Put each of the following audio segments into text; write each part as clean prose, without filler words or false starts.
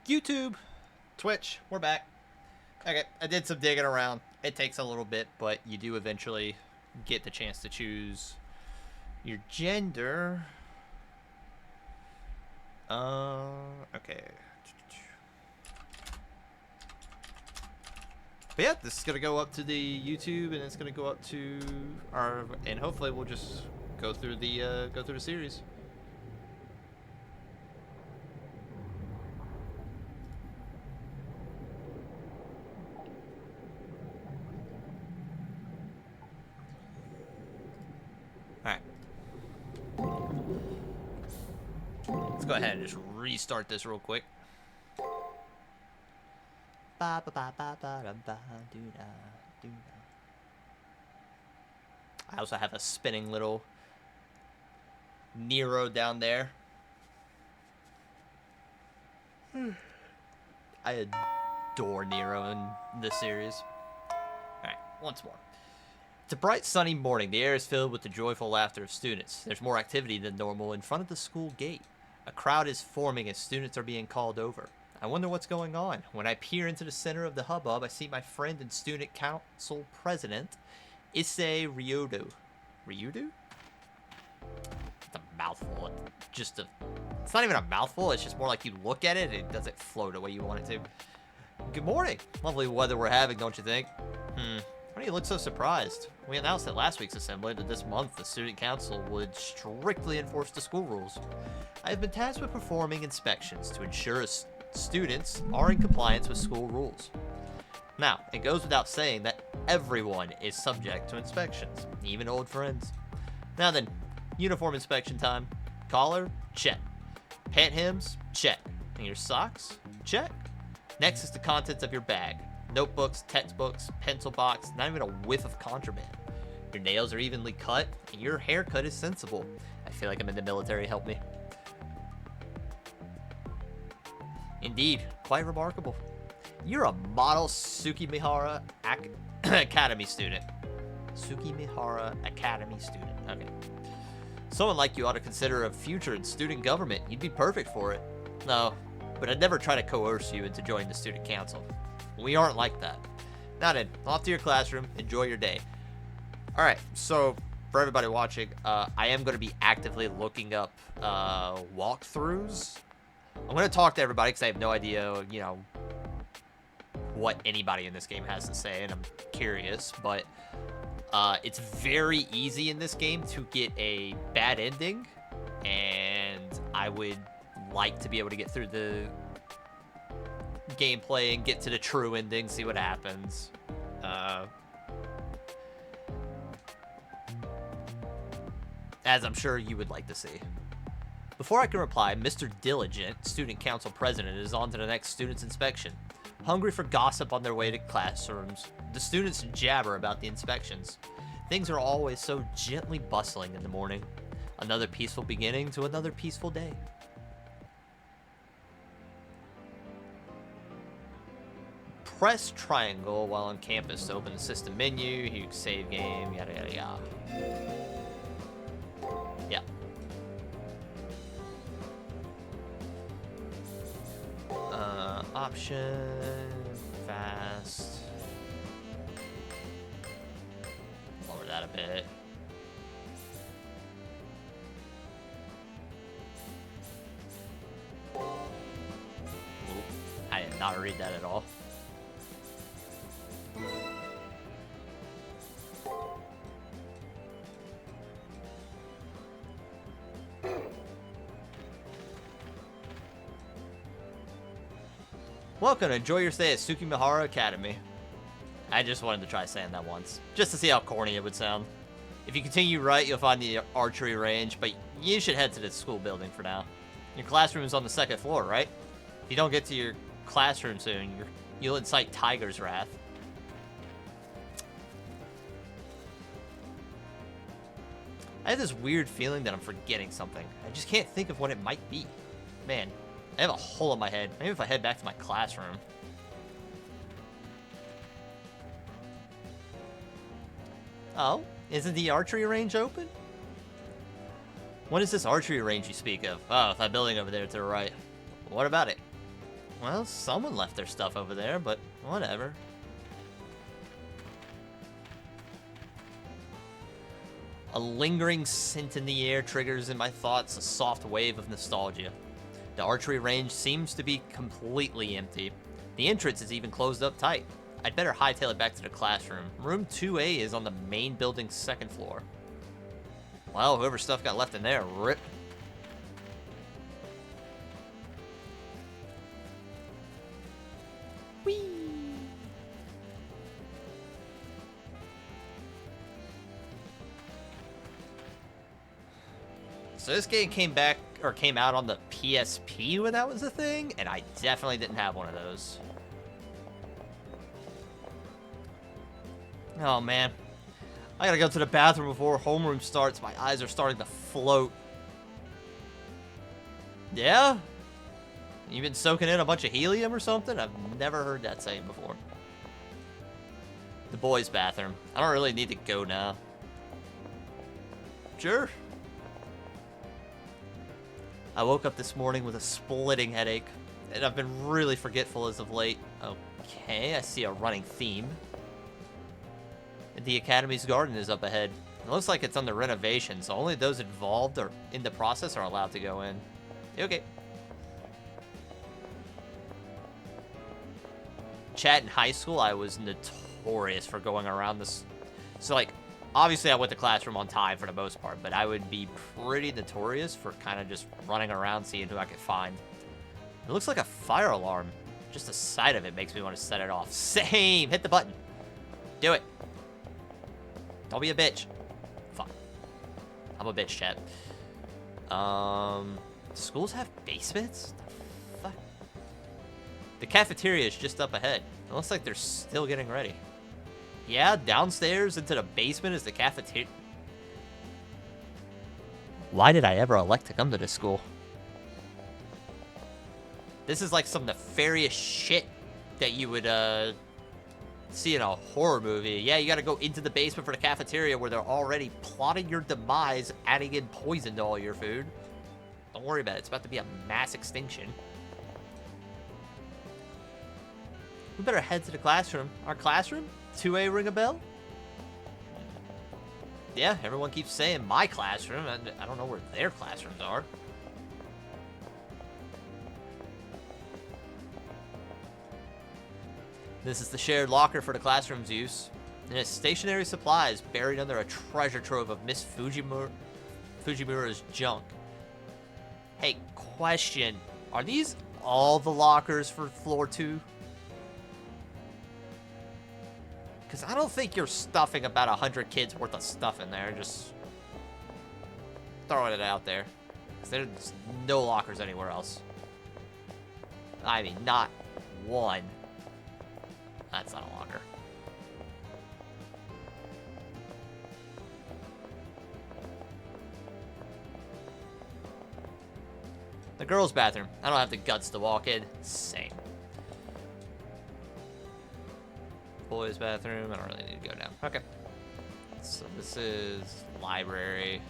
YouTube, Twitch, we're back. Okay, I did some digging around. It takes a little bit, but you do eventually get the chance to choose your gender. Okay. But yeah, this is gonna go up to the YouTube, and it's gonna go up to our, and hopefully we'll just go through the series. Alright. Let's go ahead and just restart this real quick. I also have a spinning little Nero down there. I adore Nero in this series. Alright, once more. It's a bright, sunny morning. The air is filled with the joyful laughter of students. There's more activity than normal in front of the school gate. A crowd is forming as students are being called over. I wonder what's going on. When I peer into the center of the hubbub, I see my friend and student council president, Isse Ryudo. Ryudo? It's a mouthful. It's not even a mouthful. It's just more like you look at it and it doesn't flow the way you want it to. Good morning. Lovely weather we're having, don't you think? Why do you look so surprised? We announced at last week's assembly that this month the student council would strictly enforce the school rules. I have been tasked with performing inspections to ensure students are in compliance with school rules. Now, it goes without saying that everyone is subject to inspections, even old friends. Now then, uniform inspection time. Collar? Check. Pant hems? Check. And your socks? Check. Next is the contents of your bag. Notebooks, textbooks, pencil box, not even a whiff of contraband. Your nails are evenly cut, and your haircut is sensible. I feel like I'm in the military, help me. Indeed, quite remarkable. You're a model Tsukimihara Academy student. Tsukimihara Academy student, okay. Someone like you ought to consider a future in student government. You'd be perfect for it. No, but I'd never try to coerce you into joining the student council. We aren't like that. Now then, off to your classroom. Enjoy your day. Alright, so for everybody watching, I am going to be actively looking up walkthroughs. I'm going to talk to everybody because I have no idea, you know, what anybody in this game has to say, and I'm curious, but it's very easy in this game to get a bad ending, and I would like to be able to get through the gameplay and get to the true ending, see what happens. As I'm sure you would like to see. Before I can reply, Mr. Diligent, student council president, is on to the next student's inspection. Hungry for gossip on their way to classrooms, the students jabber about the inspections. Things are always so gently bustling in the morning. Another peaceful beginning to another peaceful day. Press triangle while on campus to open the system menu. You can save game, yada yada yada. Yeah. Option, fast. Lower that a bit. Ooh, I did not read that at all. Welcome, enjoy your stay at Tsukimihara Academy. I just wanted to try saying that once, just to see how corny it would sound. If you continue right, you'll find the archery range, but you should head to the school building for now. Your classroom is on the second floor, right? If you don't get to your classroom soon, you'll incite Tiger's wrath. I have this weird feeling that I'm forgetting something. I just can't think of what it might be. Man, I have a hole in my head. Maybe if I head back to my classroom. Oh, isn't the archery range open? What is this archery range you speak of? Oh, that building over there to the right. What about it? Well, someone left their stuff over there, but whatever. A lingering scent in the air triggers in my thoughts a soft wave of nostalgia. The archery range seems to be completely empty. The entrance is even closed up tight. I'd better hightail it back to the classroom. Room 2A is on the main building's second floor. Well, whoever's stuff got left in there, rip. Whee! So this game came out on the PSP when that was a thing, and I definitely didn't have one of those. Oh man, I gotta go to the bathroom before homeroom starts. My eyes are starting to float. Yeah? You been soaking in a bunch of helium or something? I've never heard that saying before. The boys' bathroom. I don't really need to go now. Sure. I woke up this morning with a splitting headache, and I've been really forgetful as of late. Okay, I see a running theme. The Academy's garden is up ahead. It looks like it's under renovation, so only those involved or in the process are allowed to go in. Okay. Chat in high school, I was notorious for going around this. So, like, obviously I went to classroom on time for the most part, but I would be pretty notorious for kind of just running around seeing who I could find. It looks like a fire alarm. Just the sight of it makes me want to set it off. Same! Hit the button. Do it. Don't be a bitch. Fuck. I'm a bitch, chat. Schools have basements? The fuck? The cafeteria is just up ahead. It looks like they're still getting ready. Yeah, downstairs into the basement is the cafeteria. Why did I ever elect to come to this school? This is like some nefarious shit that you would, see in a horror movie. Yeah, you gotta go into the basement for the cafeteria where they're already plotting your demise, adding in poison to all your food. Don't worry about it. It's about to be a mass extinction. We better head to the classroom. Our classroom? 2A ring a bell? Yeah, everyone keeps saying my classroom, and I don't know where their classrooms are. This is the shared locker for the classroom's use. And it's stationary supplies buried under a treasure trove of Miss Fujimura's junk. Hey, question. Are these all the lockers for floor 2? Because I don't think you're stuffing about 100 kids worth of stuff in there. Just throwing it out there. Because there's no lockers anywhere else. I mean, not one. That's not a locker. The girls' bathroom. I don't have the guts to walk in. Same. Boys' bathroom. I don't really need to go down. Okay. So this is library.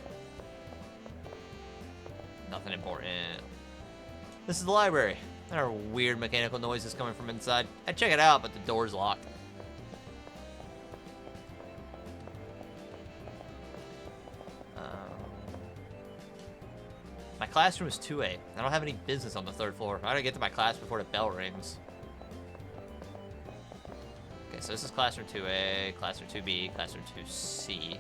Nothing important. This is the library. There are weird mechanical noises coming from inside. I check it out, but the door's locked. My classroom is 2A. I don't have any business on the 3rd floor. I gotta get to my class before the bell rings. Okay, so this is classroom 2A, classroom 2B, classroom 2C.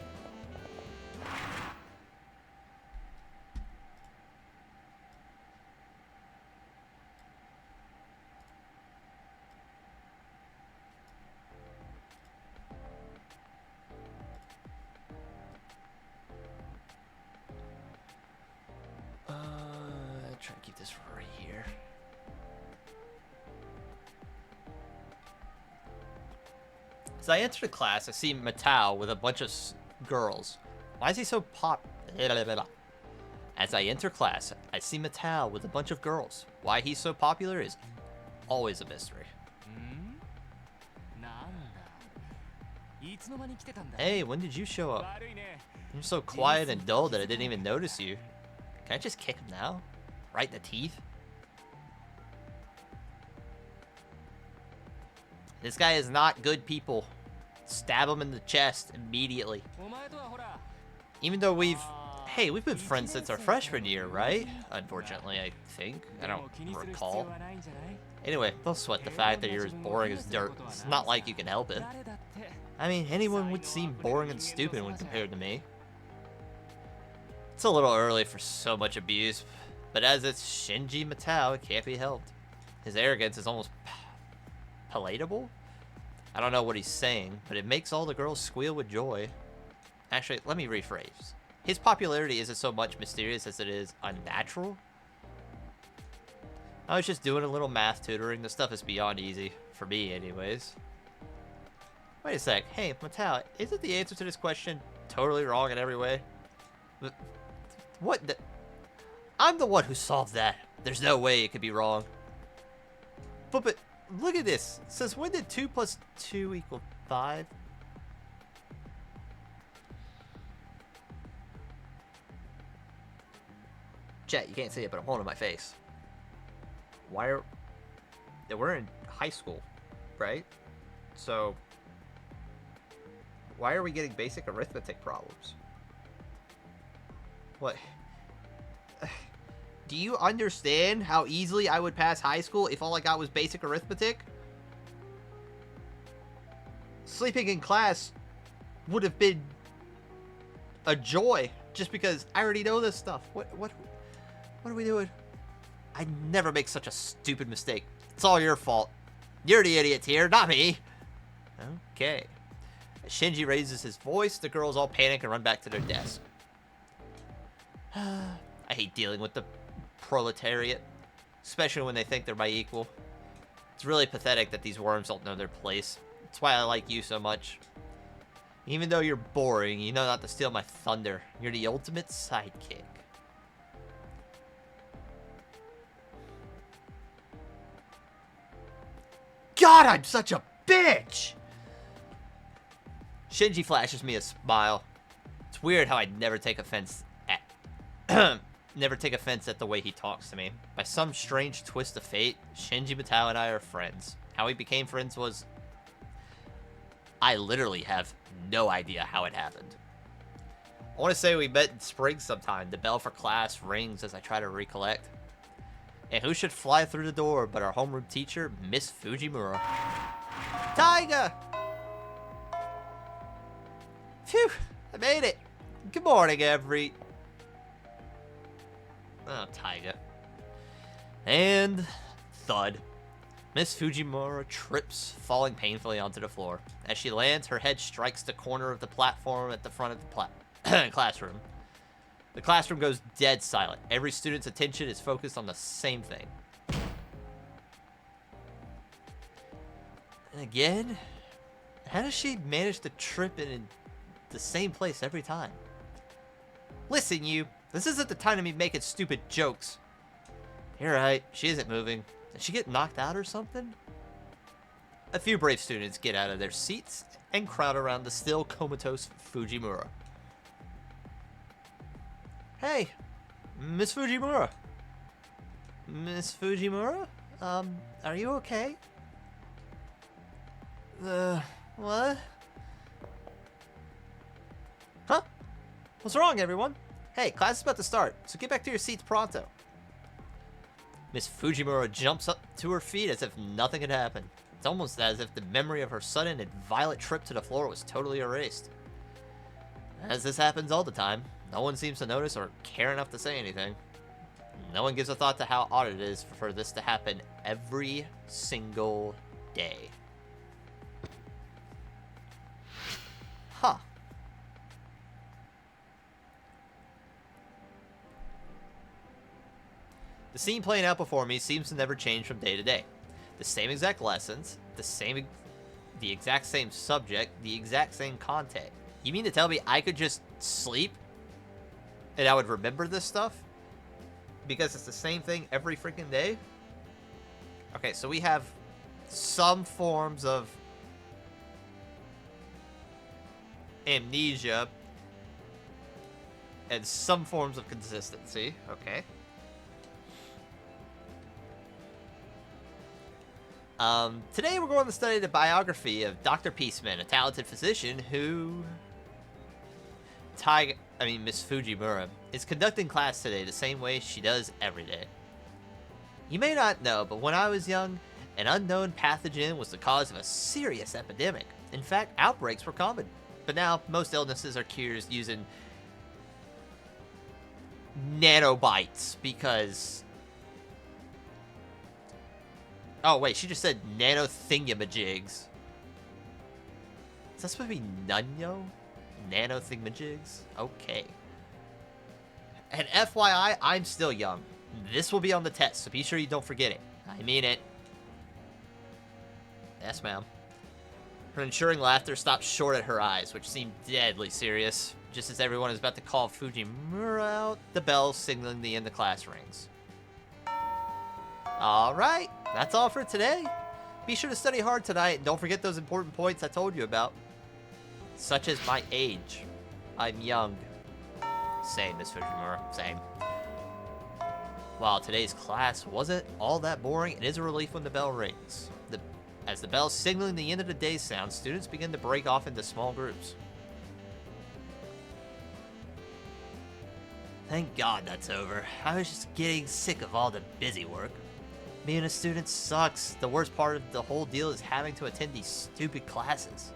Try to keep this right here. As I enter the class, I see Matao with a bunch of girls. Why is he so As I enter class, I see Matao with a bunch of girls. Why he's so popular is always a mystery. Hey, when did you show up? You're so quiet and dull that I didn't even notice you. Can I just kick him now? Right in the teeth? This guy is not good people. Stab him in the chest immediately. Even though we've been friends since our freshman year, right? Unfortunately, I think. I don't recall. Anyway, don't sweat the fact that you're as boring as dirt. It's not like you can help it. I mean, anyone would seem boring and stupid when compared to me. It's a little early for so much abuse, but as it's Shinji Matao, it can't be helped. His arrogance is almost palatable? I don't know what he's saying, but it makes all the girls squeal with joy. Actually, let me rephrase. His popularity isn't so much mysterious as it is unnatural. I was just doing a little math tutoring. This stuff is beyond easy. For me, anyways. Wait a sec. Hey, Matao, isn't the answer to this question totally wrong in every way? What the... I'm the one who solved that. There's no way it could be wrong. But look at this. It says, when did 2 plus 2 equal 5? Chat, you can't see it, but I'm holding my face. We're in high school, right? So, why are we getting basic arithmetic problems? What? Do you understand how easily I would pass high school if all I got was basic arithmetic? Sleeping in class would have been a joy just because I already know this stuff. What are we doing? I never make such a stupid mistake. It's all your fault. You're the idiot here, not me. Okay. As Shinji raises his voice, the girls all panic and run back to their desk. I hate dealing with the proletariat, especially when they think they're my equal. It's really pathetic that these worms don't know their place. That's why I like you so much. Even though you're boring, you know not to steal my thunder. You're the ultimate sidekick. God, I'm such a bitch! Shinji flashes me a smile. It's weird how I never take offense at the way he talks to me. By some strange twist of fate, Shinji Matao and I are friends. How we became friends was... I literally have no idea how it happened. I want to say we met in spring sometime. The bell for class rings as I try to recollect. And who should fly through the door but our homeroom teacher, Miss Fujimura. Taiga! Phew, I made it. Good morning, Oh, Taiga. And thud. Miss Fujimura trips, falling painfully onto the floor. As she lands, her head strikes the corner of the platform at the front of the classroom. The classroom goes dead silent. Every student's attention is focused on the same thing. And again, how does she manage to trip in the same place every time? Listen, you. This isn't the time to be making stupid jokes. You're right. She isn't moving. Did she get knocked out or something? A few brave students get out of their seats and crowd around the still comatose Fujimura. Hey, Miss Fujimura. Miss Fujimura? Are you okay? What? Huh? What's wrong, everyone? Hey, class is about to start, so get back to your seats pronto. Miss Fujimura jumps up to her feet as if nothing had happened. It's almost as if the memory of her sudden and violent trip to the floor was totally erased. As this happens all the time, no one seems to notice or care enough to say anything. No one gives a thought to how odd it is for this to happen every single day. Huh. The scene playing out before me seems to never change from day to day. The same exact lessons, the exact same subject, the exact same content. You mean to tell me I could just sleep and I would remember this stuff? Because it's the same thing every freaking day? Okay, so we have some forms of amnesia and some forms of consistency. Okay. Today we're going to study the biography of Dr. Peaceman, a talented physician who... Miss Fujimura is conducting class today the same way she does every day. You may not know, but when I was young, an unknown pathogen was the cause of a serious epidemic. In fact, outbreaks were common. But now, most illnesses are cured using nanobites because... Oh, wait, she just said nano-thingamajigs. Is that supposed to be nunyo? Nano-thingamajigs? Okay. And FYI, I'm still young. This will be on the test, so be sure you don't forget it. I mean it. Yes, ma'am. Her ensuring laughter stopped short at her eyes, which seemed deadly serious. Just as everyone is about to call Fujimura out, the bell signaling the end of class rings. Alright, that's all for today. Be sure to study hard tonight, and don't forget those important points I told you about. Such as my age. I'm young. Same, Miss Fujimura. Same. While today's class wasn't all that boring, it is a relief when the bell rings. As the bell signaling the end of the day sounds, students begin to break off into small groups. Thank God that's over. I was just getting sick of all the busy work. Being a student sucks. The worst part of the whole deal is having to attend these stupid classes.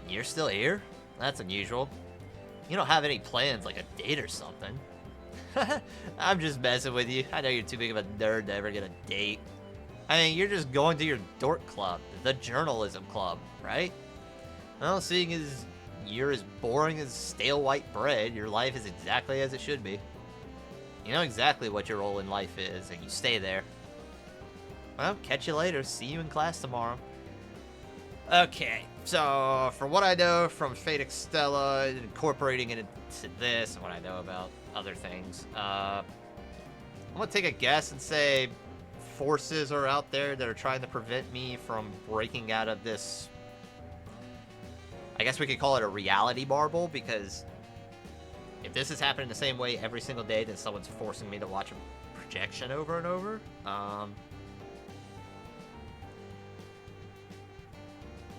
You're still here? That's unusual. You don't have any plans, like a date or something. I'm just messing with you. I know you're too big of a nerd to ever get a date. I mean, you're just going to your dork club, the journalism club, right? Well, seeing as you're as boring as stale white bread, your life is exactly as it should be. You know exactly what your role in life is, and you stay there. Well, catch you later. See you in class tomorrow. Okay, so for what I know from Fate Extella, incorporating it into this, and what I know about other things, I'm gonna take a guess and say forces are out there that are trying to prevent me from breaking out of this. I guess we could call it a reality marble, because if this is happening the same way every single day, then someone's forcing me to watch a projection over and over.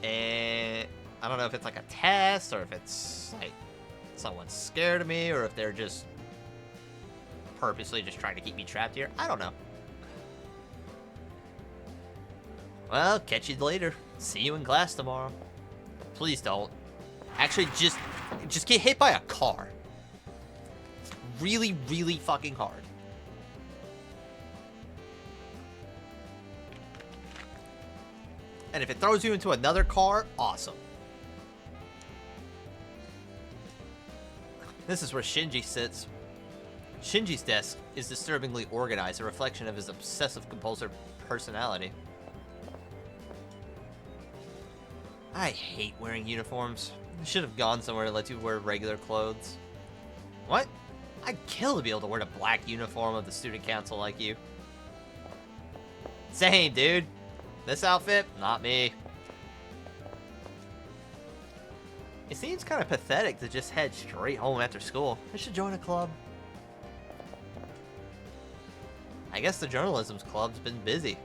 And I don't know if it's like a test, or if it's like someone's scared of me, or if they're just purposely just trying to keep me trapped here. I don't know. Well, catch you later. See you in class tomorrow. Please don't. Actually, just get hit by a car. Really, really fucking hard. And if it throws you into another car, awesome. This is where Shinji sits. Shinji's desk is disturbingly organized, a reflection of his obsessive-compulsive personality. I hate wearing uniforms. I should have gone somewhere that lets you wear regular clothes. What? I'd kill to be able to wear the black uniform of the student council like you. Same, dude. This outfit, not me. It seems kind of pathetic to just head straight home after school. I should join a club. I guess the journalism club's been busy.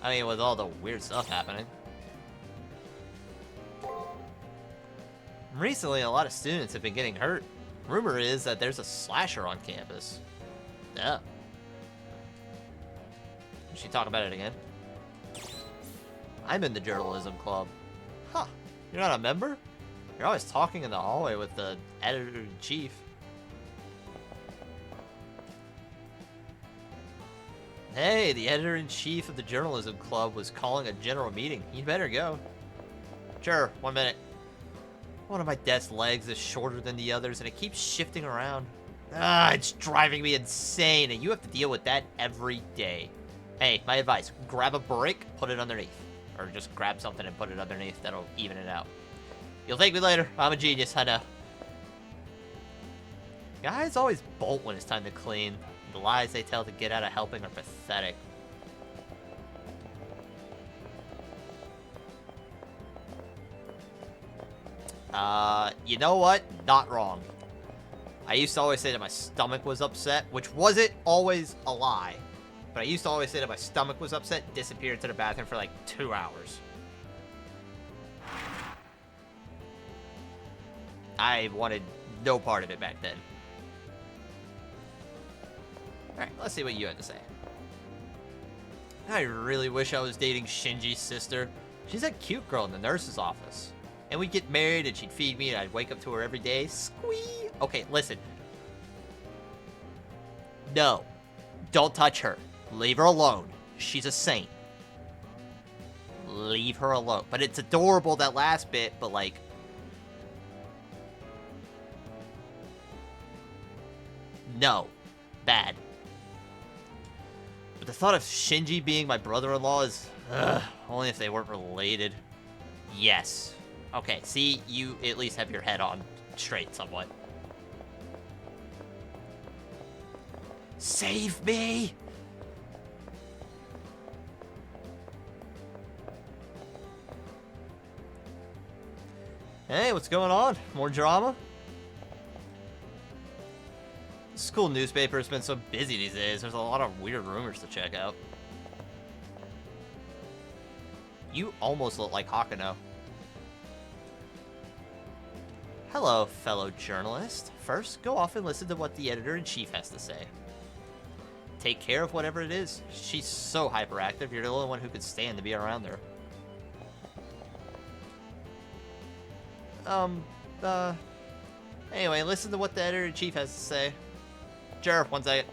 I mean, with all the weird stuff happening. Recently, a lot of students have been getting hurt. Rumor is that there's a slasher on campus. Yeah. Did she talk about it again? I'm in the journalism club. Huh. You're not a member? You're always talking in the hallway with the editor-in-chief. Hey, the editor-in-chief of the journalism club was calling a general meeting. You'd better go. Sure, 1 minute. One of my desk legs is shorter than the others, and it keeps shifting around. It's driving me insane, and you have to deal with that every day. Hey, my advice, grab a brick, put it underneath. Or just grab something and put it underneath, that'll even it out. You'll thank me later, I'm a genius, I know. Guys always bolt when it's time to clean. The lies they tell to get out of helping are pathetic. You know what? Not wrong. I used to always say that my stomach was upset, which wasn't always a lie. But I used to always say that my stomach was upset, disappeared to the bathroom for like 2 hours. I wanted no part of it back then. Alright, let's see what you had to say. I really wish I was dating Shinji's sister. She's that cute girl in the nurse's office. And we'd get married and she'd feed me and I'd wake up to her every day. Squee! Okay, listen. No. Don't touch her. Leave her alone. She's a saint. Leave her alone. But it's adorable, that last bit, but like... No. Bad. But the thought of Shinji being my brother-in-law is... only if they weren't related. Yes. Okay, see, you at least have your head on straight somewhat. Save me! Hey, what's going on? More drama? The school newspaper has been so busy these days, there's a lot of weird rumors to check out. You almost look like Hakuno. Hello, fellow journalist. First, go off and listen to what the editor-in-chief has to say. Take care of whatever it is. She's so hyperactive, you're the only one who could stand to be around her. Anyway, listen to what the editor-in-chief has to say. Sure, one second.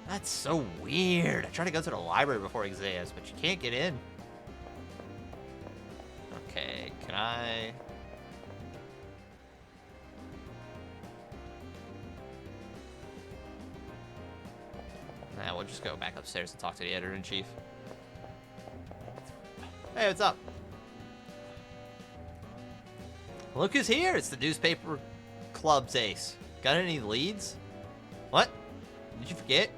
That's so weird. I tried to go to the library before exams, but you can't get in. Okay, can I... Nah, we'll just go back upstairs and talk to the editor-in-chief. Hey, what's up? Look who's here! It's the newspaper club's ace. Got any leads? What? Did you forget?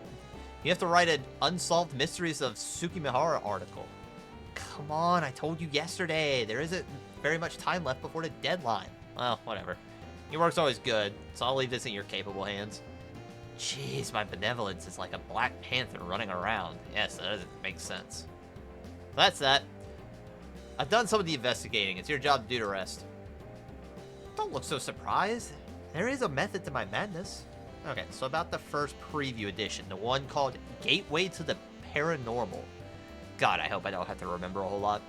You have to write an Unsolved Mysteries of Tsukimihara article. Come on, I told you yesterday. There isn't very much time left before the deadline. Well, whatever. Your work's always good, so I'll leave this in your capable hands. Jeez, my benevolence is like a Black Panther running around. Yes, that doesn't make sense. So that's that. I've done some of the investigating. It's your job to do the rest. Don't look so surprised. There is a method to my madness. Okay, so about the first preview edition, the one called Gateway to the Paranormal. God, I hope I don't have to remember a whole lot.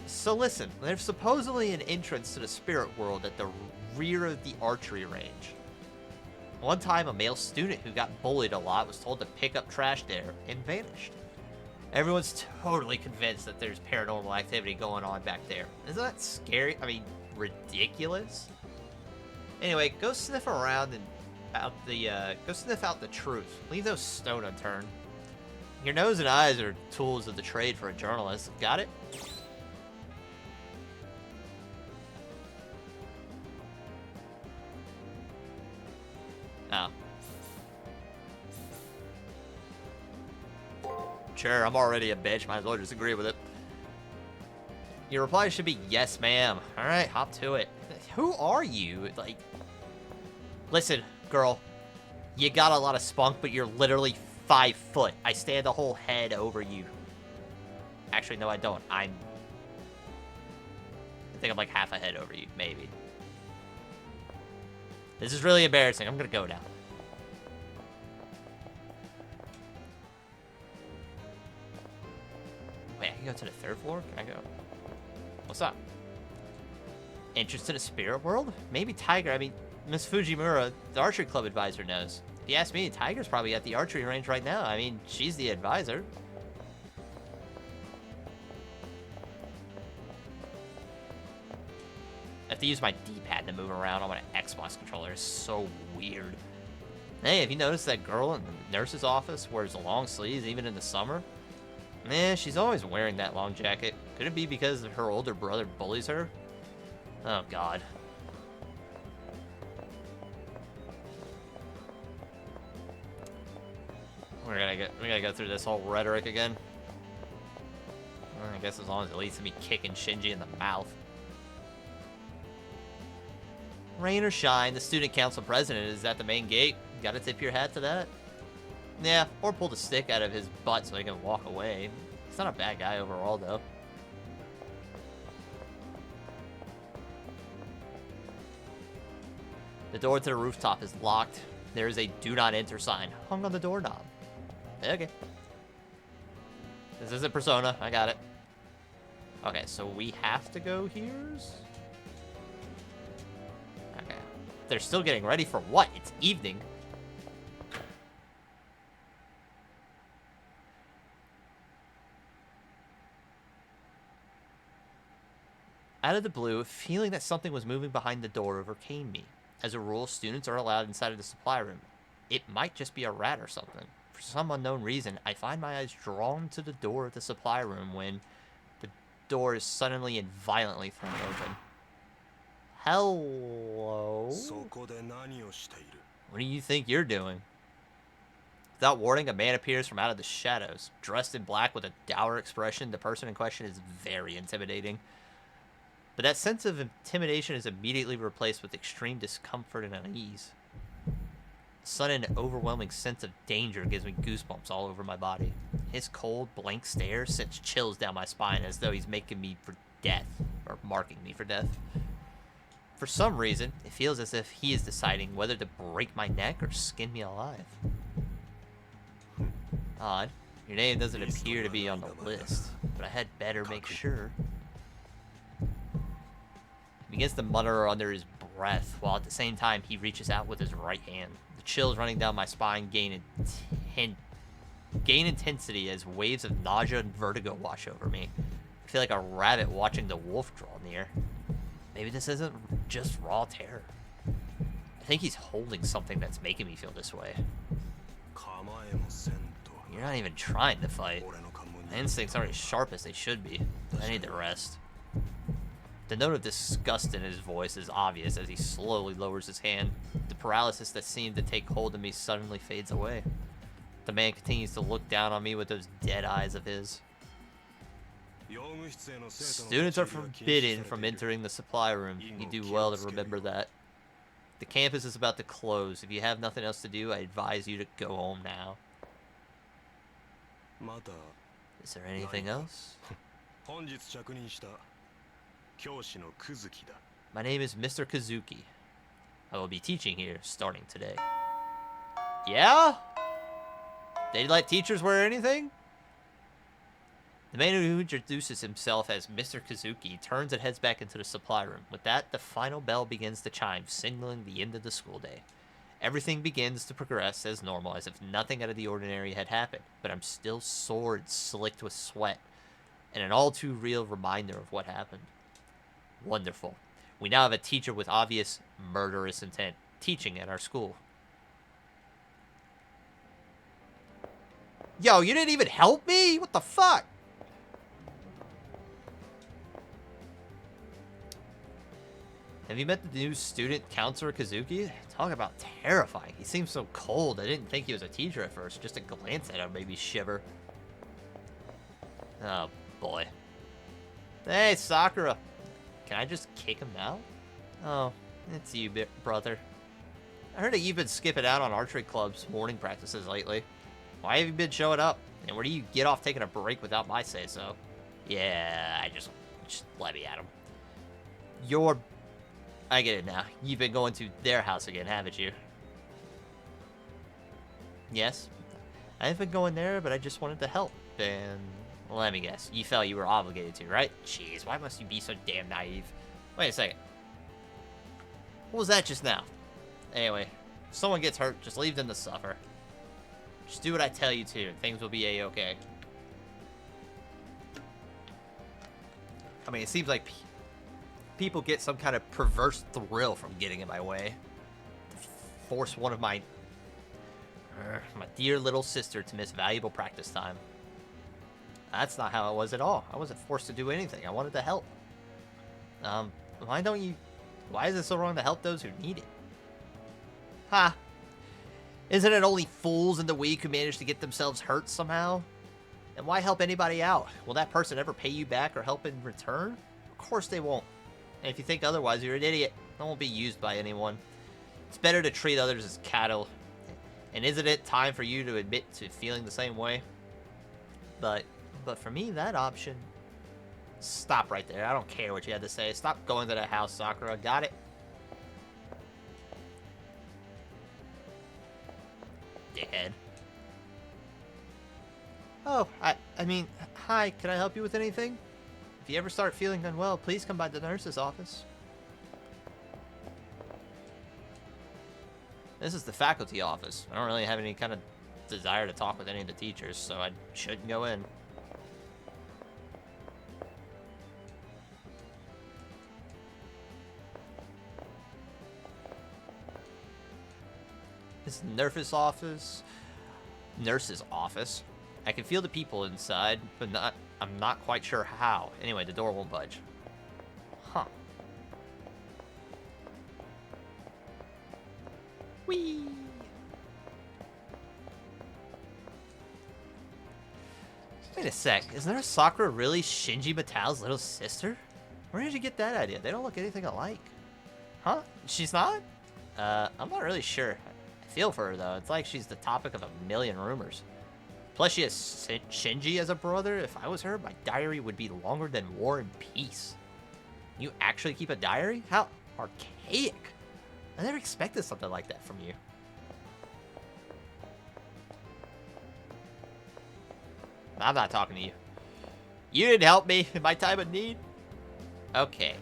So listen, there's supposedly an entrance to the spirit world at the rear of the archery range. One time, a male student who got bullied a lot was told to pick up trash there and vanished. Everyone's totally convinced that there's paranormal activity going on back there. Isn't that scary? I mean, ridiculous? Anyway, go sniff around and go sniff out the truth. Leave those stone unturned. Your nose and eyes are tools of the trade for a journalist. Got it? Oh. Sure, I'm already a bitch. Might as well just agree with it. Your reply should be, yes, ma'am. Alright, hop to it. Who are you? Like, listen, girl. You got a lot of spunk, but you're literally 5 foot. I stand a whole head over you. Actually, no, I don't. I think I'm like half a head over you, maybe. This is really embarrassing. I'm gonna go now. Wait, I can go to the 3rd floor? Can I go? What's up? Interest in the spirit world? Maybe Tiger. I mean, Miss Fujimura, the archery club advisor, knows. If you ask me, Tiger's probably at the archery range right now. I mean, she's the advisor. I have to use my D-pad to move around on my Xbox controller. It's so weird. Hey, have you noticed that girl in the nurse's office wears long sleeves even in the summer? Nah, she's always wearing that long jacket. Could it be because her older brother bullies her? Oh, God. We gotta go through this whole rhetoric again. I guess as long as it leads to me kicking Shinji in the mouth. Rain or shine, the student council president is at the main gate. Gotta tip your hat to that. Yeah, or pull the stick out of his butt so he can walk away. He's not a bad guy overall, though. The door to the rooftop is locked. There is a do not enter sign hung on the doorknob. Okay. This isn't Persona. I got it. Okay, so we have to go here? Okay. They're still getting ready for what? It's evening. Out of the blue, a feeling that something was moving behind the door overcame me. As a rule, students are allowed inside of the supply room. It might just be a rat or something. For some unknown reason, I find my eyes drawn to the door of the supply room when the door is suddenly and violently thrown open. Hello? What do you think you're doing? Without warning, a man appears from out of the shadows. Dressed in black with a dour expression, the person in question is very intimidating. But that sense of intimidation is immediately replaced with extreme discomfort and unease. A sudden, overwhelming sense of danger gives me goosebumps all over my body. His cold, blank stare sends chills down my spine as though he's making me for death, or marking me for death. For some reason, it feels as if he is deciding whether to break my neck or skin me alive. Odd. Your name doesn't appear to be on the list, but I had better make sure. He begins to mutter under his breath, while at the same time he reaches out with his right hand. The chills running down my spine gain intensity as waves of nausea and vertigo wash over me. I feel like a rabbit watching the wolf draw near. Maybe this isn't just raw terror. I think he's holding something that's making me feel this way. You're not even trying to fight. My instincts aren't as sharp as they should be. I need to rest. The note of disgust in his voice is obvious as he slowly lowers his hand. The paralysis that seemed to take hold of me suddenly fades away. The man continues to look down on me with those dead eyes of his. Students are forbidden from entering the supply room. You do well to remember that. The campus is about to close. If you have nothing else to do, I advise you to go home now. Is there anything else? My name is Mr. Kazuki. I will be teaching here starting today. Yeah? They let teachers wear anything? The man who introduces himself as Mr. Kazuki turns and heads back into the supply room. With that, the final bell begins to chime, signaling the end of the school day. Everything begins to progress as normal, as if nothing out of the ordinary had happened, but I'm still sore and slicked with sweat, and an all too real reminder of what happened. Wonderful. We now have a teacher with obvious murderous intent teaching at our school. Yo, you didn't even help me? What the fuck? Have you met the new student counselor, Kazuki? Talk about terrifying. He seems so cold. I didn't think he was a teacher at first. Just a glance at him made me shiver. Oh, boy. Hey, Sakura. Can I just kick him now? Oh, it's you, brother. I heard that you've been skipping out on archery club's morning practices lately. Why have you been showing up? And where do you get off taking a break without my say-so? Yeah, I just let me at him. I get it now. You've been going to their house again, haven't you? Yes. I've been going there, but I just wanted to help. And let me guess. You felt you were obligated to, right? Jeez, why must you be so damn naive? Wait a second. What was that just now? Anyway, if someone gets hurt, just leave them to suffer. Just do what I tell you to, and things will be a-okay. I mean, it seems like people get some kind of perverse thrill from getting in my way. Force one of my dear little sister to miss valuable practice time. That's not how it was at all. I wasn't forced to do anything. I wanted to help. Why is it so wrong to help those who need it? Ha! Isn't it only fools in the weak who manage to get themselves hurt somehow? And why help anybody out? Will that person ever pay you back or help in return? Of course they won't. And if you think otherwise, you're an idiot. I won't be used by anyone. It's better to treat others as cattle And isn't it time for you to admit to feeling the same way? But for me, that option... Stop right there. I don't care what you had to say. Stop going to that house, Sakura. Got it? Dickhead. Oh, I mean, hi, can I help you with anything? If you ever start feeling unwell, please come by the nurse's office. This is the faculty office. I don't really have any kind of desire to talk with any of the teachers, so I shouldn't go in. This is nurse's office. Nurse's office. I can feel the people inside, but I'm not quite sure how. Anyway, the door won't budge. Huh. Whee! Wait a sec. Is Nurse Sakura really Shinji Matao's little sister? Where did you get that idea? They don't look anything alike. Huh? She's not? I'm not really sure. I feel for her, though. It's like she's the topic of a million rumors. Plus, she has Shinji as a brother. If I was her, my diary would be longer than War and Peace. You actually keep a diary? How archaic. I never expected something like that from you. I'm not talking to you. You didn't help me in my time of need. Okay.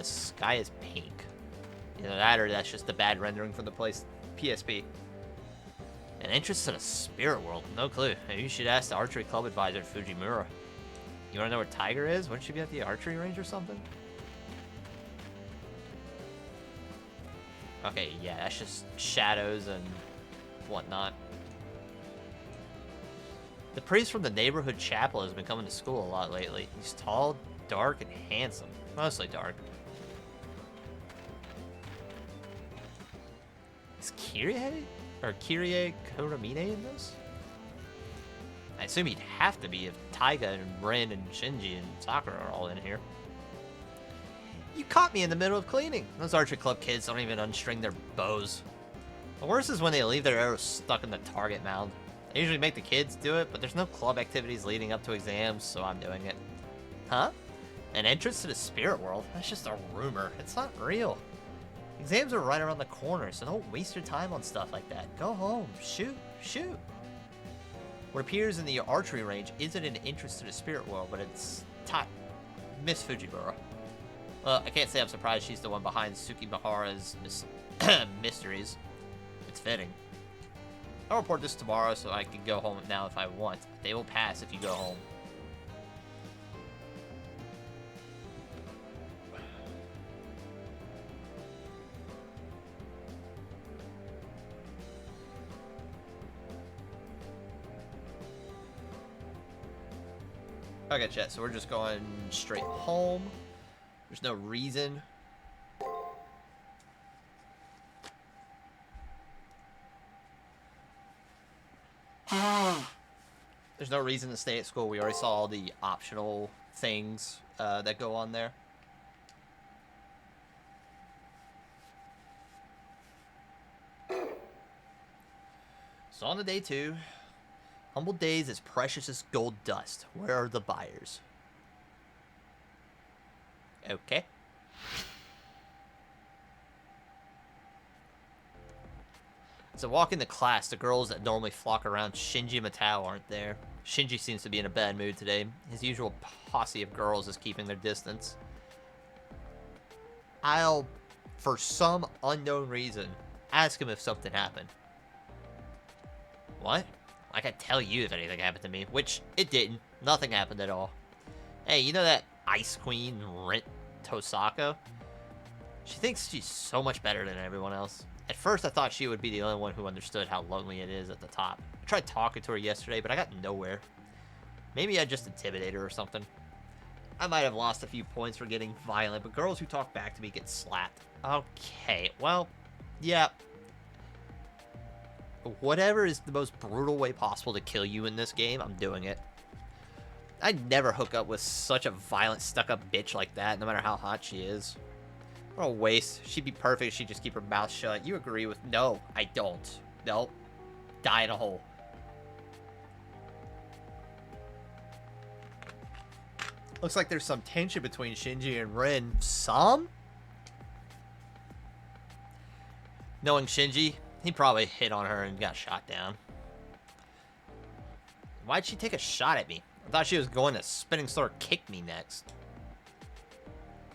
Sky is pink. Either that or that's just the bad rendering from the PSP. An interest in a spirit world? No clue. Maybe you should ask the archery club advisor at Fujimura. You wanna know where Tiger is? Wouldn't you be at the archery range or something? Okay, yeah, that's just shadows and whatnot. The priest from the neighborhood chapel has been coming to school a lot lately. He's tall, dark, and handsome. Mostly dark. Is Kyrie Kuramine in this? I assume he'd have to be if Taiga and Rin and Shinji and Sakura are all in here. You caught me in the middle of cleaning. Those archery club kids don't even unstring their bows. The worst is when they leave their arrows stuck in the target mound. I usually make the kids do it, but there's no club activities leading up to exams, so I'm doing it. Huh? An entrance to the spirit world? That's just a rumor. It's not real. Exams are right around the corner, so don't waste your time on stuff like that. Go home. Shoot. Shoot. What appears in the archery range isn't an entrance to the spirit world, but it's Miss Fujimura. Well, I can't say I'm surprised she's the one behind Tsukimahara's mysteries. It's fitting. I'll report this tomorrow so I can go home now if I want. They will pass if you go home. Okay, chat, so we're just going straight home. There's no reason. There's no reason to stay at school. We already saw all the optional things that go on there. So on to day 2. Humble days as precious as gold dust. Where are the buyers? Okay. So walk into class, the girls that normally flock around Shinji Matao aren't there. Shinji seems to be in a bad mood today. His usual posse of girls is keeping their distance. I'll, for some unknown reason, ask him if something happened. What? I can tell you if anything happened to me, which it didn't. Nothing happened at all. Hey, you know that Ice Queen, Rit Tosaka? She thinks she's so much better than everyone else. At first, I thought she would be the only one who understood how lonely it is at the top. I tried talking to her yesterday, but I got nowhere. Maybe I just intimidated her or something. I might have lost a few points for getting violent, but girls who talk back to me get slapped. Okay, well, yeah. Whatever is the most brutal way possible to kill you in this game, I'm doing it. I'd never hook up with such a violent, stuck-up bitch like that, no matter how hot she is. What a waste. She'd be perfect if she'd just keep her mouth shut. You agree with... No, I don't. Nope. Die in a hole. Looks like there's some tension between Shinji and Rin. Some? Knowing Shinji, he probably hit on her and got shot down. Why'd she take a shot at me? I thought she was going to spinning sword kick me next.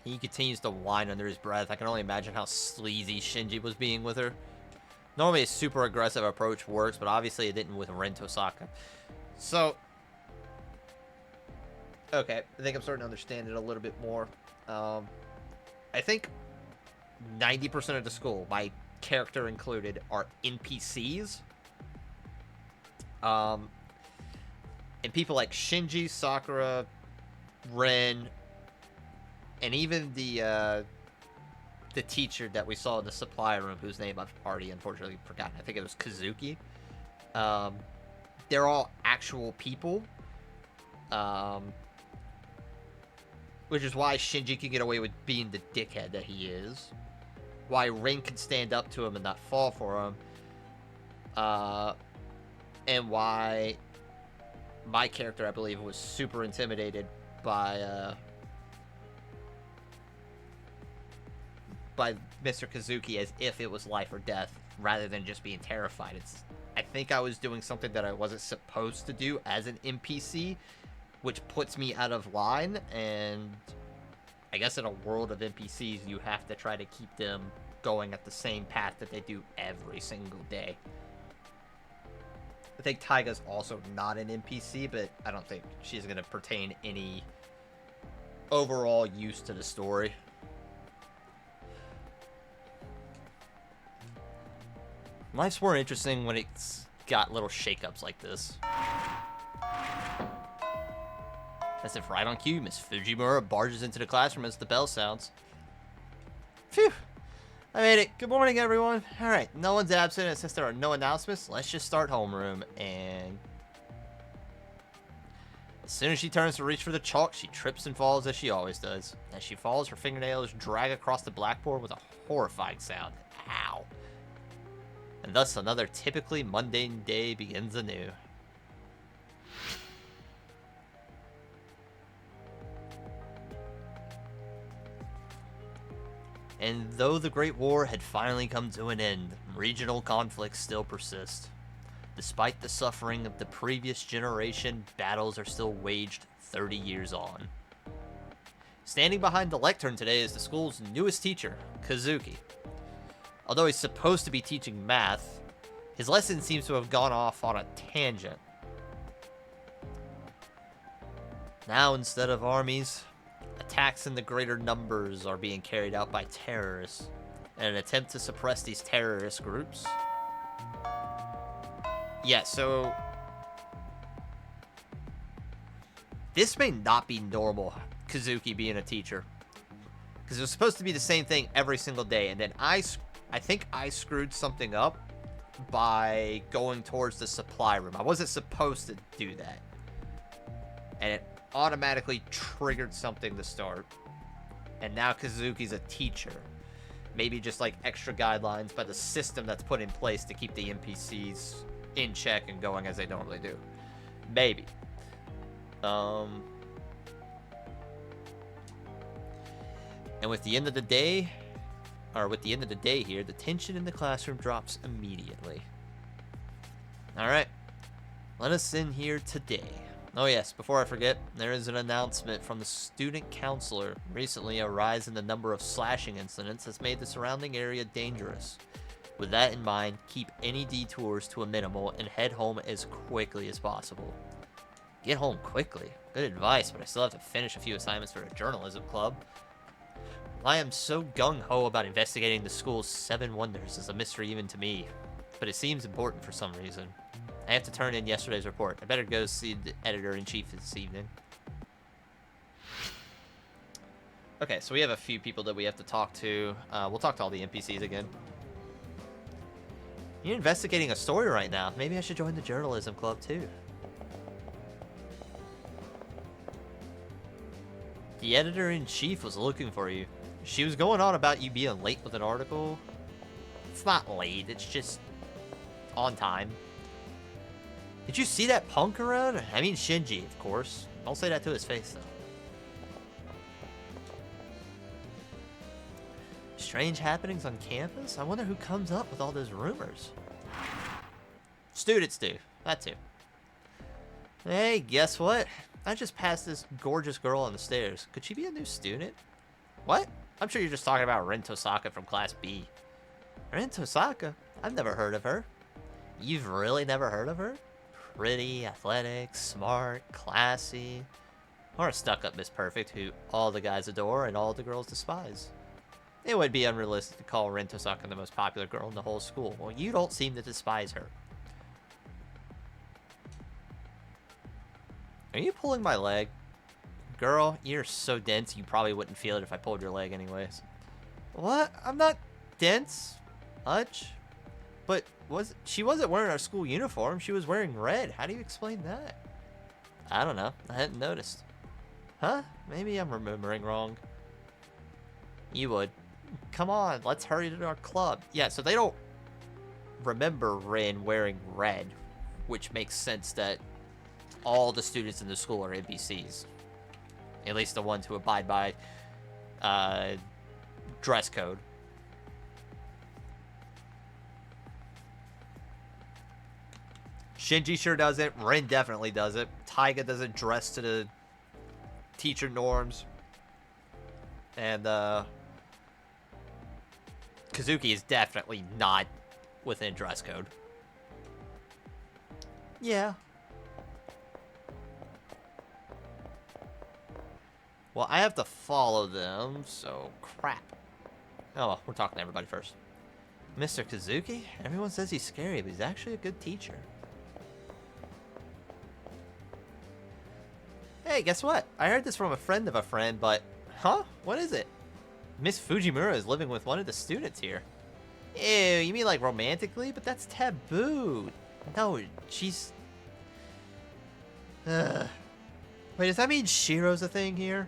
He continues to whine under his breath. I can only imagine how sleazy Shinji was being with her. Normally a super aggressive approach works, but obviously it didn't with Rin Tosaka. So, okay, I think I'm starting to understand it a little bit more. I think 90% of the school, my character included, are NPCs. And people like Shinji, Sakura, Rin, and even the teacher that we saw in the supply room, whose name I've already unfortunately forgotten. I think it was Kazuki. They're all actual people. Which is why Shinji can get away with being the dickhead that he is. Why Rin can stand up to him and not fall for him. And why my character, I believe, was super intimidated by Mr. Kazuki as if it was life or death, rather than just being terrified. I think I was doing something that I wasn't supposed to do as an NPC, which puts me out of line, and I guess in a world of NPCs, you have to try to keep them going at the same path that they do every single day. I think Taiga's also not an NPC, but I don't think she's going to pertain any overall use to the story. Life's more interesting when it's got little shakeups like this. As if right on cue, Miss Fujimura barges into the classroom as the bell sounds. Phew! I made it. Good morning, everyone. Alright, no one's absent, and since there are no announcements, let's just start homeroom. And as soon as she turns to reach for the chalk, she trips and falls as she always does. As she falls, her fingernails drag across the blackboard with a horrifying sound. Ow. And thus another typically mundane day begins anew. And though the Great War had finally come to an end, regional conflicts still persist. Despite the suffering of the previous generation, battles are still waged 30 years on. Standing behind the lectern today is the school's newest teacher, Kazuki. Although he's supposed to be teaching math, his lesson seems to have gone off on a tangent. Now, instead of armies, attacks in the greater numbers are being carried out by terrorists in an attempt to suppress these terrorist groups. Yeah, so this may not be normal, Kazuki being a teacher, because it was supposed to be the same thing every single day, and then I think I screwed something up by going towards the supply room. I wasn't supposed to do that, and it automatically triggered something to start. And now Kazuki's a teacher. Maybe just like extra guidelines by the system that's put in place to keep the NPCs in check and going as they normally do. Maybe. And with the end of the day, here, the tension in the classroom drops immediately. Alright. Let us in here today. Oh yes, before I forget, there is an announcement from the student counselor. Recently, a rise in the number of slashing incidents has made the surrounding area dangerous. With that in mind, keep any detours to a minimal and head home as quickly as possible. Get home quickly? Good advice, but I still have to finish a few assignments for a journalism club. I am so gung-ho about investigating the school's 7 wonders is a mystery even to me, but it seems important for some reason. I have to turn in yesterday's report. I better go see the editor-in-chief this evening. Okay, so we have a few people that we have to talk to. We'll talk to all the NPCs again. You're investigating a story right now. Maybe I should join the journalism club too. The editor-in-chief was looking for you. She was going on about you being late with an article. It's not late, it's just on time. Did you see that punk around? I mean Shinji, of course. Don't say that to his face, though. Strange happenings on campus? I wonder who comes up with all those rumors. Students do. That too. Hey, guess what? I just passed this gorgeous girl on the stairs. Could she be a new student? What? I'm sure you're just talking about Ren Tosaka from Class B. Ren Tosaka? I've never heard of her. You've really never heard of her? Pretty, athletic, smart, classy. Or a stuck-up Miss Perfect who all the guys adore and all the girls despise. It would be unrealistic to call Ren Tosaka the most popular girl in the whole school. Well, you don't seem to despise her. Are you pulling my leg? Girl, you're so dense you probably wouldn't feel it if I pulled your leg anyways. What? I'm not dense. Much. But she wasn't wearing our school uniform. She was wearing red. How do you explain that? I don't know. I hadn't noticed. Huh? Maybe I'm remembering wrong. You would. Come on, let's hurry to our club. Yeah, so they don't remember Rin wearing red, which makes sense that all the students in the school are NPCs. At least the ones who abide by dress code. Shinji sure doesn't. Rin definitely doesn't. Taiga doesn't dress to the teacher norms. And Kazuki is definitely not within dress code. Yeah. Well, I have to follow them, so crap. Oh, well, we're talking to everybody first. Mr. Kazuki? Everyone says he's scary, but he's actually a good teacher. Hey, guess what? I heard this from a friend of a friend, but... Huh? What is it? Miss Fujimura is living with one of the students here. Ew, you mean like romantically? But that's taboo. No, she's... Wait, does that mean Shiro's a thing here?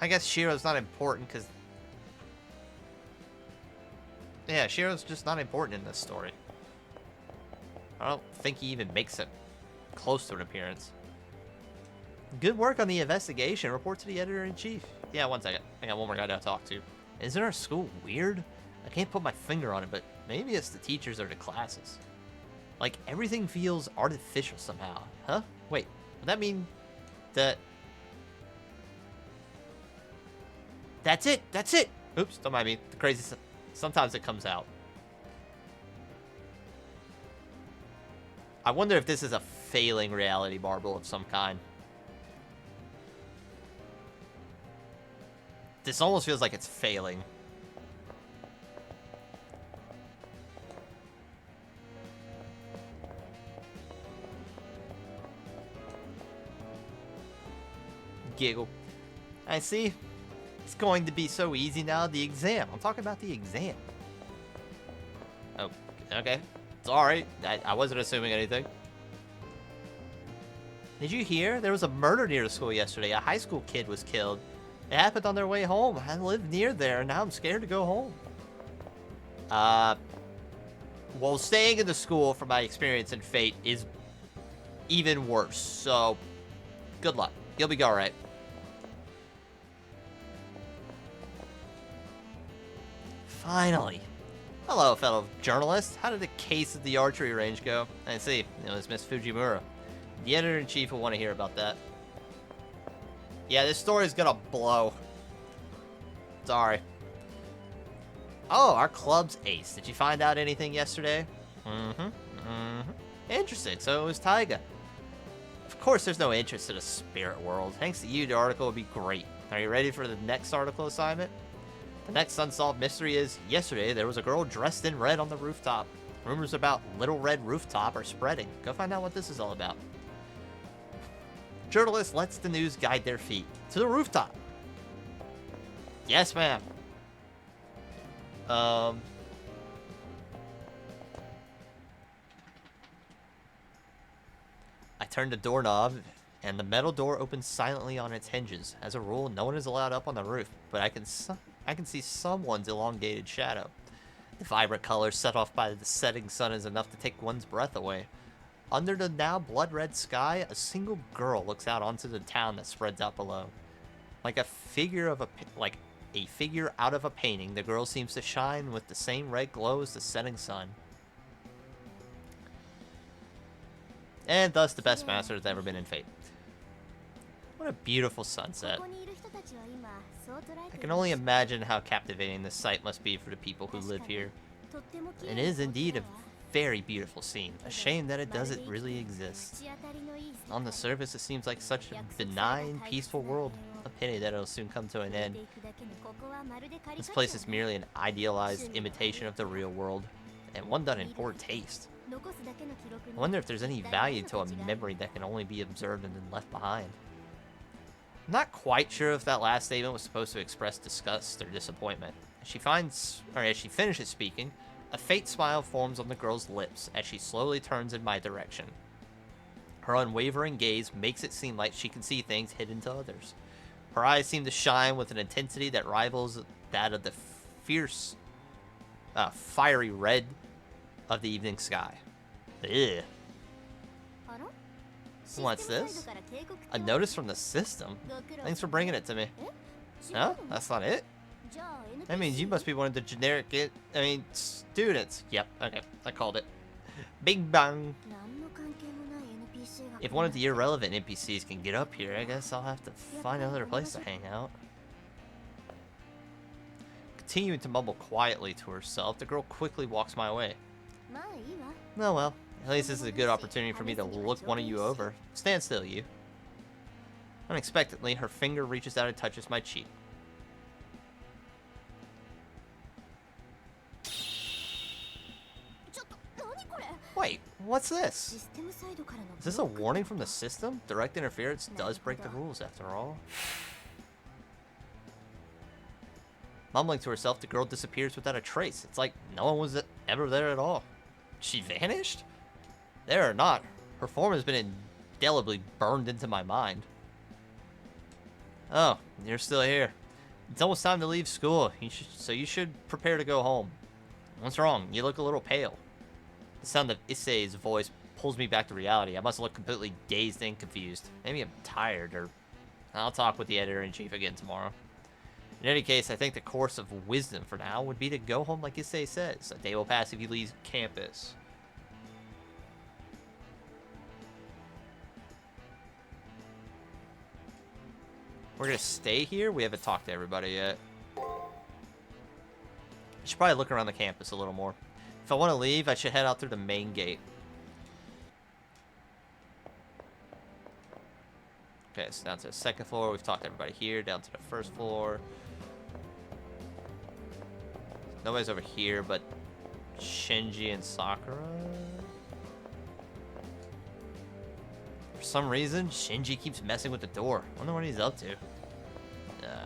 I guess Shiro's not important because... Yeah, Shiro's just not important in this story. I don't think he even makes it close to an appearance. Good work on the investigation. Report to the editor-in-chief. Yeah, one second. I got one more guy to talk to. Isn't our school weird? I can't put my finger on it, but maybe it's the teachers or the classes. Like, everything feels artificial somehow. Huh? Wait, would that mean that... That's it! That's it! Oops, don't mind me. The crazy... Sometimes it comes out. I wonder if this is a failing reality marble of some kind. This almost feels like it's failing. Giggle. I see. It's going to be so easy now, the exam. I'm talking about the exam. Oh, okay. Sorry. I wasn't assuming anything. Did you hear? There was a murder near the school yesterday. A high school kid was killed. It happened on their way home. I live near there, and now I'm scared to go home. Well, staying in the school, from my experience in Fate, is even worse. So, good luck. You'll be alright. Finally. Hello, fellow journalist. How did the case at the archery range go? I see. It was Miss Fujimura. The editor-in-chief will want to hear about that. Yeah, this story's gonna blow. Sorry. Oh, our club's ace. Did you find out anything yesterday? Interesting. So it was Taiga. Of course, there's no interest in the spirit world. Thanks to you, the article will be great. Are you ready for the next article assignment? The next unsolved mystery is, yesterday there was a girl dressed in red on the rooftop. Rumors about Little Red Rooftop are spreading. Go find out what this is all about. Journalist lets the news guide their feet to the rooftop. Yes, ma'am. I turned the doorknob, and the metal door opens silently on its hinges. As a rule, no one is allowed up on the roof, but I can I can see someone's elongated shadow. The vibrant colors set off by the setting sun is enough to take one's breath away. Under the now blood-red sky, a single girl looks out onto the town that spreads out below. Like a figure out of a painting, the girl seems to shine with the same red glow as the setting sun. And thus, the best master has ever been in Fate. What a beautiful sunset. I can only imagine how captivating this sight must be for the people who live here. It is indeed a very beautiful scene. A shame that it doesn't really exist. On the surface, it seems like such a benign, peaceful world. A pity that it'll soon come to an end. This place is merely an idealized imitation of the real world, and one done in poor taste. I wonder if there's any value to a memory that can only be observed and then left behind. I'm not quite sure if that last statement was supposed to express disgust or disappointment. As she finishes speaking, a faint smile forms on the girl's lips as she slowly turns in my direction. Her unwavering gaze makes it seem like she can see things hidden to others. Her eyes seem to shine with an intensity that rivals that of the fierce, fiery red of the evening sky. Ugh. What's this? A notice from the system? Thanks for bringing it to me. No, that's not it. That means you must be one of the generic, students. Yep, okay, I called it. Bing bang. If one of the irrelevant NPCs can get up here, I guess I'll have to find another place to hang out. Continuing to mumble quietly to herself, the girl quickly walks my way. Oh well, at least this is a good opportunity for me to look one of you over. Stand still, you. Unexpectedly, her finger reaches out and touches my cheek. Wait, what's this? Is this a warning from the system? Direct interference does break the rules after all. Mumbling to herself, the girl disappears without a trace. It's like no one was ever there at all. She vanished? There or not, her form has been indelibly burned into my mind. Oh, you're still here. It's almost time to leave school, so you should prepare to go home. What's wrong? You look a little pale. The sound of Issei's voice pulls me back to reality. I must look completely dazed and confused. Maybe I'm tired, or I'll talk with the editor-in-chief again tomorrow. In any case, I think the course of wisdom for now would be to go home like Issei says. A day will pass if you leave campus. We're gonna stay here? We haven't talked to everybody yet. I should probably look around the campus a little more. If I want to leave, I should head out through the main gate. Okay, so down to the second floor. We've talked to everybody here. Down to the first floor. Nobody's over here but Shinji and Sakura. For some reason, Shinji keeps messing with the door. I wonder what he's up to.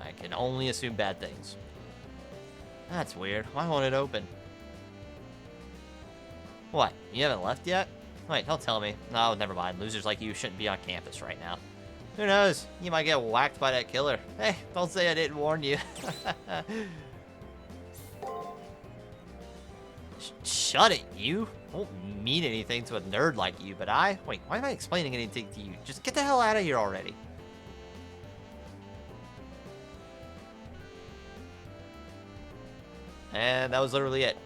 I can only assume bad things. That's weird. Why won't it open? What? You haven't left yet? Wait, don't tell me. No, never mind. Losers like you shouldn't be on campus right now. Who knows? You might get whacked by that killer. Hey, don't say I didn't warn you. Shut it, you. Won't mean anything to a nerd like you, but Wait, why am I explaining anything to you? Just get the hell out of here already. And that was literally it.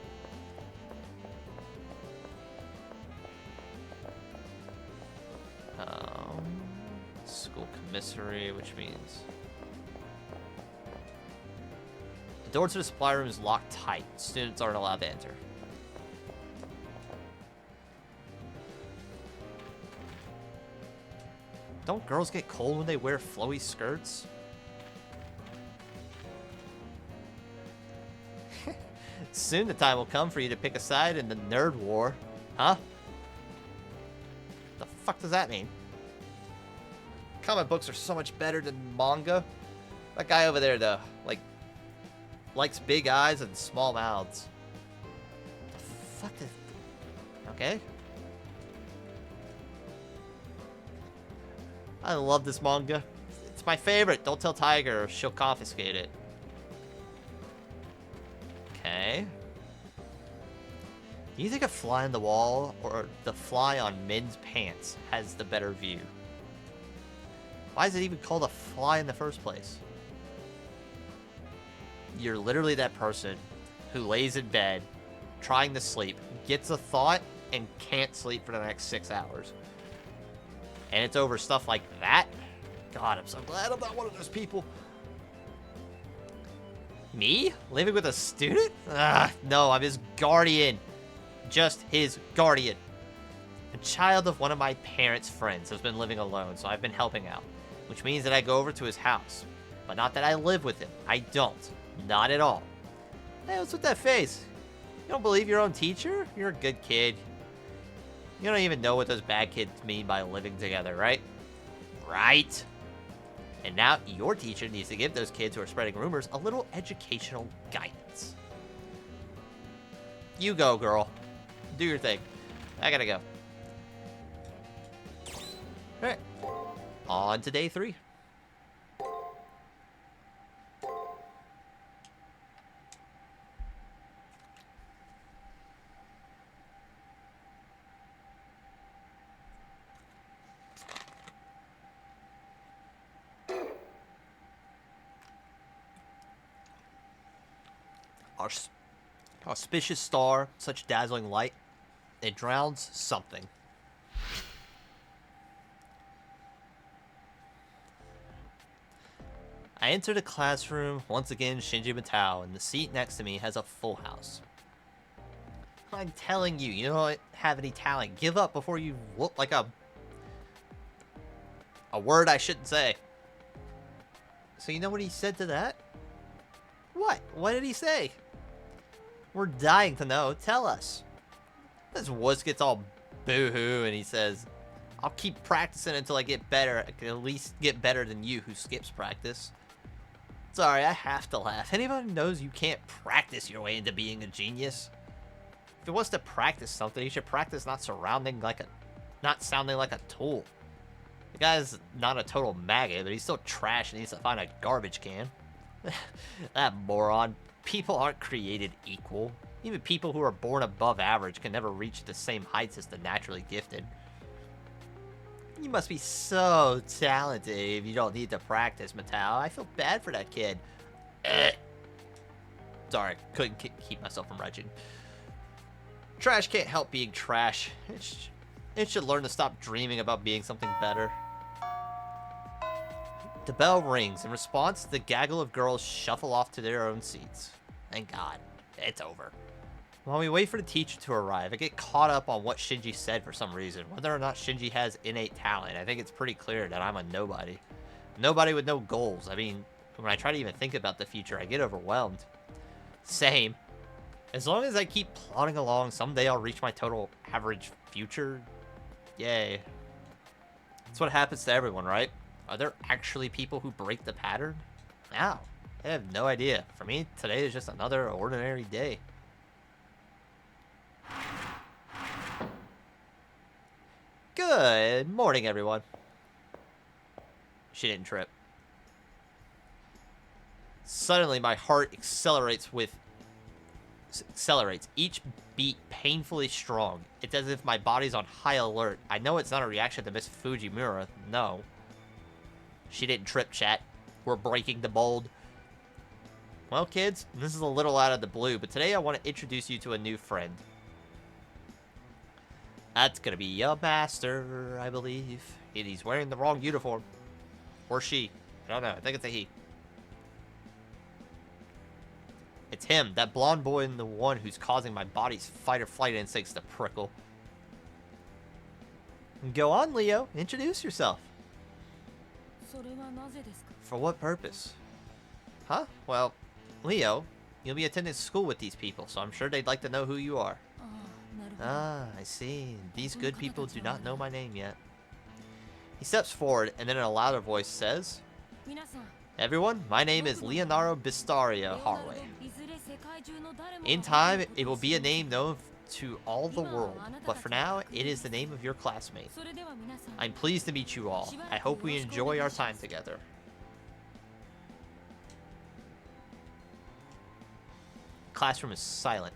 School commissary, which means the door to the supply room is locked tight. Students aren't allowed to enter. Don't girls get cold when they wear flowy skirts? Soon the time will come for you to pick a side in the nerd war. Huh? The fuck does that mean? Comic books are so much better than manga. That guy over there, though, likes big eyes and small mouths. The fuck is... Okay. I love this manga. It's my favorite. Don't tell Tiger or she'll confiscate it. Okay. Do you think a fly on the wall or the fly on men's pants has the better view? Why is it even called a fly in the first place? You're literally that person who lays in bed, trying to sleep, gets a thought, and can't sleep for the next 6 hours. And it's over stuff like that? God, I'm so glad I'm not one of those people. Me? Living with a student? No, I'm his guardian. Just his guardian. A child of one of my parents' friends has been living alone, so I've been helping out. Which means that I go over to his house. But not that I live with him. I don't. Not at all. Hey, what's with that face? You don't believe your own teacher? You're a good kid. You don't even know what those bad kids mean by living together, right? Right. And now your teacher needs to give those kids who are spreading rumors a little educational guidance. You go, girl. Do your thing. I gotta go. Alright. On to day 3. Our auspicious star, such dazzling light, it drowns something. I enter the classroom, once again Shinji Matao, and the seat next to me has a full house. I'm telling you, you don't have any talent. Give up before you look like a word I shouldn't say. So you know what he said to that? What? What did he say? We're dying to know. Tell us. This wuss gets all boo-hoo and he says, I'll keep practicing until I get better. I can at least get better than you who skips practice. Sorry, I have to laugh. Anyone knows you can't practice your way into being a genius? If he wants to practice something, he should practice not sounding like a tool. The guy's not a total maggot, but he's still trash and needs to find a garbage can. That moron. People aren't created equal. Even people who are born above average can never reach the same heights as the naturally gifted. You must be so talented if you don't need to practice, Matao. I feel bad for that kid. Sorry, couldn't keep myself from retching. Trash can't help being trash. It should learn to stop dreaming about being something better. The bell rings. In response, the gaggle of girls shuffle off to their own seats. Thank God. It's over. While we wait for the teacher to arrive, I get caught up on what Shinji said for some reason. Whether or not Shinji has innate talent, I think it's pretty clear that I'm a nobody. Nobody with no goals. I mean, when I try to even think about the future, I get overwhelmed. Same. As long as I keep plodding along, someday I'll reach my total average future. Yay. That's what happens to everyone, right? Are there actually people who break the pattern? No. I have no idea. For me, today is just another ordinary day. Good morning, everyone. She didn't trip. Suddenly, my heart accelerates, each beat painfully strong. It's as if my body's on high alert. I know it's not a reaction to Miss Fujimura. No. She didn't trip, chat. We're breaking the mold. Well, kids, this is a little out of the blue, but today I want to introduce you to a new friend. That's gonna be your master, I believe. He's wearing the wrong uniform. Or she. I don't know. I think it's a he. It's him, that blonde boy, and the one who's causing my body's fight-or-flight instincts to prickle. Go on, Leo. Introduce yourself. For what purpose? Huh? Well, Leo, you'll be attending school with these people, so I'm sure they'd like to know who you are. Ah, I see. These good people do not know my name yet. He steps forward, and then in a louder voice says, Everyone, my name is Leonardo Bistaria Harway. In time, it will be a name known to all the world, but for now, it is the name of your classmate. I'm pleased to meet you all. I hope we enjoy our time together. classroom is silent.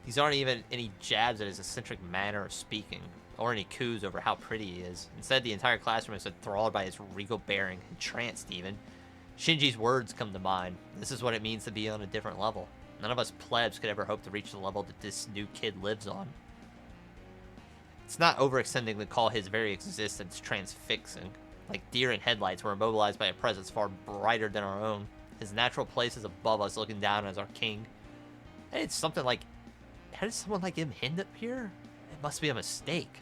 These aren't even any jabs at his eccentric manner of speaking, or any coos over how pretty he is. Instead, the entire classroom is enthralled by his regal bearing, entranced even. Shinji's words come to mind. This is what it means to be on a different level. None of us plebs could ever hope to reach the level that this new kid lives on. It's not overextending to call his very existence transfixing. Like deer in headlights, we're immobilized by a presence far brighter than our own. His natural place is above us, looking down as our king. And it's something like, how did someone like him end up here? It must be a mistake.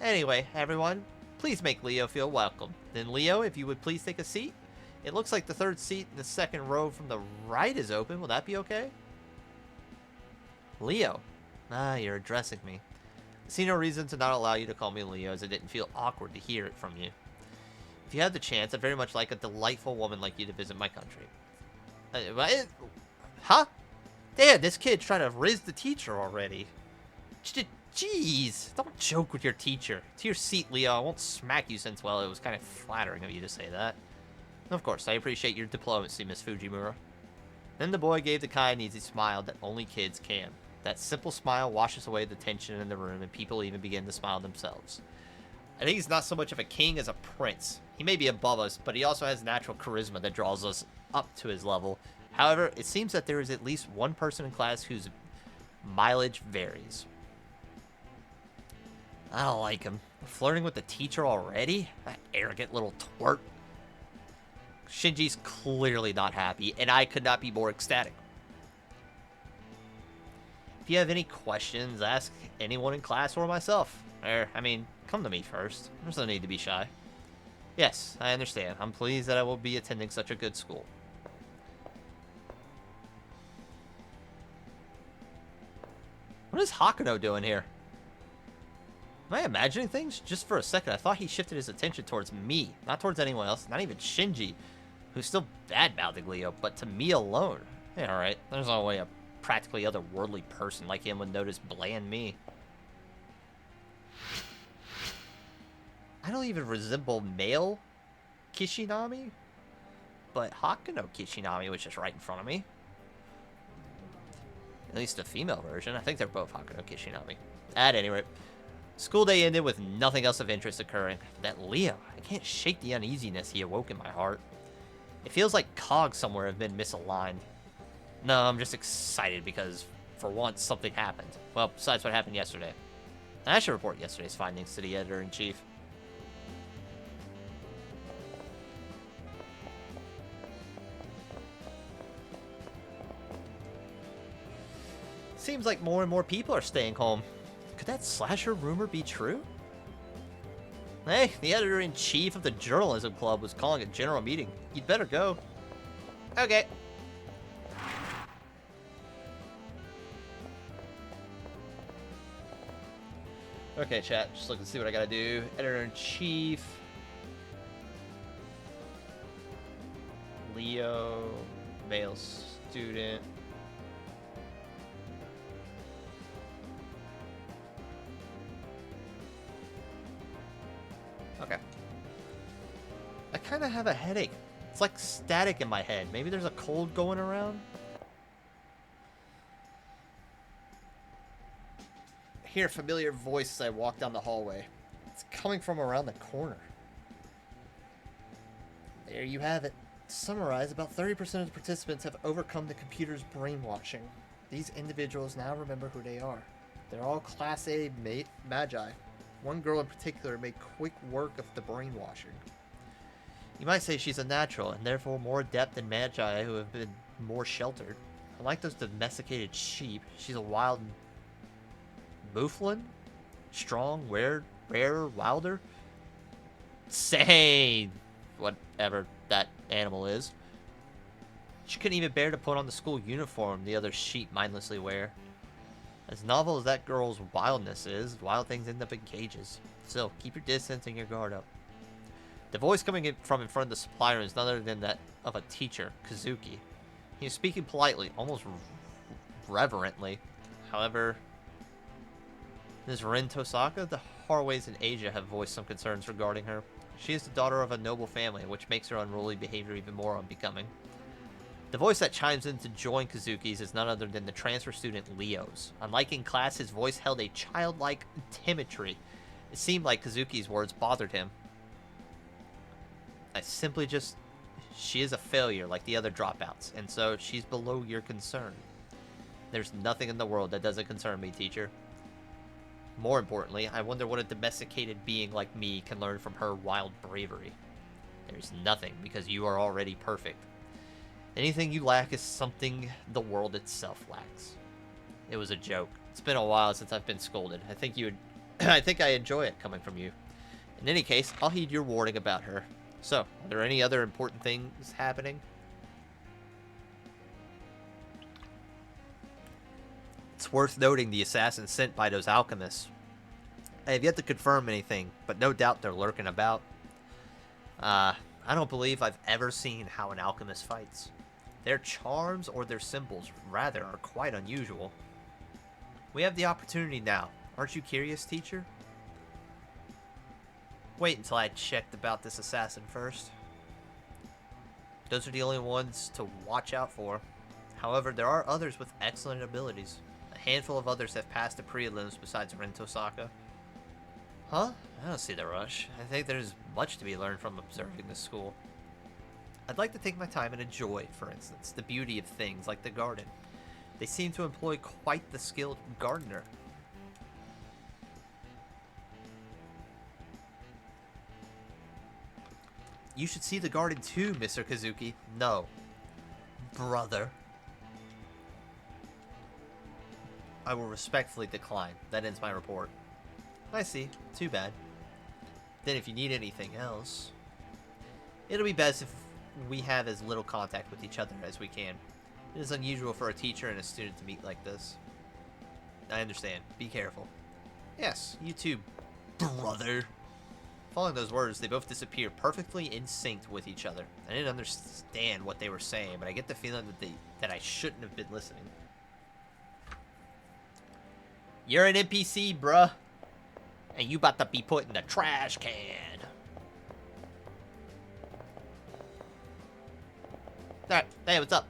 Anyway, everyone, please make Leo feel welcome. Then Leo, if you would please take a seat. It looks like the third seat in the second row from the right is open. Will that be okay? Leo. You're addressing me. I see no reason to not allow you to call me Leo, as it didn't feel awkward to hear it from you. If you had the chance, I'd very much like a delightful woman like you to visit my country. Huh? Damn, this kid's trying to riz the teacher already. Jeez, don't joke with your teacher. To your seat, Leo. I won't smack you since, well, it was kind of flattering of you to say that. Of course, I appreciate your diplomacy, Miss Fujimura. Then the boy gave the kind, easy smile that only kids can. That simple smile washes away the tension in the room, and people even begin to smile themselves. I think he's not so much of a king as a prince. He may be above us, but he also has natural charisma that draws us up to his level. However, it seems that there is at least one person in class whose mileage varies. I don't like him. Flirting with the teacher already? That arrogant little twerp. Shinji's clearly not happy, and I could not be more ecstatic. If you have any questions, ask anyone in class or myself. Come to me first. There's no need to be shy. Yes, I understand. I'm pleased that I will be attending such a good school. What is Hakuno doing here? Am I imagining things? Just for a second, I thought he shifted his attention towards me, not towards anyone else, not even Shinji, who's still bad-mouthing Leo, but to me alone. Yeah, alright. There's no way a practically otherworldly person like him would notice bland me. I don't even resemble male Kishinami, but Hakuno Kishinami was just right in front of me. At least the female version. I think they're both Hakuno Kishinami. At any rate, school day ended with nothing else of interest occurring. That Leo, I can't shake the uneasiness he awoke in my heart. It feels like cogs somewhere have been misaligned. No, I'm just excited because, for once, something happened. Well, besides what happened yesterday. I should report yesterday's findings to the editor-in-chief. Seems like more and more people are staying home. Could that slasher rumor be true? Hey, the editor-in-chief of the journalism club was calling a general meeting. You'd better go. Okay. Okay, chat. Just looking to see what I gotta do. Editor-in-chief. Leo. Male student. Okay. I kind of have a headache. It's like static in my head. Maybe there's a cold going around? I hear a familiar voice as I walk down the hallway. It's coming from around the corner. There you have it. To summarize, about 30% of the participants have overcome the computer's brainwashing. These individuals now remember who they are. They're all Class A magi. One girl in particular made quick work of the brainwashing. You might say she's a natural, and therefore more adept than magi who have been more sheltered. Unlike those domesticated sheep, she's a wild mouflon? Strong, rarer, wilder? Say whatever that animal is. She couldn't even bear to put on the school uniform the other sheep mindlessly wear. As novel as that girl's wildness is, wild things end up in cages. Still, keep your distance and your guard up. The voice coming in from in front of the supplier is none other than that of a teacher, Kazuki. He is speaking politely, almost reverently. However, Ms. Rin Tosaka, the Harways in Asia have voiced some concerns regarding her. She is the daughter of a noble family, which makes her unruly behavior even more unbecoming. The voice that chimes in to join Kazuki's is none other than the transfer student Leo's. Unlike in class, his voice held a childlike timidity. It seemed like Kazuki's words bothered him. She is a failure like the other dropouts, and so she's below your concern. There's nothing in the world that doesn't concern me, teacher. More importantly, I wonder what a domesticated being like me can learn from her wild bravery. There's nothing, because you are already perfect. Anything you lack is something the world itself lacks. It was a joke. It's been a while since I've been scolded. I think I enjoy it coming from you. In any case, I'll heed your warning about her. So, are there any other important things happening? It's worth noting the assassins sent by those alchemists. I have yet to confirm anything, but no doubt they're lurking about. I don't believe I've ever seen how an alchemist fights. Their charms or their symbols, rather, are quite unusual. We have the opportunity now. Aren't you curious, teacher? Wait until I checked about this assassin first. Those are the only ones to watch out for. However, there are others with excellent abilities. A handful of others have passed the prelims besides Rentosaka. Huh? I don't see the rush. I think there's much to be learned from observing this school. I'd like to take my time and enjoy, for instance, the beauty of things like the garden. They seem to employ quite the skilled gardener. You should see the garden too, Mr. Kazuki. No. Brother. I will respectfully decline. That ends my report. I see. Too bad. Then if you need anything else, it'll be best if we have as little contact with each other as we can. It is unusual for a teacher and a student to meet like this. I understand. Be careful. Yes, you too, brother. Following those words, they both disappeared perfectly in sync with each other. I didn't understand what they were saying, but I get the feeling that I shouldn't have been listening. You're an NPC, bruh. And you about to be put in the trash can. Alright, hey, what's up?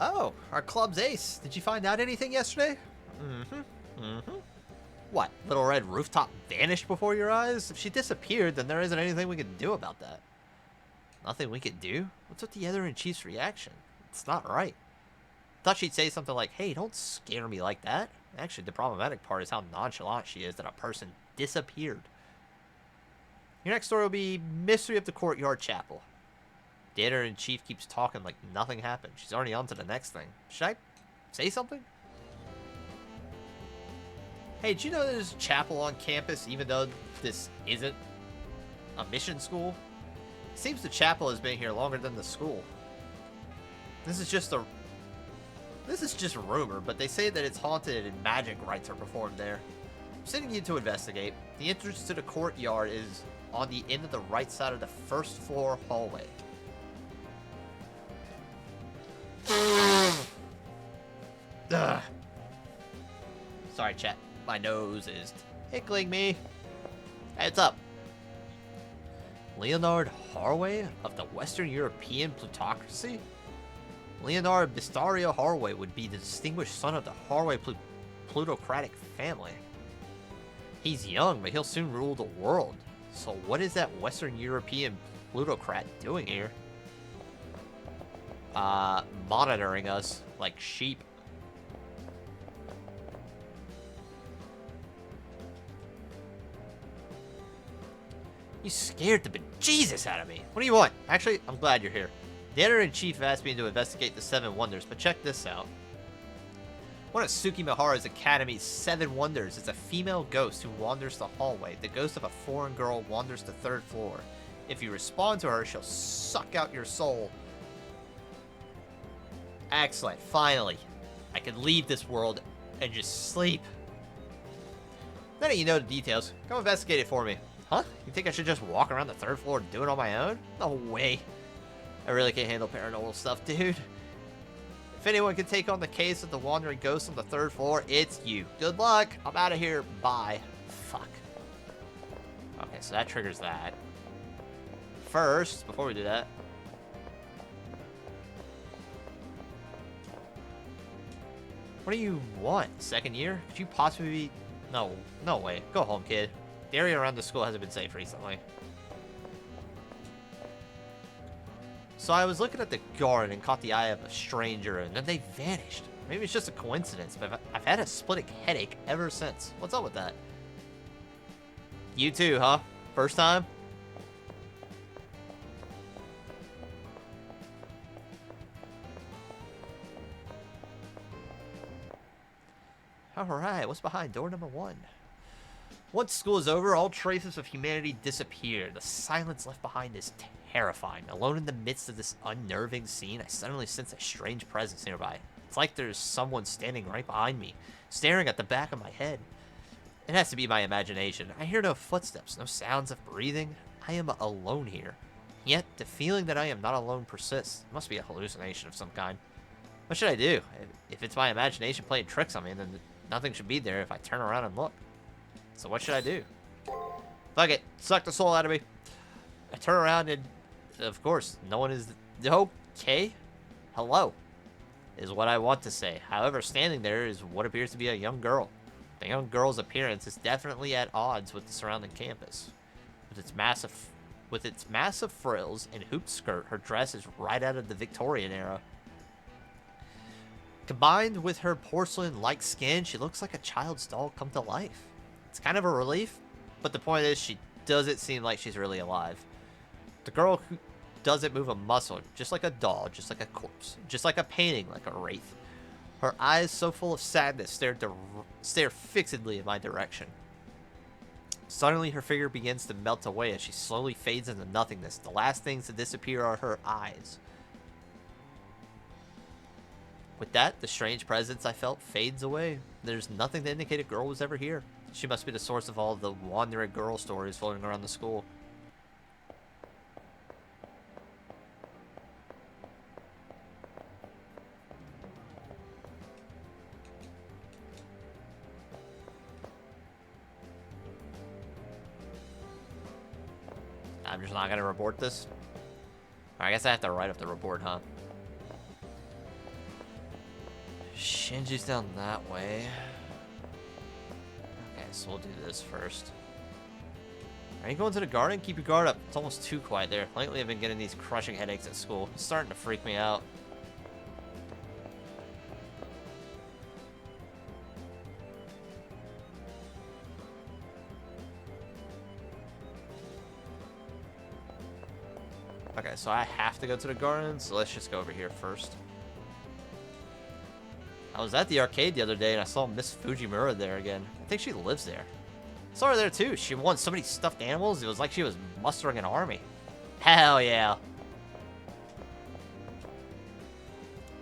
Oh, our club's ace. Did you find out anything yesterday? What, Little Red Rooftop vanished before your eyes? If she disappeared, then there isn't anything we can do about that. Nothing we could do? What's with the editor-in-chief's reaction? It's not right. Thought she'd say something like, hey, don't scare me like that. Actually, the problematic part is how nonchalant she is that a person disappeared. Your next story will be Mystery of the Courtyard Chapel. The editor-in-chief keeps talking like nothing happened. She's already on to the next thing. Should I say something? Hey, did you know there's a chapel on campus even though this isn't a mission school? It seems the chapel has been here longer than the school. This is just rumor, but they say that it's haunted and magic rites are performed there. I'm sending you to investigate. The entrance to the courtyard is on the end of the right side of the first floor hallway. Ugh. Sorry, chat. My nose is tickling me. Hey, what's up? Leonard Harway of the Western European plutocracy? Leonard Bistario Harway would be the distinguished son of the Harway plutocratic family. He's young, but he'll soon rule the world. So what is that Western European plutocrat doing here? Monitoring us like sheep. You scared the bejesus out of me. What do you want? Actually, I'm glad you're here. The editor-in-chief asked me to investigate the 7 Wonders, but check this out. One of Tsukimihara's Academy's 7 Wonders is a female ghost who wanders the hallway. The ghost of a foreign girl wanders the 3rd floor. If you respond to her, she'll suck out your soul. Excellent. Finally. I can leave this world and just sleep. Now that you know the details, go investigate it for me. Huh? You think I should just walk around the 3rd floor and do it on my own? No way. I really can't handle paranormal stuff, dude. If anyone can take on the case of the wandering ghost on the 3rd floor, it's you. Good luck. I'm out of here. Bye. Fuck. Okay, so that triggers that. First, before we do that, What do you want? Second year? Could you possibly be... No, no way. Go home, kid. The area around the school hasn't been safe recently. So I was looking at the guard and caught the eye of a stranger, and then they vanished. Maybe it's just a coincidence, but I've had a splitting headache ever since. What's up with that? You too, huh? First time? Alright, what's behind door number 1? Once school is over, all traces of humanity disappear. The silence left behind is terrifying. Alone in the midst of this unnerving scene, I suddenly sense a strange presence nearby. It's like there's someone standing right behind me, staring at the back of my head. It has to be my imagination. I hear no footsteps, no sounds of breathing. I am alone here. Yet, the feeling that I am not alone persists. It must be a hallucination of some kind. What should I do? If it's my imagination playing tricks on me, then nothing should be there if I turn around and look. So what should I do? Fuck it. Suck the soul out of me. I turn around and, of course, no one is... Okay? Hello, is what I want to say. However, standing there is what appears to be a young girl. The young girl's appearance is definitely at odds with the surrounding campus. With its massive frills and hoop skirt, her dress is right out of the Victorian era. Combined with her porcelain-like skin, she looks like a child's doll come to life. It's kind of a relief, but the point is she doesn't seem like she's really alive. The girl who doesn't move a muscle, just like a doll, just like a corpse, just like a painting, like a wraith. Her eyes, so full of sadness, stare fixedly in my direction. Suddenly, her figure begins to melt away as she slowly fades into nothingness. The last things to disappear are her eyes. With that, the strange presence I felt fades away. There's nothing to indicate a girl was ever here. She must be the source of all the wandering girl stories floating around the school. I'm just not gonna report this. I guess I have to write up the report, huh? Shinji's down that way. Okay, so we'll do this first. Are you going to the garden? Keep your guard up. It's almost too quiet there. Lately, I've been getting these crushing headaches at school. It's starting to freak me out. Okay, so I have to go to the garden, so let's just go over here first. I was at the arcade the other day and I saw Miss Fujimura there again. I think she lives there. I saw her there too. She won so many stuffed animals, it was like she was mustering an army. Hell yeah.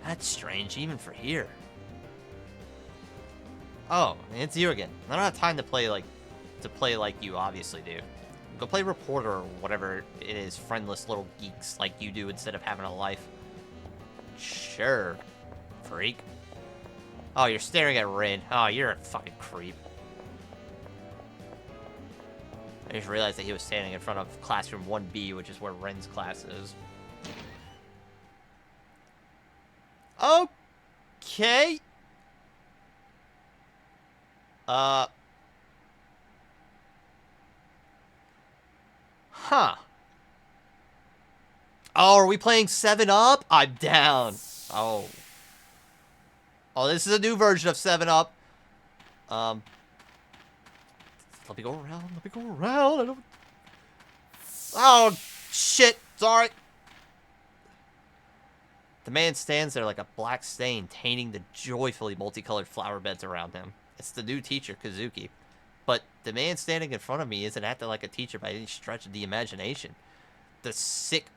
That's strange, even for here. Oh, it's you again. I don't have time to play like you obviously do. Go play reporter or whatever it is, friendless little geeks like you do instead of having a life. Sure, freak. Oh, you're staring at Rin. Oh, you're a fucking creep. I just realized that he was standing in front of classroom 1B, which is where Rin's class is. Okay. Huh. Oh, are we playing 7-Up? I'm down. Oh. Oh, this is a new version of 7-Up. Let me go around. Let me go around. I don't... Oh, shit. Sorry. The man stands there like a black stain, tainting the joyfully multicolored flower beds around him. It's the new teacher, Kazuki. But the man standing in front of me isn't acting like a teacher by any stretch of the imagination. The sick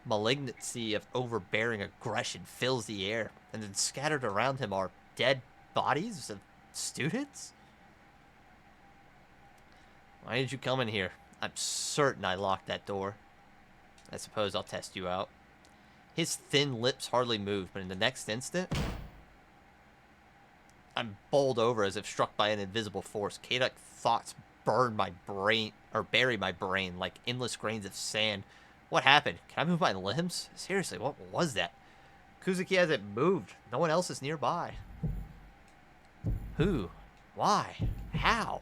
malignancy of overbearing aggression fills the air, and then scattered around him are dead bodies of students? Why did you come in here? I'm certain I locked that door. I suppose I'll test you out. His thin lips hardly moved, but in the next instant, I'm bowled over as if struck by an invisible force. Chaotic thoughts burn my brain, or bury my brain like endless grains of sand. What happened? Can I move my limbs? Seriously, what was that? Kazuki hasn't moved. No one else is nearby. Who? Why? How?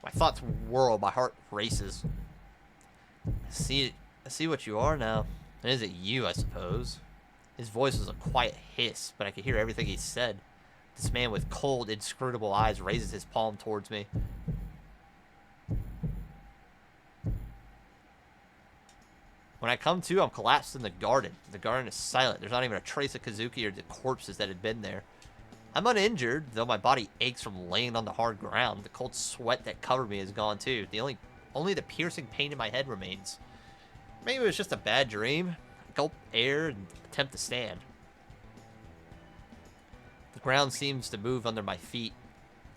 My thoughts whirl, my heart races. I see what you are now. And is it you, I suppose? His voice was a quiet hiss, but I could hear everything he said. This man with cold, inscrutable eyes raises his palm towards me. When I come to, I'm collapsed in the garden. The garden is silent. There's not even a trace of Kazuki or the corpses that had been there. I'm uninjured, though my body aches from laying on the hard ground. The cold sweat that covered me is gone too. Only the piercing pain in my head remains. Maybe it was just a bad dream. I gulp air and attempt to stand. The ground seems to move under my feet.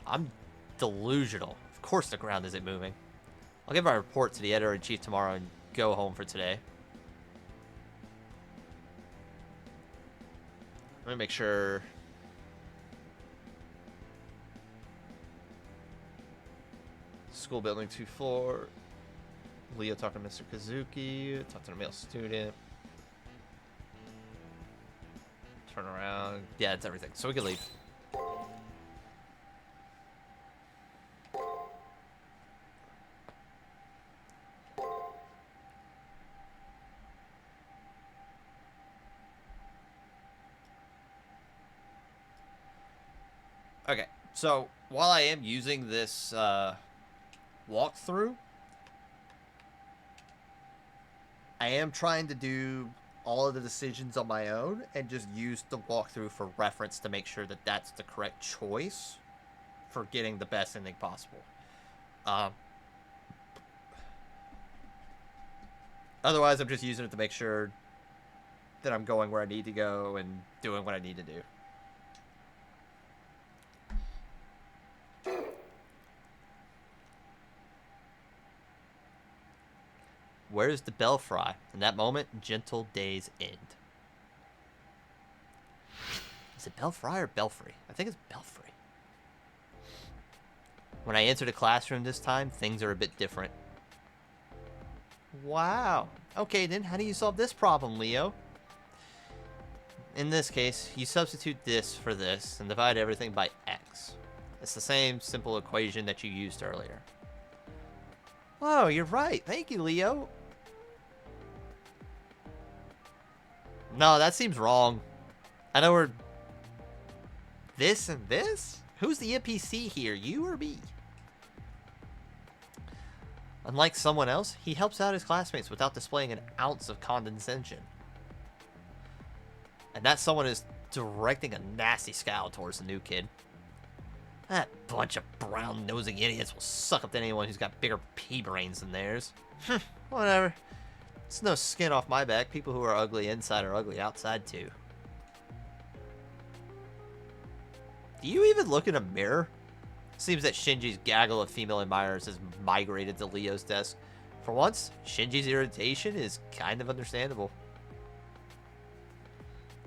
I'm delusional. Of course the ground isn't moving. I'll give my report to the editor-in-chief tomorrow and go home for today. Let me make sure. School building 2 floor. Leo talking to Mr. Kazuki. Talk to the male student. Turn around. Yeah, it's everything. So we can leave. Okay, so while I am using this walkthrough, I am trying to do all of the decisions on my own and just use the walkthrough for reference to make sure that that's the correct choice for getting the best ending possible. Otherwise, I'm just using it to make sure that I'm going where I need to go and doing what I need to do. Where's the belfry? In that moment, gentle days end. Is it belfry or belfry? I think it's belfry. When I enter the classroom this time, things are a bit different. Wow. Okay, then how do you solve this problem, Leo? In this case, you substitute this for this and divide everything by x. It's the same simple equation that you used earlier. Oh, you're right. Thank you, Leo. No, that seems wrong. I know we're this and this? Who's the NPC here, you or me? Unlike someone else, he helps out his classmates without displaying an ounce of condescension. And that someone is directing a nasty scowl towards the new kid. That bunch of brown-nosing idiots will suck up to anyone who's got bigger pea brains than theirs. Whatever. It's no skin off my back. People who are ugly inside are ugly outside, too. Do you even look in a mirror? Seems that Shinji's gaggle of female admirers has migrated to Leo's desk. For once, Shinji's irritation is kind of understandable.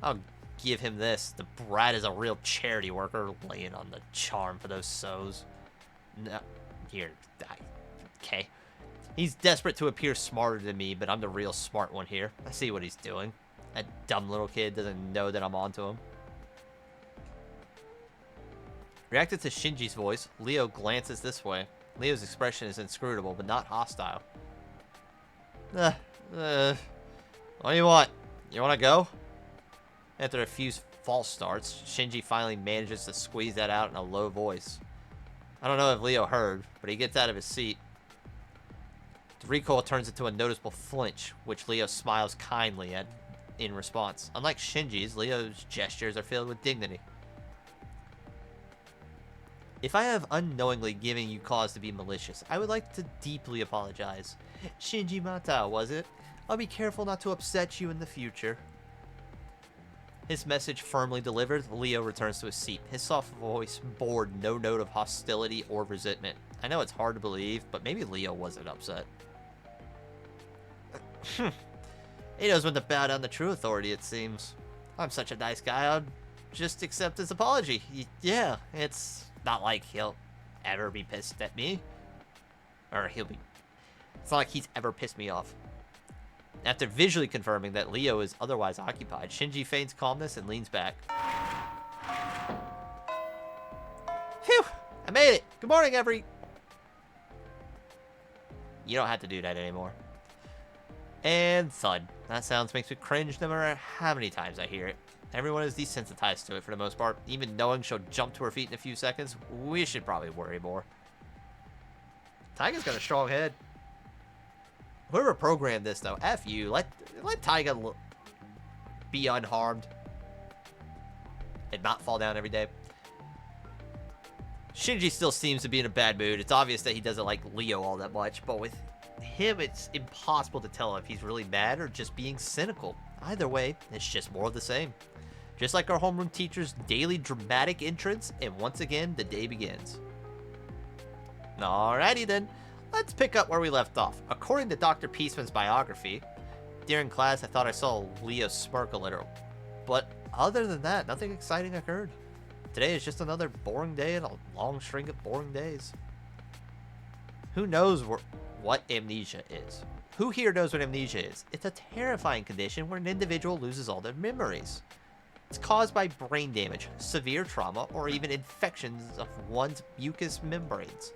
I'll give him this. The brat is a real charity worker laying on the charm for those sows. No, here, okay. He's desperate to appear smarter than me, but I'm the real smart one here. I see what he's doing. That dumb little kid doesn't know that I'm onto him. Reacted to Shinji's voice, Leo glances this way. Leo's expression is inscrutable, but not hostile. What do you want? You want to go? After a few false starts, Shinji finally manages to squeeze that out in a low voice. I don't know if Leo heard, but he gets out of his seat. The recoil turns into a noticeable flinch, which Leo smiles kindly at in response. Unlike Shinji's, Leo's gestures are filled with dignity. If I have unknowingly given you cause to be malicious, I would like to deeply apologize. Shinji Mata, was it? I'll be careful not to upset you in the future. His message firmly delivered, Leo returns to his seat. His soft voice bore no note of hostility or resentment. I know it's hard to believe, but maybe Leo wasn't upset. He knows when to bow down to true authority, it seems. I'm such a nice guy, I'll just accept his apology. Yeah, it's not like he'll ever be pissed at me. Or it's not like he's ever pissed me off. After visually confirming that Leo is otherwise occupied, Shinji feigns calmness and leans back. Phew! I made it! Good morning, You don't have to do that anymore. And thud. That sound makes me cringe no matter how many times I hear it. Everyone is desensitized to it for the most part. Even knowing she'll jump to her feet in a few seconds, we should probably worry more. Taiga's got a strong head. Whoever programmed this, though, F you. Let Taiga be unharmed. And not fall down every day. Shinji still seems to be in a bad mood. It's obvious that he doesn't like Leo all that much, but with him, it's impossible to tell if he's really mad or just being cynical. Either way, it's just more of the same. Just like our homeroom teacher's daily dramatic entrance, and once again, the day begins. Alrighty then, let's pick up where we left off. According to Dr. Peaceman's biography, during class I thought I saw Leo smirk a little, but other than that, nothing exciting occurred. Today is just another boring day in a long string of boring days. Who knows what amnesia is? Who here knows what amnesia is? It's a terrifying condition where an individual loses all their memories. It's caused by brain damage, severe trauma, or even infections of one's mucous membranes.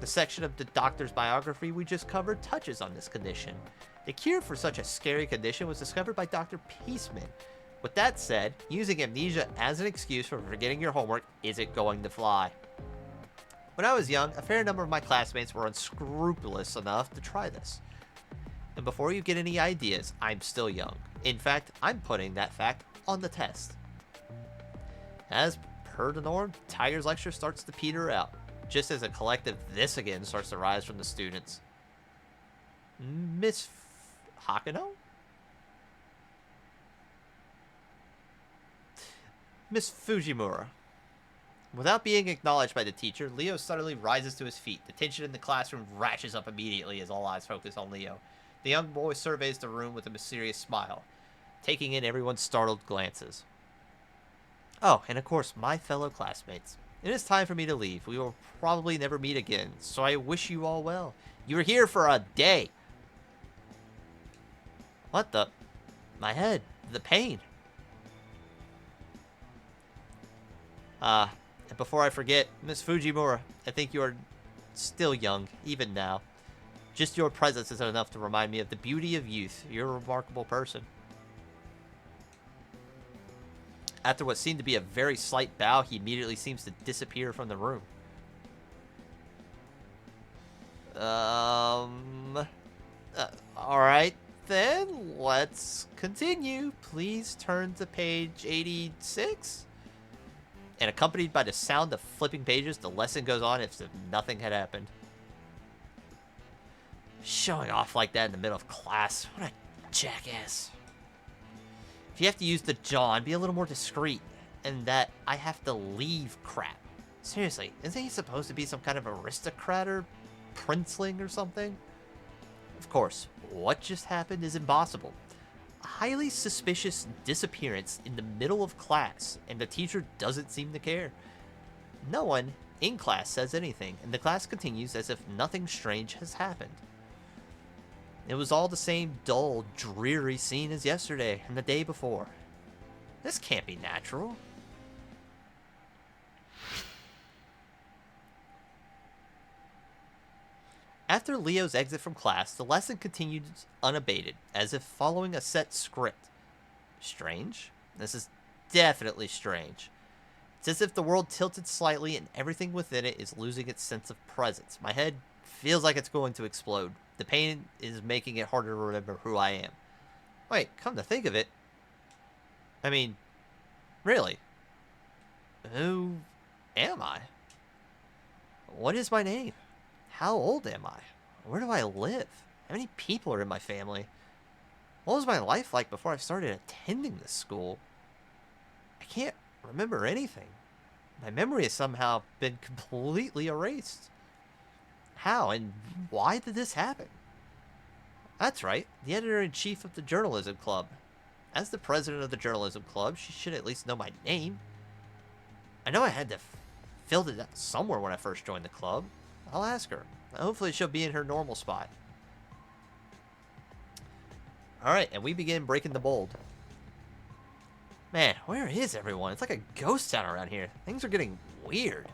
The section of the doctor's biography we just covered touches on this condition. The cure for such a scary condition was discovered by Dr. Peaceman. With that said, using amnesia as an excuse for forgetting your homework isn't going to fly. When I was young, a fair number of my classmates were unscrupulous enough to try this. And before you get any ideas, I'm still young. In fact, I'm putting that fact on the test. As per the norm, Tiger's lecture starts to peter out, just as a collective this again starts to rise from the students. Miss Hakano? Miss Fujimura. Without being acknowledged by the teacher, Leo suddenly rises to his feet. The tension in the classroom ratchets up immediately as all eyes focus on Leo. The young boy surveys the room with a mysterious smile, taking in everyone's startled glances. Oh, and of course, my fellow classmates. It is time for me to leave. We will probably never meet again, so I wish you all well. You were here for a day. What the? My head. The pain. And before I forget, Miss Fujimura, I think you are still young, even now. Just your presence is enough to remind me of the beauty of youth. You're a remarkable person. After what seemed to be a very slight bow, he immediately seems to disappear from the room. Alright then, let's continue. Please turn to page 86. And accompanied by the sound of flipping pages, the lesson goes on as if nothing had happened. Showing off like that in the middle of class. What a jackass. If you have to use the John, be a little more discreet. And that I have to leave crap. Seriously, isn't he supposed to be some kind of aristocrat or princeling or something? Of course, what just happened is impossible. A highly suspicious disappearance in the middle of class, and the teacher doesn't seem to care. No one in class says anything, and the class continues as if nothing strange has happened. It was all the same dull, dreary scene as yesterday and the day before. This can't be natural. After Leo's exit from class, the lesson continued unabated, as if following a set script. Strange? This is definitely strange. It's as if the world tilted slightly and everything within it is losing its sense of presence. My head feels like it's going to explode. The pain is making it harder to remember who I am. Wait, come to think of it. I mean, really? Who am I? What is my name? How old am I? Where do I live? How many people are in my family? What was my life like before I started attending this school? I can't remember anything. My memory has somehow been completely erased. How and why did this happen? That's right, the editor-in-chief of the journalism club. As the president of the journalism club, she should at least know my name. I know I had to fill it out somewhere when I first joined the club. I'll ask her. Hopefully she'll be in her normal spot. Alright, and we begin breaking the mold. Man, where is everyone? It's like a ghost town around here. Things are getting weird.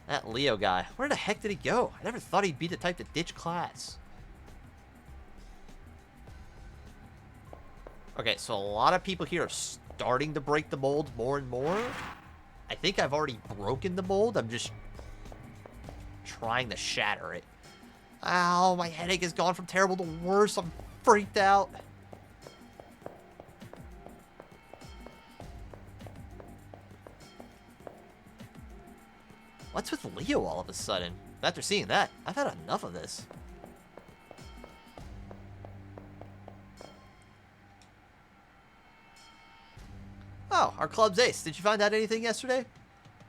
That Leo guy. Where the heck did he go? I never thought he'd be the type to ditch class. Okay, so a lot of people here are starting to break the mold more and more. I think I've already broken the mold. I'm just trying to shatter it. Ow, my headache has gone from terrible to worse. I'm freaked out. What's with Leo all of a sudden? After seeing that, I've had enough of this. Oh, our club's ace. Did you find out anything yesterday?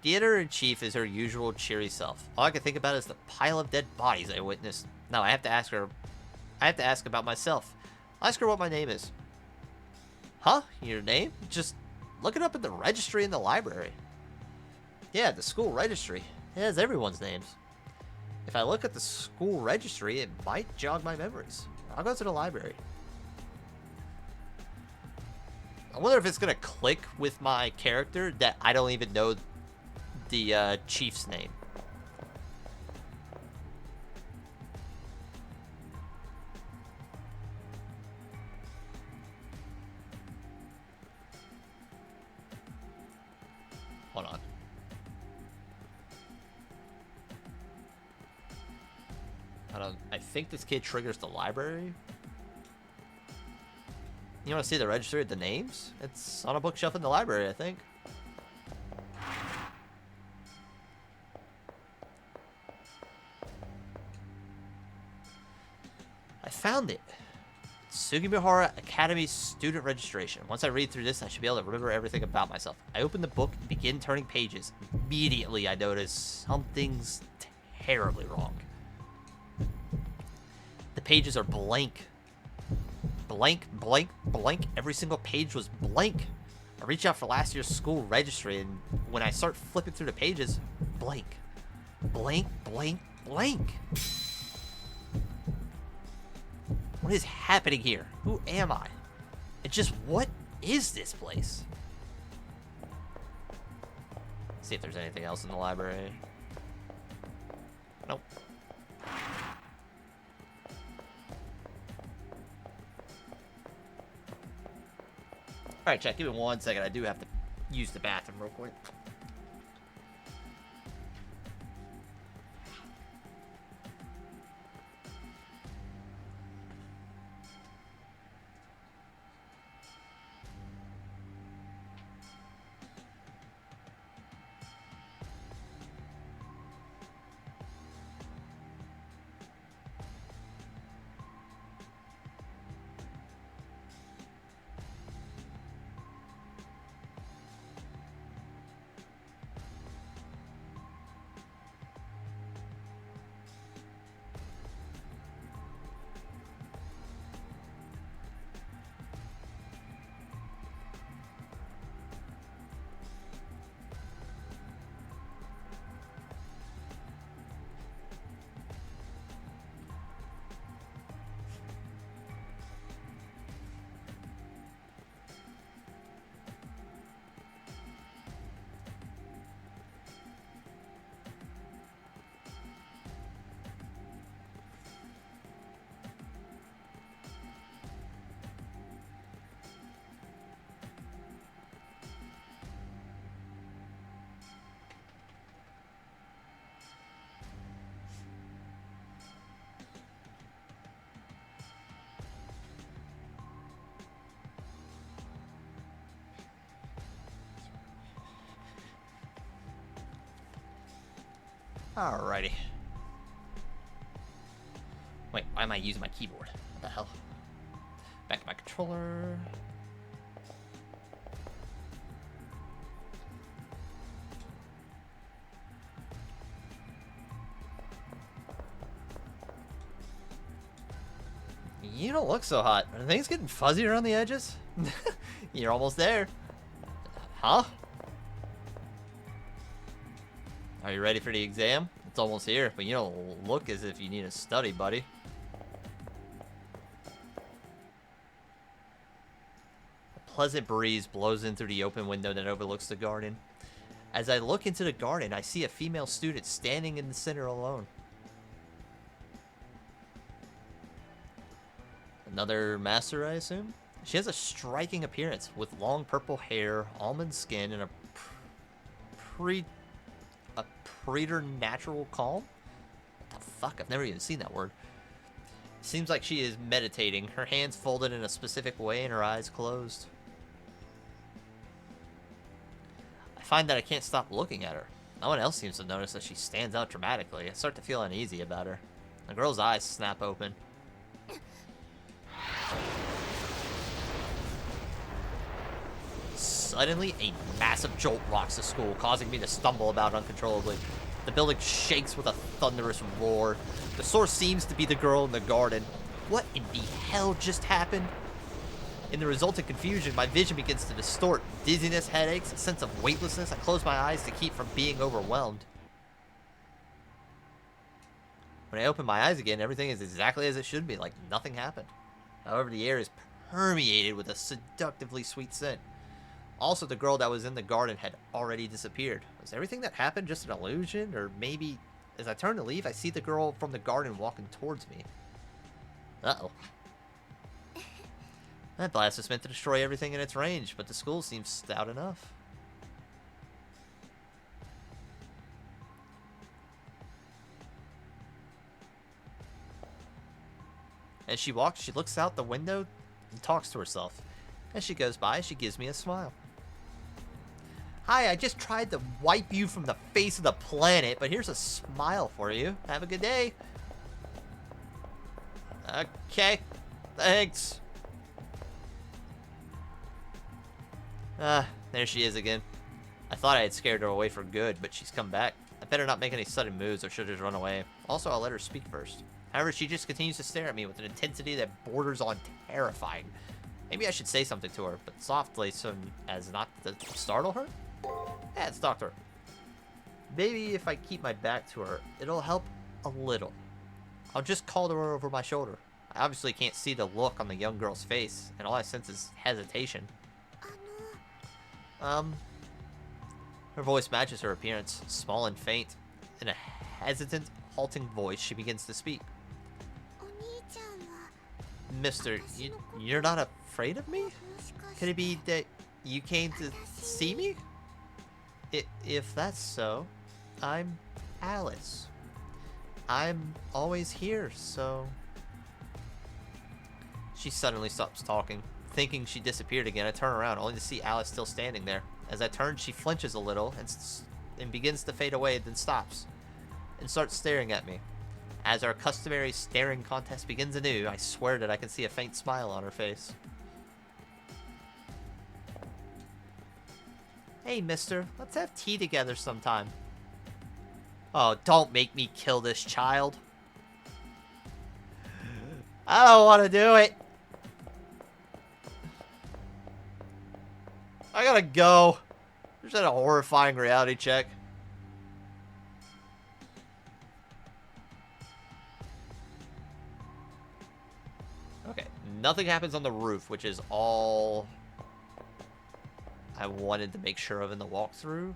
The editor-in-chief is her usual cheery self. All I can think about is the pile of dead bodies I witnessed. Now I have to ask her. I have to ask about myself. I'll ask her what my name is. Huh? Your name? Just look it up in the registry in the library. Yeah, the school registry. It has everyone's names. If I look at the school registry, it might jog my memories. I'll go to the library. I wonder if it's going to click with my character that I don't even know the chief's name. Hold on. I think this kid triggers the library. You want to see the registry of the names? It's on a bookshelf in the library, I think. I found it. Sugimihara Academy student registration. Once I read through this, I should be able to remember everything about myself. I open the book and begin turning pages. Immediately, I notice something's terribly wrong. The pages are blank. Blank, blank, blank. Every single page was blank. I reach out for last year's school registry, and when I start flipping through the pages, blank. Blank, blank, blank. What is happening here? Who am I? And just what is this place? See if there's anything else in the library. Nope. Alright, chat, give me 1 second. I do have to use the bathroom real quick. Alrighty. Wait, why am I using my keyboard? What the hell? Back to my controller. You don't look so hot. Are things getting fuzzy around the edges? You're almost there. Huh? Are you ready for the exam? It's almost here, but you don't look as if you need to study, buddy. A pleasant breeze blows in through the open window that overlooks the garden. As I look into the garden, I see a female student standing in the center alone. Another master, I assume? She has a striking appearance with long purple hair, almond skin, and a preternatural calm? What the fuck? I've never even seen that word. Seems like she is meditating, her hands folded in a specific way and her eyes closed. I find that I can't stop looking at her. No one else seems to notice that she stands out dramatically. I start to feel uneasy about her. The girl's eyes snap open. Suddenly, a massive jolt rocks the school, causing me to stumble about uncontrollably. The building shakes with a thunderous roar. The source seems to be the girl in the garden. What in the hell just happened? In the resultant confusion, my vision begins to distort. Dizziness, headaches, a sense of weightlessness. I close my eyes to keep from being overwhelmed. When I open my eyes again, everything is exactly as it should be, like nothing happened. However, the air is permeated with a seductively sweet scent. Also, the girl that was in the garden had already disappeared. Was everything that happened just an illusion? Or maybe, as I turn to leave, I see the girl from the garden walking towards me. Uh-oh. That blast is meant to destroy everything in its range, but the school seems stout enough. As she walks, she looks out the window and talks to herself. As she goes by, she gives me a smile. Hi, I just tried to wipe you from the face of the planet, but here's a smile for you. Have a good day. Okay, thanks. There she is again. I thought I had scared her away for good, but she's come back. I better not make any sudden moves or she'll just run away. Also, I'll let her speak first. However, she just continues to stare at me with an intensity that borders on terrifying. Maybe I should say something to her, but softly so as not to startle her? Yeah, let's talk to her. Maybe if I keep my back to her, it'll help a little. I'll just call to her over my shoulder. I obviously can't see the look on the young girl's face, and all I sense is hesitation. Her voice matches her appearance, small and faint. In a hesitant, halting voice, she begins to speak. Mister, you're not afraid of me? Could it be that you came to see me? If that's so, I'm Alice. I'm always here, so... She suddenly stops talking. Thinking she disappeared again, I turn around, only to see Alice still standing there. As I turn, she flinches a little and begins to fade away, then stops and starts staring at me. As our customary staring contest begins anew, I swear that I can see a faint smile on her face. Hey, mister, let's have tea together sometime. Oh, don't make me kill this child. I don't want to do it. I gotta go. Just had a horrifying reality check. Okay, nothing happens on the roof, which is all I wanted to make sure of in the walkthrough.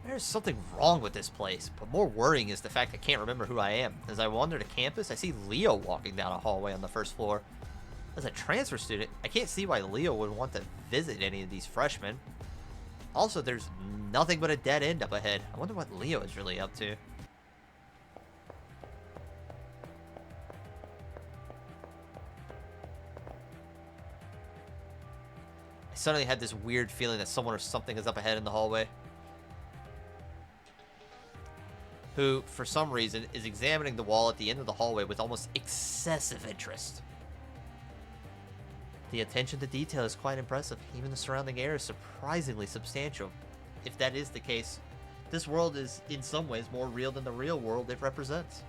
There's something wrong with this place, but more worrying is the fact I can't remember who I am. As I wander to campus, I see Leo walking down a hallway on the first floor. As a transfer student, I can't see why Leo would want to visit any of these freshmen. Also, there's nothing but a dead end up ahead. I wonder what Leo is really up to. I suddenly had this weird feeling that someone or something is up ahead in the hallway. Who, for some reason, is examining the wall at the end of the hallway with almost excessive interest. The attention to detail is quite impressive. Even the surrounding air is surprisingly substantial. If that is the case, this world is, in some ways, more real than the real world it represents.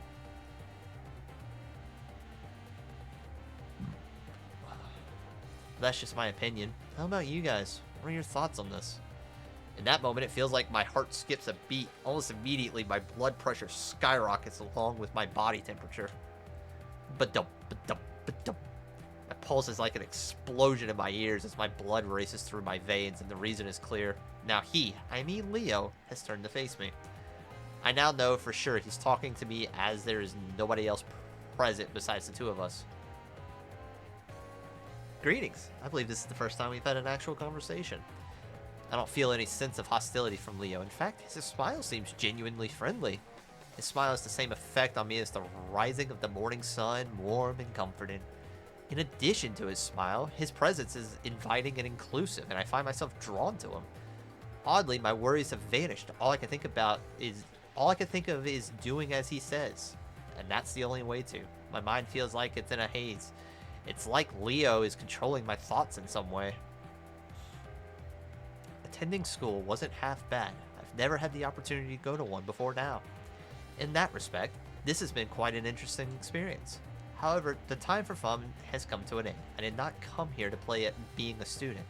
That's just my opinion. How about you guys? What are your thoughts on this? In that moment, it feels like my heart skips a beat. Almost immediately, my blood pressure skyrockets along with my body temperature. Ba-dum, ba-dum, ba-dum. My pulse is like an explosion in my ears as my blood races through my veins, and the reason is clear. Now Leo, has turned to face me. I now know for sure he's talking to me as there is nobody else present besides the two of us. Greetings. I believe this is the first time we've had an actual conversation. I don't feel any sense of hostility from Leo. In fact, his smile seems genuinely friendly. His smile has the same effect on me as the rising of the morning sun, warm and comforting. In addition to his smile, his presence is inviting and inclusive, and I find myself drawn to him. Oddly, my worries have vanished. All I can think of is doing as he says, and that's the only way to. My mind feels like it's in a haze. It's like Leo is controlling my thoughts in some way. Attending school wasn't half bad. I've never had the opportunity to go to one before now. In that respect, this has been quite an interesting experience. However, the time for fun has come to an end. I did not come here to play at being a student.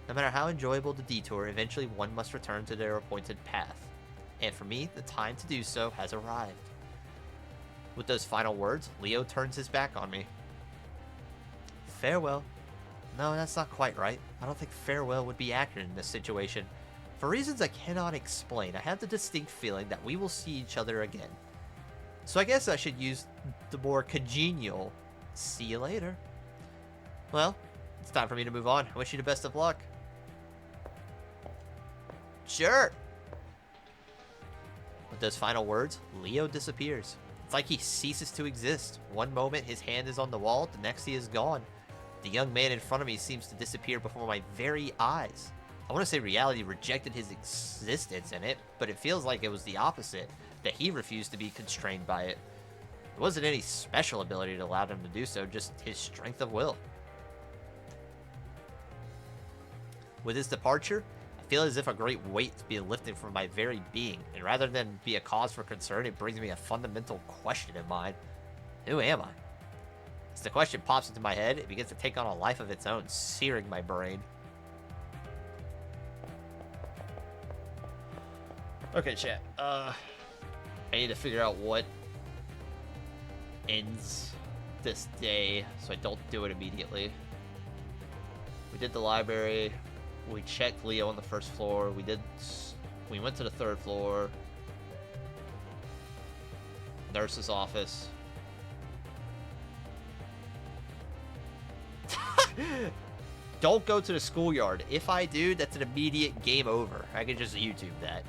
No matter how enjoyable the detour, eventually one must return to their appointed path. And for me, the time to do so has arrived. With those final words, Leo turns his back on me. Farewell. No, that's not quite right. I don't think farewell would be accurate in this situation. For reasons I cannot explain, I have the distinct feeling that we will see each other again. So I guess I should use the more congenial, see you later. Well, it's time for me to move on. I wish you the best of luck. Sure. With those final words, Leo disappears. It's like he ceases to exist. One moment his hand is on the wall, the next he is gone. The young man in front of me seems to disappear before my very eyes. I want to say reality rejected his existence in it, but it feels like it was the opposite, that he refused to be constrained by it. It wasn't any special ability that allowed him to do so, just his strength of will. With his departure, I feel as if a great weight is being lifted from my very being, and rather than be a cause for concern, it brings me a fundamental question in mind. Who am I? As the question pops into my head, it begins to take on a life of its own, searing my brain. Okay, chat. I need to figure out what ends this day so I don't do it immediately. We did the library. We checked Leo on the first floor. We went to the third floor. Nurse's office. Don't go to the schoolyard. If I do, that's an immediate game over. I can just YouTube that.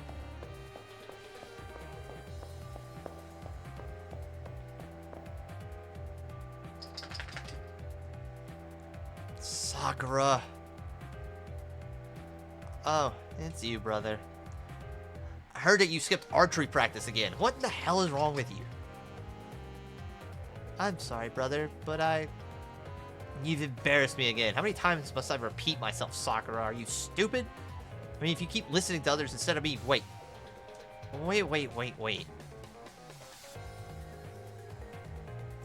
Sakura. Oh, it's you, brother. I heard that you skipped archery practice again. What the hell is wrong with you? I'm sorry, brother, but You've embarrassed me again. How many times must I repeat myself, Sakura? Are you stupid? I mean, if you keep listening to others instead of me... Wait.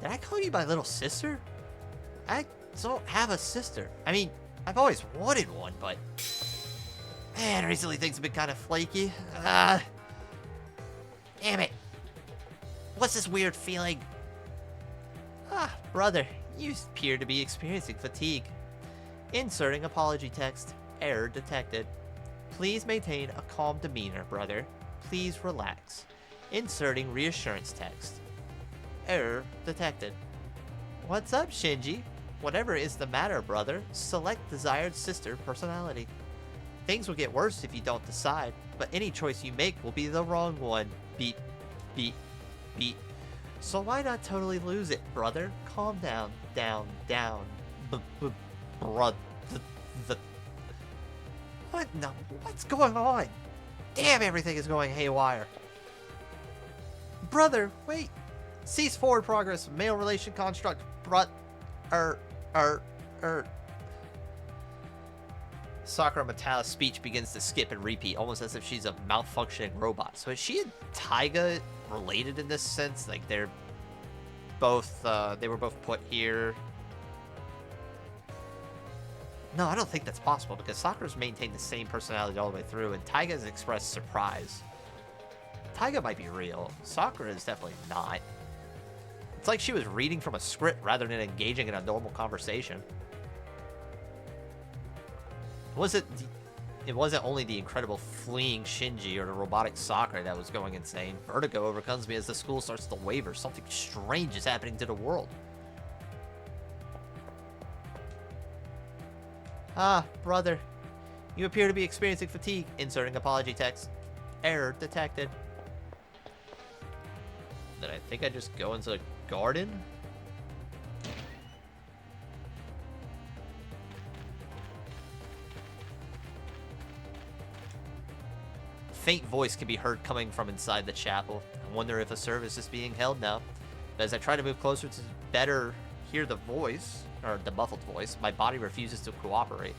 Did I call you my little sister? I don't have a sister. I mean, I've always wanted one, but... Man, recently things have been kind of flaky. Damn it. What's this weird feeling? Brother, you appear to be experiencing fatigue. Inserting apology text. Error detected. Please maintain a calm demeanor, brother. Please relax. Inserting reassurance text. Error detected. What's up, Shinji? Whatever is the matter, brother, select desired sister personality. Things will get worse if you don't decide, but any choice you make will be the wrong one. Beep, beep, beep. So why not totally lose it, brother? Calm down, down. What? No, what's going on? Damn, everything is going haywire. Brother, wait. Cease forward progress. Male relation construct. Sakura Matala's speech begins to skip and repeat, almost as if she's a malfunctioning robot. So is she and Taiga related in this sense? Like they were both put here. No, I don't think that's possible because Sakura's maintained the same personality all the way through, and Taiga has expressed surprise. Taiga might be real. Sakura is definitely not. It's like she was reading from a script rather than engaging in a normal conversation. It wasn't only the incredible fleeing Shinji or the robotic Sakura that was going insane. Vertigo overcomes me as the school starts to waver. Something strange is happening to the world. Ah, brother. You appear to be experiencing fatigue. Inserting apology text. Error detected. Then I think I just go into the garden? Faint voice can be heard coming from inside the chapel. I wonder if a service is being held now. But as I try to move closer to better hear the voice, or the muffled voice, my body refuses to cooperate.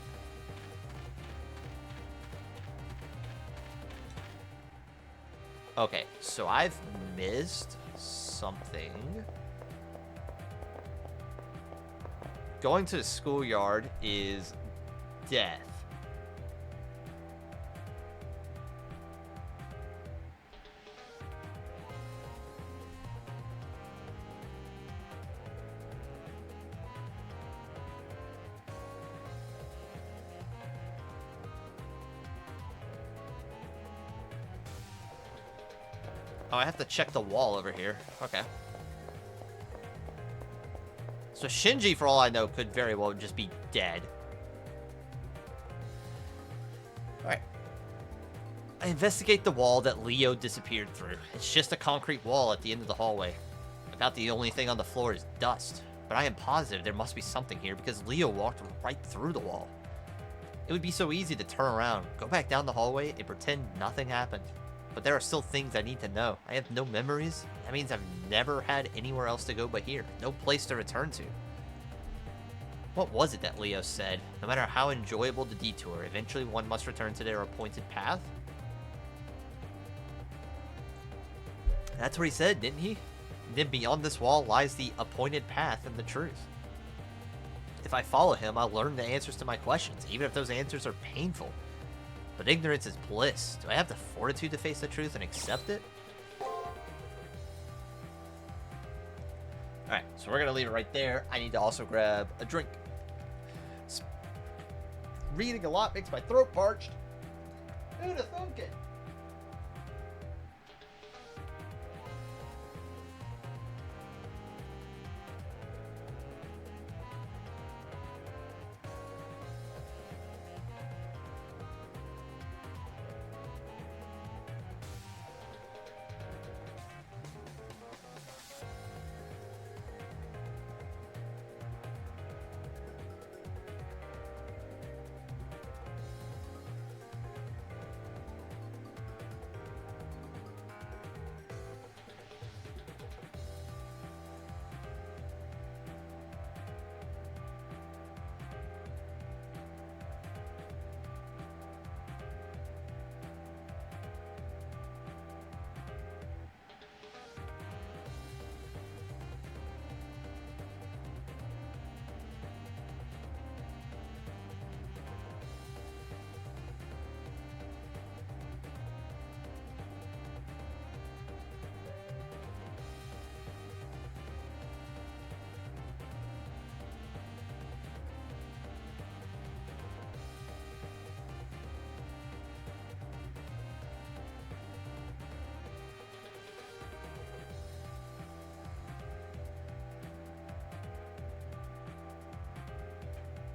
Okay, so I've missed something. Going to the schoolyard is death. Oh, I have to check the wall over here. Okay. So Shinji, for all I know, could very well just be dead. Alright. I investigate the wall that Leo disappeared through. It's just a concrete wall at the end of the hallway. About the only thing on the floor is dust. But I am positive there must be something here because Leo walked right through the wall. It would be so easy to turn around, go back down the hallway, and pretend nothing happened. But there are still things I need to know. I have no memories. That means I've never had anywhere else to go but here. No place to return to. What was it that Leo said? No matter how enjoyable the detour, eventually one must return to their appointed path? That's what he said, didn't he? And then beyond this wall lies the appointed path and the truth. If I follow him, I'll learn the answers to my questions, even if those answers are painful. But ignorance is bliss. Do I have the fortitude to face the truth and accept it? Alright, so we're going to leave it right there. I need to also grab a drink. Reading a lot makes my throat parched. Who'd have thunk it?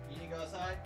You need to go outside?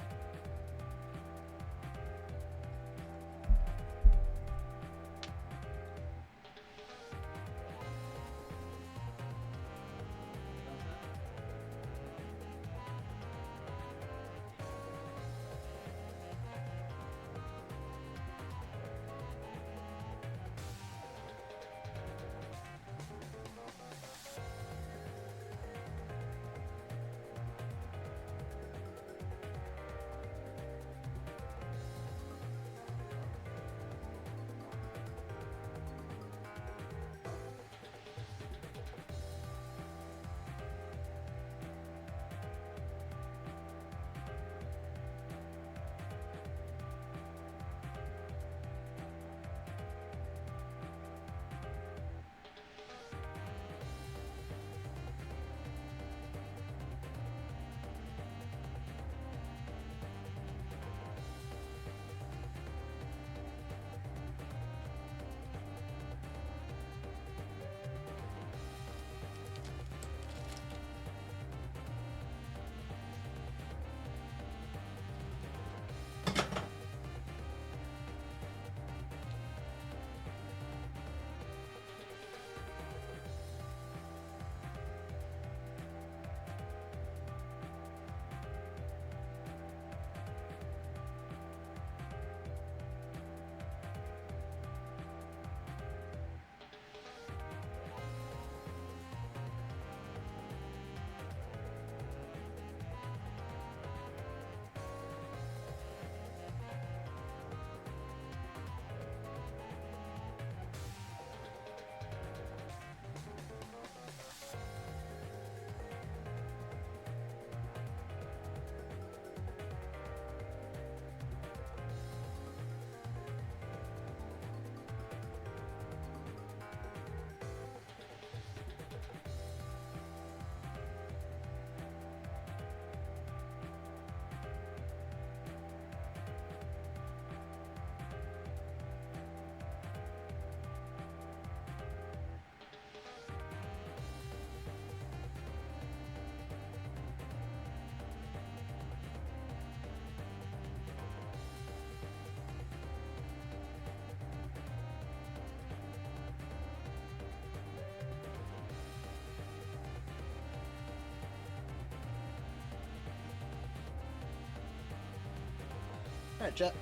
Alright, chat.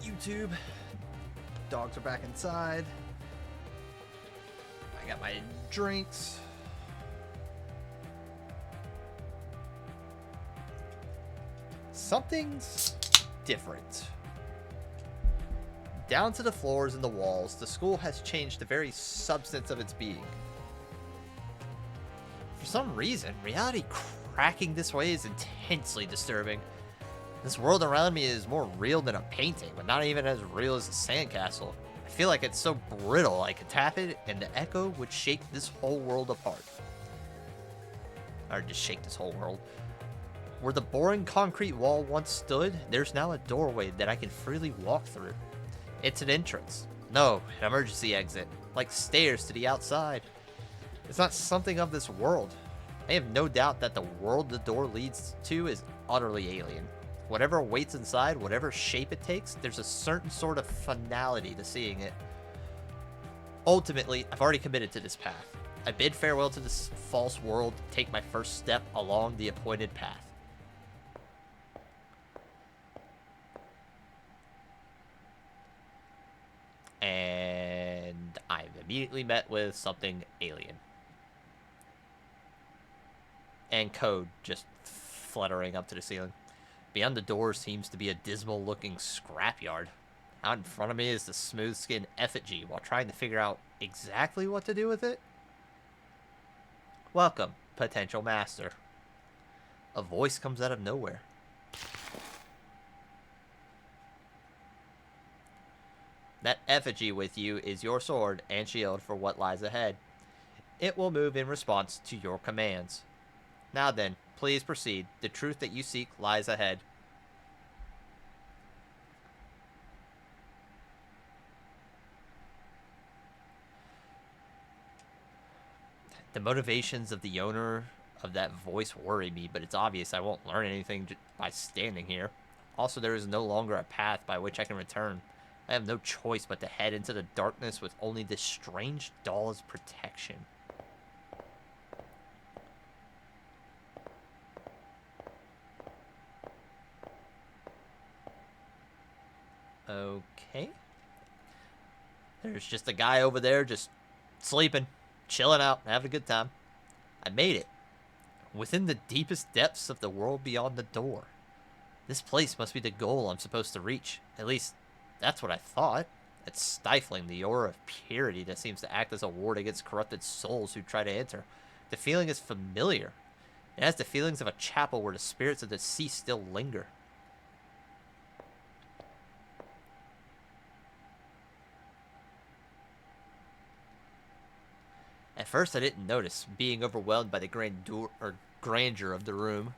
YouTube. Dogs are back inside. I got my drinks. Something's different. Down to the floors and the walls, the school has changed the very substance of its being. For some reason, reality cracking this way is intensely disturbing. This world around me is more real than a painting, but not even as real as a sandcastle. I feel like it's so brittle I could tap it and the echo would shake this whole world apart. Or just shake this whole world. Where the boring concrete wall once stood, there's now a doorway that I can freely walk through. It's an entrance. No, an emergency exit. Like stairs to the outside. It's not something of this world. I have no doubt that the world the door leads to is utterly alien. Whatever waits inside, whatever shape it takes, there's a certain sort of finality to seeing it. Ultimately, I've already committed to this path. I bid farewell to this false world, take my first step along the appointed path. And I'm immediately met with something alien. And code just fluttering up to the ceiling. Beyond the door seems to be a dismal-looking scrapyard. Out in front of me is the smooth-skinned effigy while trying to figure out exactly what to do with it. Welcome, potential master. A voice comes out of nowhere. That effigy with you is your sword and shield for what lies ahead. It will move in response to your commands. Now then, please proceed. The truth that you seek lies ahead. The motivations of the owner of that voice worry me, but it's obvious I won't learn anything by standing here. Also, there is no longer a path by which I can return. I have no choice but to head into the darkness with only this strange doll as protection. Okay. There's just a guy over there just sleeping, chilling out, having a good time. I made it. Within the deepest depths of the world beyond the door. This place must be the goal I'm supposed to reach. At least, that's what I thought. It's stifling, the aura of purity that seems to act as a ward against corrupted souls who try to enter. The feeling is familiar. It has the feelings of a chapel where the spirits of the deceased still linger. At first I didn't notice, being overwhelmed by the grandeur of the room.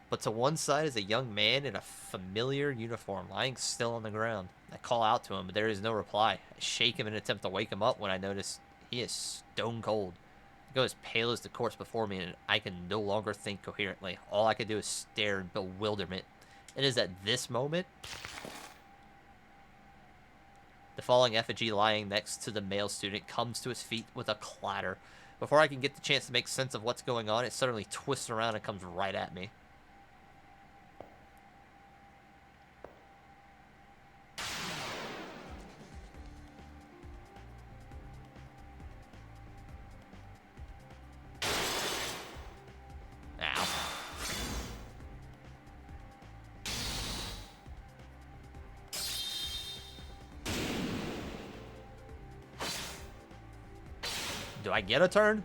But to one side is a young man in a familiar uniform, lying still on the ground. I call out to him, but there is no reply. I shake him in an attempt to wake him up when I notice he is stone cold. I go as pale as the corpse before me, and I can no longer think coherently. All I can do is stare in bewilderment. It is at this moment the falling effigy lying next to the male student comes to his feet with a clatter. Before I can get the chance to make sense of what's going on, it suddenly twists around and comes right at me. Ow. Do I get a turn?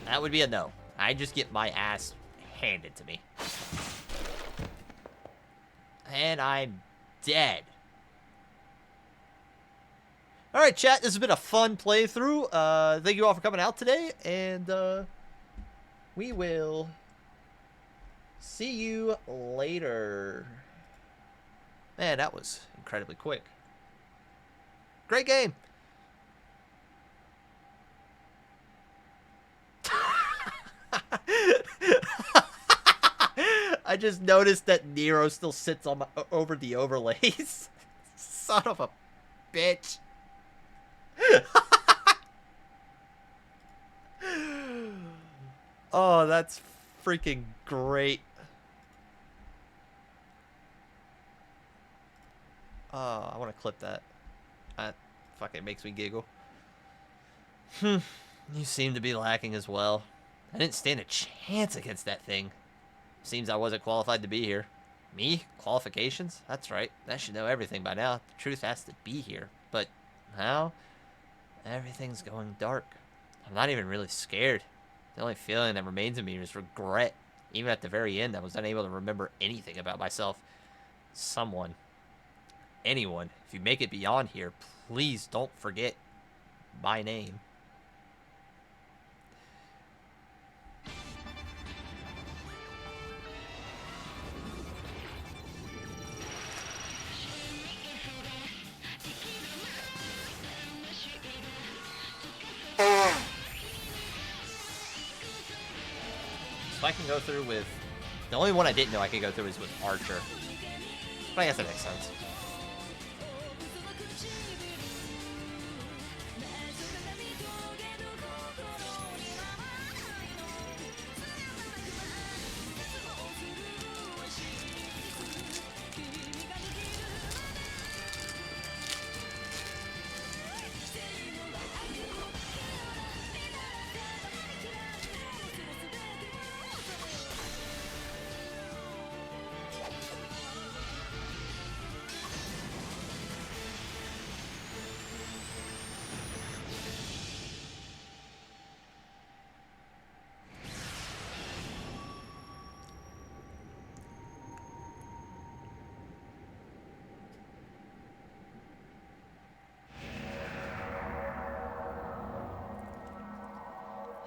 That would be a no. I just get my ass handed to me. And I'm dead. Alright, chat. This has been a fun playthrough. Thank you all for coming out today. And we will see you later. Man, that was incredibly quick. Great game. I just noticed that Nero still sits on over the overlays. Son of a bitch. Oh, that's freaking great. Oh, I want to clip that. That fucking makes me giggle. You seem to be lacking as well. I didn't stand a chance against that thing. Seems I wasn't qualified to be here. Me? Qualifications? That's right. I should know everything by now. The truth has to be here. But now, everything's going dark. I'm not even really scared. The only feeling that remains of me is regret. Even at the very end, I was unable to remember anything about myself. Someone, anyone, if you make it beyond here, please don't forget my name. So I can go through with... The only one I didn't know I could go through is with Archer. But I guess that makes sense.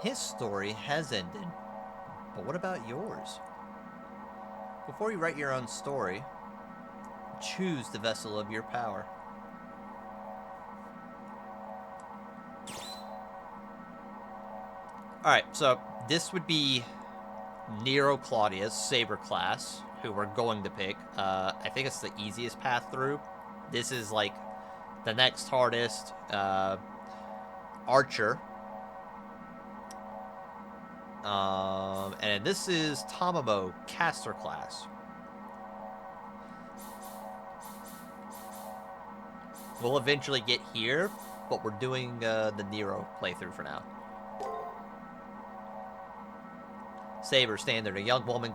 His story has ended, but what about yours? Before you write your own story, choose the vessel of your power. Alright, so this would be Nero Claudia's Saber class, who we're going to pick. I think it's the easiest path through. This is like the next hardest. Archer. And this is Tamamo Caster class. We'll eventually get here, but we're doing the Nero playthrough for now. Saber standard, a young woman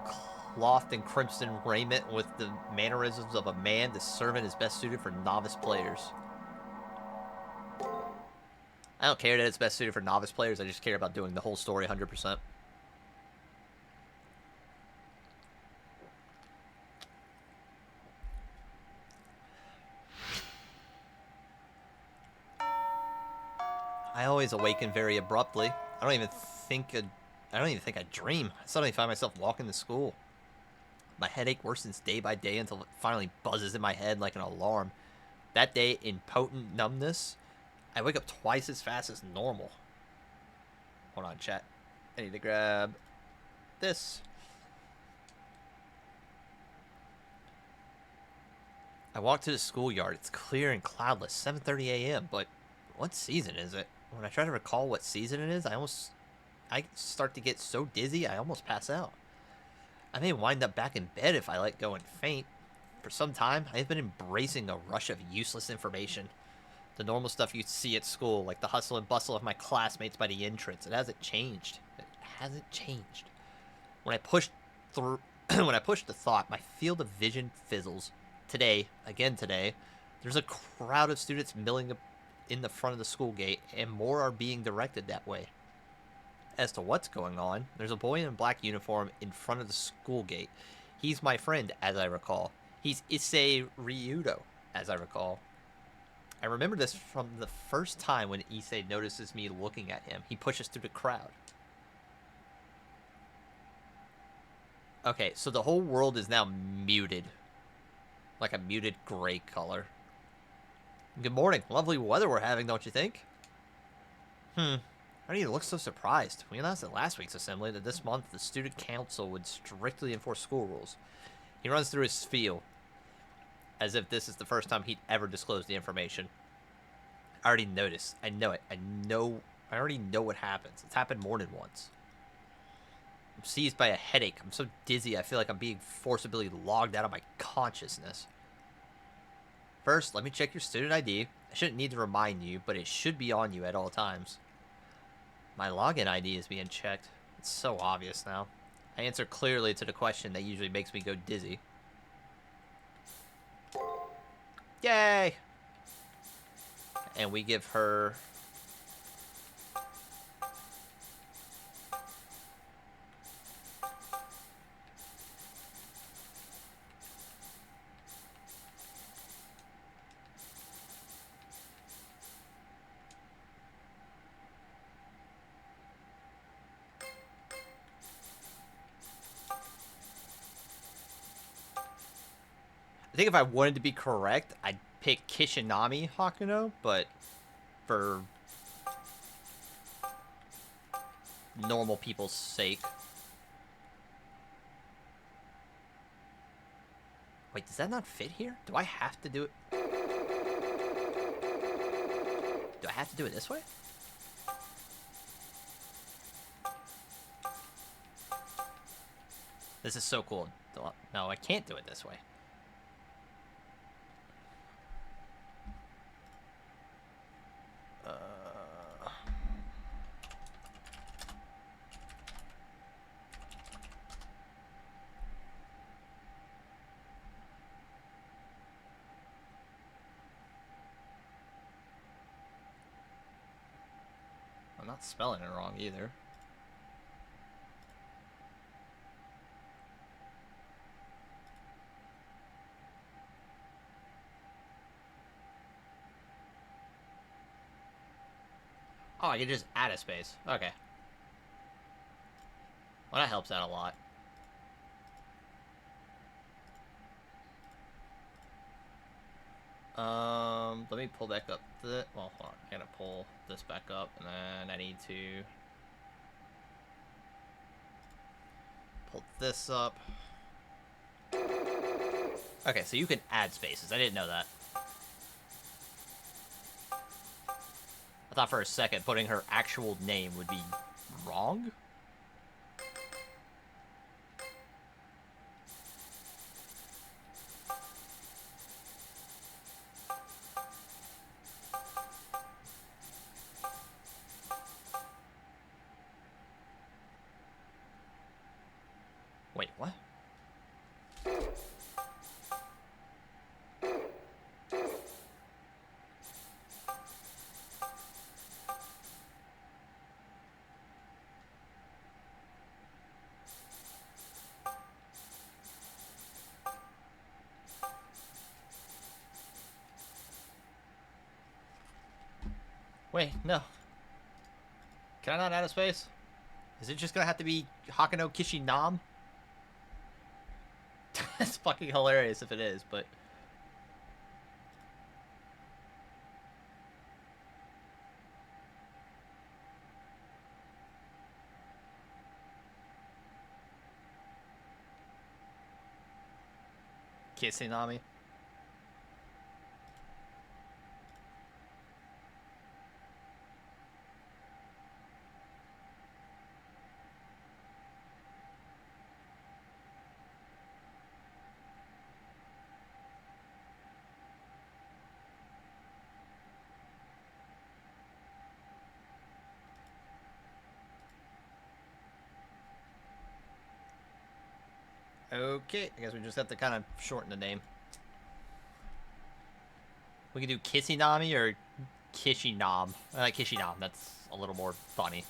clothed in crimson raiment with the mannerisms of a man, the servant is best suited for novice players. I don't care that it's best suited for novice players, I just care about doing the whole story 100%. I always awaken very abruptly. I don't even think I dream. I suddenly find myself walking to school. My headache worsens day by day until it finally buzzes in my head like an alarm. That day, in potent numbness, I wake up twice as fast as normal. Hold on, chat. I need to grab this. I walk to the schoolyard. It's clear and cloudless, 7:30 a.m., but what season is it? When I try to recall what season it is, I start to get so dizzy I almost pass out. I may wind up back in bed if I let go and faint. For some time, I have been embracing a rush of useless information. The normal stuff you see at school, like the hustle and bustle of my classmates by the entrance. It hasn't changed. It hasn't changed. When I push through, when I push the thought, my field of vision fizzles. Today, there's a crowd of students milling up in the front of the school gate, and more are being directed that way. As to what's going on, there's a boy in a black uniform in front of the school gate. He's my friend, as I recall. He's Issei Ryudo, as I recall. I remember this from the first time when Issei notices me looking at him. He pushes through the crowd. Okay, so the whole world is now muted. Like a muted gray color. Good morning. Lovely weather we're having, don't you think? Why do you look so surprised? We announced at last week's assembly that this month the student council would strictly enforce school rules. He runs through his spiel, as if this is the first time he'd ever disclosed the information. I already noticed. I know it. I already know what happens. It's happened more than once. I'm seized by a headache. I'm so dizzy, I feel like I'm being forcibly logged out of my consciousness. First, let me check your student ID. I shouldn't need to remind you, but it should be on you at all times. My login ID is being checked. It's so obvious now. I answer clearly to the question that usually makes me go dizzy. Yay! And we give her... I think if I wanted to be correct, I'd pick Kishinami Hakuno, but for normal people's sake. Wait, does that not fit here? Do I have to do it? Do I have to do it this way? This is so cool. No, I can't do it this way. I'm not spelling it wrong either. Oh, I can just add a space. Okay. Well, that helps out a lot. Let me pull back up the... Well, hold on. I gotta pull this back up, and then I need to... pull this up. Okay, so you can add spaces. I didn't know that. I thought for a second putting her actual name would be wrong. Wait, what? Wait, no. Can I not add a space? Is it just gonna have to be Hakuno Kishinam? That's fucking hilarious if it is, but... Kishinami? Okay, I guess we just have to kind of shorten the name. We can do Kishinami or Kishinam. I like Kishinam, that's a little more funny.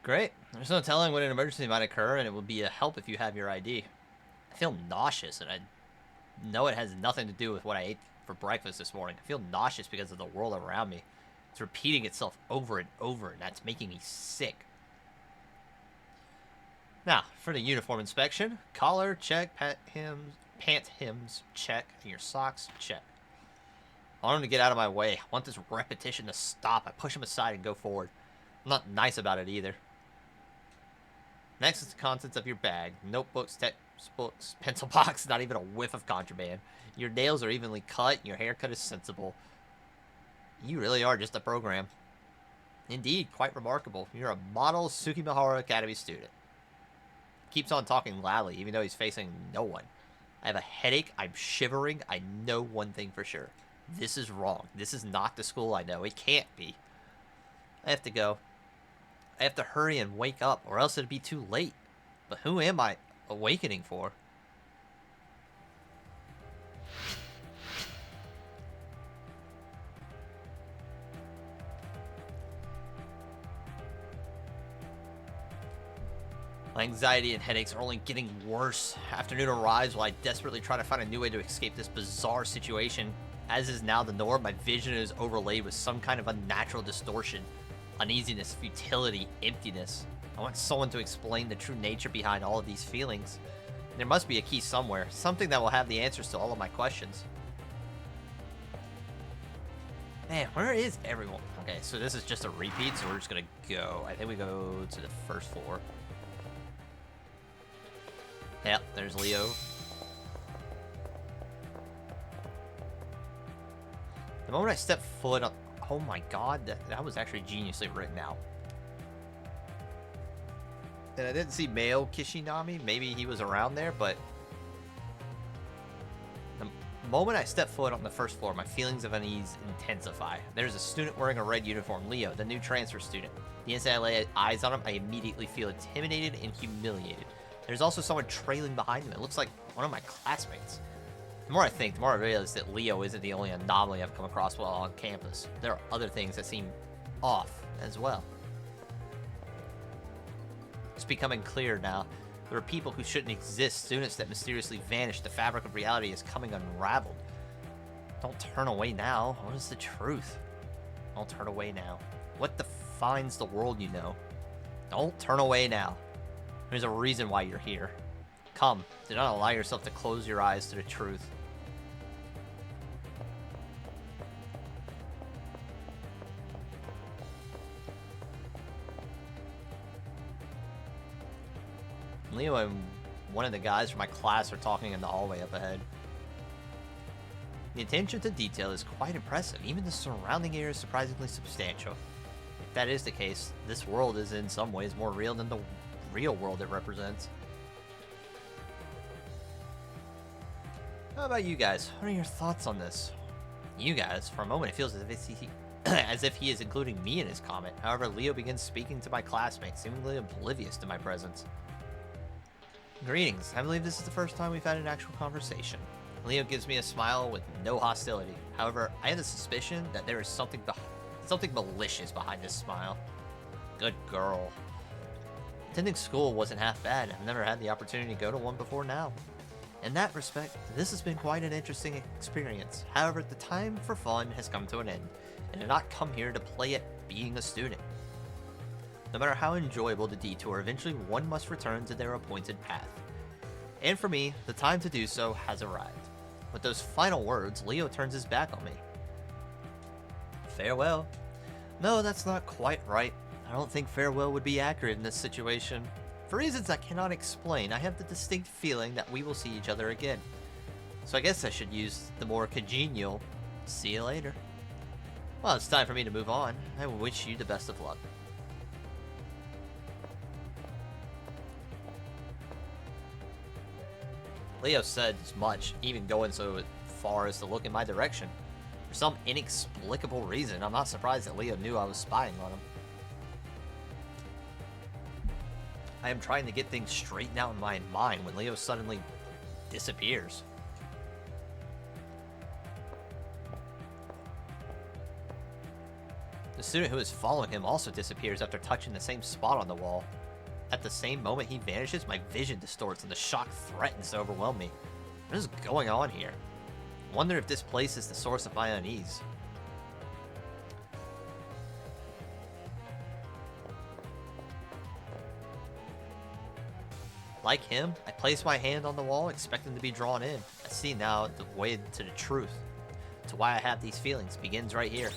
Great. There's no telling when an emergency might occur, and it will be a help if you have your ID. I feel nauseous, and I know it has nothing to do with what I ate for breakfast this morning. I feel nauseous because of the world around me. It's repeating itself over and over, and that's making me sick. Now, for the uniform inspection, collar, check, pant hems, check, and your socks, check. I want him to get out of my way. I want this repetition to stop. I push him aside and go forward. I'm not nice about it either. Next is the contents of your bag. Notebooks, textbooks, pencil box, not even a whiff of contraband. Your nails are evenly cut, and your haircut is sensible. You really are just a program. Indeed, quite remarkable. You're a model Tsukimihara Academy student. Keeps on talking loudly, even though he's facing no one. I have a headache. I'm shivering. I know one thing for sure. This is wrong. This is not the school I know. It can't be. I have to go. I have to hurry and wake up, or else it'd be too late. But who am I awakening for? My anxiety and headaches are only getting worse. Afternoon arrives while I desperately try to find a new way to escape this bizarre situation. As is now the norm, my vision is overlaid with some kind of unnatural distortion. Uneasiness, futility, emptiness. I want someone to explain the true nature behind all of these feelings. There must be a key somewhere, something that will have the answers to all of my questions. Man, where is everyone? Okay, so this is just a repeat, so we're just gonna go. I think we go to the first floor. Yep, there's Leo. The moment I step foot on... Oh my god, that was actually geniusly written out. And I didn't see male Kishinami. Maybe he was around there, but... The moment I step foot on the first floor, my feelings of unease intensify. There's a student wearing a red uniform, Leo, the new transfer student. The instant I lay eyes on him, I immediately feel intimidated and humiliated. There's also someone trailing behind him. It looks like one of my classmates. The more I think, the more I realize that Leo isn't the only anomaly I've come across while on campus. There are other things that seem off as well. It's becoming clear now. There are people who shouldn't exist, students that mysteriously vanish. The fabric of reality is coming unraveled. Don't turn away now. What is the truth? Don't turn away now. What defines the world you know? Don't turn away now. There's a reason why you're here. Come, do not allow yourself to close your eyes to the truth. Leo and one of the guys from my class are talking in the hallway up ahead. The attention to detail is quite impressive. Even the surrounding area is surprisingly substantial. If that is the case, this world is in some ways more real than the real world it represents. How about you guys? What are your thoughts on this? You guys, for a moment it feels as if he is including me in his comment. However, Leo begins speaking to my classmates, seemingly oblivious to my presence. Greetings. I believe this is the first time we've had an actual conversation. Leo gives me a smile with no hostility. However, I have the suspicion that there is something malicious behind this smile. Good girl. Attending school wasn't half bad. I've never had the opportunity to go to one before now. In that respect, this has been quite an interesting experience. However, the time for fun has come to an end, and I did not come here to play at being a student. No matter how enjoyable the detour, eventually one must return to their appointed path. And for me, the time to do so has arrived. With those final words, Leo turns his back on me. Farewell. No, that's not quite right. I don't think farewell would be accurate in this situation. For reasons I cannot explain, I have the distinct feeling that we will see each other again. So I guess I should use the more congenial, see you later. Well, it's time for me to move on. I wish you the best of luck. Leo said as much, even going so far as to look in my direction. For some inexplicable reason, I'm not surprised that Leo knew I was spying on him. I am trying to get things straightened out in my mind when Leo suddenly disappears. The student who is following him also disappears after touching the same spot on the wall. At the same moment he vanishes, my vision distorts and the shock threatens to overwhelm me. What is going on here? I wonder if this place is the source of my unease. Like him, I place my hand on the wall, expecting to be drawn in. I see now the way to the truth. to why I have these feelings begins right here.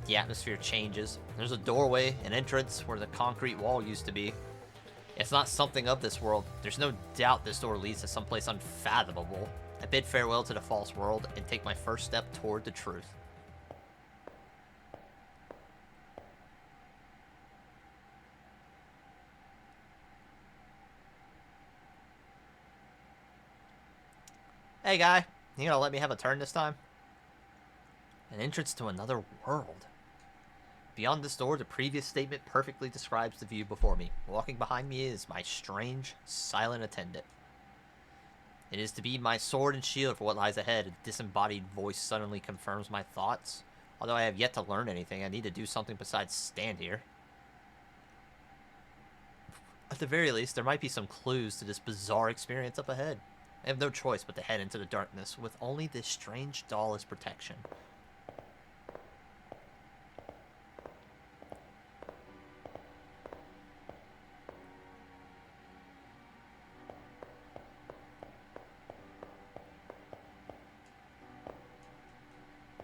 The atmosphere changes. There's a doorway, an entrance where the concrete wall used to be. It's not something of this world. There's no doubt this door leads to someplace unfathomable. I bid farewell to the false world and take my first step toward the truth. Hey guy, you gonna let me have a turn this time? An entrance to another world. Beyond this door, the previous statement perfectly describes the view before me. Walking behind me is my strange, silent attendant. It is to be my sword and shield for what lies ahead. A disembodied voice suddenly confirms my thoughts. Although I have yet to learn anything, I need to do something besides stand here. At the very least, there might be some clues to this bizarre experience up ahead. I have no choice but to head into the darkness with only this strange doll as protection.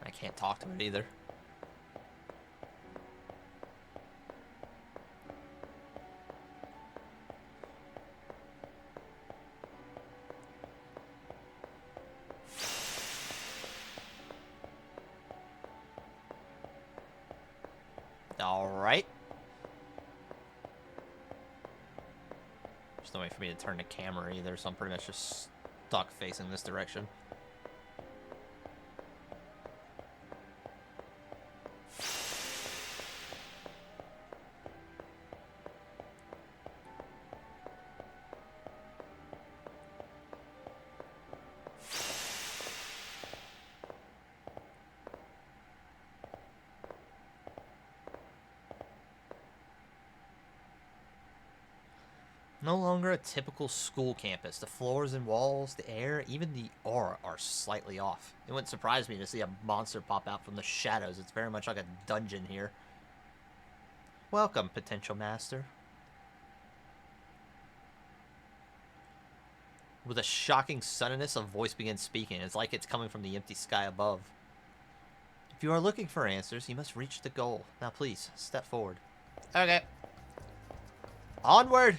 I can't talk to it either. Alright. There's no way for me to turn the camera either, so I'm pretty much just stuck facing this direction. No longer a typical school campus. The floors and walls, the air, even the aura are slightly off. It wouldn't surprise me to see a monster pop out from the shadows. It's very much like a dungeon here. Welcome, potential master. With a shocking suddenness, a voice begins speaking. It's like it's coming from the empty sky above. If you are looking for answers, you must reach the goal. Now please, step forward. Okay. Onward!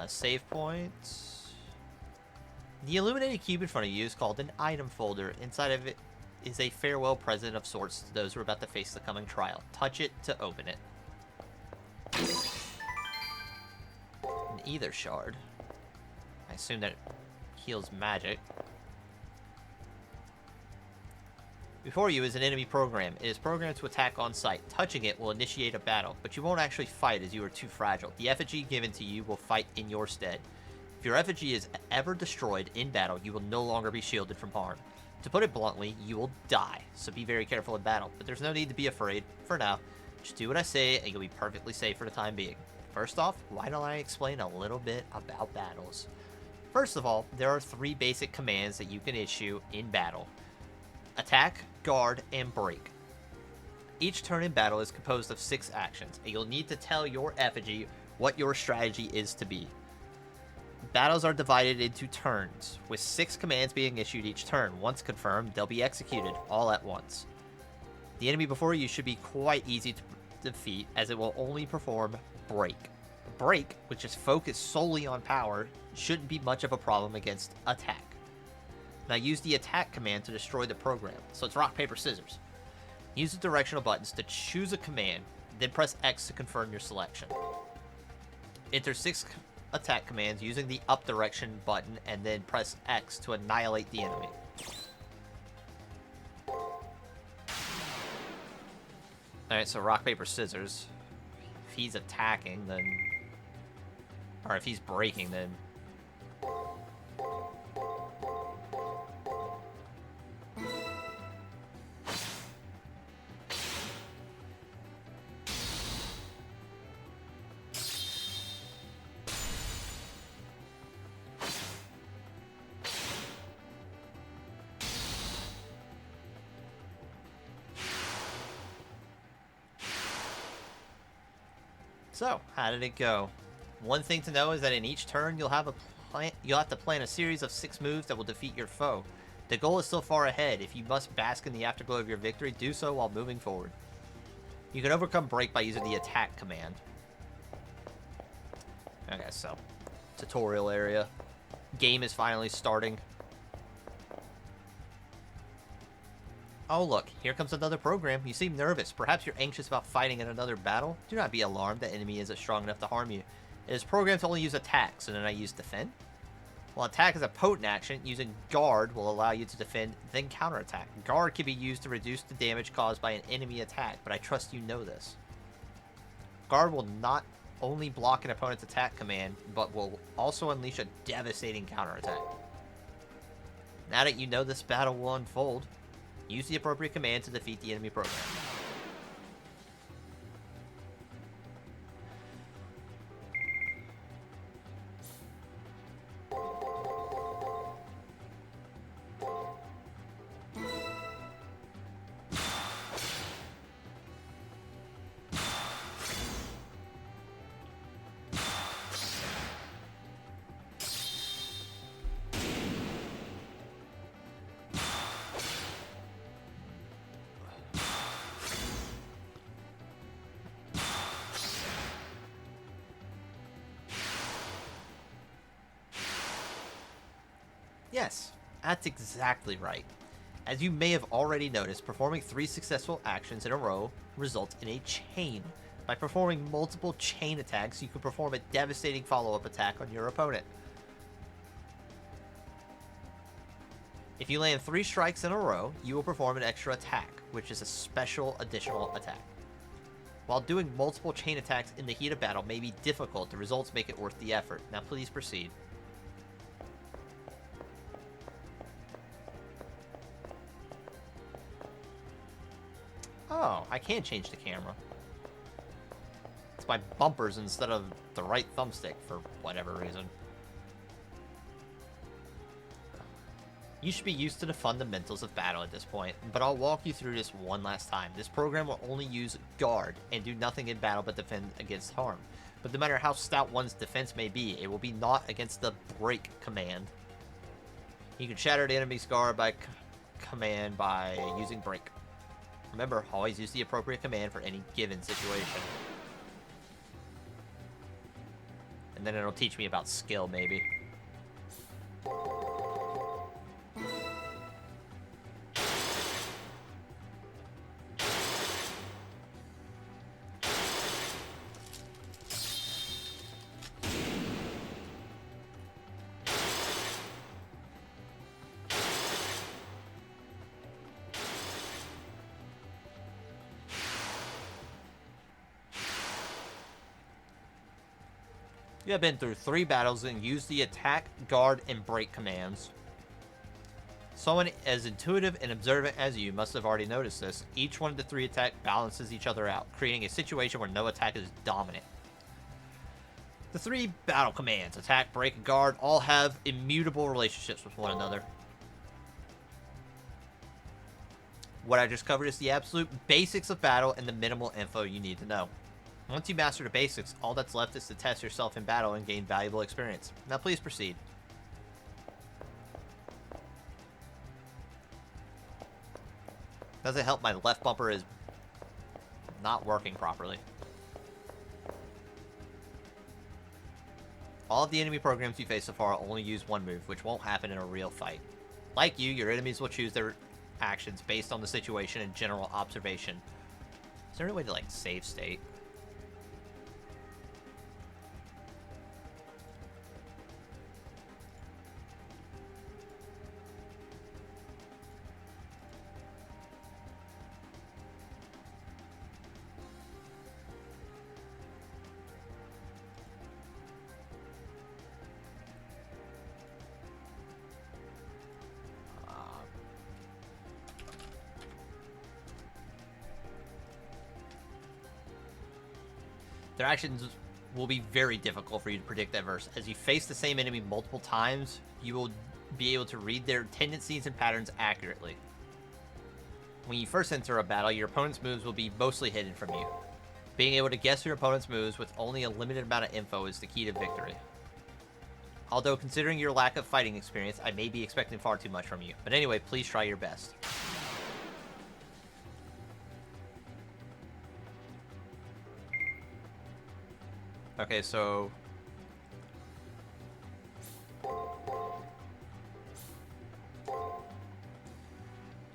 Save points. The illuminated cube in front of you is called an item folder. Inside of it is a farewell present of sorts to those who are about to face the coming trial. Touch it to open it. An ether shard. I assume that it heals magic. Before you is an enemy program. It is programmed to attack on sight. Touching it will initiate a battle, but you won't actually fight as you are too fragile. The effigy given to you will fight in your stead. If your effigy is ever destroyed in battle, you will no longer be shielded from harm. To put it bluntly, you will die, so be very careful in battle, but there's no need to be afraid. For now, just do what I say and you'll be perfectly safe for the time being. First off, why don't I explain a little bit about battles? First of all, there are 3 basic commands that you can issue in battle. Attack, guard, and break. Each turn in battle is composed of 6 actions, and you'll need to tell your effigy what your strategy is to be. Battles are divided into turns, with 6 commands being issued each turn. Once confirmed, they'll be executed all at once. The enemy before you should be quite easy to defeat, as it will only perform break. Break, which is focused solely on power, shouldn't be much of a problem against attack. Now use the attack command to destroy the program. So it's rock, paper, scissors. Use the directional buttons to choose a command, then press X to confirm your selection. Enter 6 attack commands using the up direction button, and then press X to annihilate the enemy. Alright, so rock, paper, scissors. If he's attacking, then... Or if he's breaking, then... So, how did it go? One thing to know is that in each turn, you'll have a you'll have to plan a series of 6 moves that will defeat your foe. The goal is still far ahead. If you must bask in the afterglow of your victory, do so while moving forward. You can overcome break by using the attack command. Okay, so tutorial area. Game is finally starting. Oh look, here comes another program. You seem nervous. Perhaps you're anxious about fighting in another battle? Do not be alarmed. The enemy isn't strong enough to harm you. It is programmed to only use attack, so then I use defend. While attack is a potent action, using guard will allow you to defend, then counterattack. Guard can be used to reduce the damage caused by an enemy attack, but I trust you know this. Guard will not only block an opponent's attack command, but will also unleash a devastating counterattack. Now that you know this battle will unfold, use the appropriate command to defeat the enemy program. Yes, that's exactly right. As you may have already noticed, performing 3 successful actions in a row results in a chain. By performing multiple chain attacks, you can perform a devastating follow-up attack on your opponent. If you land 3 strikes in a row, you will perform an extra attack, which is a special additional attack. While doing multiple chain attacks in the heat of battle may be difficult, the results make it worth the effort. Now please proceed. Oh, I can change the camera. It's my bumpers instead of the right thumbstick for whatever reason. You should be used to the fundamentals of battle at this point, but I'll walk you through this one last time. This program will only use guard and do nothing in battle but defend against harm. But no matter how stout one's defense may be, it will be not against the break command. You can shatter the enemy's guard by command by using break. Remember, always use the appropriate command for any given situation. And then it'll teach me about skill, maybe. You have been through 3 battles and used the attack, guard, and break commands. Someone as intuitive and observant as you must have already noticed this. Each one of the 3 attacks balances each other out, creating a situation where no attack is dominant. The 3 battle commands, attack, break, and guard, all have immutable relationships with one another. What I just covered is the absolute basics of battle and the minimal info you need to know. Once you master the basics, all that's left is to test yourself in battle and gain valuable experience. Now please proceed. Doesn't help my left bumper is not working properly. All of the enemy programs you face so far only use one move, which won't happen in a real fight. Like you, your enemies will choose their actions based on the situation and general observation. Is there any way to, like, save state? Their actions will be very difficult for you to predict at first. As you face the same enemy multiple times, you will be able to read their tendencies and patterns accurately. When you first enter a battle, your opponent's moves will be mostly hidden from you. Being able to guess your opponent's moves with only a limited amount of info is the key to victory. Although, considering your lack of fighting experience, I may be expecting far too much from you. But anyway, please try your best. Okay, so...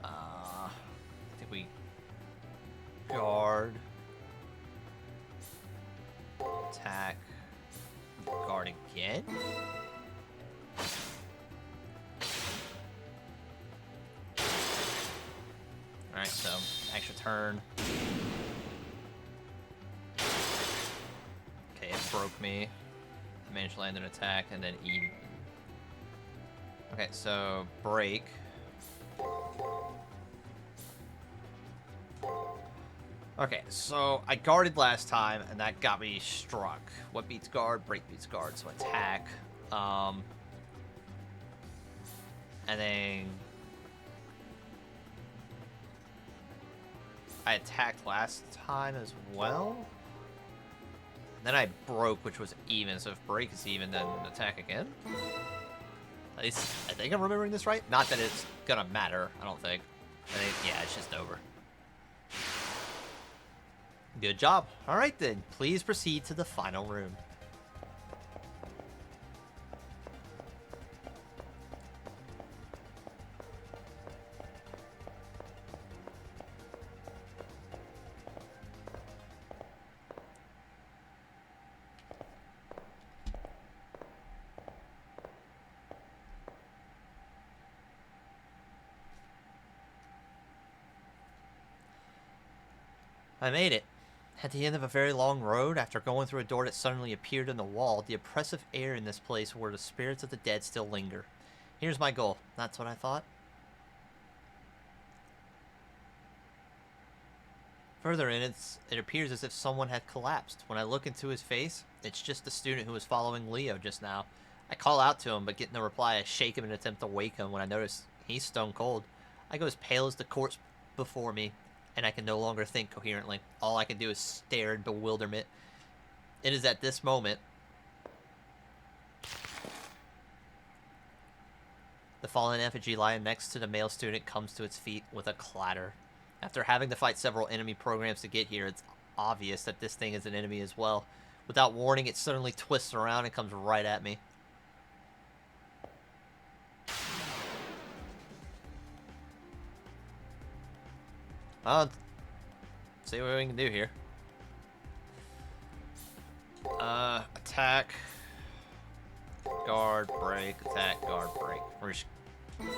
I think we... Guard. Attack. Guard again? Alright, so extra turn. Okay, it broke me. I managed to land an attack and then E. Okay, so break. Okay, so I guarded last time, and that got me struck. What beats guard? Break beats guard, so attack. And then... I attacked last time as well? Then I broke, which was even, so if break is even, then attack again? At least, I think I'm remembering this right. Not that it's gonna matter, I don't think. I think, yeah, it's just over. Good job. Alright then, please proceed to the final room. I made it. At the end of a very long road, after going through a door that suddenly appeared in the wall, the oppressive air in this place where the spirits of the dead still linger. Here's my goal. That's what I thought. Further in, it appears as if someone had collapsed. When I look into his face, it's just the student who was following Leo just now. I call out to him, but get no reply. I shake him in an attempt to wake him when I notice he's stone cold. I go as pale as the corpse before me, and I can no longer think coherently. All I can do is stare in bewilderment. It is at this moment the fallen effigy lying next to the male student comes to its feet with a clatter. After having to fight several enemy programs to get here, it's obvious that this thing is an enemy as well. Without warning, it suddenly twists around and comes right at me. See what we can do here. Attack. Guard, break, attack, guard, break. We're just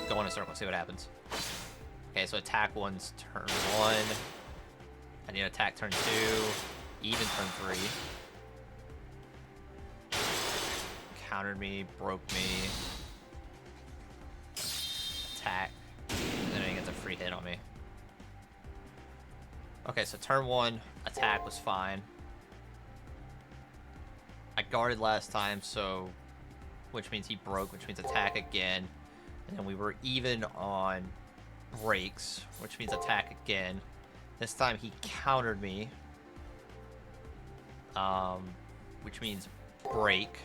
going in a circle, see what happens. Okay, so attack one's turn 1. I need attack turn 2. Even turn 3. Countered me, broke me. Attack. And then he gets a free hit on me. Okay, so turn 1, attack was fine. I guarded last time, so... which means he broke, which means attack again. And then we were even on breaks, which means attack again. This time he countered me. Which means break.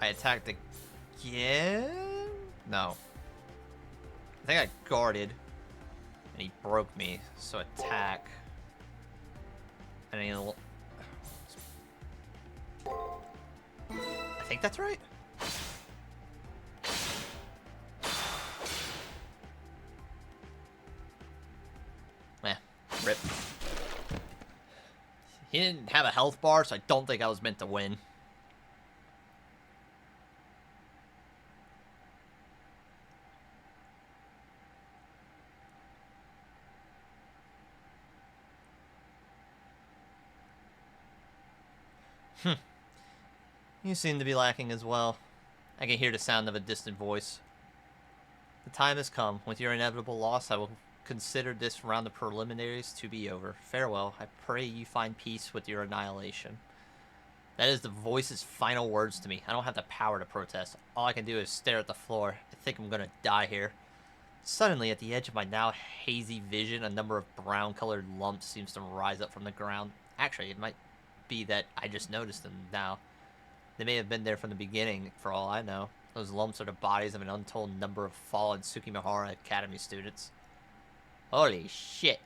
I attacked again? No. I think I guarded. And he broke me, so attack. And then I think that's right. Rip. He didn't have a health bar, so I don't think I was meant to win. You seem to be lacking as well. I can hear the sound of a distant voice. The time has come. With your inevitable loss, I will consider this round of preliminaries to be over. Farewell. I pray you find peace with your annihilation. That is the voice's final words to me. I don't have the power to protest. All I can do is stare at the floor. I think I'm gonna die here. Suddenly, at the edge of my now hazy vision, a number of brown-colored lumps seems to rise up from the ground. Actually, it might be that I just noticed them now. They may have been there from the beginning, for all I know. Those lumps are the bodies of an untold number of fallen Tsukimihara Academy students. Holy shit.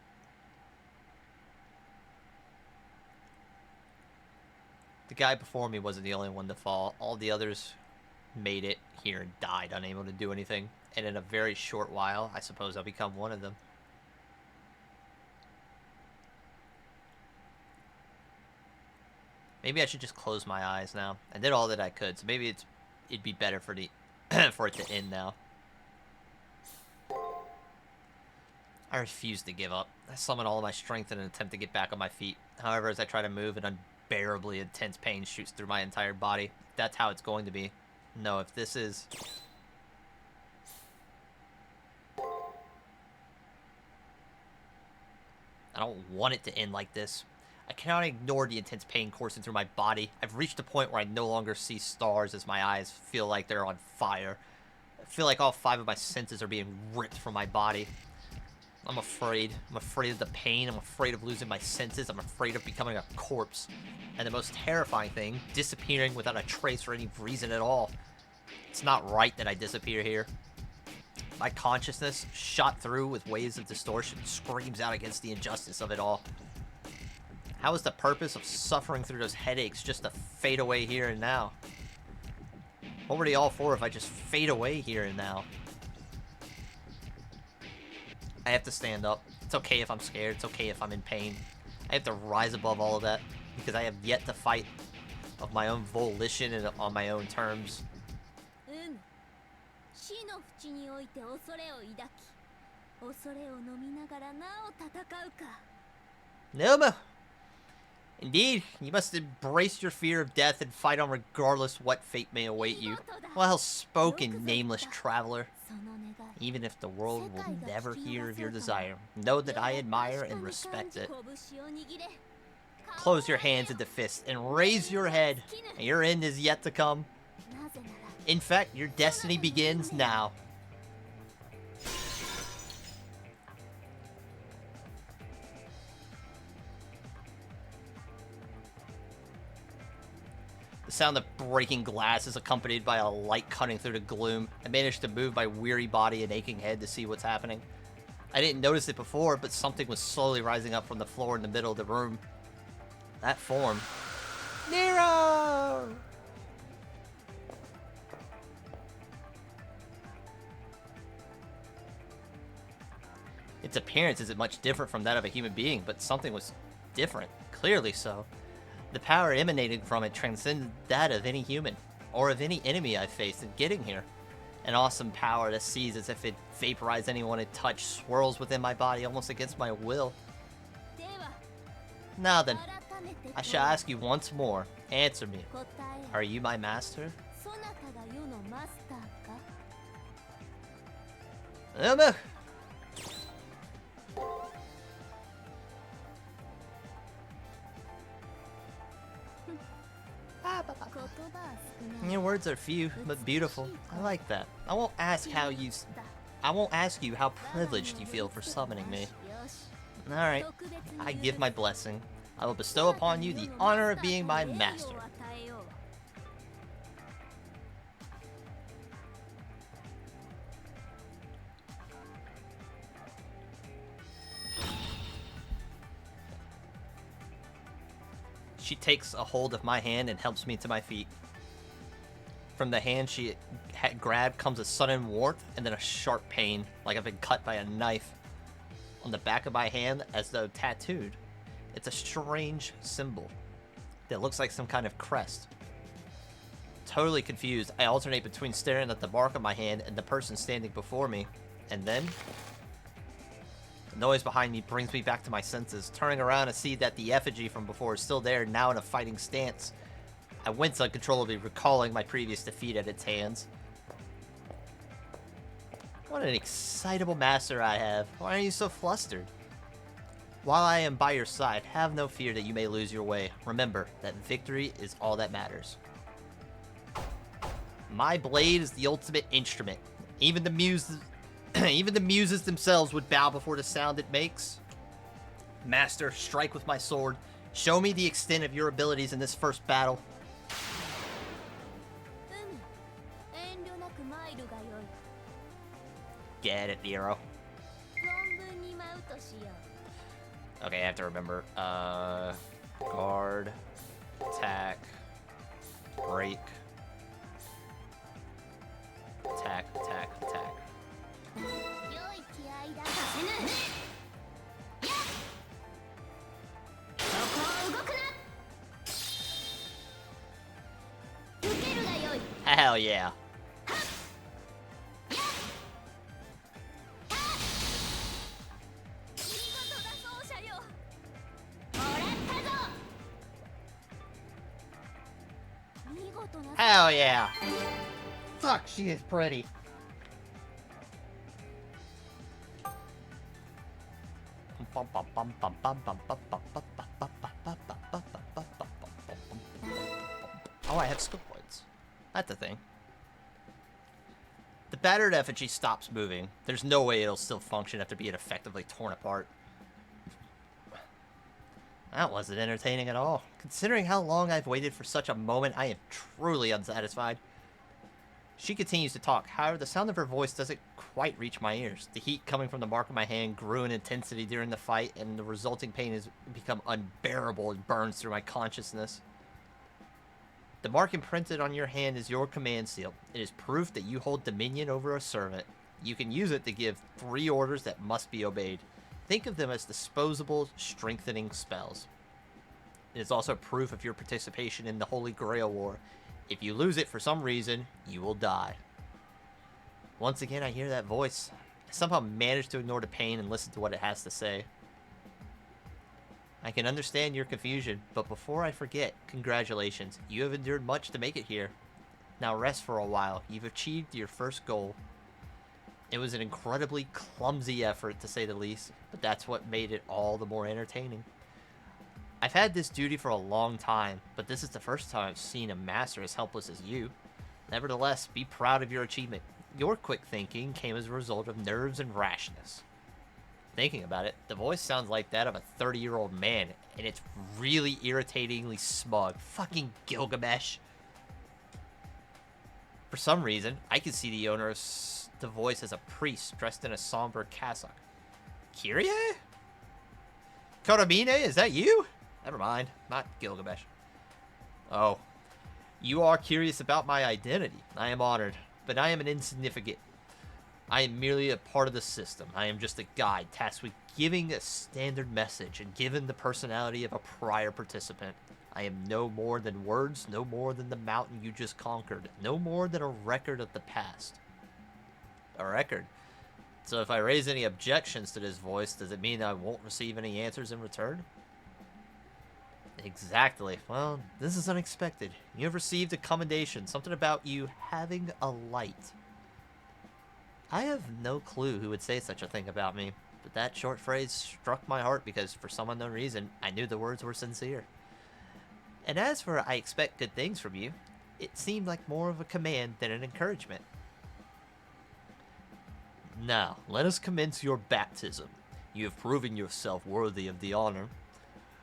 The guy before me wasn't the only one to fall. All the others made it here and died, unable to do anything. And in a very short while, I suppose I'll become one of them. Maybe I should just close my eyes now. I did all that I could, so maybe it'd be better for the for it to end now. I refuse to give up. I summon all of my strength in an attempt to get back on my feet. However, as I try to move, an unbearably intense pain shoots through my entire body. That's how it's going to be. No, if this is... I don't want it to end like this. I cannot ignore the intense pain coursing through my body. I've reached a point where I no longer see stars as my eyes feel like they're on fire. I feel like all 5 of my senses are being ripped from my body. I'm afraid. I'm afraid of the pain. I'm afraid of losing my senses. I'm afraid of becoming a corpse. And the most terrifying thing, disappearing without a trace for any reason at all. It's not right that I disappear here. My consciousness, shot through with waves of distortion, screams out against the injustice of it all. How is the purpose of suffering through those headaches just to fade away here and now? What were they all for if I just fade away here and now? I have to stand up. It's okay if I'm scared. It's okay if I'm in pain. I have to rise above all of that because I have yet to fight of my own volition and on my own terms. Noma! Indeed, you must embrace your fear of death and fight on regardless what fate may await you. Well spoken, nameless traveler. Even if the world will never hear of your desire, know that I admire and respect it. Close your hands into fists and raise your head. Your end is yet to come. In fact, your destiny begins now. The sound of breaking glass is accompanied by a light cutting through the gloom. I managed to move my weary body and aching head to see what's happening. I didn't notice it before, but something was slowly rising up from the floor in the middle of the room. That form. Nero! Its appearance isn't much different from that of a human being, but something was different. Clearly so. The power emanating from it transcended that of any human, or of any enemy I faced in getting here. An awesome power that sees as if it vaporized anyone it touched, swirls within my body almost against my will. Now then, I shall ask you once more. Answer me. Are you my master? Your words are few, but beautiful. I like that. I won't ask you how privileged you feel for summoning me. Alright, I give my blessing. I will bestow upon you the honor of being my master. She takes a hold of my hand and helps me to my feet. From the hand she had grabbed comes a sudden warmth and then a sharp pain, like I've been cut by a knife. On the back of my hand, as though tattooed, it's a strange symbol that looks like some kind of crest. Totally confused, I alternate between staring at the mark on my hand and the person standing before me, and then the noise behind me brings me back to my senses. Turning around, I see that the effigy from before is still there, now in a fighting stance. I wince uncontrollably, recalling my previous defeat at its hands. What an excitable master I have. Why are you so flustered? While I am by your side, have no fear that you may lose your way. Remember that victory is all that matters. My blade is the ultimate instrument. Even the muses themselves would bow before the sound it makes. Master, strike with my sword. Show me the extent of your abilities in this first battle. Get it, Nero. Okay, I have to remember. Guard, attack, break, attack, attack, attack. Hell yeah. Hell yeah. Fuck, she is pretty. Oh, I have skill points. That's the thing. The battered effigy stops moving. There's no way it'll still function after being effectively torn apart. That wasn't entertaining at all. Considering how long I've waited for such a moment, I am truly unsatisfied. She continues to talk. However, the sound of her voice doesn't quite reach my ears. The heat coming from the mark of my hand grew in intensity during the fight, and the resulting pain has become unbearable and burns through my consciousness. The mark imprinted on your hand is your command seal. It is proof that you hold dominion over a servant. You can use it to give 3 orders that must be obeyed. Think of them as disposable, strengthening spells. It is also proof of your participation in the Holy Grail War. If you lose it for some reason, you will die. Once again, I hear that voice. I somehow manage to ignore the pain and listen to what it has to say. I can understand your confusion, but before I forget, congratulations. You have endured much to make it here. Now rest for a while. You've achieved your first goal. It was an incredibly clumsy effort, to say the least, but that's what made it all the more entertaining. I've had this duty for a long time, but this is the first time I've seen a master as helpless as you. Nevertheless, be proud of your achievement. Your quick thinking came as a result of nerves and rashness. Thinking about it, the voice sounds like that of a 30-year-old man, and it's really irritatingly smug. Fucking Gilgamesh. For some reason, I can see the owner of the voice as a priest dressed in a somber cassock. Kyrie? Kotomine, is that you? Never mind, not Gilgamesh. Oh, you are curious about my identity. I am honored, but I am an insignificant. I am merely a part of the system. I am just a guide tasked with giving a standard message and given the personality of a prior participant. I am no more than words, no more than the mountain you just conquered, no more than a record of the past. A record? So if I raise any objections to this voice, does it mean I won't receive any answers in return? Exactly. Well, this is unexpected. You have received a commendation, something about you having a light. I have no clue who would say such a thing about me, but that short phrase struck my heart because, for some unknown reason, I knew the words were sincere. And as for I expect good things from you, it seemed like more of a command than an encouragement. Now, let us commence your baptism. You have proven yourself worthy of the honor.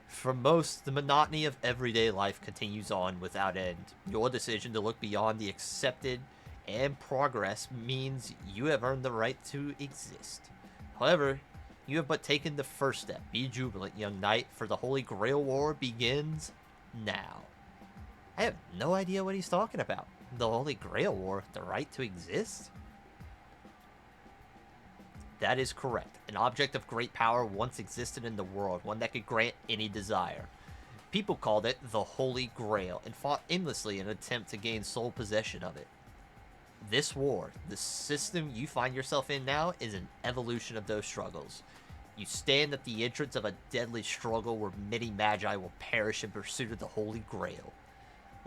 For most, the monotony of everyday life continues on without end. Your decision to look beyond the accepted and progress means you have earned the right to exist. However, you have but taken the first step. Be jubilant, young knight, for the Holy Grail War begins now. I have no idea what he's talking about. The Holy Grail War? The right to exist? That is correct. An object of great power once existed in the world, one that could grant any desire. People called it the Holy Grail and fought endlessly in an attempt to gain sole possession of it. This war, the system you find yourself in now, is an evolution of those struggles. You stand at the entrance of a deadly struggle where many magi will perish in pursuit of the Holy Grail.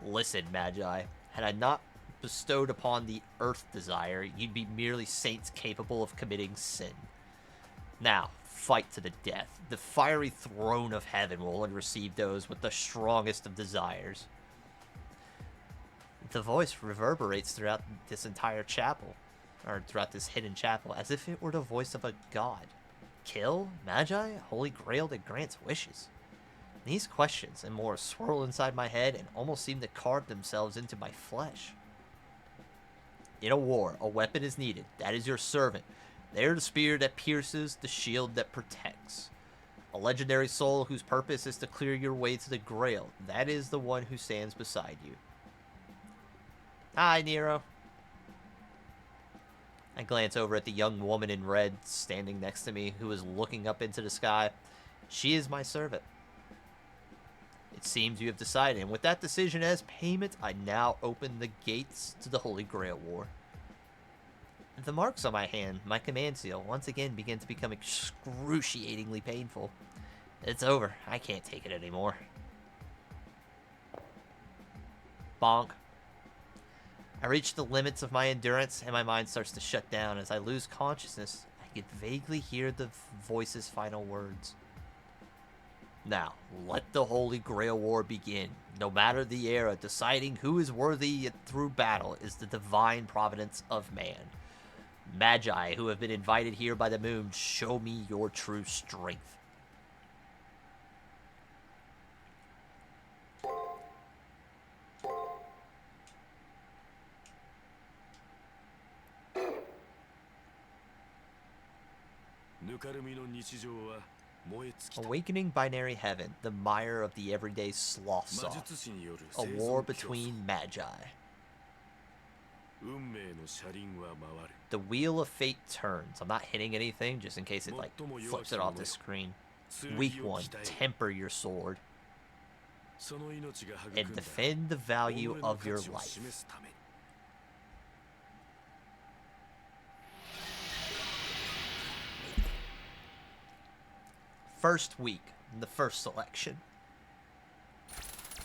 Listen, magi, had I not bestowed upon the earth desire, you'd be merely saints capable of committing sin. Now, fight to the death. The fiery throne of heaven will receive those with the strongest of desires. The voice reverberates throughout this entire chapel, or throughout this hidden chapel, as if it were the voice of a god. Kill? Magi? Holy Grail that grants wishes? These questions and more swirl inside my head and almost seem to carve themselves into my flesh. In a war, a weapon is needed. That is your servant. They are the spear that pierces, the shield that protects. A legendary soul whose purpose is to clear your way to the Grail. That is the one who stands beside you. Hi, Nero. I glance over at the young woman in red standing next to me, who is looking up into the sky. She is my servant. It seems you have decided, and with that decision as payment, I now open the gates to the Holy Grail War. The marks on my hand, my command seal, once again begin to become excruciatingly painful. It's over. I can't take it anymore. Bonk. I reach the limits of my endurance, and my mind starts to shut down. As I lose consciousness, I can vaguely hear the voice's final words. Now, let the Holy Grail War begin. No matter the era, deciding who is worthy through battle is the divine providence of man. Magi, who have been invited here by the moon, show me your true strength. Awakening Binary Heaven, the mire of the everyday sloth saw. A war between magi. The wheel of fate turns. I'm not hitting anything, just in case it flips it off the screen. Week 1, temper your sword. And defend the value of your life. First week, the first selection.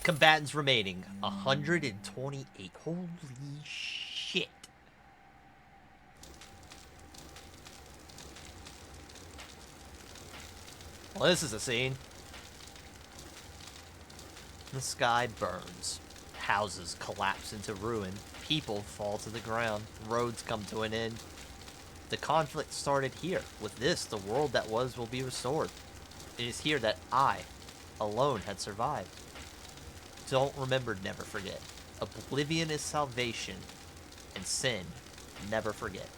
Combatants remaining, 128. Holy shit. Well, this is a scene. The sky burns. Houses collapse into ruin. People fall to the ground. Roads come to an end. The conflict started here. With this, the world that was will be restored. It is here that I, alone, had survived. Don't remember, never forget. Oblivion is salvation, and sin, never forget.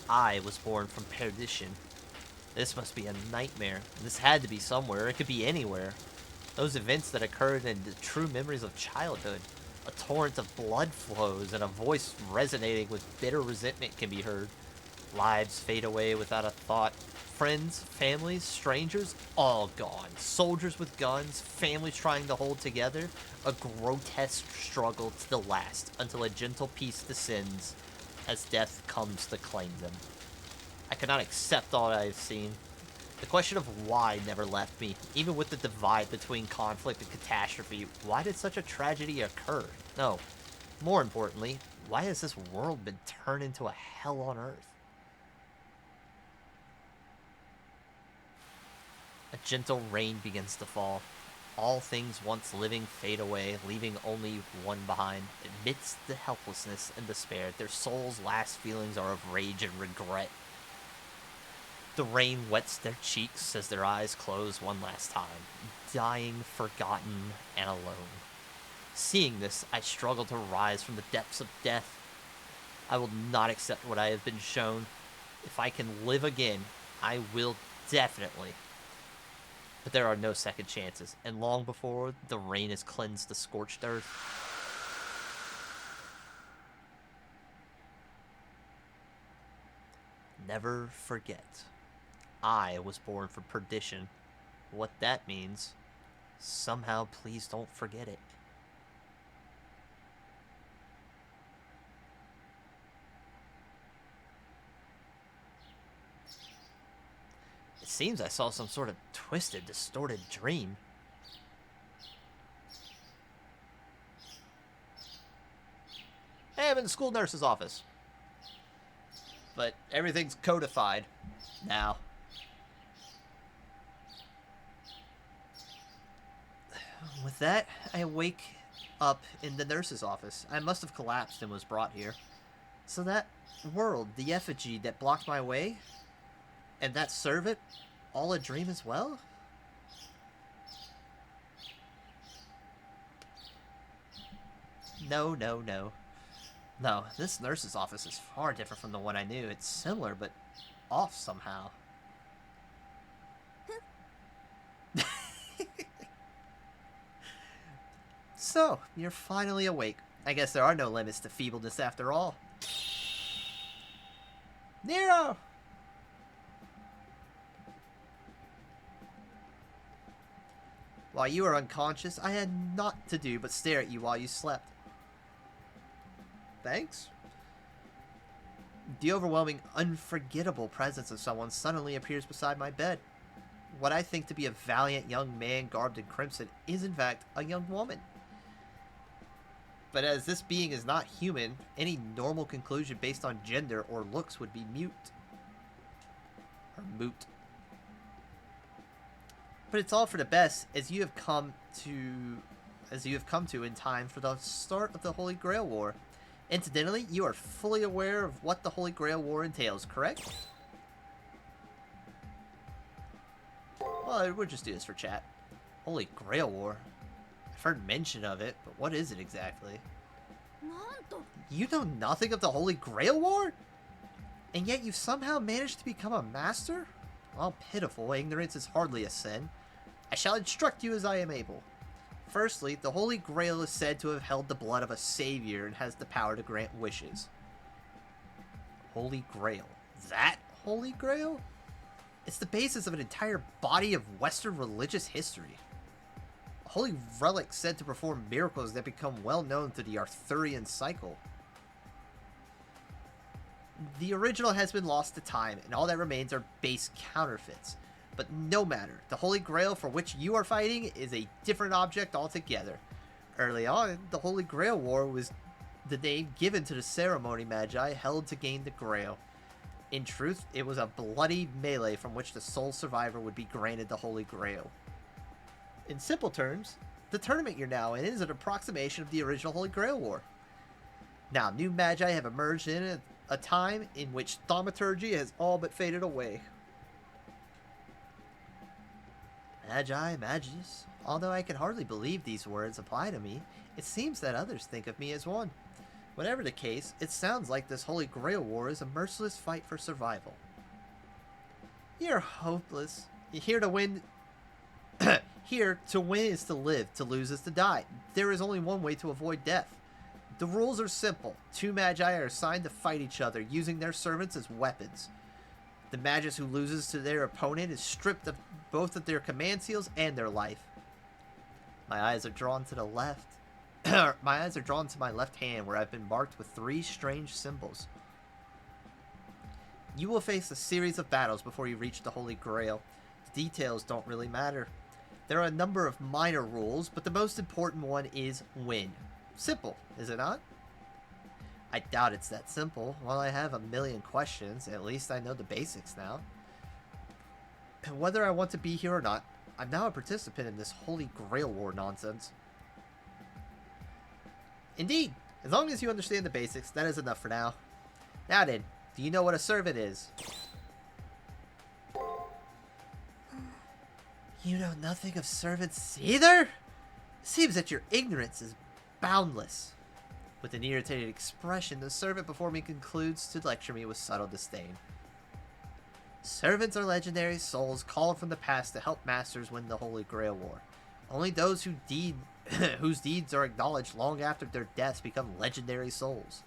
I was born from perdition. This must be a nightmare. This had to be somewhere. It could be anywhere. Those events that occurred in the true memories of childhood. A torrent of blood flows, and a voice resonating with bitter resentment can be heard. Lives fade away without a thought. Friends, families, strangers, all gone. Soldiers with guns, families trying to hold together. A grotesque struggle to the last, until a gentle peace descends as death comes to claim them. I cannot accept all I have seen. The question of why never left me. Even with the divide between conflict and catastrophe, why did such a tragedy occur? No. More importantly, why has this world been turned into a hell on earth? A gentle rain begins to fall. All things once living fade away, leaving only one behind. Amidst the helplessness and despair, their souls' last feelings are of rage and regret. The rain wets their cheeks as their eyes close one last time, dying, forgotten, and alone. Seeing this, I struggle to rise from the depths of death. I will not accept what I have been shown. If I can live again, I will definitely. But there are no second chances, and long before the rain has cleansed the scorched earth, never forget. I was born for perdition. What that means, somehow please don't forget it. It seems I saw some sort of twisted, distorted dream. Hey, I'm in the school nurse's office. But everything's codified now. With that, I wake up in the nurse's office. I must have collapsed and was brought here. So that world, the effigy that blocked my way, and that servant, all a dream as well? No, no, no. No, this nurse's office is far different from the one I knew. It's similar, but off somehow. So, you're finally awake. I guess there are no limits to feebleness after all. Nero! While you were unconscious, I had naught to do but stare at you while you slept. Thanks. The overwhelming, unforgettable presence of someone suddenly appears beside my bed. What I think to be a valiant young man garbed in crimson is in fact a young woman. But as this being is not human, any normal conclusion based on gender or looks would be mute. Or moot. But it's all for the best, as you have come to in time for the start of the Holy Grail War. Incidentally, you are fully aware of what the Holy Grail War entails, correct? Well, we'll just do this for chat. Holy Grail War. I've heard mention of it, but what is it exactly? You know nothing of the Holy Grail War? And yet you somehow managed to become a master? Well, pitiful, ignorance is hardly a sin. I shall instruct you as I am able. Firstly, the Holy Grail is said to have held the blood of a savior and has the power to grant wishes. Holy Grail. That Holy Grail? It's the basis of an entire body of Western religious history. A holy relic said to perform miracles that become well known through the Arthurian cycle. The original has been lost to time, and all that remains are base counterfeits. But no matter, the Holy Grail for which you are fighting is a different object altogether. Early on, the Holy Grail War was the name given to the ceremony Magi held to gain the Grail. In truth, it was a bloody melee from which the sole survivor would be granted the Holy Grail. In simple terms, the tournament you're now in is an approximation of the original Holy Grail War. Now, new Magi have emerged in a time in which thaumaturgy has all but faded away. Magi, Magus. Although I can hardly believe these words apply to me, it seems that others think of me as one. Whatever the case, it sounds like this Holy Grail War is a merciless fight for survival. You're hopeless. You're here to win. Here, to win is to live, to lose is to die. There is only one way to avoid death. The rules are simple. Two Magi are assigned to fight each other, using their servants as weapons. The Magus who loses to their opponent is stripped of both of their command seals and their life. My eyes are drawn to the left. My eyes are drawn to my left hand, where I've been marked with 3 strange symbols. You will face a series of battles before you reach the Holy Grail. The details don't really matter. There are a number of minor rules, but the most important one is win. Simple, is it not? I doubt it's that simple. While I have a million questions, at least I know the basics now. And whether I want to be here or not, I'm now a participant in this Holy Grail War nonsense. Indeed, as long as you understand the basics, that is enough for now. Now then, do you know what a servant is? You know nothing of servants either? Seems that your ignorance is boundless. With an irritated expression, the servant before me concludes to lecture me with subtle disdain. Servants are legendary souls called from the past to help masters win the Holy Grail War. Only those whose deeds are acknowledged long after their deaths become legendary souls.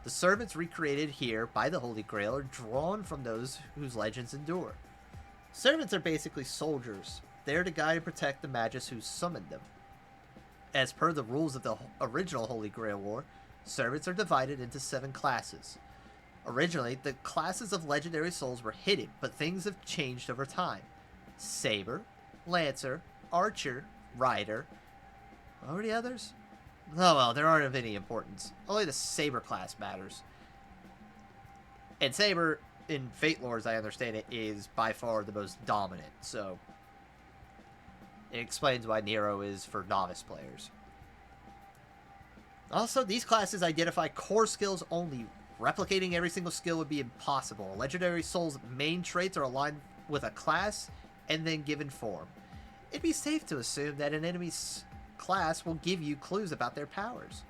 The servants recreated here by the Holy Grail are drawn from those whose legends endure. Servants are basically soldiers, there to guide and protect the Magus who summoned them. As per the rules of the original Holy Grail War, servants are divided into 7 classes. Originally, the classes of legendary souls were hidden, but things have changed over time. Saber, Lancer, Archer, Rider. What were the others? Oh well, there aren't of any importance. Only the Saber class matters. And Saber, in Fate lore as I understand it, is by far the most dominant, so it explains why Nero is for novice players. Also, these classes identify core skills only. Replicating every single skill would be impossible. A legendary soul's main traits are aligned with a class and then given form. It'd be safe to assume that an enemy's class will give you clues about their powers.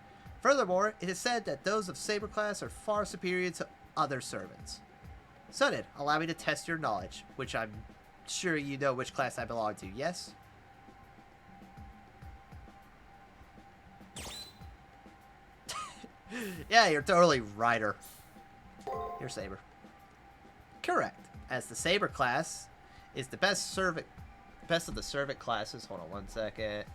Furthermore, it is said that those of Saber class are far superior to other servants. So then, allow me to test your knowledge, which I'm sure you know which class I belong to, yes? Yeah, you're totally righter. You're Saber. Correct. As the Saber class is the best of the servant classes. Hold on one second.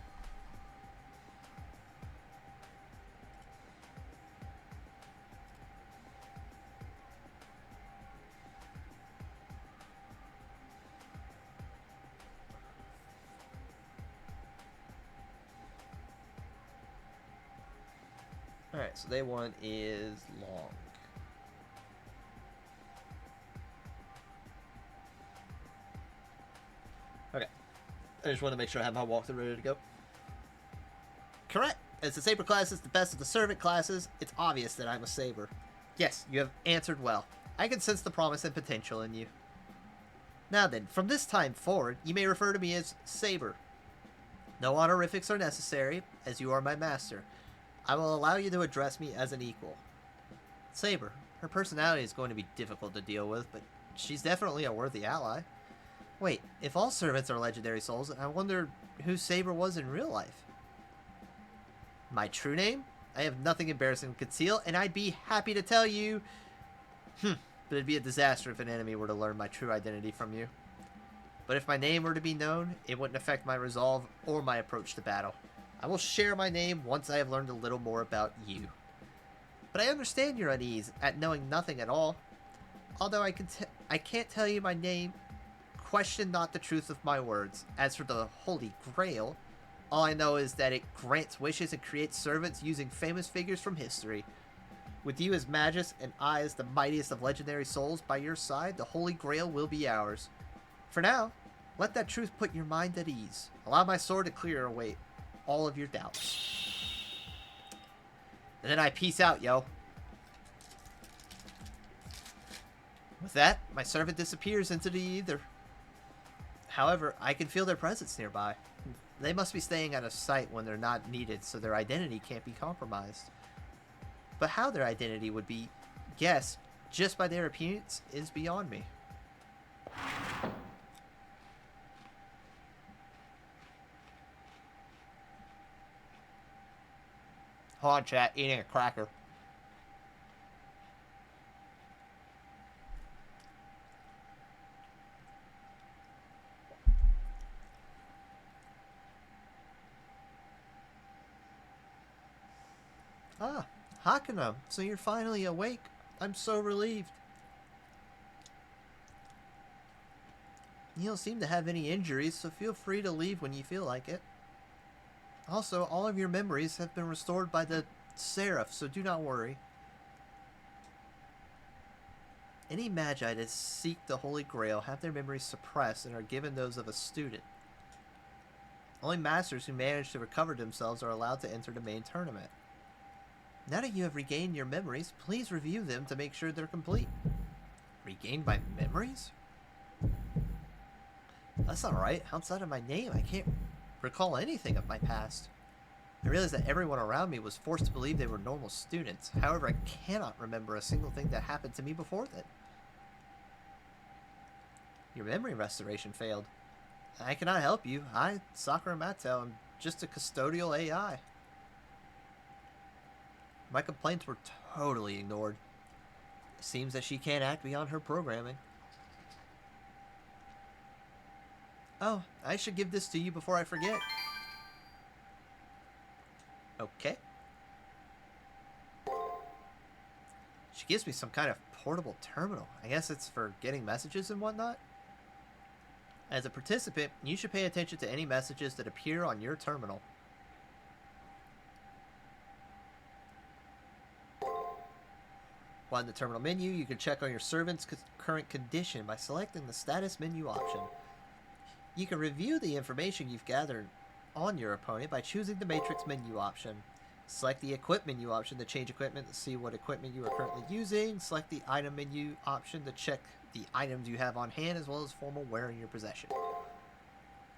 Alright, so day one is long. Okay. I just want to make sure I have my walkthrough ready to go. Correct. As the Saber class is the best of the servant classes, it's obvious that I'm a Saber. Yes, you have answered well. I can sense the promise and potential in you. Now then, from this time forward, you may refer to me as Saber. No honorifics are necessary, as you are my master. I will allow you to address me as an equal. Saber. Her personality is going to be difficult to deal with, but she's definitely a worthy ally. Wait, if all servants are legendary souls, I wonder who Saber was in real life. My true name? I have nothing embarrassing to conceal, and I'd be happy to tell you. But it'd be a disaster if an enemy were to learn my true identity from you. But if my name were to be known, it wouldn't affect my resolve or my approach to battle. I will share my name once I have learned a little more about you. But I understand your unease at knowing nothing at all. Although I can't tell you my name, question not the truth of my words. As for the Holy Grail, all I know is that it grants wishes and creates servants using famous figures from history. With you as Magus and I as the mightiest of legendary souls by your side, the Holy Grail will be ours. For now, let that truth put your mind at ease. Allow my sword to clear away all of your doubts. And then I peace out, yo. With that, my servant disappears into the ether. However, I can feel their presence nearby. They must be staying out of sight when they're not needed, so their identity can't be compromised. But how their identity would be guessed just by their appearance is beyond me. Hold on, chat. Eating a cracker. Ah, Hakuna, so you're finally awake. I'm so relieved. You don't seem to have any injuries, so feel free to leave when you feel like it. Also, all of your memories have been restored by the Seraph, so do not worry. Any Magi that seek the Holy Grail have their memories suppressed and are given those of a student. Only masters who manage to recover themselves are allowed to enter the main tournament. Now that you have regained your memories, please review them to make sure they're complete. Regained my memories? That's not right. Outside of my name, I can't recall anything of my past. I realized that everyone around me was forced to believe they were normal students. However, I cannot remember a single thing that happened to me before then. Your memory restoration failed. I cannot help you. I, Sakura Mattel, am just a custodial AI. My complaints were totally ignored. It seems that she can't act beyond her programming. Oh, I should give this to you before I forget. Okay. She gives me some kind of portable terminal. I guess it's for getting messages and whatnot. As a participant, you should pay attention to any messages that appear on your terminal. While in the terminal menu, you can check on your servant's current condition by selecting the status menu option. You can review the information you've gathered on your opponent by choosing the matrix menu option. Select the equip menu option to change equipment to see what equipment you are currently using. Select the item menu option to check the items you have on hand as well as formal wear in your possession.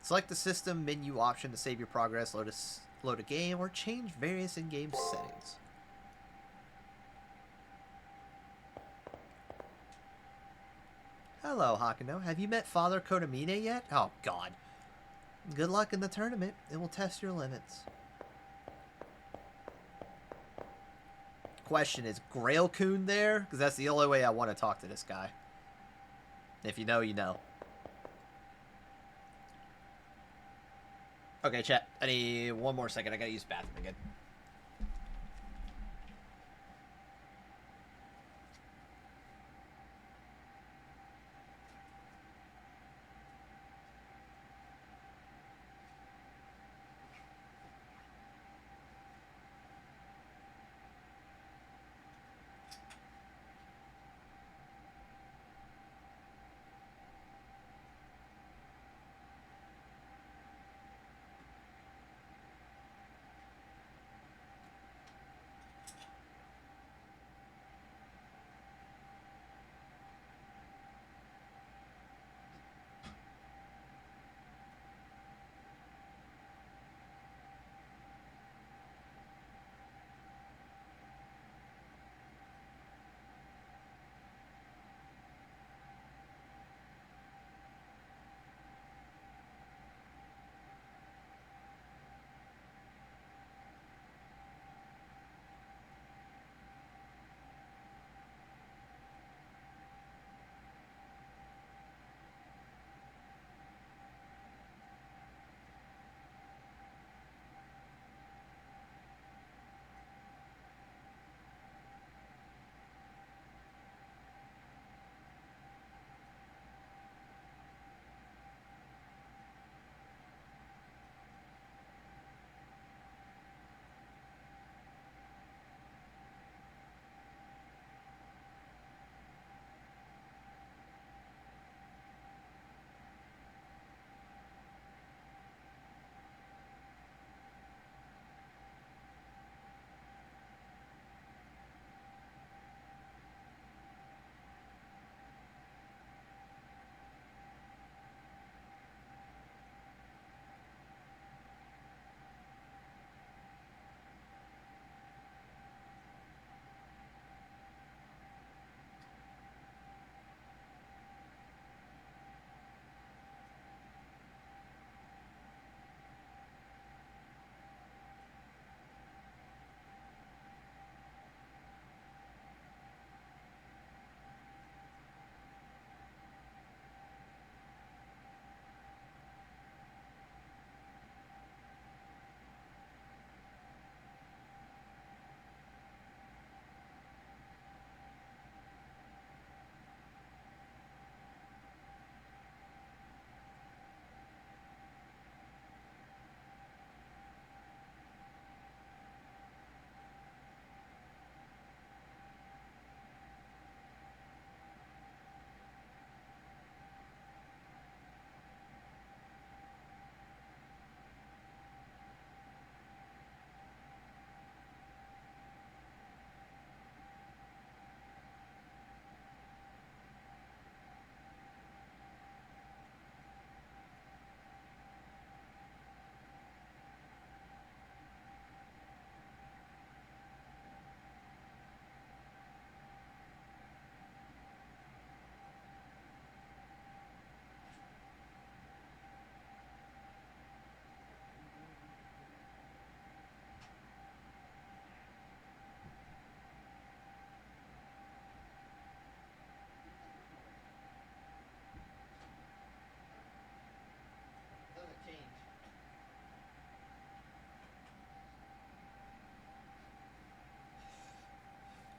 Select the system menu option to save your progress, load a game, or change various in-game settings. Hello, Hakuno. Have you met Father Kodamine yet? Oh, God. Good luck in the tournament. It will test your limits. Question, is Grail-kun there? Because that's the only way I want to talk to this guy. If you know, you know. Okay, chat. I need one more second. I gotta use the bathroom again.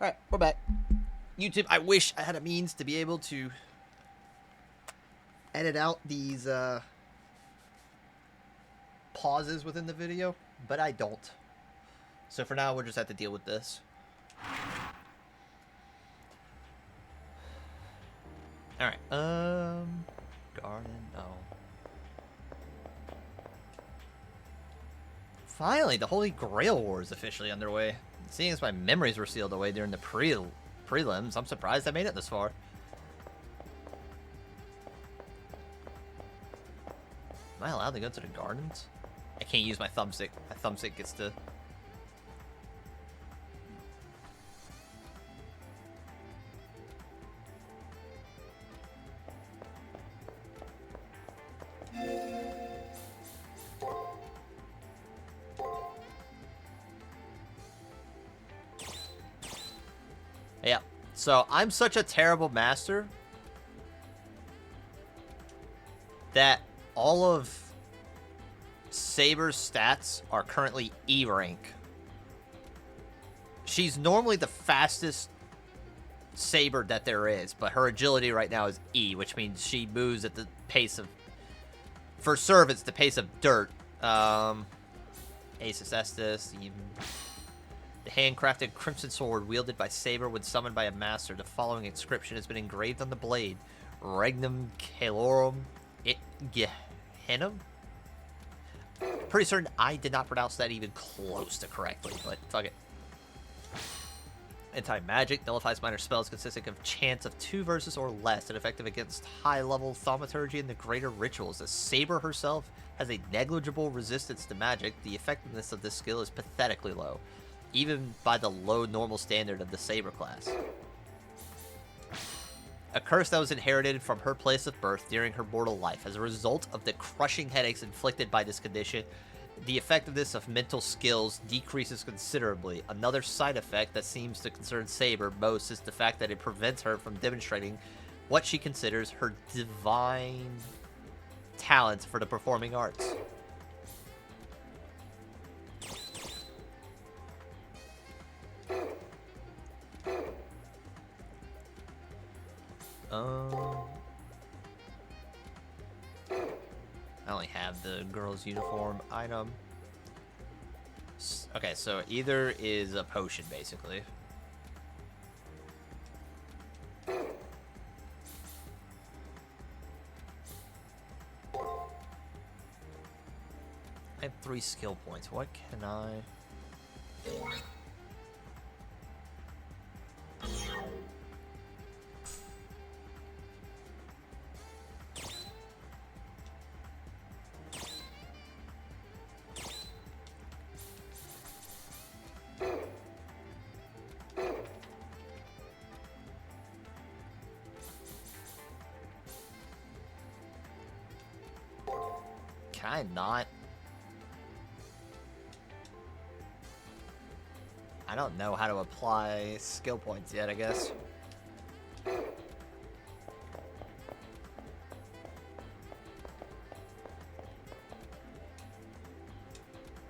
Alright, we're back. YouTube, I wish I had a means to be able to edit out these pauses within the video, but I don't. So for now, we'll just have to deal with this. Alright, garden, no. Finally, the Holy Grail War is officially underway. Seeing as my memories were sealed away during the prelims, I'm surprised I made it this far. Am I allowed to go to the gardens? I can't use my thumbstick. My thumbstick gets to... So I'm such a terrible master that all of Saber's stats are currently E rank. She's normally the fastest Saber that there is, but her agility right now is E, which means she moves at the pace of... For serve, it's the pace of dirt. Aces Estes, the handcrafted crimson sword wielded by Saber when summoned by a master. The following inscription has been engraved on the blade. Regnum Calorum it Gehenna? Pretty certain I did not pronounce that even close to correctly, but fuck it. Anti-magic nullifies minor spells consisting of chants of 2 verses or less and effective against high-level thaumaturgy and the greater rituals. The Saber herself has a negligible resistance to magic. The effectiveness of this skill is pathetically low, even by the low normal standard of the Saber class. A curse that was inherited from her place of birth during her mortal life. As a result of the crushing headaches inflicted by this condition, the effectiveness of mental skills decreases considerably. Another side effect that seems to concern Saber most is the fact that it prevents her from demonstrating what she considers her divine talent for the performing arts. I only have the girl's uniform item. Okay, so either is a potion, basically. I have 3 skill points. What can I... Can I not? I don't know how to apply skill points yet, I guess.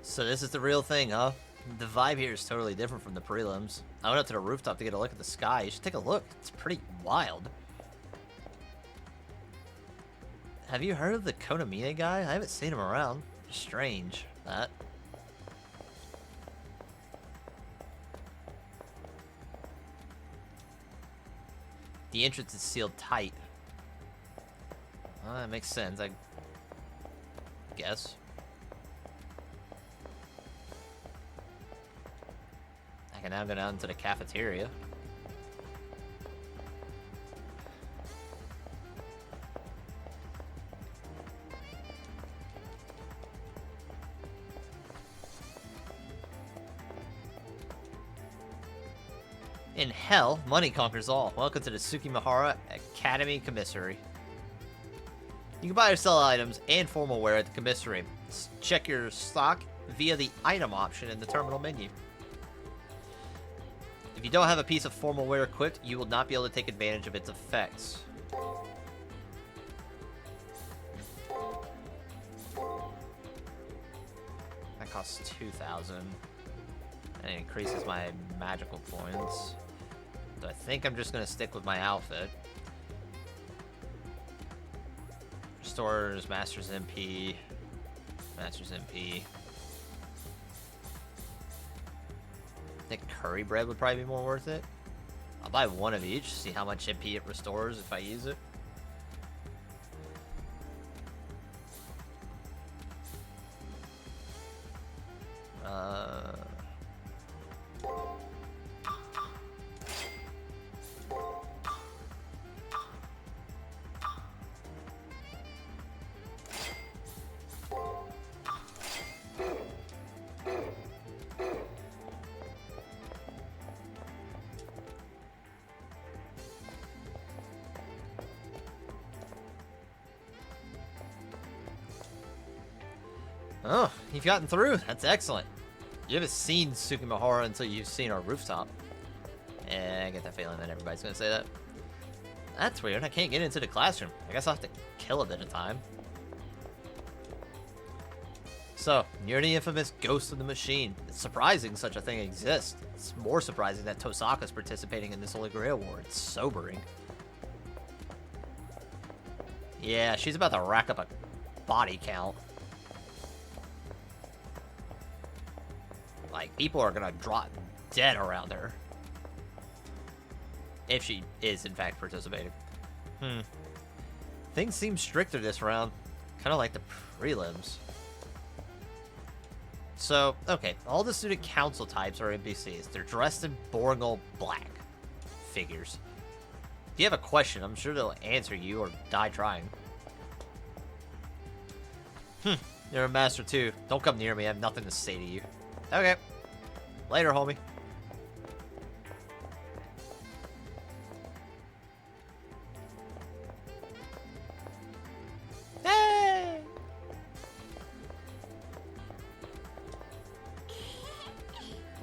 So this is the real thing, huh? The vibe here is totally different from the prelims. I went up to the rooftop to get a look at the sky. You should take a look. It's pretty wild. Have you heard of the Konamiya guy? I haven't seen him around. Strange, that. The entrance is sealed tight. That makes sense, I guess. I can now go down to the cafeteria. In hell, money conquers all. Welcome to the Tsukimahara Academy Commissary. You can buy or sell items and formal wear at the commissary. Check your stock via the item option in the terminal menu. If you don't have a piece of formal wear equipped, you will not be able to take advantage of its effects. That costs 2,000. And it increases my magical points. So I think I'm just going to stick with my outfit. Restores Master's MP. Master's MP. I think curry bread would probably be more worth it. I'll buy one of each, see how much MP it restores if I use it. Oh, you've gotten through. That's excellent. You haven't seen Tsukimahara until you've seen our rooftop. I get that feeling that everybody's gonna say that. That's weird. I can't get into the classroom. I guess I'll have to kill a bit of time. So, you're the infamous Ghost of the Machine. It's surprising such a thing exists. It's more surprising that Tosaka's participating in this Holy Grail War. It's sobering. Yeah, she's about to rack up a body count. Like, people are gonna drop dead around her. If she is, in fact, participating. Things seem stricter this round. Kind of like the prelims. So, okay, all the student council types are NPCs. They're dressed in boring old black. Figures. If you have a question, I'm sure they'll answer you or die trying. You're a master too. Don't come near me, I have nothing to say to you. Okay. Later, homie. Hey!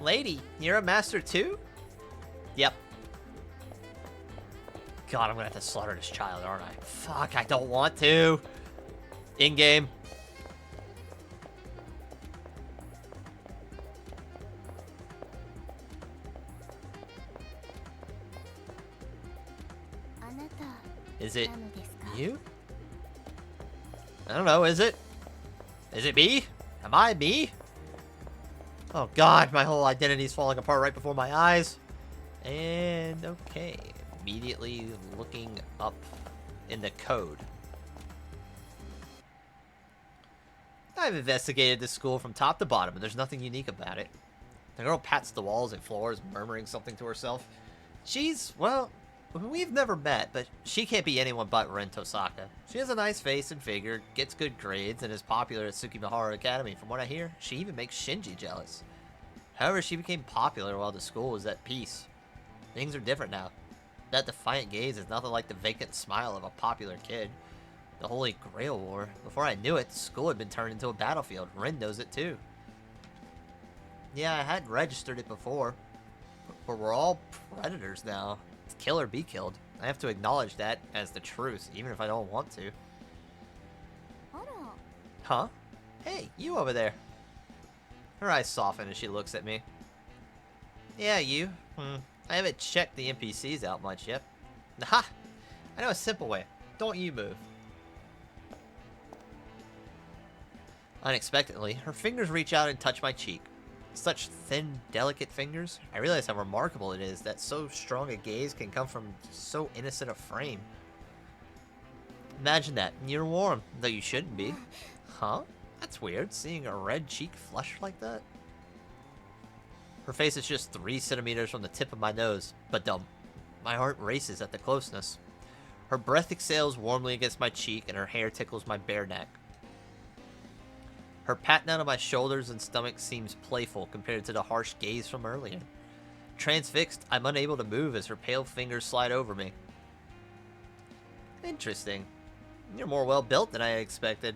Lady, you're a master too? Yep. God, I'm gonna have to slaughter this child, aren't I? Fuck, I don't want to. In-game. Is it you? I don't know, is it? Is it me? Am I me? Oh god, my whole identity's falling apart right before my eyes. And okay, immediately looking up in the code. I've investigated this school from top to bottom, and there's nothing unique about it. The girl pats the walls and floors, murmuring something to herself. She's, well, we've never met, but she can't be anyone but Ren Tosaka. She has a nice face and figure, gets good grades, and is popular at Tsukimihara Academy. From what I hear, she even makes Shinji jealous. However, she became popular while the school was at peace. Things are different now. That defiant gaze is nothing like the vacant smile of a popular kid. The Holy Grail War. Before I knew it, the school had been turned into a battlefield. Ren knows it too. Yeah, I hadn't registered it before. But we're all predators now. It's kill or be killed. I have to acknowledge that as the truth, even if I don't want to. Huh? Hey, you over there. Her eyes soften as she looks at me. Yeah, you. I haven't checked the NPCs out much yet. Aha! I know a simple way. Don't you move. Unexpectedly, her fingers reach out and touch my cheek. Such thin, delicate fingers. I realize how remarkable it is that so strong a gaze can come from so innocent a frame. Imagine that. You're warm, though you shouldn't be. Huh? That's weird, seeing a red cheek flush like that. Her face is just 3 centimeters from the tip of my nose, but dumb. My heart races at the closeness. Her breath exhales warmly against my cheek, and her hair tickles my bare neck. Her pat down on my shoulders and stomach seems playful compared to the harsh gaze from earlier. Transfixed, I'm unable to move as her pale fingers slide over me. Interesting. You're more well-built than I expected.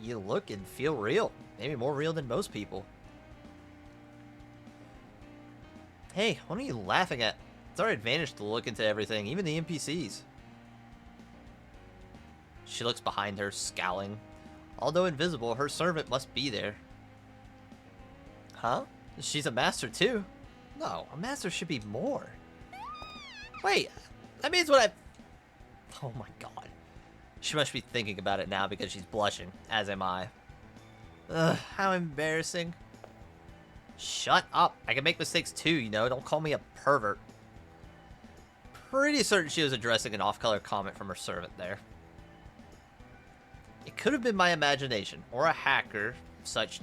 You look and feel real. Maybe more real than most people. Hey, what are you laughing at? It's our advantage to look into everything, even the NPCs. She looks behind her, scowling. Although invisible, her servant must be there. Huh? She's a master too? No, a master should be more. Wait, that means what I... Oh my god. She must be thinking about it now because she's blushing, as am I. Ugh, how embarrassing. Shut up. I can make mistakes too, you know. Don't call me a pervert. Pretty certain she was addressing an off-color comment from her servant there. It could have been my imagination, or a hacker such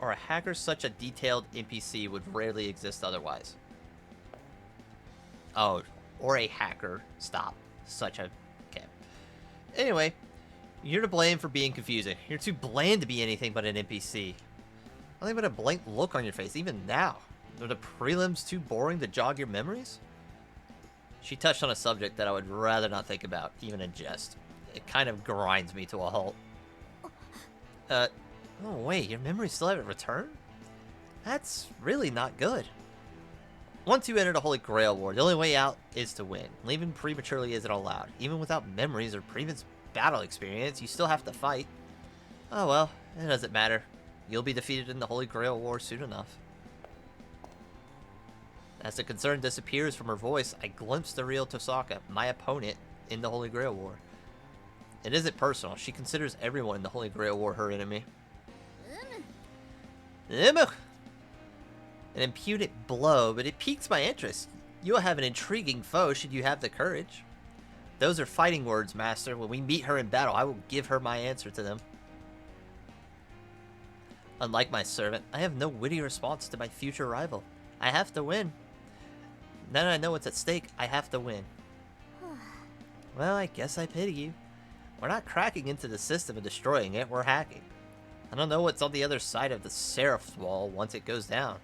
a detailed NPC would rarely exist otherwise. Oh, or a hacker. Stop. Such a... Okay. Anyway, you're to blame for being confusing. You're too bland to be anything but an NPC. Nothing but a blank look on your face, even now. Are the prelims too boring to jog your memories? She touched on a subject that I would rather not think about, even in jest. It kind of grinds me to a halt. Oh wait, your memories still haven't returned? That's really not good. Once you enter the Holy Grail War, the only way out is to win. Leaving prematurely isn't allowed. Even without memories or previous battle experience, you still have to fight. Oh well, it doesn't matter. You'll be defeated in the Holy Grail War soon enough. As the concern disappears from her voice, I glimpse the real Tosaka, my opponent in the Holy Grail War. It isn't personal. She considers everyone in the Holy Grail War her enemy. An impudent blow, but it piques my interest. You'll have an intriguing foe should you have the courage. Those are fighting words, Master. When we meet her in battle, I will give her my answer to them. Unlike my servant, I have no witty response to my future rival. I have to win. Now that I know what's at stake, I have to win. Well, I guess I pity you. We're not cracking into the system and destroying it, we're hacking. I don't know what's on the other side of the Seraph wall once it goes down.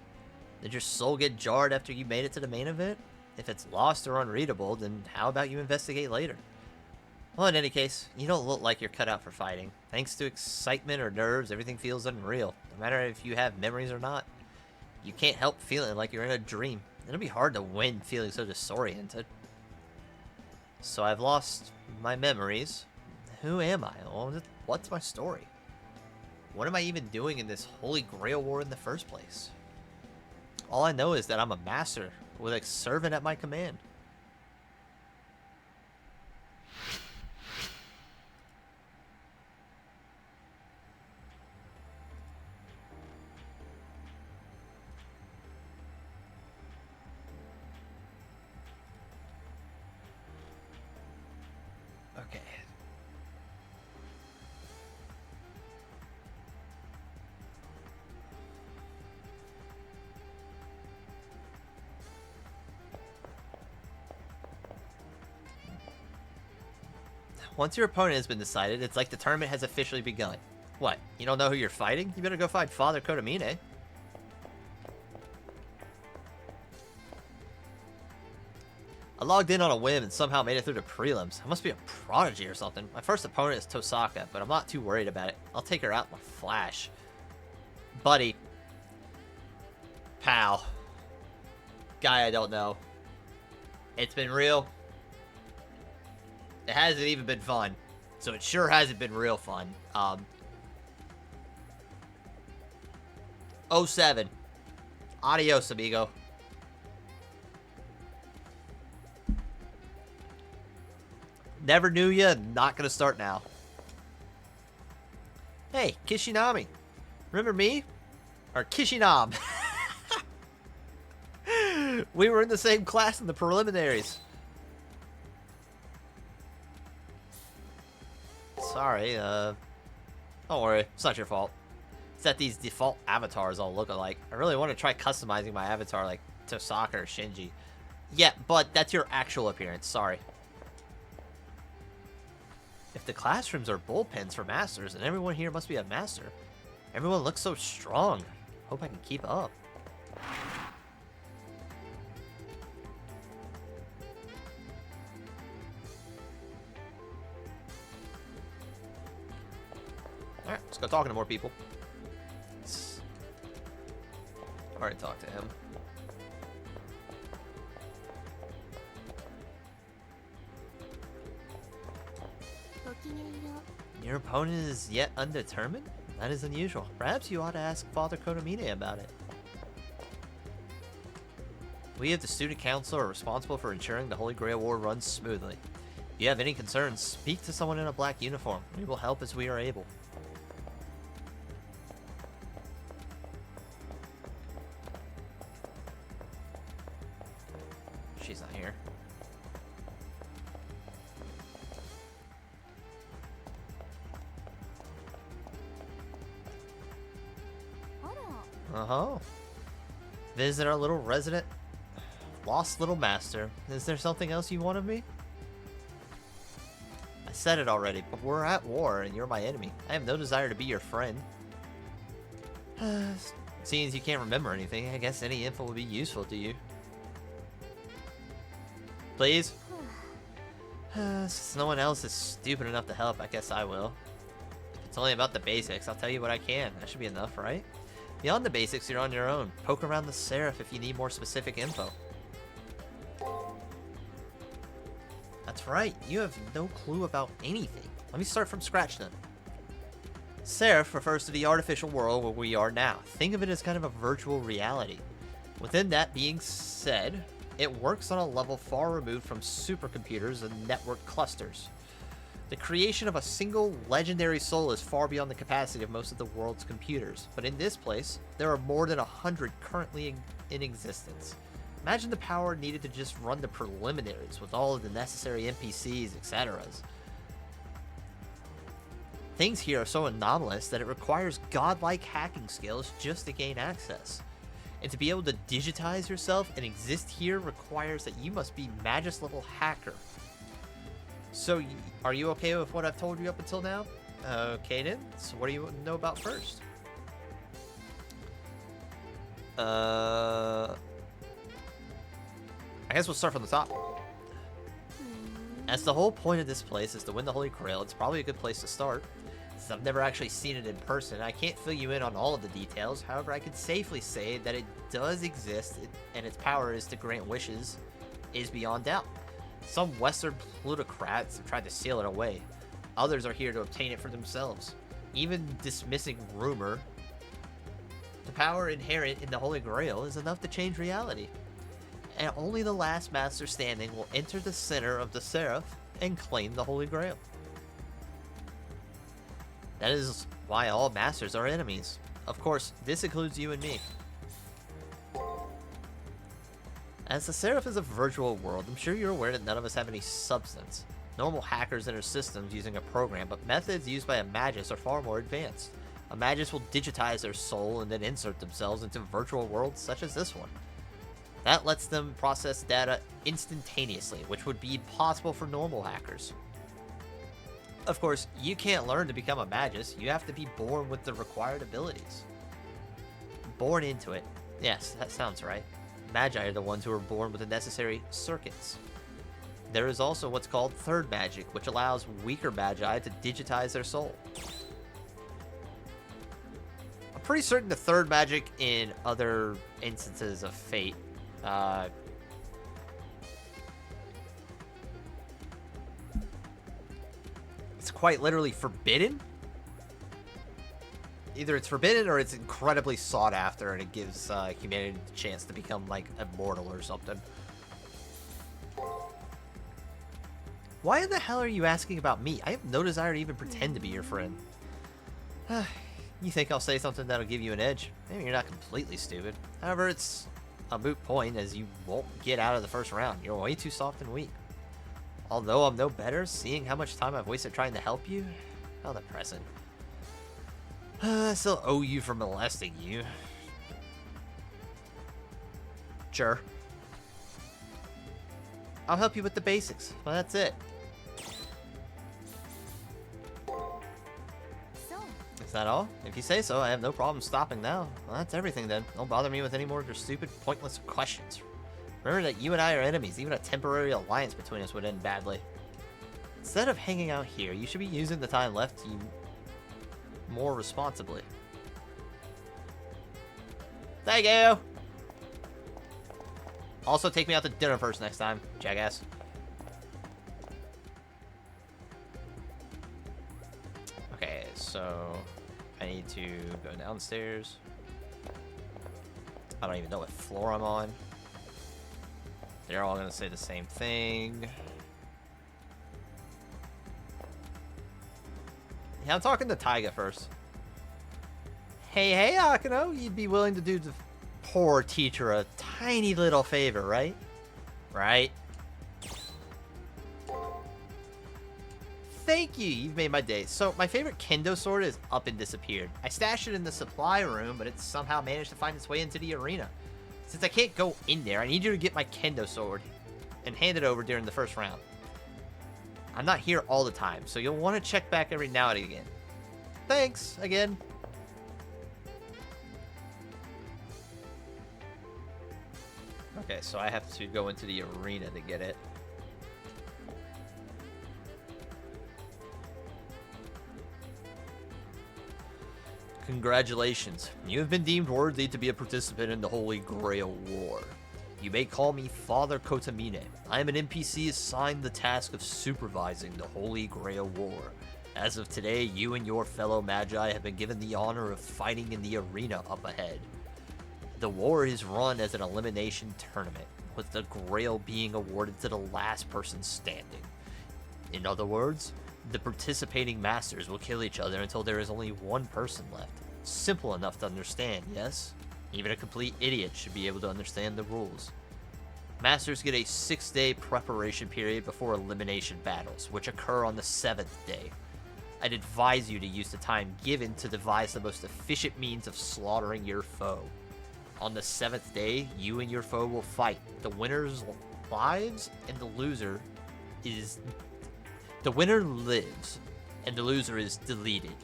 Did your soul get jarred after you made it to the main event? If it's lost or unreadable, then how about you investigate later? Well, in any case, you don't look like you're cut out for fighting. Thanks to excitement or nerves, everything feels unreal, no matter if you have memories or not. You can't help feeling like you're in a dream. It'll be hard to win feeling so disoriented. So I've lost my memories. Who am I? What's my story? What am I even doing in this Holy Grail War in the first place? All I know is that I'm a master with a servant at my command. Okay. Once your opponent has been decided, it's like the tournament has officially begun. What, you don't know who you're fighting? You better go find Father Kotomine. I logged in on a whim and somehow made it through the prelims. I must be a prodigy or something. My first opponent is Tosaka, but I'm not too worried about it. I'll take her out in a flash. Buddy. Pal. Guy I don't know. It's been real. It hasn't even been fun. So it sure hasn't been real fun. 07. Adios, amigo. Never knew ya, not gonna start now. Hey, Kishinami. Remember me? Or Kishinam. We were in the same class in the preliminaries. Sorry, don't worry, it's not your fault. It's that these default avatars all look alike. I really want to try customizing my avatar like Tosaka or Shinji. Yeah, but that's your actual appearance, sorry. If the classrooms are bullpens for masters, then everyone here must be a master. Everyone looks so strong. Hope I can keep up. Alright, let's go talking to more people. Alright, talk to him. Your opponent is yet undetermined? That is unusual. Perhaps you ought to ask Father Kotomine about it. We of the student council are responsible for ensuring the Holy Grail War runs smoothly. If you have any concerns, speak to someone in a black uniform. We will help as we are able. She's not here. Uh-huh. Visit our little resident lost little master. Is there something else you want of me? I said it already, but we're at war and you're my enemy. I have no desire to be your friend. Seeing as you can't remember anything, I guess any info would be useful to you. Please? Since no one else is stupid enough to help, I guess I will. If it's only about the basics, I'll tell you what I can. That should be enough, right? Beyond the basics, you're on your own. Poke around the Seraph if you need more specific info. That's right, you have no clue about anything. Let me start from scratch then. Seraph refers to the artificial world where we are now. Think of it as kind of a virtual reality. Within that being said, it works on a level far removed from supercomputers and network clusters. The creation of a single legendary soul is far beyond the capacity of most of the world's computers, but in this place, there are more than 100 currently in existence. Imagine the power needed to just run the preliminaries with all of the necessary NPCs, etc. Things here are so anomalous that it requires godlike hacking skills just to gain access. And to be able to digitize yourself and exist here requires that you must be Magus level hacker. So, are you okay with what I've told you up until now? Okay then, so what do you know about first? I guess we'll start from the top. As the whole point of this place is to win the Holy Grail, it's probably a good place to start. Since I've never actually seen it in person, I can't fill you in on all of the details. However, I can safely say that it does exist, and its power is to grant wishes is beyond doubt. Some Western plutocrats have tried to seal it away. Others are here to obtain it for themselves. Even dismissing rumor, the power inherent in the Holy Grail is enough to change reality. And only the last master standing will enter the center of the Seraph and claim the Holy Grail. That is why all masters are enemies. Of course, this includes you and me. As the Seraph is a virtual world, I'm sure you're aware that none of us have any substance. Normal hackers enter systems using a program, but methods used by a Magus are far more advanced. A Magus will digitize their soul and then insert themselves into virtual worlds such as this one. That lets them process data instantaneously, which would be impossible for normal hackers. Of course, you can't learn to become a Magus, you have to be born with the required abilities. Born into it. Yes, that sounds right. Magi are the ones who are born with the necessary circuits. There is also what's called third magic, which allows weaker Magi to digitize their soul. I'm pretty certain the third magic in other instances of Fate, it's quite literally forbidden. Either it's forbidden or it's incredibly sought after and it gives humanity the chance to become, like, immortal or something. Why in the hell are you asking about me? I have no desire to even pretend to be your friend. You think I'll say something that'll give you an edge? Maybe you're not completely stupid. However, it's a moot point as you won't get out of the first round. You're way too soft and weak. Although I'm no better, seeing how much time I've wasted trying to help you, how depressing. I still owe you for molesting you. Sure. I'll help you with the basics, but that's it. Is that all? If you say so, I have no problem stopping now. Well, that's everything then. Don't bother me with any more of your stupid, pointless questions. Remember that you and I are enemies. Even a temporary alliance between us would end badly. Instead of hanging out here, you should be using the time left to you more responsibly. Thank you! Also, take me out to dinner first next time, jackass. Okay, so I need to go downstairs. I don't even know what floor I'm on. They're all gonna say the same thing. Yeah, I'm talking to Taiga first. Hey, Akino, you'd be willing to do the poor teacher a tiny little favor, right? Right? Thank you, you've made my day. So, my favorite kendo sword is up and disappeared. I stashed it in the supply room, but it's somehow managed to find its way into the arena. Since I can't go in there, I need you to get my kendo sword and hand it over during the first round. I'm not here all the time, so you'll want to check back every now and again. Thanks, again. Okay, so I have to go into the arena to get it. Congratulations. You have been deemed worthy to be a participant in the Holy Grail War. You may call me Father Kotamine. I am an NPC assigned the task of supervising the Holy Grail War. As of today, you and your fellow Magi have been given the honor of fighting in the arena up ahead. The war is run as an elimination tournament, with the Grail being awarded to the last person standing. In other words, the participating masters will kill each other until there is only one person left. Simple enough to understand, yes? Even a complete idiot should be able to understand the rules. Masters get a 6-day preparation period before elimination battles, which occur on the 7th day. I'd advise you to use the time given to devise the most efficient means of slaughtering your foe. On the 7th day, you and your foe will fight. The winner's lives and the loser is... The winner lives, and the loser is deleted.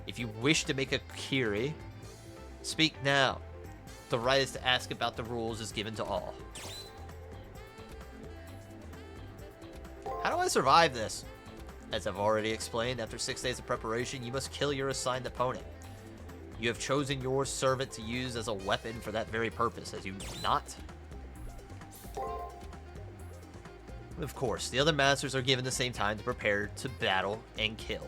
If you wish to make a query, speak now. The right is to ask about the rules is given to all. How do I survive this? As I've already explained, after 6 days of preparation, you must kill your assigned opponent. You have chosen your servant to use as a weapon for that very purpose, as you not? Of course, the other masters are given the same time to prepare to battle and kill.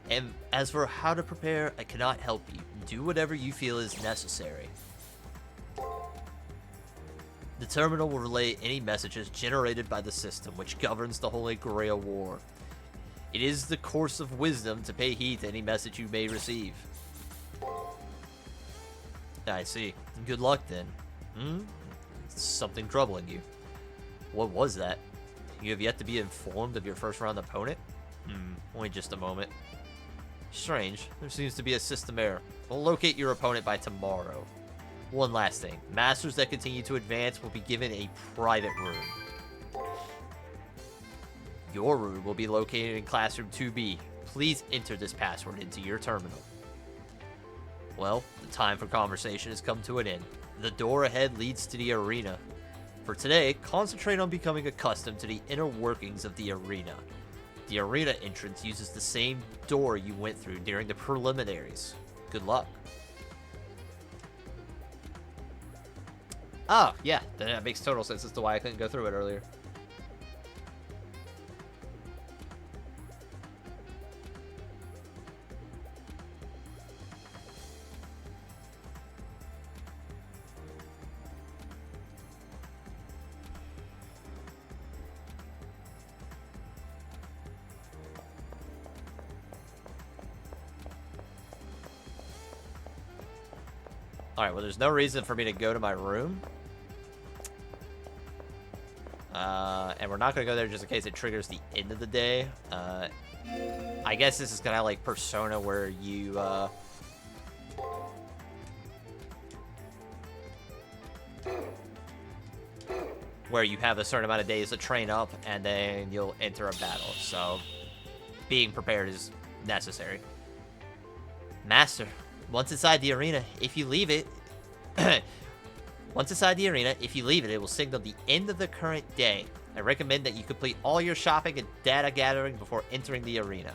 And as for how to prepare, I cannot help you. Do whatever you feel is necessary. The terminal will relay any messages generated by the system which governs the Holy Grail War. It is the course of wisdom to pay heed to any message you may receive. I see. Good luck then. Something troubling you. What was that? You have yet to be informed of your first round opponent? Wait just a moment. Strange. There seems to be a system error. We'll locate your opponent by tomorrow. One last thing. Masters that continue to advance will be given a private room. Your room will be located in Classroom 2B. Please enter this password into your terminal. Well, the time for conversation has come to an end. The door ahead leads to the arena. For today, concentrate on becoming accustomed to the inner workings of the arena. The arena entrance uses the same door you went through during the preliminaries. Good luck. Oh, yeah, then that makes total sense as to why I couldn't go through it earlier. Alright, well, there's no reason for me to go to my room. And we're not going to go there just in case it triggers the end of the day. I guess this is kind of like Persona where you, have a certain amount of days to train up, and then you'll enter a battle. So, being prepared is necessary. Master, once inside the arena, if you leave it... it will signal the end of the current day. I recommend that you complete all your shopping and data gathering before entering the arena.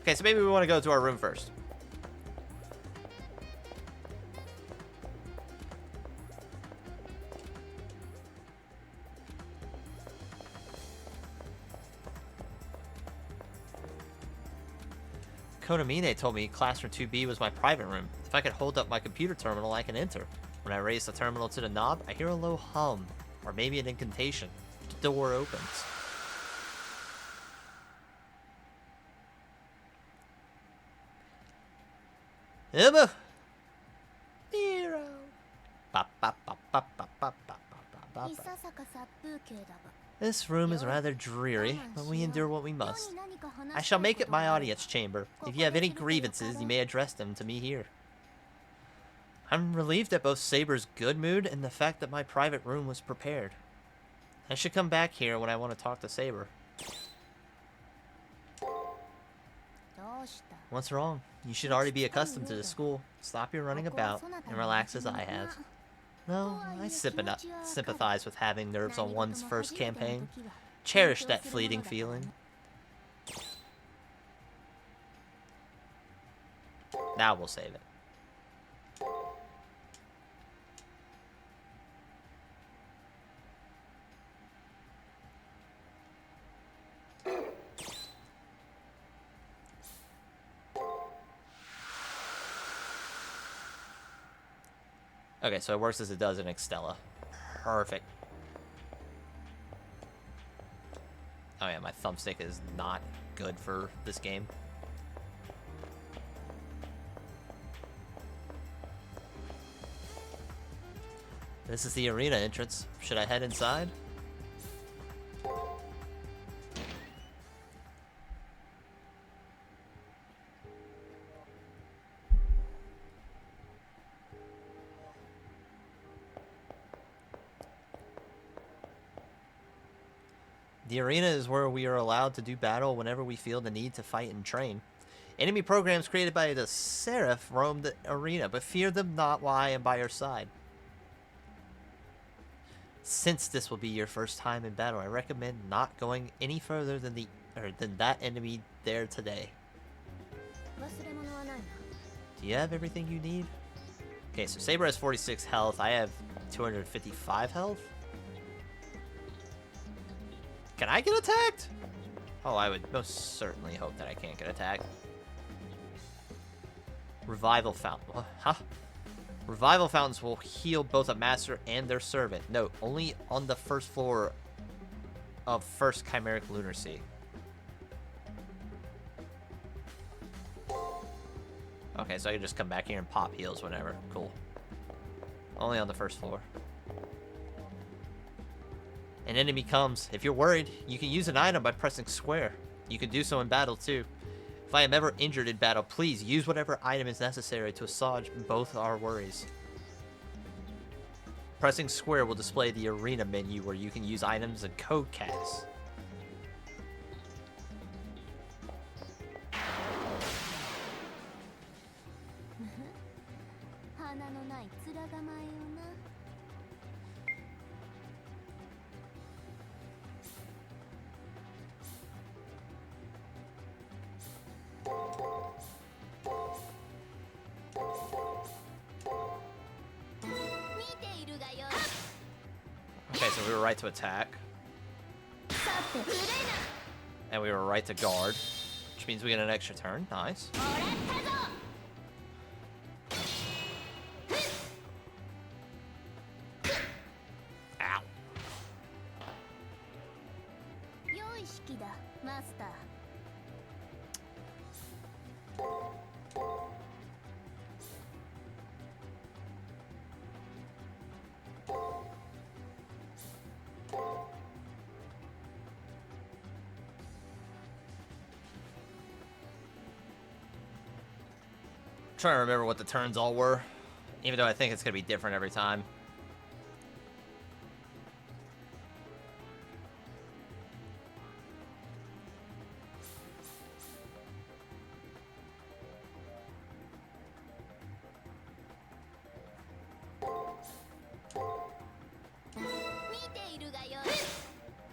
Okay, so maybe we want to go to our room first. Konamine told me Classroom 2B was my private room. If I could hold up my computer terminal, I can enter. When I raise the terminal to the knob, I hear a low hum, or maybe an incantation. The door opens. Emma! Nero! This room is rather dreary, but we endure what we must. I shall make it my audience chamber. If you have any grievances, you may address them to me here. I'm relieved at both Saber's good mood and the fact that my private room was prepared. I should come back here when I want to talk to Saber. What's wrong? You should already be accustomed to the school. Stop your running about and relax as I have. No, I sympathize with having nerves on one's first campaign. Cherish that fleeting feeling. Now we'll save it. Okay, so it works as it does in Extella. Perfect. Oh yeah, my thumbstick is not good for this game. This is the arena entrance. Should I head inside? The arena is where we are allowed to do battle whenever we feel the need to fight and train. Enemy programs created by the Seraph roam the arena, but fear them not while I am by your side. Since this will be your first time in battle, I recommend not going any further than that enemy there today. Do you have everything you need? Okay, so Saber has 46 health. I have 255 health. Can I get attacked? Oh, I would most certainly hope that I can't get attacked. Revival Fountain. Huh? Revival Fountains will heal both a master and their servant. Note, only on the first floor of First Chimeric Lunar Sea. Okay, so I can just come back here and pop heals whenever. Cool. Only on the first floor. An enemy comes. If you're worried, you can use an item by pressing square. You can do so in battle too. If I am ever injured in battle, please use whatever item is necessary to assuage both our worries. Pressing square will display the arena menu where you can use items and code casts. Okay, so we were right to attack. And we were right to guard, which means we get an extra turn. Nice. Ow. Trying to remember what the turns all were, even though I think it's gonna be different every time.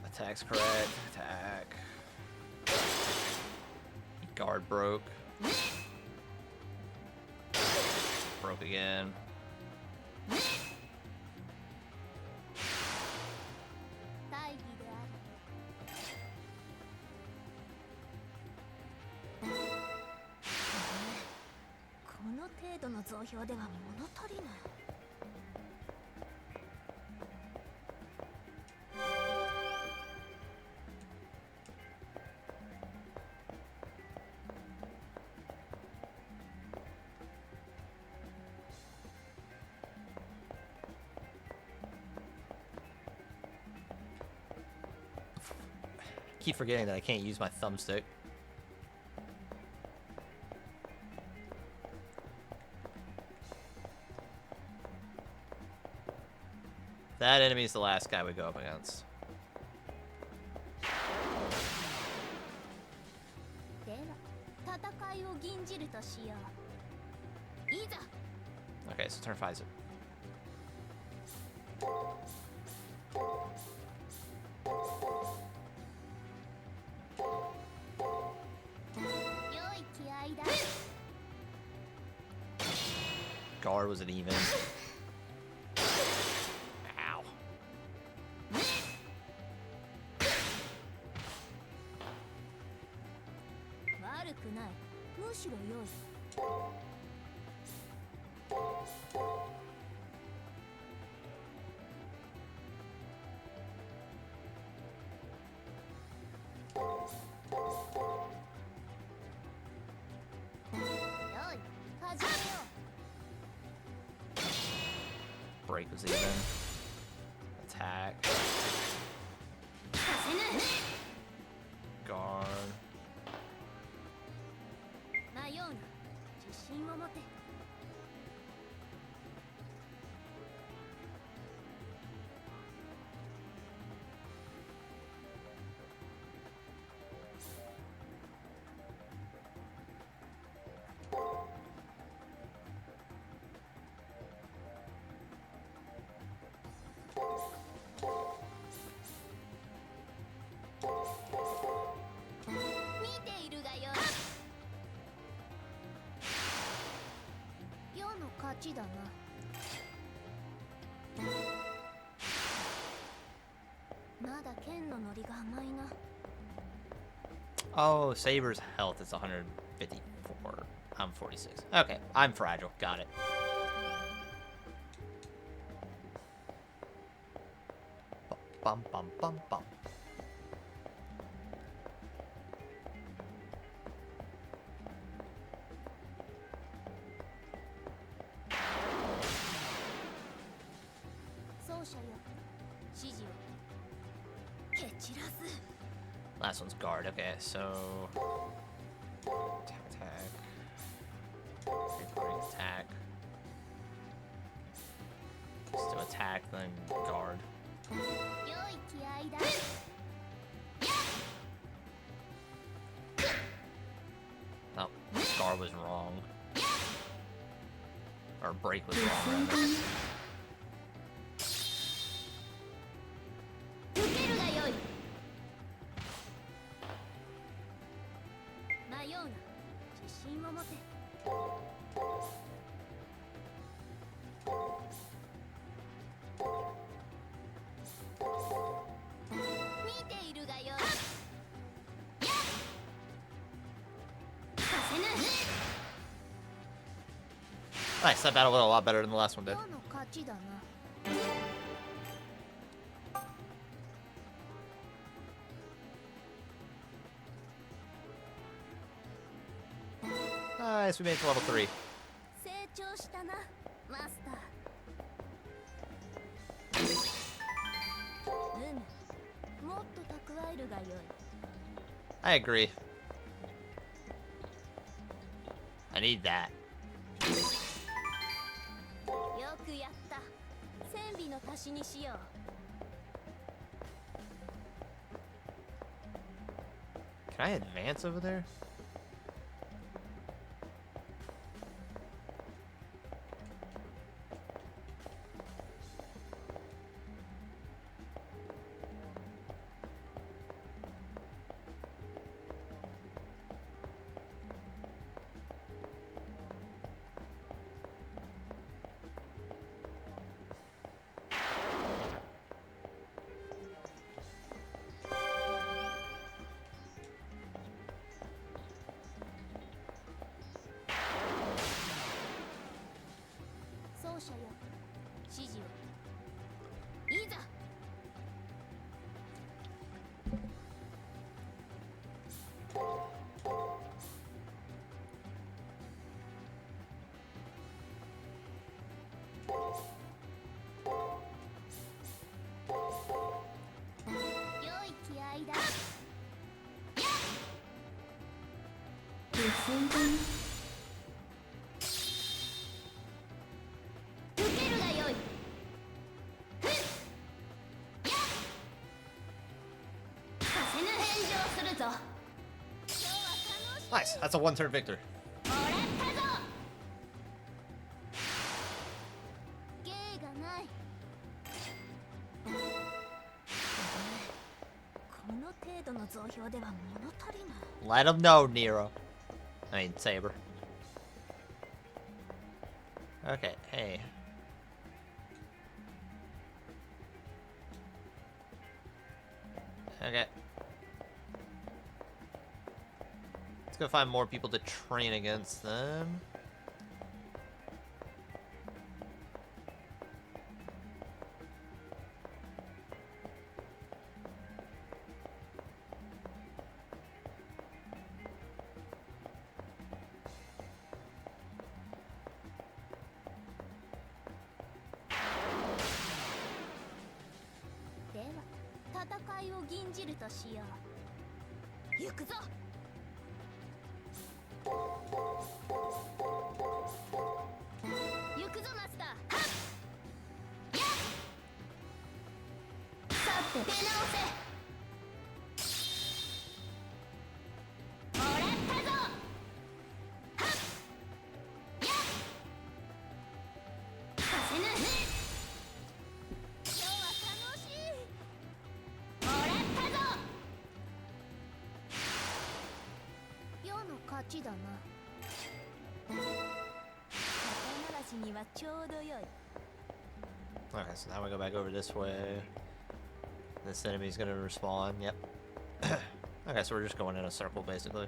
Attack's correct. Attack. Guard broke. Broke again. Keep forgetting that I can't use my thumbstick. That enemy is the last guy we go up against. Okay, so turn 5 is it. guard was an even. Ow. Break was even. Attack. Guard. Oh, Saber's health is 154. I'm 46. Okay, I'm fragile. Got it. Bum bum bum bum. Last one's guard. Okay, so attack. Attack. Let's do attack, then guard. Oh, guard was wrong. Or break was wrong, rather. Nice, that battle went a lot better than the last one did. Nice, we made it to level 3. I agree. I need that. Can I advance over there? Nice, that's a one-turn victor. Let him know, Nero. I mean, Saber. Okay, hey. Okay. Let's go find more people to train against them. Okay, so now we go back over this way. This enemy's gonna respawn. Yep. Okay, so we're just going in a circle, basically.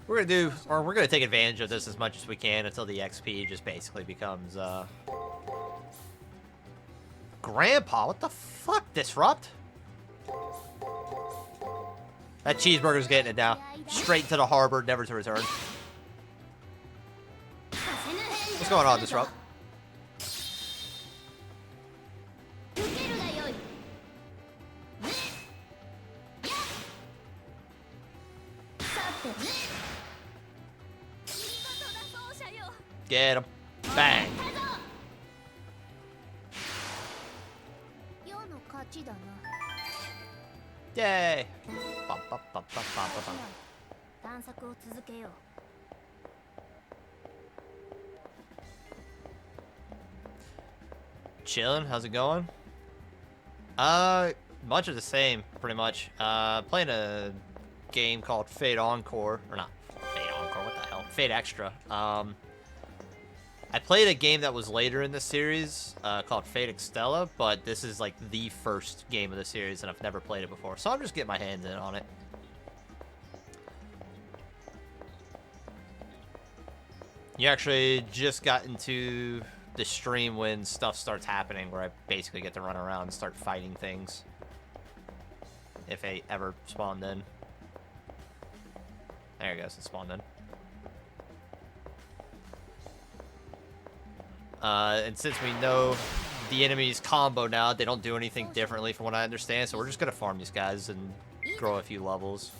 We're gonna take advantage of this as much as we can until the XP just basically becomes, Grandpa, what the fuck? Disrupt? That cheeseburger's getting it now. Straight to the harbor, never to return. What's going on, Disrupt? Get him. Bang. Yay. Bum, bum, bum, bum, bum, bum, bum. Chilling. How's it going? Much of the same, pretty much. Playing a game called Fate Encore, or not Fate Encore. What the hell? Fate Extra. I played a game that was later in the series, called Fate Extella, but this is like the first game of the series, and I've never played it before, so I'm just getting my hands in on it. You actually just got into the stream when stuff starts happening, where I basically get to run around and start fighting things. If they ever spawned in. There it goes, it spawned in. And since we know the enemy's combo now, they don't do anything differently from what I understand, so we're just gonna farm these guys and grow a few levels.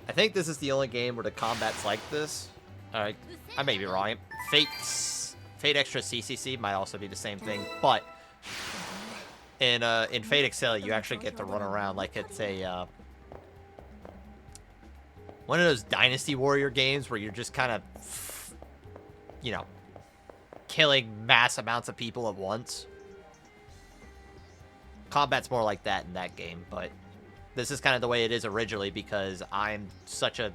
I think this is the only game where the combat's like this. I may be wrong. Fate Extra CCC might also be the same thing, but in Fate Extella, you actually get to run around like it's a one of those Dynasty Warrior games where you're just kind of, you know, killing mass amounts of people at once. Combat's more like that in that game, but this is kind of the way it is originally because I'm such a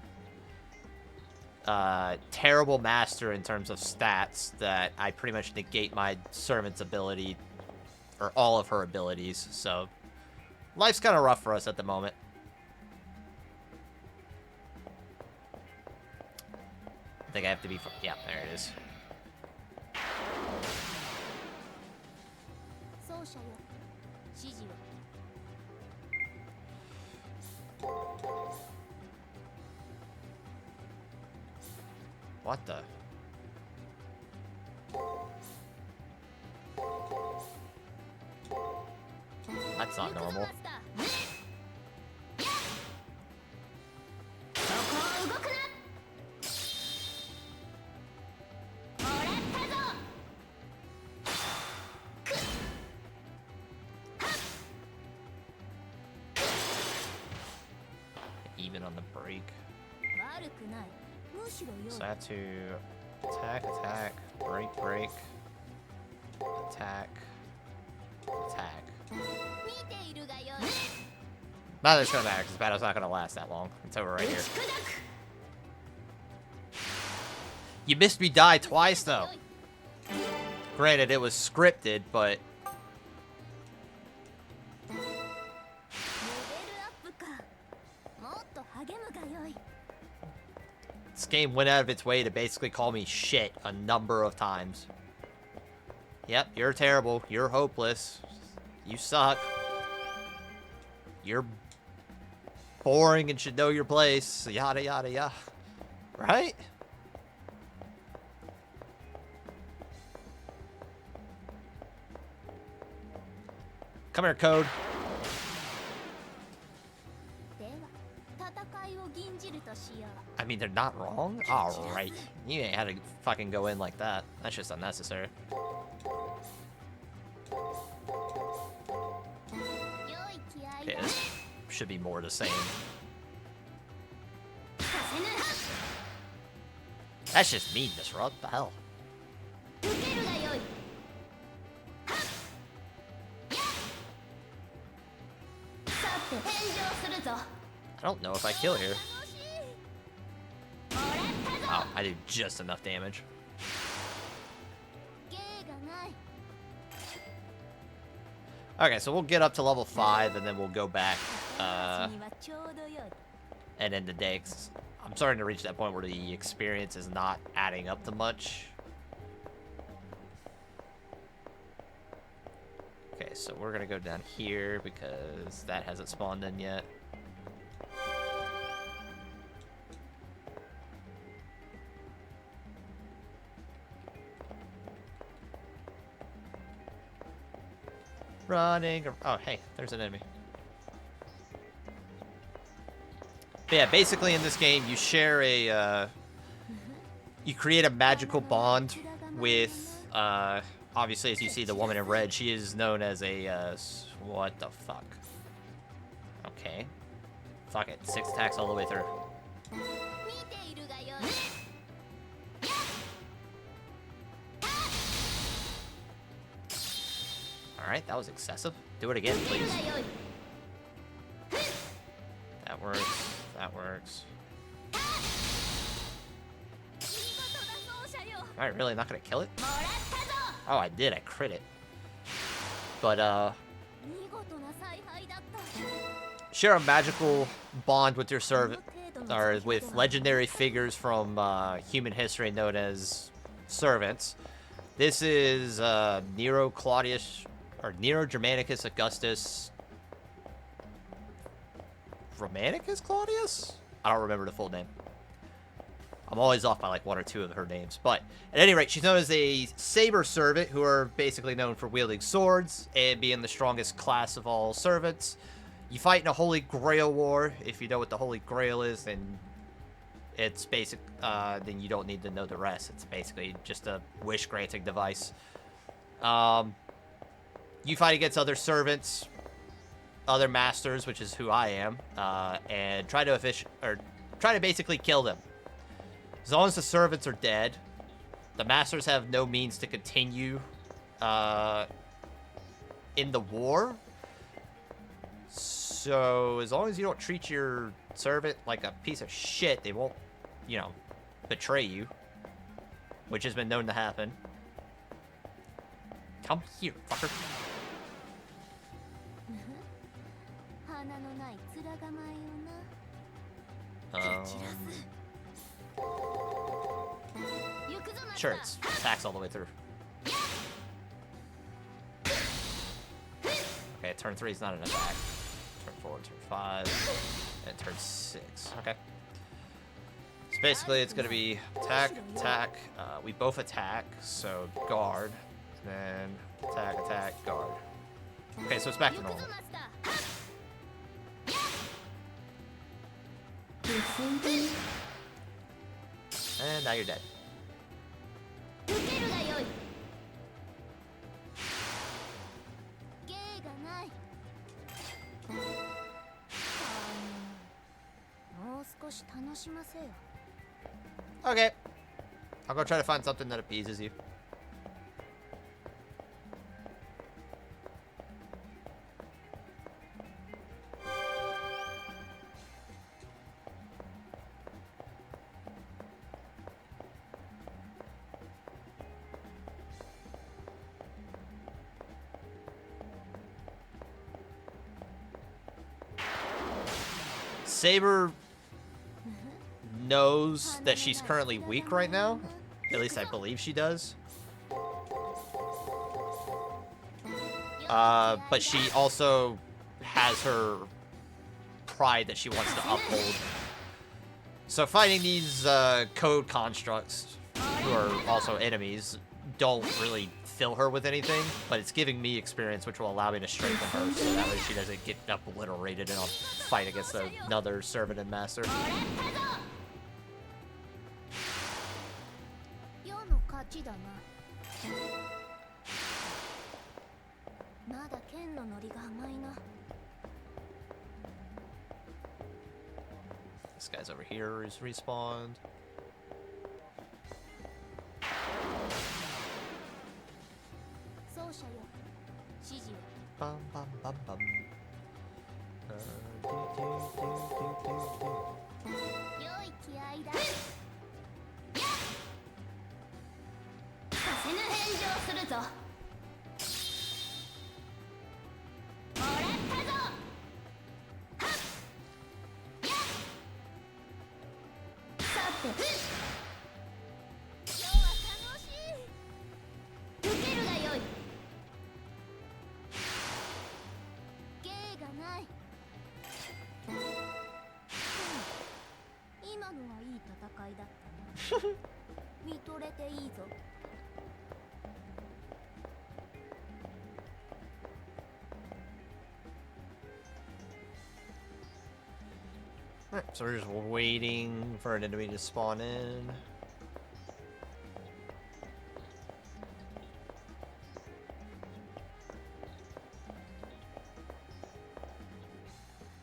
terrible master in terms of stats that I pretty much negate my servant's ability, or all of her abilities, so life's kind of rough for us at the moment. I think I have to be... Yeah, there it is. What the? That's not normal. even on the break. 悪くない。むしろ良い。 So I have to attack, attack, break, break, attack, attack. 見ているが良い。 Not that it's gonna matter because the battle's not gonna last that long. It's over right here. You missed me die twice though. Granted, it was scripted, but レベルアップか。もっと励むが良い。 this game went out of its way to basically call me shit a number of times. Yep, you're terrible. You're hopeless. You suck. You're boring and should know your place. Yada, yada, yada. Right? Come here, Code. では、戦いを吟じるとしよう。 I mean, they're not wrong. Alright. You ain't had to fucking go in like that. That's just unnecessary. 良い気合 Okay, だ。 this should be more the same. させぬ。 That's just meanness, bro. What the hell? 受けるが良い。さて返上するぞ。 I don't know if I kill here. 楽しい。もらったぞ。 Oh, I did just enough damage. 芸がない。 Okay, so we'll get up to level 5 and then we'll go back 私にはちょうど良い。 and end the day. 'Cause I'm starting to reach that point where the experience is not adding up to much. Okay, so we're gonna go down here because that hasn't spawned in yet. Running. Oh, hey, there's an enemy. But yeah, basically in this game, you share a, you create a magical bond with, obviously, as you see, the woman in red. She is known as a, what the fuck? Okay. Fuck it. 6 attacks all the way through. 見ているが良い。 Alright, that was excessive. Do it again, 受ける please. が良い。 That works. That works. 見事な奏者よ。 Am I really not gonna kill it? もらったぞ。 Oh, I did. I crit it. But,見事な采配だった。 share a magical bond with your servant, or with legendary figures from human history known as servants. This is Nero Claudius, or Nero Germanicus Augustus Romanicus Claudius? I don't remember the full name. I'm always off by like 1 or 2 of her names. But at any rate, she's known as a saber servant, who are basically known for wielding swords and being the strongest class of all servants. You fight in a Holy Grail war. If you know what the Holy Grail is, then it's basic. Then you don't need to know the rest. It's basically just a wish-granting device. You fight against other servants, other masters, which is who I am, and try to basically kill them. As long as the servants are dead, the masters have no means to continue in the war. So as long as you don't treat your servant like a piece of shit, they won't, you know, betray you, which has been known to happen. Come here, fucker. 花のない面構えをな。蹴散らす。行くぞマスター。 Sure, it's attacks all the way through. Okay, turn 3 is not an attack. Turn 4, turn 5, and turn 6. Okay. So basically, it's gonna be attack, attack. We both attack, so guard, then attack, attack, guard. Okay, so it's back to 行く normal. ぞマスター。 And now you're dead. 受けるが良い。芸がない。もし楽しませよ。 Okay. I'll go try to find something that appeases you. Saber knows that she's currently weak right now. At least I believe she does. But she also has her pride that she wants to uphold. So fighting these code constructs, who are also enemies, don't really fill her with anything, but it's giving me experience, which will allow me to strengthen her, so that way she doesn't get obliterated in a fight against another servant and master. 世の勝ちだな。まだ剣のノリが甘いな。 This guy's over here is respawned. 奏者よ、指示を。 Bum, bum, bum, bum. Do, do, do, do, do, do. 良い気合いだ。させぬ返上するぞ。もらったぞ。はっ。さて。今日は楽しい。受けるがよい。芸がない。今のはいい戦いだったな。見とれていいぞ。 Alright, so we're just waiting for an enemy to spawn in. I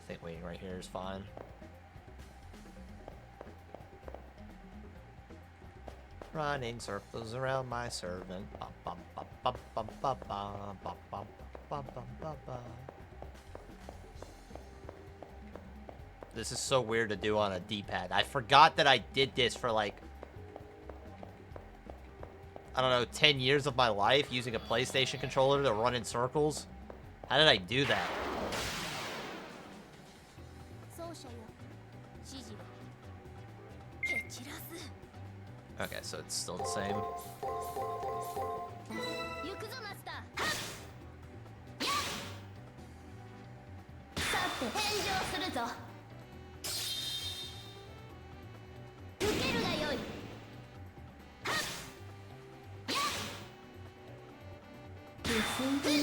think waiting right here is fine. Running circles around my servant. Bum, bum, bum, bum, bum, bum, bum, bum, bum, bum, bum, bum, bum. This is so weird to do on a D-pad. I forgot that I did this for like, I don't know, 10 years of my life using a PlayStation controller to run in circles. How did I do that? 奏者よ、指示を。蹴散らす。 Okay, so it's still the same. 行くぞマスター。はっ。さて返上するぞ。受けるがよい。はっ。進んで。今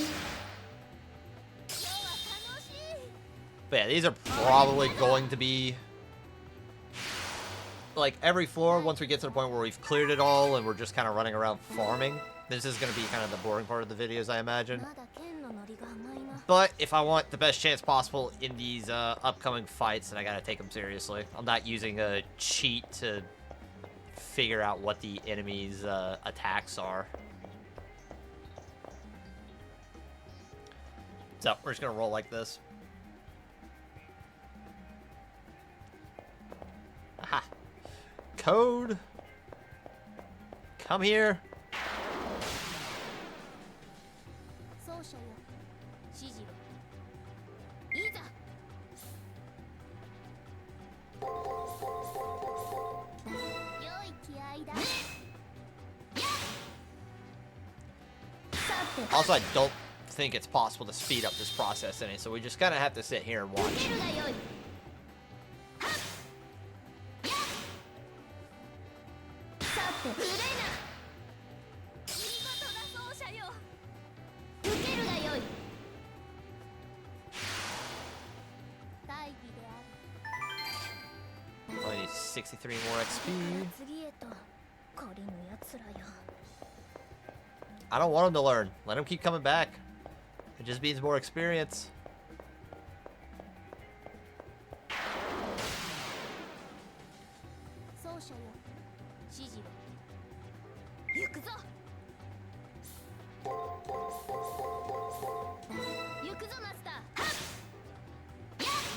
日は楽しい。 But yeah, these are probably going to be like every floor once we get to the point where we've cleared it all and we're just kind of running around farming. This is going to be kind of the boring part of the videos, I imagine. まだ剣のノリが甘いな。 But if I want the best chance possible in these upcoming fights, then I gotta take them seriously. I'm not using a cheat to figure out what the enemy's attacks are. So we're just gonna roll like this. Aha. Code. Come here. 奏者よ、指示を。いざ。良い気合いだ。さて。 Also, I don't think it's possible to speed up this process any, so we just kind of have to sit here and 受 watch. けるがよい。はっ。さて。無礼な。見事な奏者よ。受けるがよい。大義である。 Only need 63 more XP. 次へと懲りぬ奴らよ。 I don't want him to learn. Let him keep coming back. It just means more experience.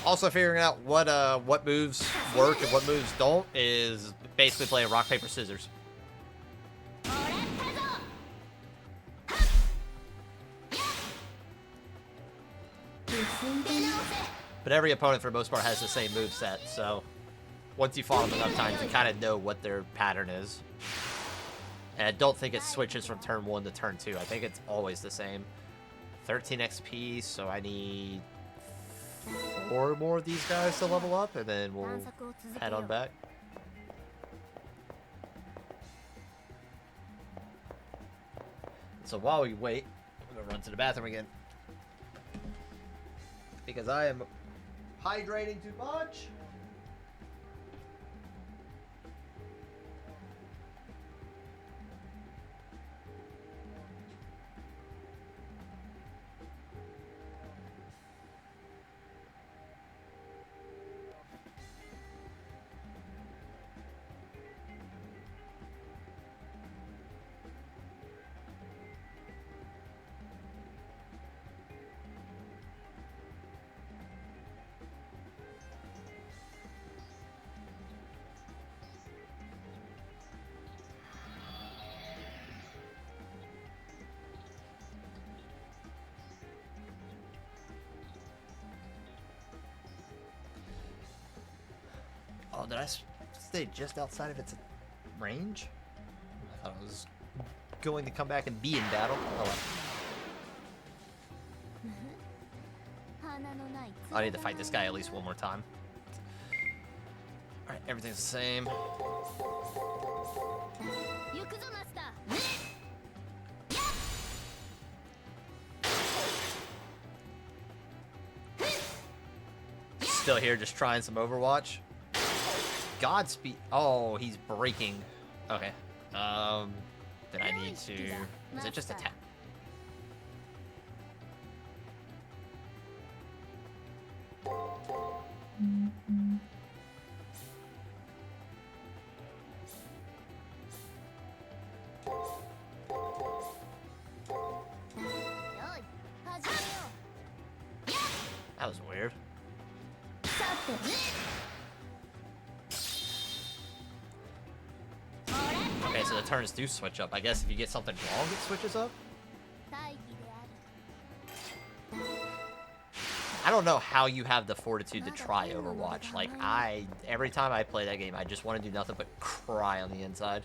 Also, figuring out what moves work and what moves don't is basically playing rock paper scissors. But every opponent, for the most part, has the same move set, so once you fought them enough times, you kind of know what their pattern is. And I don't think it switches from turn 1 to turn 2. I think it's always the same. 13 XP, so I need 4 more of these guys to level up, and then we'll head on back. So while we wait, I'm going to run to the bathroom again. Because I am hydrating too much. Oh, did I stay just outside of its range? I thought it was going to come back and be in battle. Oh, well. I need to fight this guy at least one more time. Alright, everything's the same. Still here just trying some Overwatch. Godspeed. Oh, he's breaking. Okay. Then I need to... Is it just attack? That was weird. Okay, so the turns do switch up. I guess if you get something wrong, it switches up? I don't know how you have the fortitude to try Overwatch. Like, every time I play that game, I just want to do nothing but cry on the inside.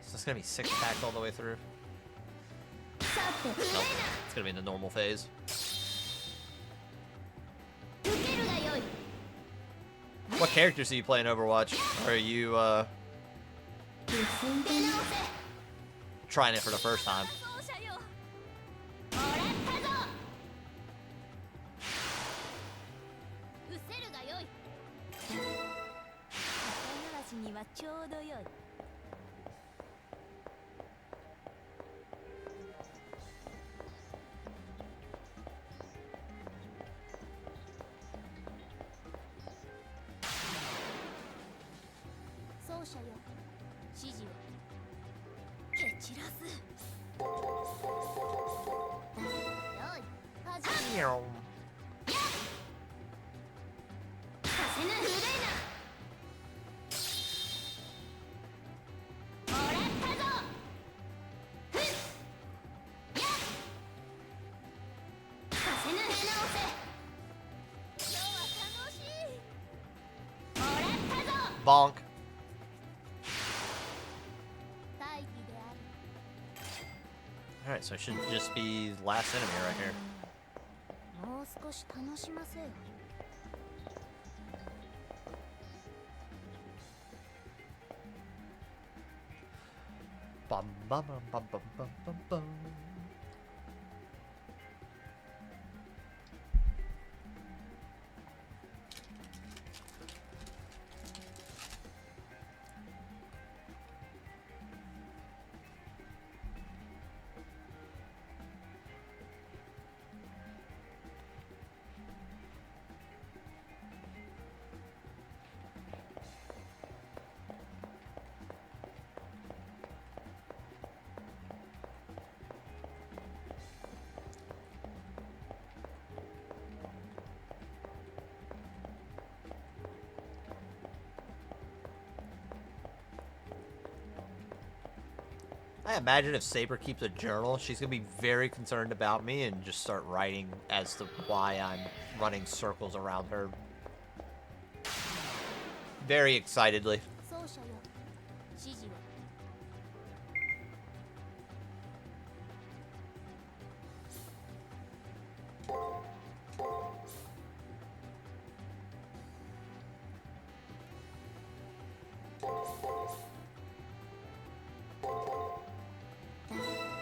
So it's gonna be 6 attacks all the way through. Nope. It's gonna be in the normal phase. What characters do you play in Overwatch? Or are you, trying it for the first time? Bonk. Alright, so it should just be last enemy right here. Bum bum bum bum bum bum bum. I imagine if Saber keeps a journal, she's gonna be very concerned about me and just start writing as to why I'm running circles around her. Very excitedly. 奏者よ指示を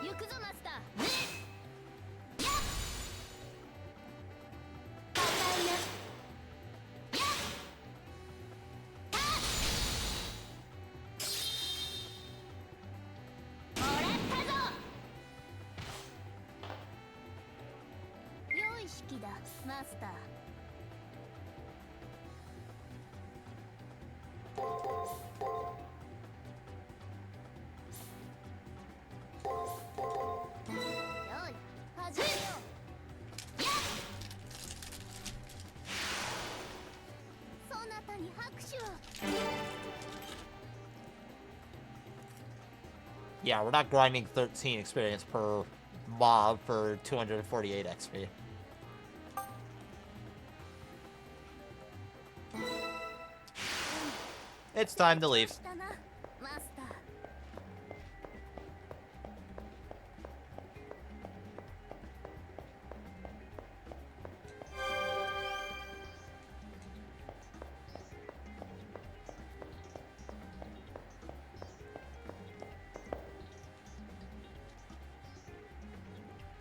行くぞマスターやっ高いなやったもらったぞ良い式だマスター よい始めようやっそなたに拍手を Yeah, we're not grinding 13 experience per mob for 248 XP. It's time to leave. したなマスター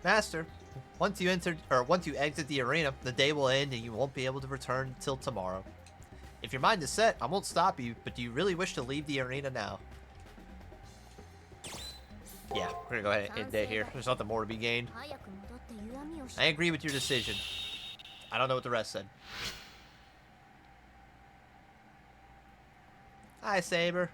Master, once you exit the arena, the day will end and you won't be able to return until tomorrow. If your mind is set, I won't stop you, but do you really wish to leave the arena now? Yeah, we're gonna go ahead and end it here. There's nothing more to be gained. 早く戻って歪みをし I agree with your decision. I don't know what the rest said. Hi, Saber.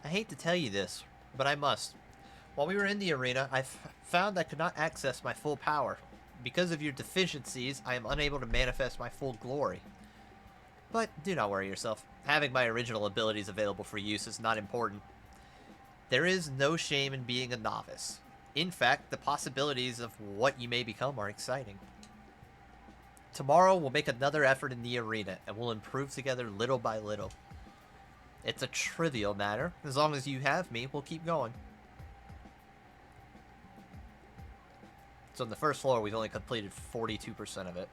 I hate to tell you this, but I must. While we were in the arena, I found I could not access my full power. Because of your deficiencies, I am unable to manifest my full glory. But do not worry yourself. Having my original abilities available for use is not important. There is no shame in being a novice. In fact, the possibilities of what you may become are exciting. Tomorrow, we'll make another effort in the arena, and we'll improve together little by little. It's a trivial matter. As long as you have me, we'll keep going. So on the first floor, we've only completed 42% of it.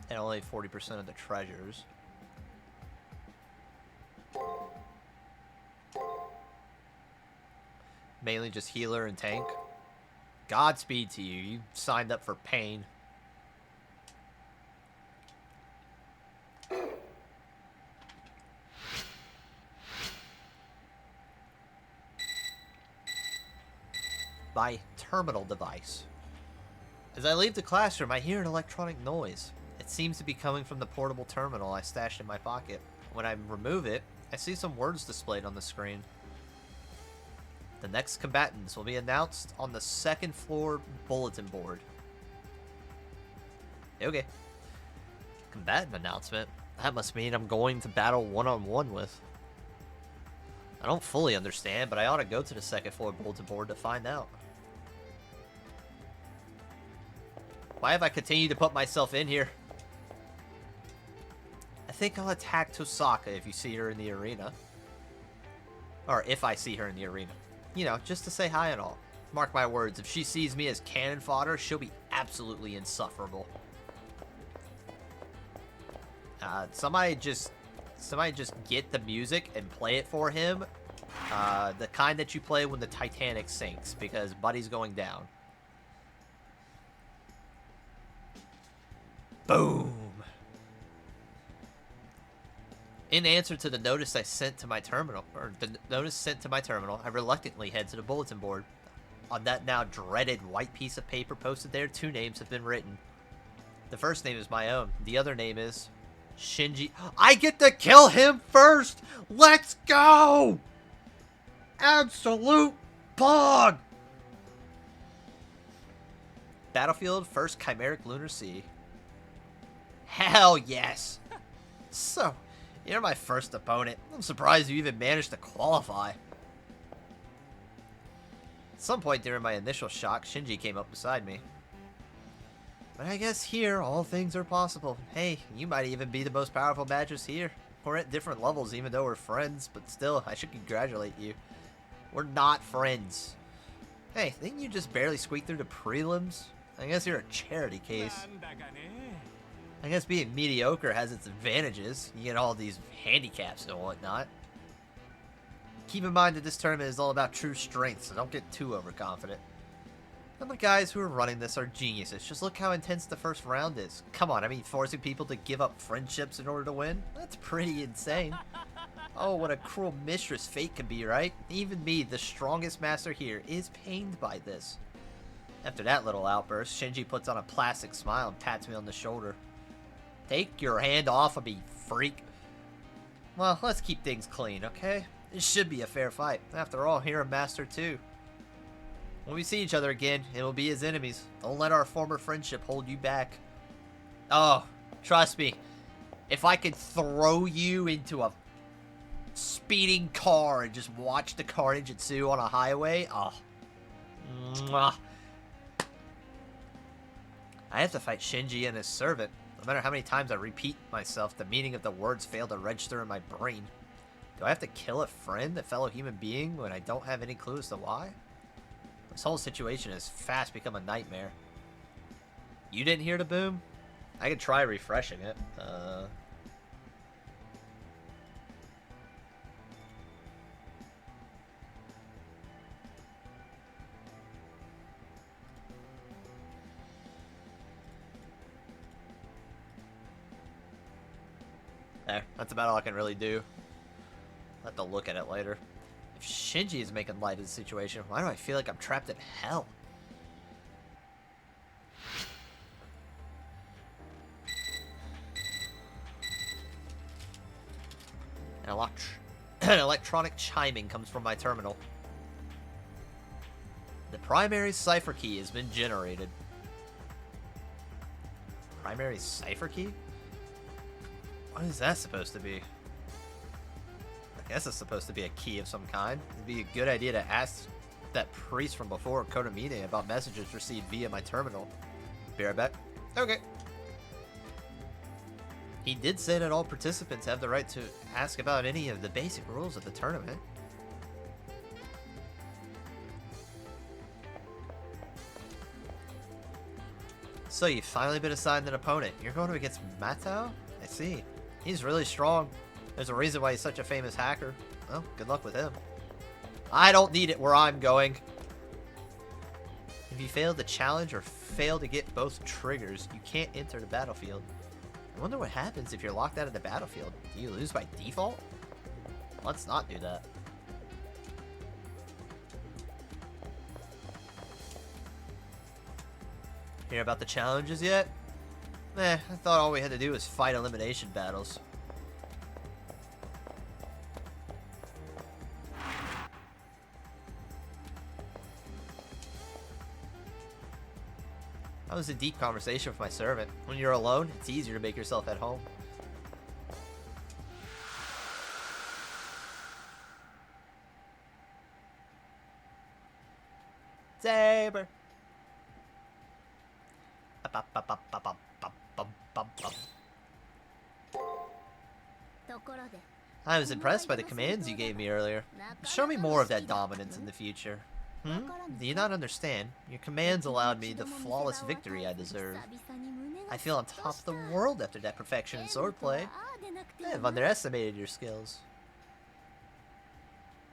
And only 40% of the treasures. Mainly just healer and tank. Godspeed to you. You signed up for pain. My terminal device. As I leave the classroom, I hear an electronic noise. It seems to be coming from the portable terminal I stashed in my pocket. When I remove it, I see some words displayed on the screen. The next combatants will be announced on the second floor bulletin board. Okay. Combatant announcement? That must mean I'm going to battle one-on-one with. I don't fully understand, but I ought to go to the second floor bulletin board to find out. Why have I continued to put myself in here? I think I'll attack Tosaka if you see her in the arena. Or if I see her in the arena. You know, just to say hi and all. Mark my words, if she sees me as cannon fodder, she'll be absolutely insufferable. Somebody just get the music and play it for him. The kind that you play when the Titanic sinks, because Buddy's going down. Boom! In answer to the notice I sent to my terminal, I reluctantly head to the bulletin board. On that now dreaded white piece of paper posted there, 2 names have been written. The first name is my own. The other name is Shinji. I get to kill him first! Let's go! Absolute pog! Battlefield, first Chimeric Lunar Sea. Hell yes. So, you're my first opponent. I'm surprised you even managed to qualify. At some point during my initial shock, Shinji came up beside me. But I guess here, all things are possible. Hey, you might even be the most powerful badgers here. We're at different levels even though we're friends, but still, I should congratulate you. We're not friends. Hey, didn't you just barely squeak through the prelims? I guess you're a charity case. I guess being mediocre has its advantages. You get all these handicaps and whatnot. Keep in mind that this tournament is all about true strength, so don't get too overconfident. And the guys who are running this are geniuses. Just look how intense the first round is. Come on, I mean, forcing people to give up friendships in order to win? That's pretty insane. Oh, what a cruel mistress fate can be, right? Even me, the strongest master here, is pained by this. After that little outburst, Shinji puts on a plastic smile and pats me on the shoulder. Take your hand off of me, freak. Well, let's keep things clean, okay? This should be a fair fight. After all, you're a master too. When we see each other again, it will be as enemies. Don't let our former friendship hold you back. Oh, trust me. If I could throw you into a speeding car and just watch the carnage ensue on a highway, oh. Mwah. I have to fight Shinji and his servant. No matter how many times I repeat myself, the meaning of the words fail to register in my brain. Do I have to kill a friend, a fellow human being, when I don't have any clue as to why? This whole situation has fast become a nightmare. You didn't hear the boom? I could try refreshing it. There, that's about all I can really do. I'll have to look at it later. If Shinji is making light of the situation, why do I feel like I'm trapped in hell? An electronic chiming comes from my terminal. The primary cipher key has been generated. Primary cipher key? What is that supposed to be? I guess it's supposed to be a key of some kind. It'd be a good idea to ask that priest from before, Kodamine, about messages received via my terminal. Be right back. Okay. He did say that all participants have the right to ask about any of the basic rules of the tournament. So you've finally been assigned an opponent. You're going against Matao? I see. He's really strong. There's a reason why he's such a famous hacker. Well, good luck with him. I don't need it where I'm going. If you fail the challenge or fail to get both triggers, you can't enter the battlefield. I wonder what happens if you're locked out of the battlefield. Do you lose by default? Let's not do that. Hear about the challenges yet? I thought all we had to do was fight elimination battles. I was in deep conversation with my servant. When you're alone, it's easier to make yourself at home. Saber. I was impressed by the commands you gave me earlier. Show me more of that dominance in the future. Do you not understand? Your commands allowed me the flawless victory I deserve. I feel on top of the world after that perfection in swordplay. I've underestimated your skills.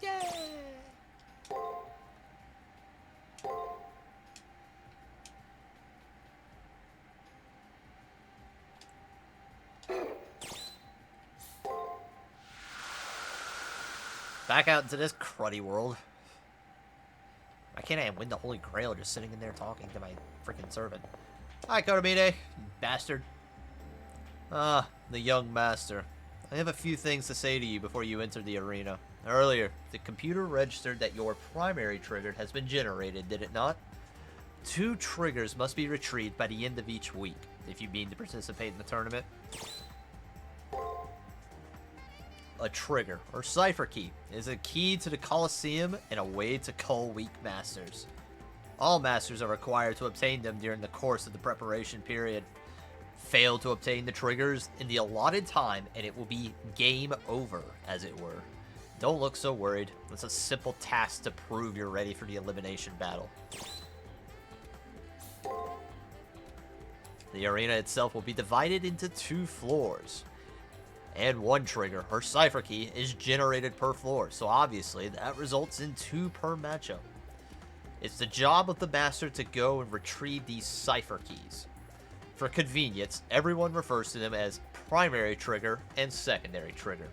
Yay! Back out into this cruddy world. Why can't I win the Holy Grail just sitting in there talking to my freaking servant? Hi, Kodamine, bastard. Ah, the young master. I have a few things to say to you before you enter the arena. Earlier, the computer registered that your primary trigger has been generated, did it not? 2 triggers must be retrieved by the end of each week if you mean to participate in the tournament. A trigger, or cipher key, is a key to the Colosseum and a way to cull weak masters. All masters are required to obtain them during the course of the preparation period. Fail to obtain the triggers in the allotted time and it will be game over, as it were. Don't look so worried. It's a simple task to prove you're ready for the elimination battle. The arena itself will be divided into 2 floors. And 1 trigger, or cipher key, is generated per floor, so obviously that results in 2 per matchup. It's the job of the master to go and retrieve these cipher keys. For convenience, everyone refers to them as primary trigger and secondary trigger.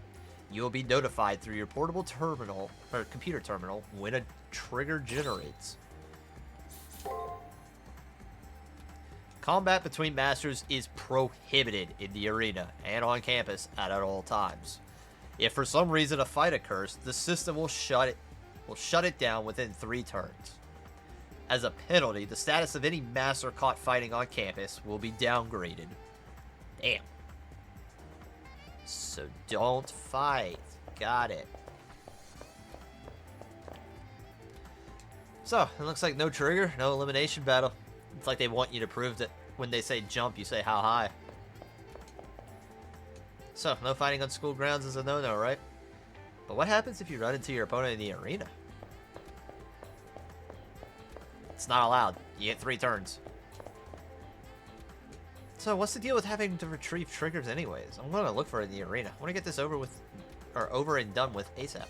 You will be notified through your portable terminal, or computer terminal, when a trigger generates. Combat between masters is prohibited in the arena and on campus at all times. If for some reason a fight occurs, the system will shut it down within 3 turns. As a penalty, the status of any master caught fighting on campus will be downgraded. Damn. So don't fight. Got it. So, it looks like no trigger, no elimination battle. It's like they want you to prove that when they say jump, you say how high. So, no fighting on school grounds is a no-no, right? But what happens if you run into your opponent in the arena? It's not allowed. You get 3 turns. So, what's the deal with having to retrieve triggers anyways? I'm gonna look for it in the arena. I wanna get this over and done with ASAP.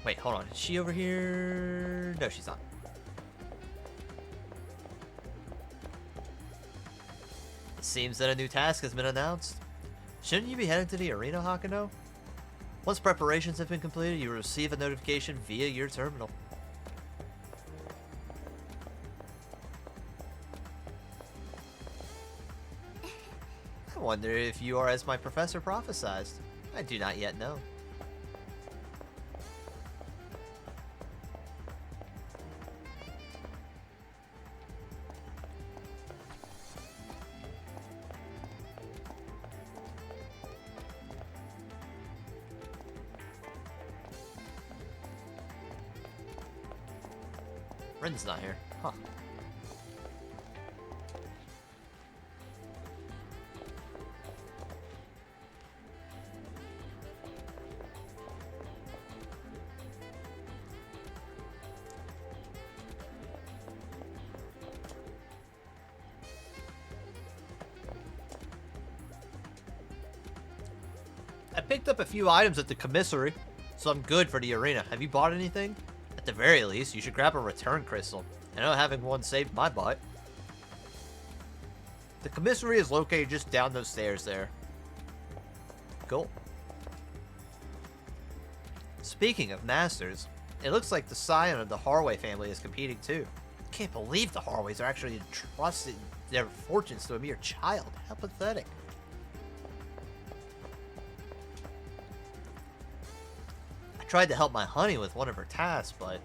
Wait, hold on. Is she over here? No, she's not. It seems that a new task has been announced. Shouldn't you be heading to the arena, Hakuno? Once preparations have been completed, you will receive a notification via your terminal. I wonder if you are as my professor prophesied. I do not yet know. Ren's not here. Huh. I picked up a few items at the commissary, so I'm good for the arena. Have you bought anything? At the very least, you should grab a return crystal. I know having one saved my butt. The commissary is located just down those stairs there. Cool. Speaking of masters, it looks like the scion of the Harway family is competing too. Can't believe the Harways are actually entrusting their fortunes to a mere child. How pathetic. Tried to help my honey with one of her tasks, but it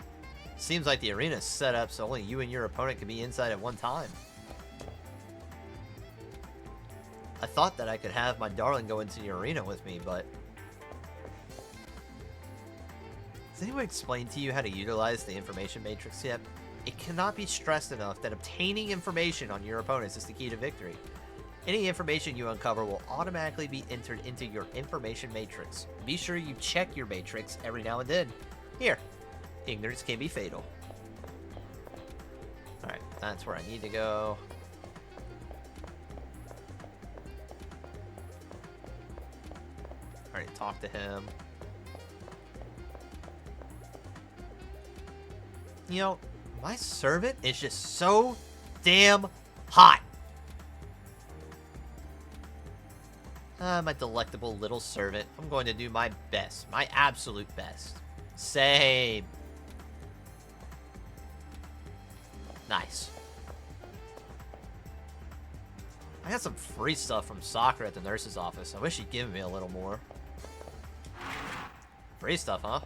seems like the arena is set up so only you and your opponent can be inside at one time. I thought that I could have my darling go into the arena with me, but... Has anyone explained to you how to utilize the information matrix yet? It cannot be stressed enough that obtaining information on your opponents is the key to victory. Any information you uncover will automatically be entered into your information matrix. Be sure you check your matrix every now and then. Here, ignorance can be fatal. Alright, that's where I need to go. Already talked to him. You know, my servant is just so damn hot. My delectable little servant. I'm going to do my best. My absolute best. Same. Nice. I got some free stuff from soccer at the nurse's office. I wish he'd given me a little more. Free stuff, huh?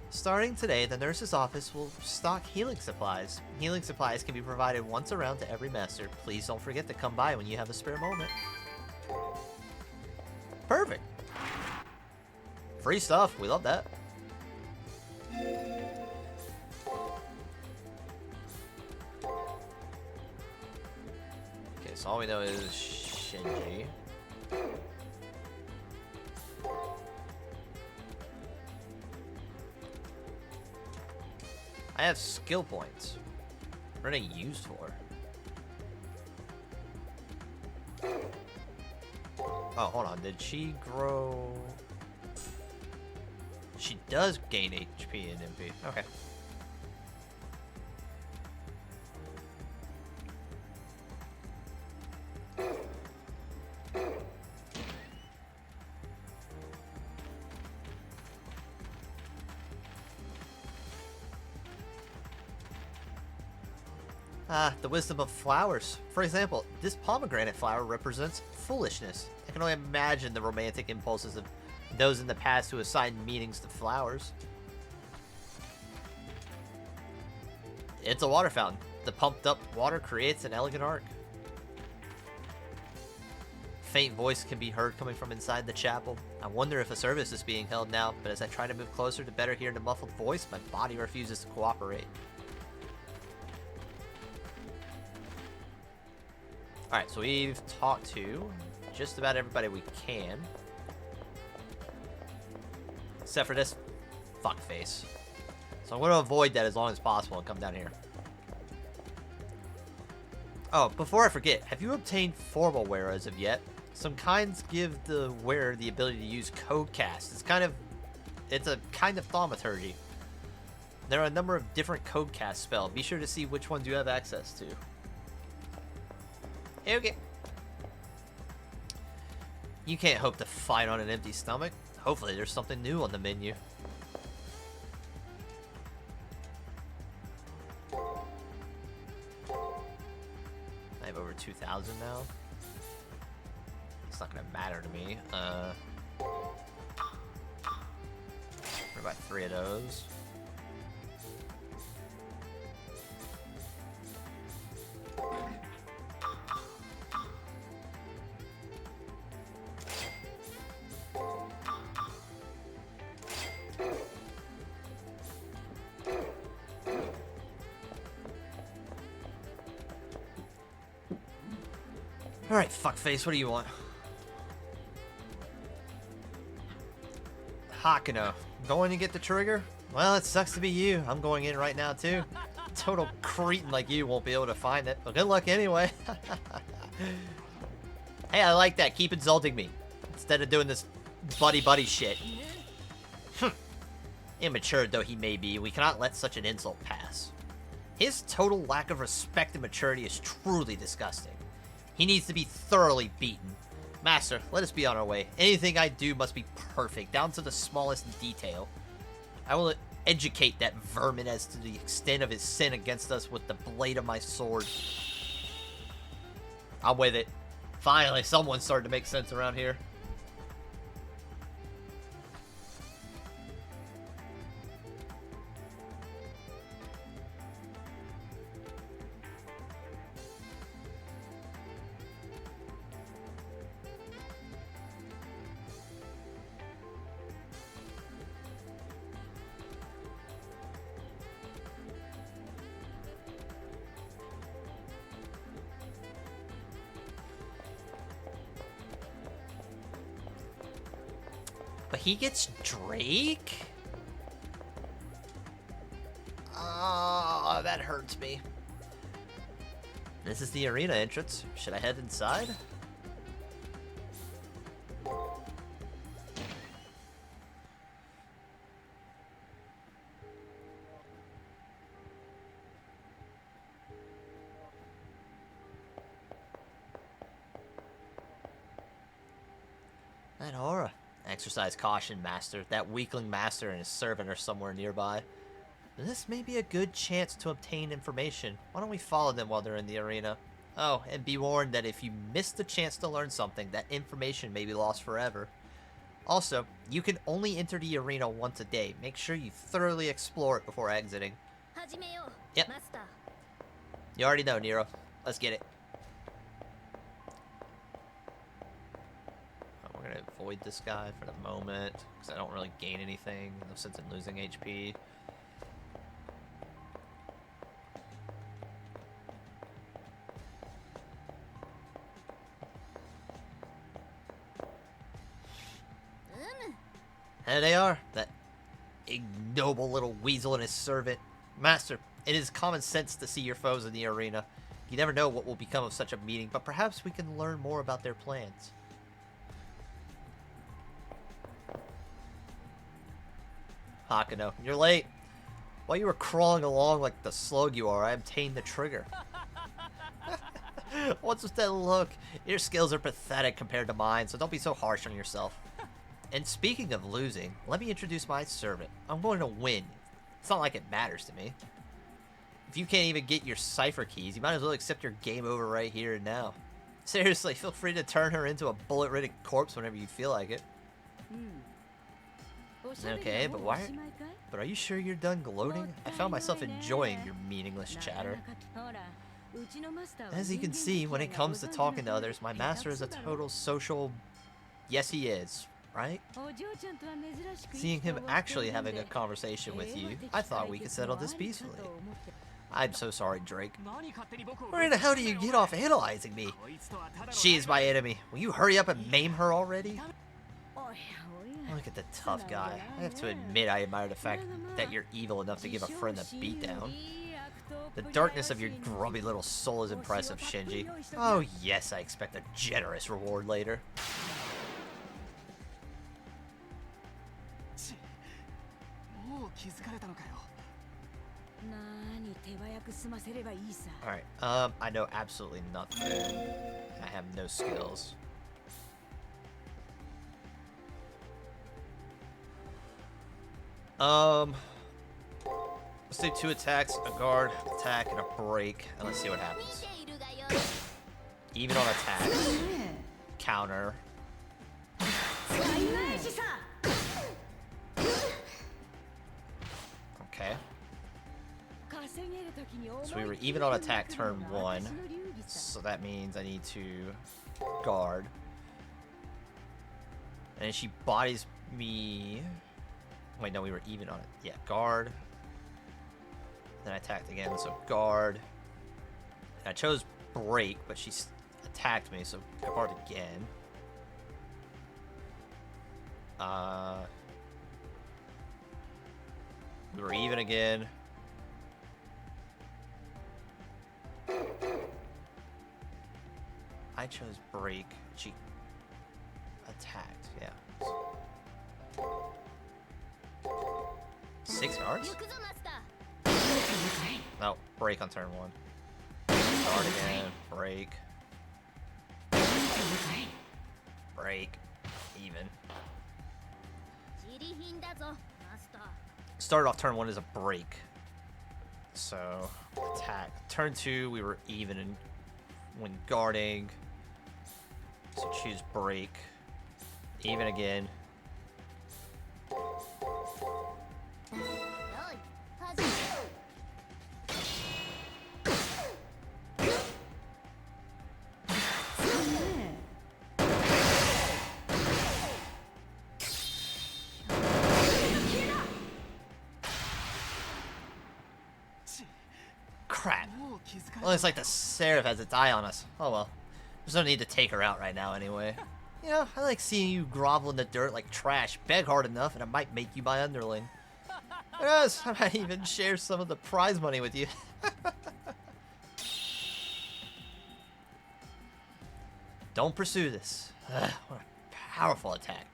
Starting today, the nurse's office will stock healing supplies. Healing supplies can be provided once around to every master. Please don't forget to come by when you have a spare moment. Perfect. Free stuff. We love that. Okay, so all we know is Shinji. I have skill points. What are they used for? Oh, hold on. Did she grow? She does gain HP and MP. Okay. The wisdom of flowers. For example, this pomegranate flower represents foolishness. I can only imagine the romantic impulses of those in the past who assigned meanings to flowers. It's a water fountain. The pumped up water creates an elegant arc. Faint voice can be heard coming from inside the chapel. I wonder if a service is being held now, but as I try to move closer to better hear the muffled voice, my body refuses to cooperate. Alright, so we've talked to just about everybody we can. Except for this fuckface. So I'm going to avoid that as long as possible and come down here. Oh, before I forget, have you obtained formal wear as of yet? Some kinds give the wearer the ability to use code cast. It's a kind of thaumaturgy. There are a number of different code cast spells. Be sure to see which ones you have access to. Okay. You can't hope to fight on an empty stomach. Hopefully there's something new on the menu. I have over 2,000 now. It's not gonna matter to me. What about 3 of those? Alright, fuckface, what do you want? Hakuno, going to get the trigger? Well, it sucks to be you. I'm going in right now, too. Total cretin like you won't be able to find it. But good luck anyway. Hey, I like that. Keep insulting me. Instead of doing this buddy-buddy shit. Immature though he may be, we cannot let such an insult pass. His total lack of respect and maturity is truly disgusting. He needs to be thoroughly beaten. Master, let us be on our way. Anything I do must be perfect, down to the smallest detail. I will educate that vermin as to the extent of his sin against us with the blade of my sword. I'm with it. Finally, someone started to make sense around here. But he gets Drake? Oh, that hurts me. This is the arena entrance. Should I head inside? That aura. Exercise caution, Master. That weakling Master and his servant are somewhere nearby. This may be a good chance to obtain information. Why don't we follow them while they're in the arena? Oh, and be warned that if you miss the chance to learn something, that information may be lost forever. Also, you can only enter the arena once a day. Make sure you thoroughly explore it before exiting. 始めよう Yep. マスター You already know, Nero. Let's get it. We're gonna avoid this guy for the moment, because I don't really gain anything. No sense in losing HP. There they are, that ignoble little weasel and his servant. Master, it is common sense to see your foes in the arena. You never know what will become of such a meeting, but perhaps we can learn more about their plans. Hakano, you're late. While you were crawling along like the slug you are, I obtained the trigger. What's with that look? Your skills are pathetic compared to mine, so don't be so harsh on yourself. And speaking of losing, let me introduce my servant. I'm going to win. It's not like it matters to me. If you can't even get your cipher keys, you might as well accept your game over right here and now. Seriously, feel free to turn her into a bullet-ridden corpse whenever you feel like it. Okay, but why? But are you sure you're done gloating? I found myself enjoying your meaningless chatter. As you can see, when it comes to talking to others, my master is a total social... Yes, he is, right? Seeing him actually having a conversation with you, I thought we could settle this peacefully. I'm so sorry, Drake. Where in the hell do you get off analyzing me? She is my enemy. Will you hurry up and maim her already? Look at the tough guy. I have to admit I admire the fact that you're evil enough to give a friend a beatdown. The darkness of your grubby little soul is impressive, Shinji. Oh yes, I expect a generous reward later. Alright, I know absolutely nothing. I have no skills. Let's do 2 attacks, a guard, attack, and a break, and let's see what happens. Even on attacks. Counter. Okay. So we were even on attack turn 1. So that means I need to guard. And then she bodies me. Wait, no, we were even on it. Yeah, guard. Then I attacked again, so guard. And I chose break, but she attacked me, so I guard again. We were even again. I chose break. She attacked, yeah. 6 yards? No, break on turn 1. Guard again, break. Break. Even. Started off turn 1 as a break. So, attack. Turn 2, we were even in, when guarding. So choose break. Even again. Crap. Well, it's like the Seraph has its eye on us. Oh well. There's no need to take her out right now anyway. You know, I like seeing you grovel in the dirt like trash. Beg hard enough and I might make you my underling. Yes, I might even share some of the prize money with you. Don't pursue this. Ugh, what a powerful attack.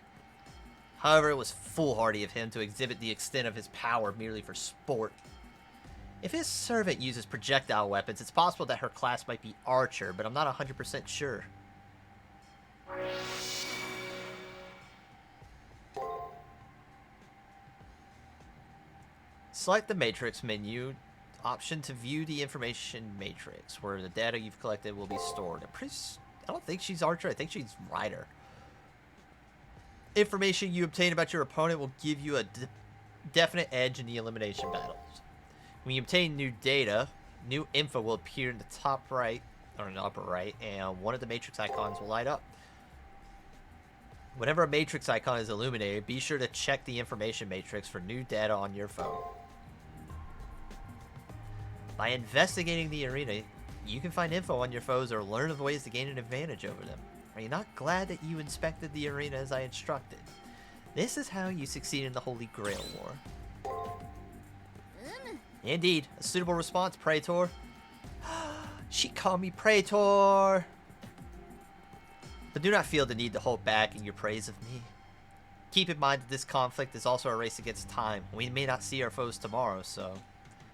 However, it was foolhardy of him to exhibit the extent of his power merely for sport. If his servant uses projectile weapons, it's possible that her class might be Archer, but I'm not 100% sure. Select the Matrix menu, option to view the information matrix, where the data you've collected will be stored. I don't think she's Archer, I think she's Rider. information you obtain about your opponent will give you a definite edge in the elimination battles. When you obtain new data, new info will appear in the top right, or in the upper right, and one of the matrix icons will light up. Whenever a matrix icon is illuminated, be sure to check the information matrix for new data on your phone. By investigating the arena, you can find info on your foes or learn of ways to gain an advantage over them. Are you not glad that you inspected the arena as I instructed? This is how you succeed in the Holy Grail War. Indeed, a suitable response, Praetor. She called me Praetor! But do not feel the need to hold back in your praise of me. Keep in mind that this conflict is also a race against time. We may not see our foes tomorrow, so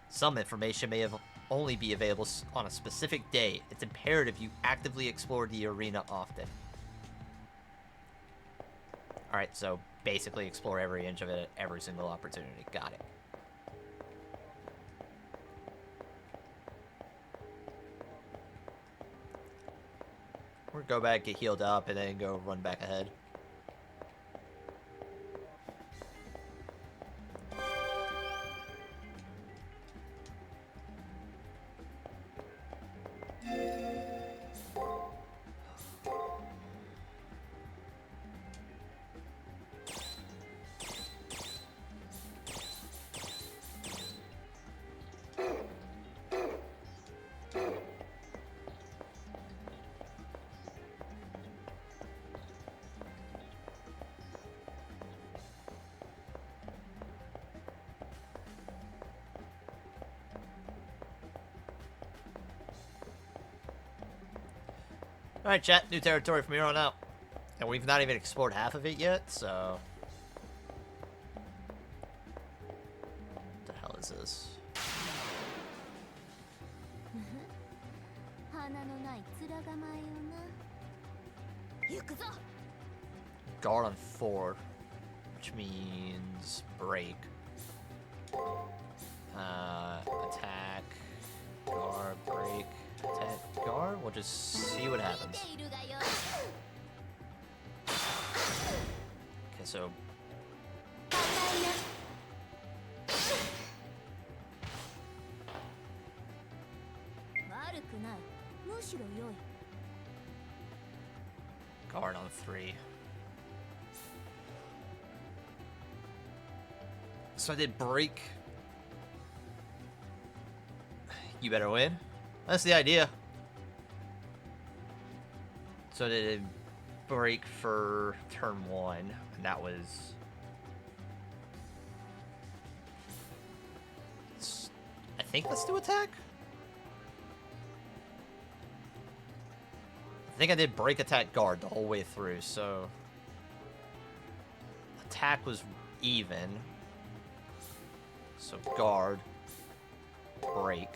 some information may only be available on a specific day. It's imperative you actively explore the arena often. Alright, so basically explore every inch of it at every single opportunity. Got it. We're gonna go back, get healed up, and then go run back ahead. Alright, chat. New territory from here on out. And we've not even explored half of it yet, so... What the hell is this? Guard on 4, which means break. Attack, guard, break, attack, guard. We'll just see what happens. Okay, so guard on 3. So I did break. You better win. That's the idea. So I did break for turn 1, and that was... I think let's do attack? I think I did break, attack, guard the whole way through, so... Attack was even. So guard, break.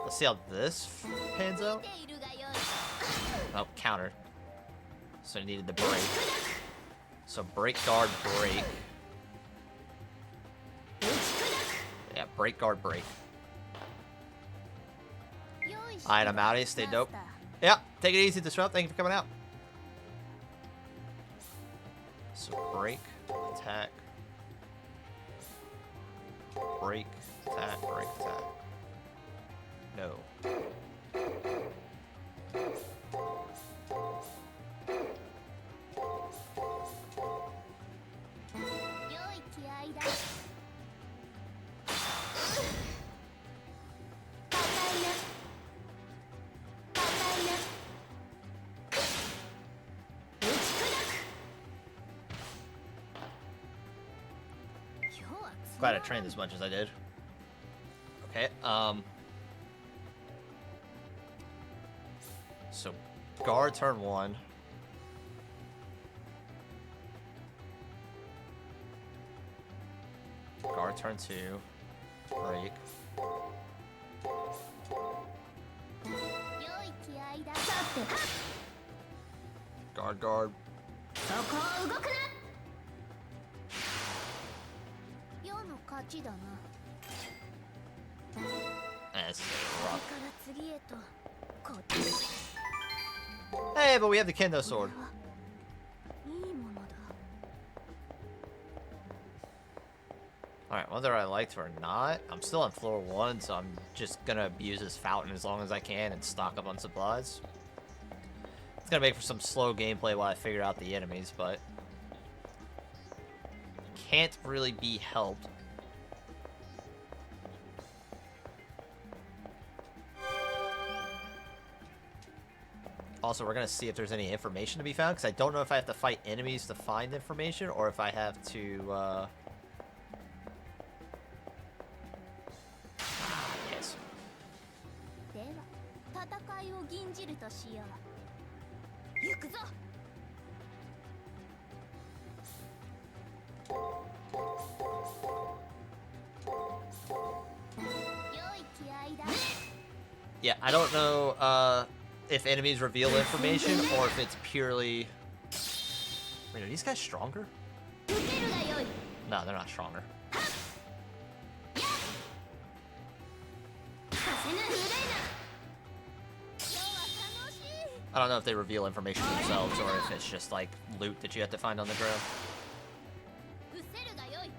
Let's see how this pans out. Oh, counter. So I needed the break. So break, guard, break. Yeah, break, guard, break. Alright, I'm out of here. Stay dope. Yeah, take it easy, Disrupt. Thank you for coming out. So break, attack. Break, attack, break, attack. No. Glad I trained as much as I did. Okay, so guard turn 1. Guard turn 2. Break. Guard, guard. That's rough. Hey, but we have the kendo sword. Alright, whether I liked or not, I'm still on floor 1, so I'm just gonna abuse this fountain as long as I can and stock up on supplies. It's gonna make for some slow gameplay while I figure out the enemies, but can't really be helped. Also, we're gonna see if there's any information to be found, because I don't know if I have to fight enemies to find information, or if I have to, yes. では戦いを吟じるとしよう。行くぞ。良い気合いだ。 Yeah, I don't know, if enemies reveal information, or if it's purely... Wait, are these guys stronger? 受けるがよい。 No, they're not stronger. させぬ。憂いな。今日は楽しい。 I don't know if they reveal information themselves, or if it's just, like, loot that you have to find on the ground. 失せるがよい。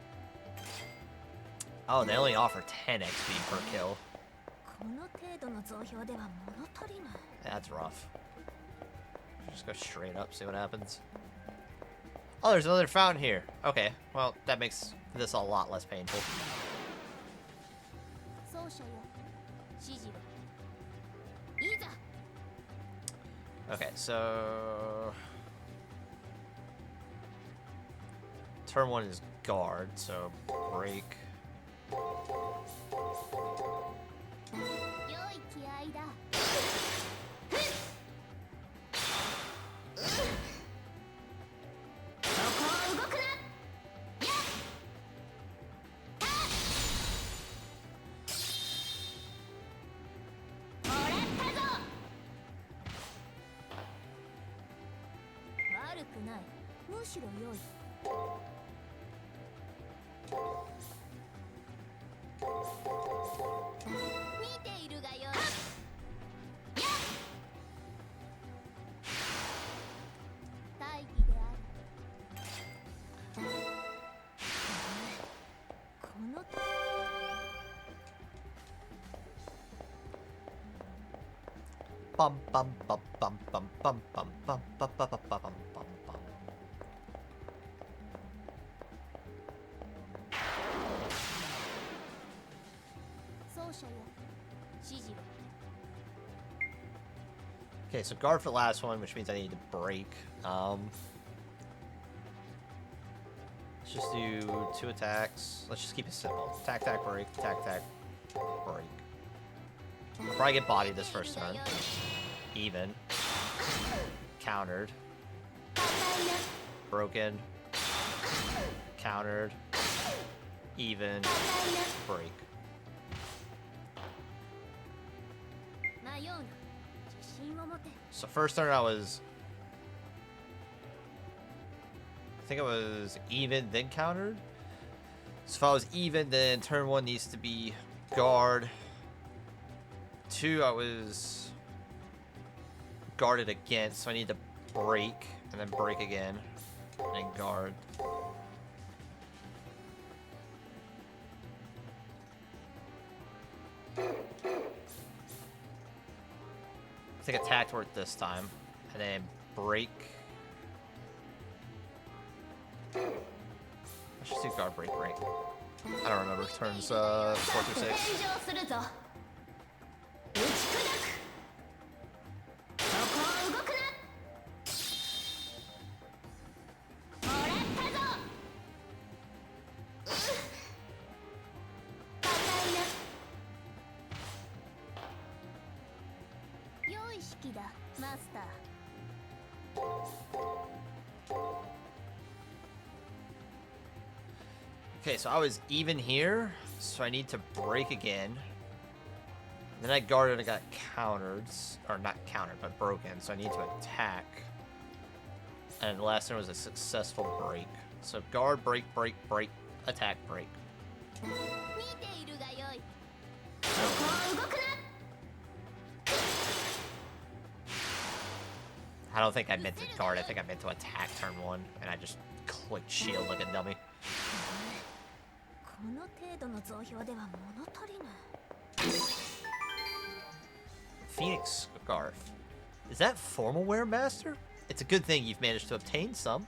Oh, they only offer 10 XP per kill. この程度の増票では物足りない。 That's rough. Just go straight up, see what happens. Oh, there's another fountain here. Okay, well, that makes this a lot less painful. 奏者よ。指示を。いざ。 Okay, so... Turn 1 is guard, so break. 良い気合いだ。そこを動くな。やっ。もらったぞ。悪くない。むしろ良い。見ているがよい。やっ。 大義である。この Bum bum bum bum bum bum bum bum bum bum bum bum bum bum. 奏者よ。指示を。 Okay, so guard for the last one, which means I need to break. Let's just do 2 attacks. Let's just keep it simple. Attack, attack, break, attack, attack, break. I'll probably get bodied this first turn. Even. Countered. Broken. Countered. Even. Break. 迷うな。自信を持て。 So first turn I was... I think it was even, then countered. So if I was even, then turn 1 needs to be guard. 2, I was guarded against, so I need to break, and then break again, and guard. I think attacked worked this time, and then break. Let's just do guard, break, break. I don't remember turns 4 through 6. 返上するぞ。打ち砕く。そこを動くな。もらったぞ。高いな。良い式だ、マスター。 Okay, so I was even here, so I need to break again. Then I guarded and got countered, or not countered, but broken, so I need to attack. And the last turn was a successful break. So guard, break, break, break, attack, break. 見ているがよい。そこを動くな。 I don't think I meant to guard, I think I meant to attack turn 1, and I just clicked shield like a dummy. この程度の増票では物足りぬ。 Phoenix Scarf. Is that formal wear, Master? It's a good thing you've managed to obtain some.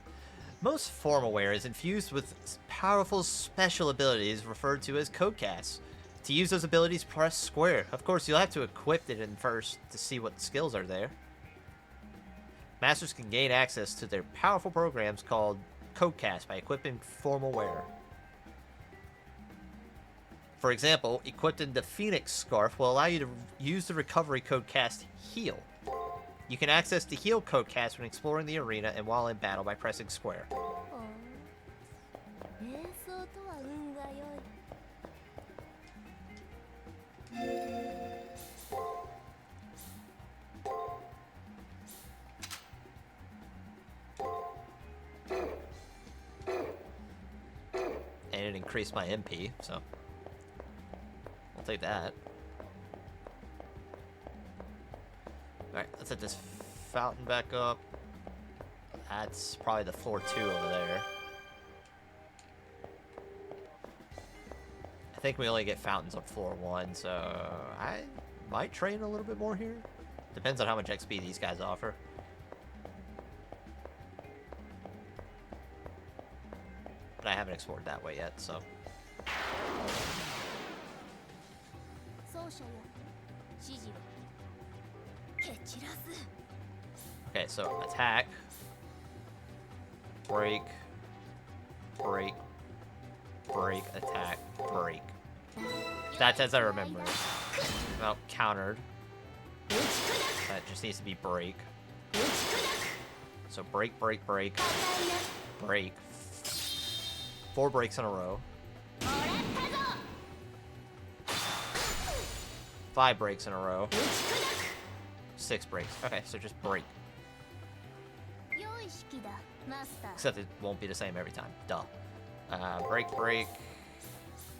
Most formal wear is infused with powerful special abilities referred to as codecasts. To use those abilities, press square. Of course, you'll have to equip it in first to see what skills are there. Masters can gain access to their powerful programs called codecasts by equipping formal wear. For example, equipping the Phoenix Scarf will allow you to use the recovery codecast Heal. You can access the Heal codecast when exploring the arena and while in battle by pressing square. 瞑想とは運が良い。 And it increased my MP, so I'll take that. Alright, let's set this fountain back up. That's probably the floor 2 over there. I think we only get fountains on floor 1, so I might train a little bit more here. Depends on how much XP these guys offer. But I haven't explored that way yet, so. 奏者よ、指示を蹴散らす。 Okay, so attack, break, break, break, attack, break. That's as I remember. Well, countered. That just needs to be break. So break, break, break, break. 4 breaks in a row. 5 breaks in a row. 6 breaks. Okay, so just break. 良い式だ、マスター。 Except it won't be the same every time. Duh. Break, break.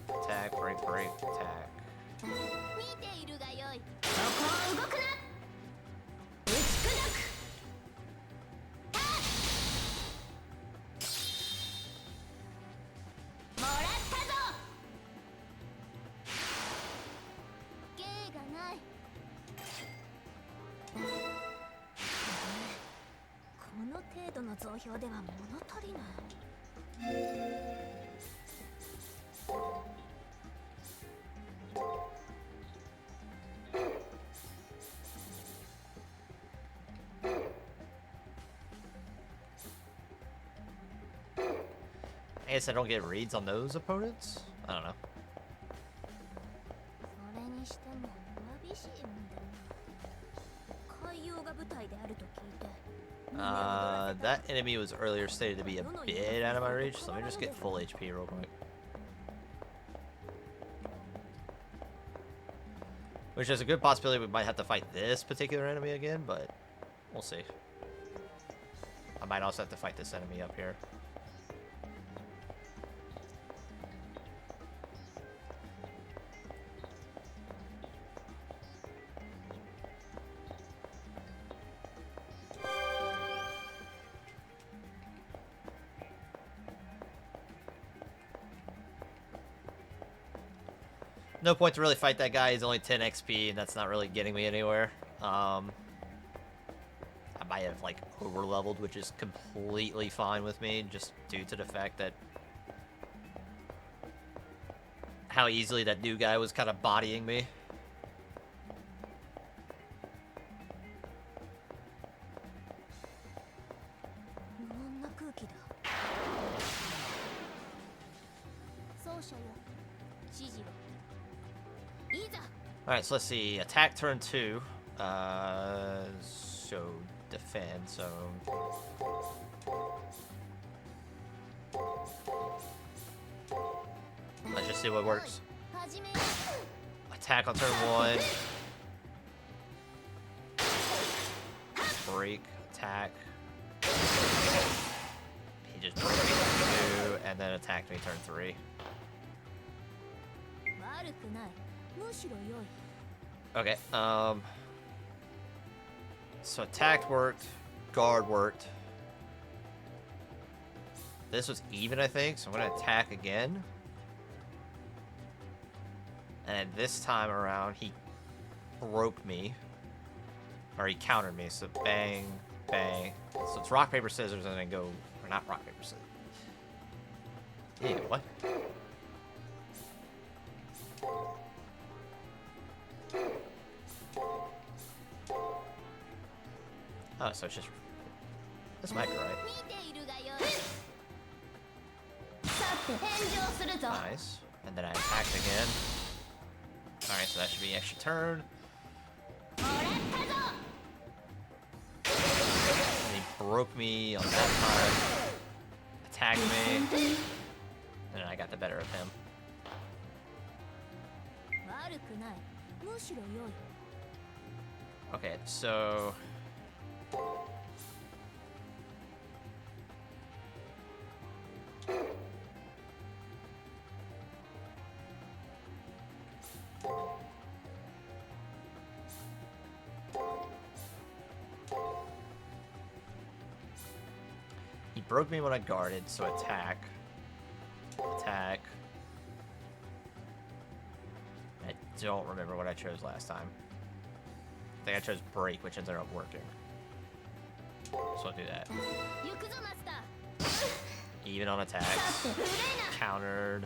Attack, break, break, attack. 見ているがよい。そこは動くな。打ち砕く。 もらったぞ。芸がない。この程度の増票では物足りぬ。 I guess I don't get reads on those opponents? I don't know. それにしてもわびしいもんだな。海洋が舞台であると聞いて。 That enemy was earlier stated to be a bit out of my reach, so let me just get full HP real quick. Which is a good possibility we might have to fight this particular enemy again, but we'll see. I might also have to fight this enemy up here. No point to really fight that guy. He's only 10 XP, and that's not really getting me anywhere. I might have, like, over-leveled, which is completely fine with me, just due to the fact that how easily that new guy was kind of bodying me. Alright, so let's see. Attack turn 2. So defend, so... Let's just see what works. Attack on turn 1. Break, attack. He just broke me turn 2, and then attacked me turn 3. Okay, so attack worked, guard worked. This was even, I think, so I'm gonna attack again. And this time around, he broke me. Or he countered me, so bang, bang. So it's rock, paper, scissors, and then go... Or not rock, paper, scissors. Yeah, what? Oh, so it's just... This might be right. 見ているがよいさて返上するぞ Nice. And then I attacked again. Alright, so that should be extra turn. もらったぞ And he broke me on that time. Attacked me. And then I got the better of him. 悪くないむしろ良い Okay, so... He broke me when I guarded, so attack. Attack. I don't remember what I chose last time. I think I chose break, which ended up working. So I'll do that. 行くぞマスター Even on さ attacks. て震え Countered.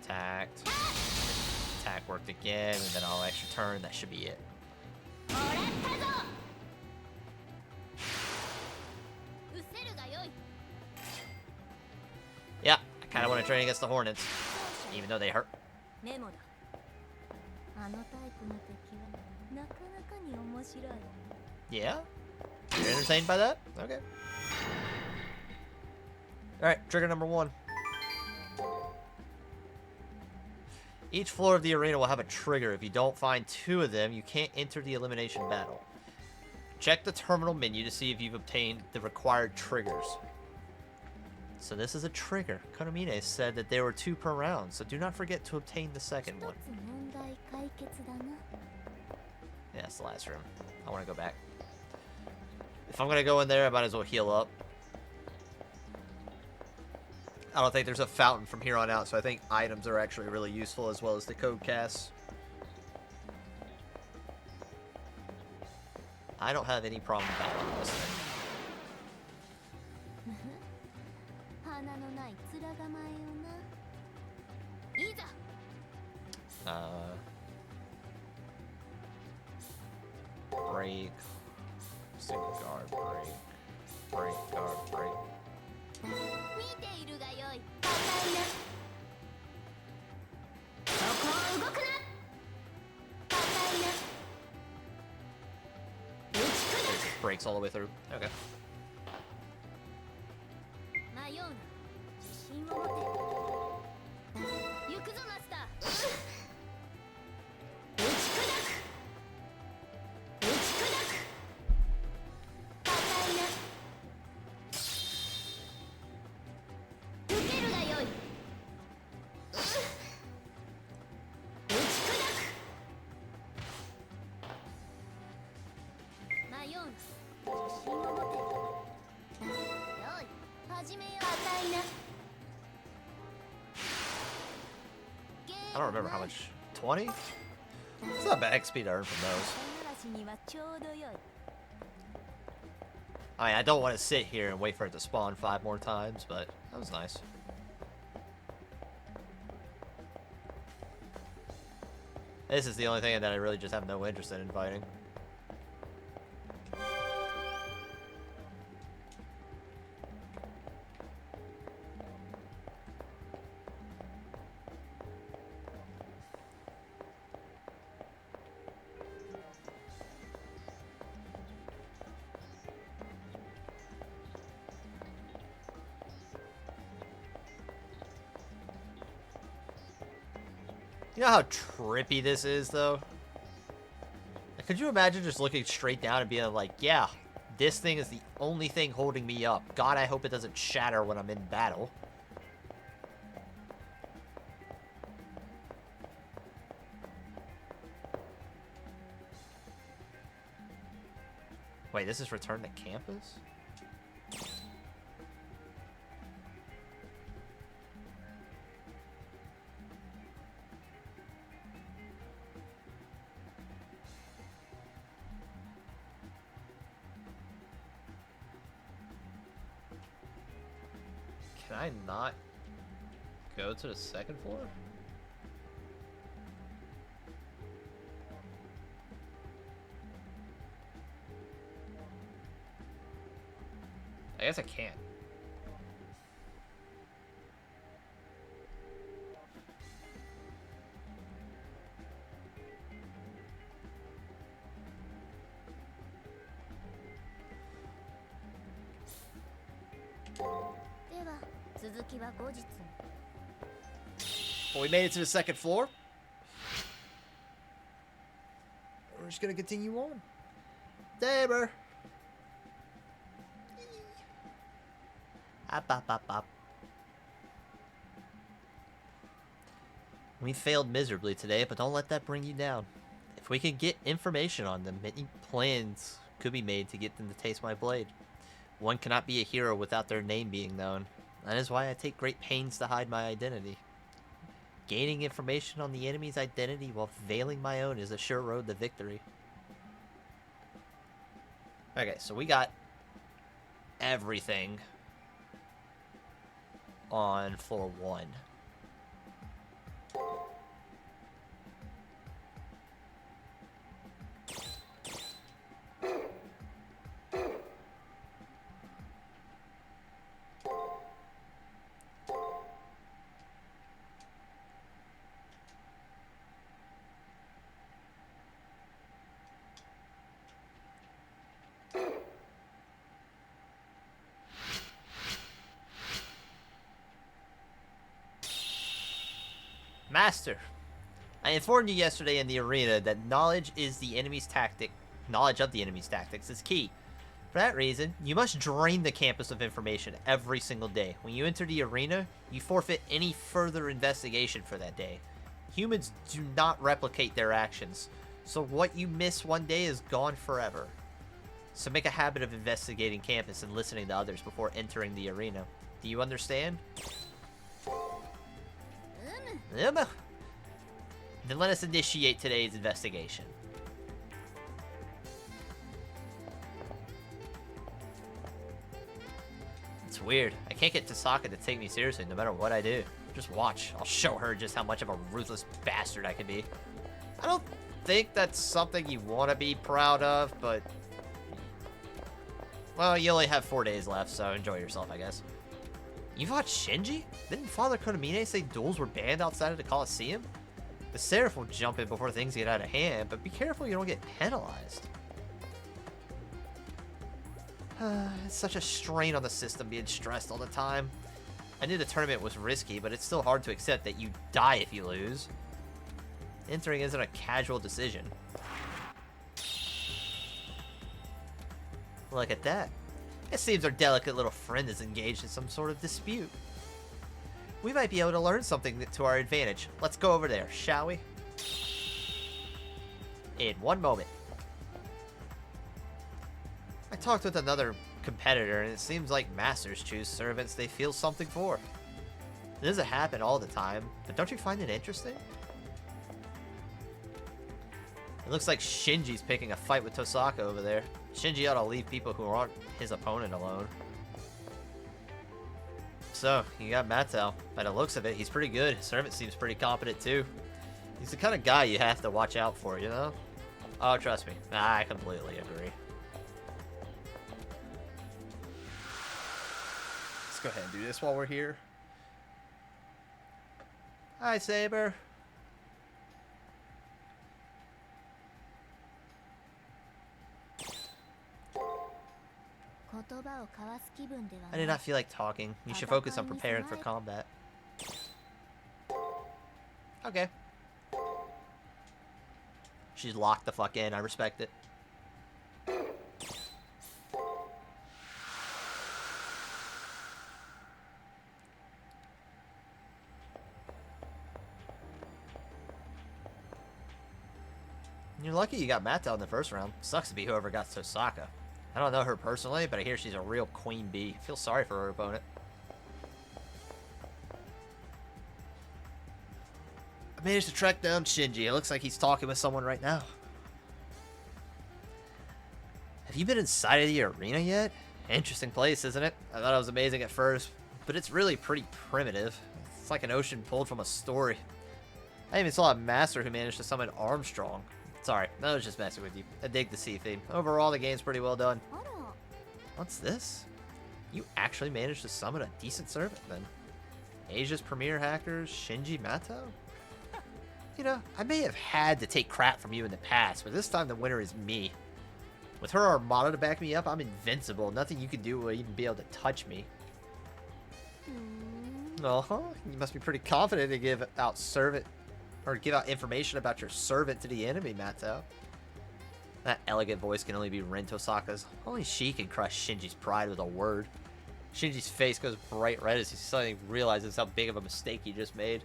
Attacked. Attack worked again, and then I'll extra turn. That should be it. なもらったぞ失せるがよい Yeah, I kind of want to train against the Hornets, even though they hurt. メモだあのタイプの敵はなかなかに面白い Yeah? You're entertained by that? Okay. Alright, trigger number 1. Each floor of the arena will have a trigger. If you don't find 2 of them, you can't enter the elimination battle. Check the terminal menu to see if you've obtained the required triggers. So this is a trigger. Konomine said that there were 2 per round, so do not forget to obtain the second 一 one. つ問題解決だな Yeah, that's the last room. I want to go back. If I'm going to go in there, I might as well heal up. I don't think there's a fountain from here on out, so I think items are actually really useful as well as the code casts. I don't have any problem battling this thing. 花のない面構えよないざ Break. Single guard, break. Break, guard, break. 見ているがよい高いなそこは動くな高いな打ち砕 Breaks all the way through. Okay. く迷うな自信を持て行くぞマスター打ち砕く打ち砕く高いな受けるがよい打ち砕く迷うな自信を持てよい始めよう硬いな I don't remember how much. 20? It's not bad XP to earn from those. 嵐にはちょうどよい I mean, I don't want to sit here and wait for it to spawn 5 more times, but that was nice. This is the only thing that I really just have no interest in fighting. You know how trippy this is, though? Like, could you imagine just looking straight down and being like, yeah, this thing is the only thing holding me up. God, I hope it doesn't shatter when I'm in battle. Wait, this is Return to Campus? Can I not go to the second floor? I guess I can't. Well, we made it to the second floor. We're just gonna continue on. Saber. Up. We failed miserably today, but don't let that bring you down. If we could get information on them, many plans could be made to get them to taste my blade. One cannot be a hero without their name being known. That is why I take great pains to hide my identity. Gaining information on the enemy's identity while veiling my own is a sure road to victory. Okay, so we got everything on floor 1. Master, I informed you yesterday in the arena that knowledge of the enemy's tactics is key. For that reason, you must drain the campus of information every single day. When you enter the arena, you forfeit any further investigation for that day. Humans do not replicate their actions, so what you miss one day is gone forever. So make a habit of investigating campus and listening to others before entering the arena. Do you understand? Then let us initiate today's investigation. It's weird. I can't get Tasaka to take me seriously no matter what I do. Just watch. I'll show her just how much of a ruthless bastard I can be. I don't think that's something you want to be proud of, but... well, you only have 4 days left, so enjoy yourself, I guess. You fought Shinji? Didn't Father Konomine say duels were banned outside of the Coliseum? The Seraph will jump in before things get out of hand, but be careful you don't get penalized. It's such a strain on the system being stressed all the time. I knew the tournament was risky, but it's still hard to accept that you die if you lose. Entering isn't a casual decision. Look at that. It seems our delicate little friend is engaged in some sort of dispute. We might be able to learn something to our advantage. Let's go over there, shall we? In one moment. I talked with another competitor, and it seems like masters choose servants they feel something for. It doesn't happen all the time, but don't you find it interesting? It looks like Shinji's picking a fight with Tosaka over there. Shinji ought to leave people who aren't his opponent alone. So, you got Mattel. By the looks of it, he's pretty good. His servant seems pretty competent too. He's the kind of guy you have to watch out for, you know? Oh, trust me. I completely agree. Let's go ahead and do this while we're here. Hi, Saber. I did not feel like talking. You should focus on preparing for combat. Okay. She's locked the fuck in. I respect it. You're lucky you got Mattel in the first round. Sucks to be whoever got Tosaka. I don't know her personally, but I hear she's a real queen bee. I feel sorry for her opponent. I managed to track down Shinji. It looks like he's talking with someone right now. Have you been inside of the arena yet? Interesting place, isn't it? I thought it was amazing at first. but it's really pretty primitive. It's like an ocean pulled from a story. I even saw a master who managed to summon Armstrong. Sorry, I was just messing with you. I dig the sea theme. Overall, the game's pretty well done. あら What's this? You actually managed to summon a decent servant, then. Asia's premier hacker, Shinji Mato? You know, I may have had to take crap from you in the past, but this time the winner is me. With her armada to back me up, I'm invincible. Nothing you can do will even be able to touch me. うーん Uh-huh. You must be pretty confident to give out information about your servant to the enemy, Mato. That elegant voice can only be Ren Tosaka's. Only she can crush Shinji's pride with a word. Shinji's face goes bright red as he suddenly realizes how big of a mistake he just made.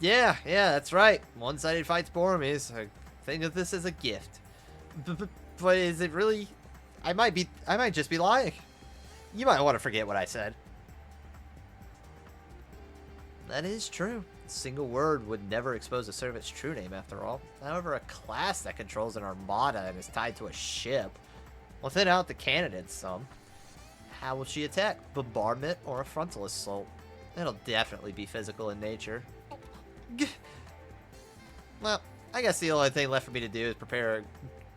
Yeah, that's right. One-sided fights bore me, so I think of this as a gift. But is it really? I might just be lying. You might want to forget what I said. That is true. A single word would never expose a servant's true name, after all. However, a class that controls an armada and is tied to a ship will thin out the candidates some. How will she attack? Bombardment or a frontal assault? It'll definitely be physical in nature. Well, I guess the only thing left for me to do is prepare a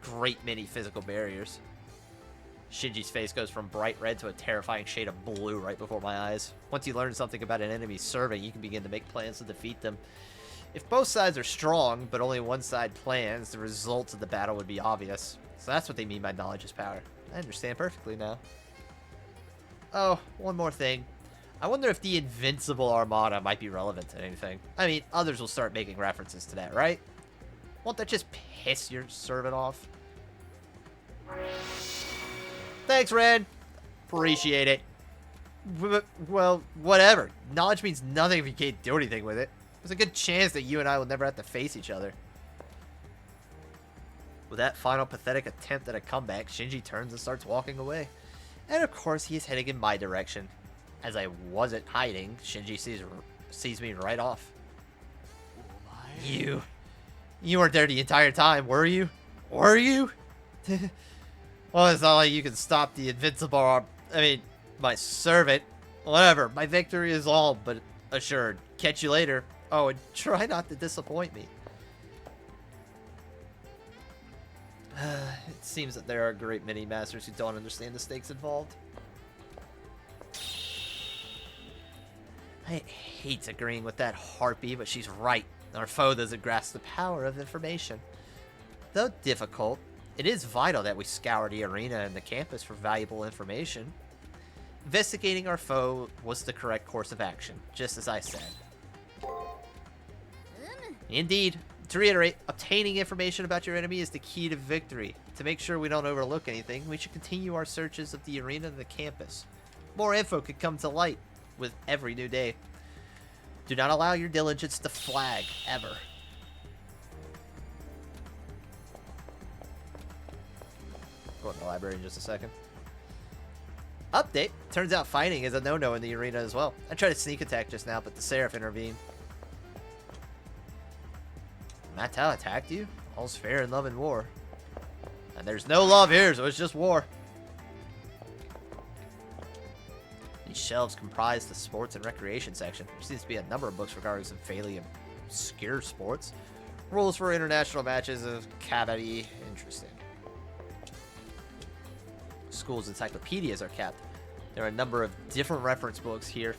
great many physical barriers. Shinji's face goes from bright red to a terrifying shade of blue right before my eyes. Once you learn something about an enemy's servant, you can begin to make plans to defeat them. If both sides are strong, but only one side plans, the results of the battle would be obvious. So that's what they mean by knowledge is power. I understand perfectly now. Oh, one more thing. I wonder if the Invincible Armada might be relevant to anything. I mean, others will start making references to that, right? Won't that just piss your servant off? Thanks, Red. Appreciate it. Well, whatever. Knowledge means nothing if you can't do anything with it. There's a good chance that you and I will never have to face each other. With that final pathetic attempt at a comeback, Shinji turns and starts walking away. And of course, he is heading in my direction. As I wasn't hiding, Shinji sees me right off. You weren't there the entire time, were you? Were you? Well, it's not like you can stop the invincible my servant. Whatever, my victory is all but assured. Catch you later. Oh, and try not to disappoint me. It seems that there are a great many masters who don't understand the stakes involved. I hate agreeing with that harpy, but she's right. Our foe doesn't grasp the power of information. Though difficult, it is vital that we scour the arena and the campus for valuable information. Investigating our foe was the correct course of action, just as I said. Indeed. To reiterate, obtaining information about your enemy is the key to victory. To make sure we don't overlook anything, we should continue our searches of the arena and the campus. More info could come to light with every new day. Do not allow your diligence to flag, ever. Go to the library in just a second. Update. Turns out fighting is a no-no in the arena as well. I tried to sneak attack just now, but the Seraph intervened. Mattel attacked you? All's fair in love and war. And there's no love here, so it's just war. These shelves comprise the sports and recreation section. There seems to be a number of books regarding some fairly obscure sports. Rules for international matches of Cavity. Interesting. Schools' encyclopedias are kept. There are a number of different reference books here.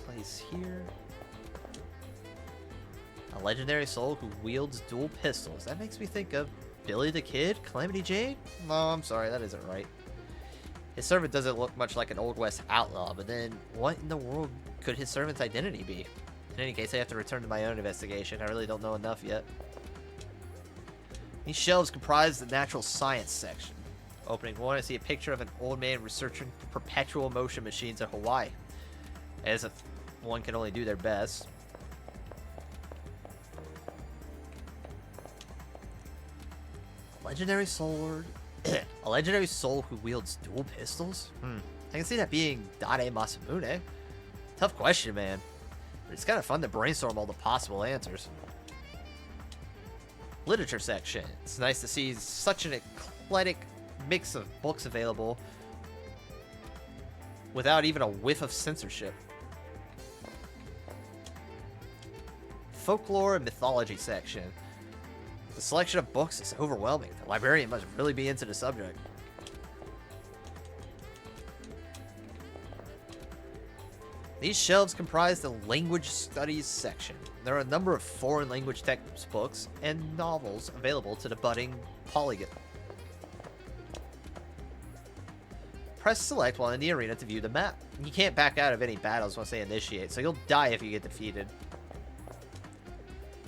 Place here. A legendary soul who wields dual pistols. That makes me think of Billy the Kid? Calamity Jane? No, I'm sorry, that isn't right. His servant doesn't look much like an Old West outlaw, but then what in the world could his servant's identity be? In any case, I have to return to my own investigation. I really don't know enough yet. These shelves comprise the natural science section. Opening one, I see a picture of an old man researching perpetual motion machines in Hawaii. As if one can only do their best. Legendary sword. A legendary soul who wields dual pistols? I can see that being Dade Masamune. Tough question, man. But it's kind of fun to brainstorm all the possible answers. Literature section. It's nice to see such an eclectic mix of books available. without even a whiff of censorship. Folklore and mythology section. The selection of books is overwhelming. The librarian must really be into the subject. These shelves comprise the language studies section. There are a number of foreign language textbooks and novels available to the budding polyglot. Press select while in the arena to view the map. You can't back out of any battles once they initiate, so you'll die if you get defeated.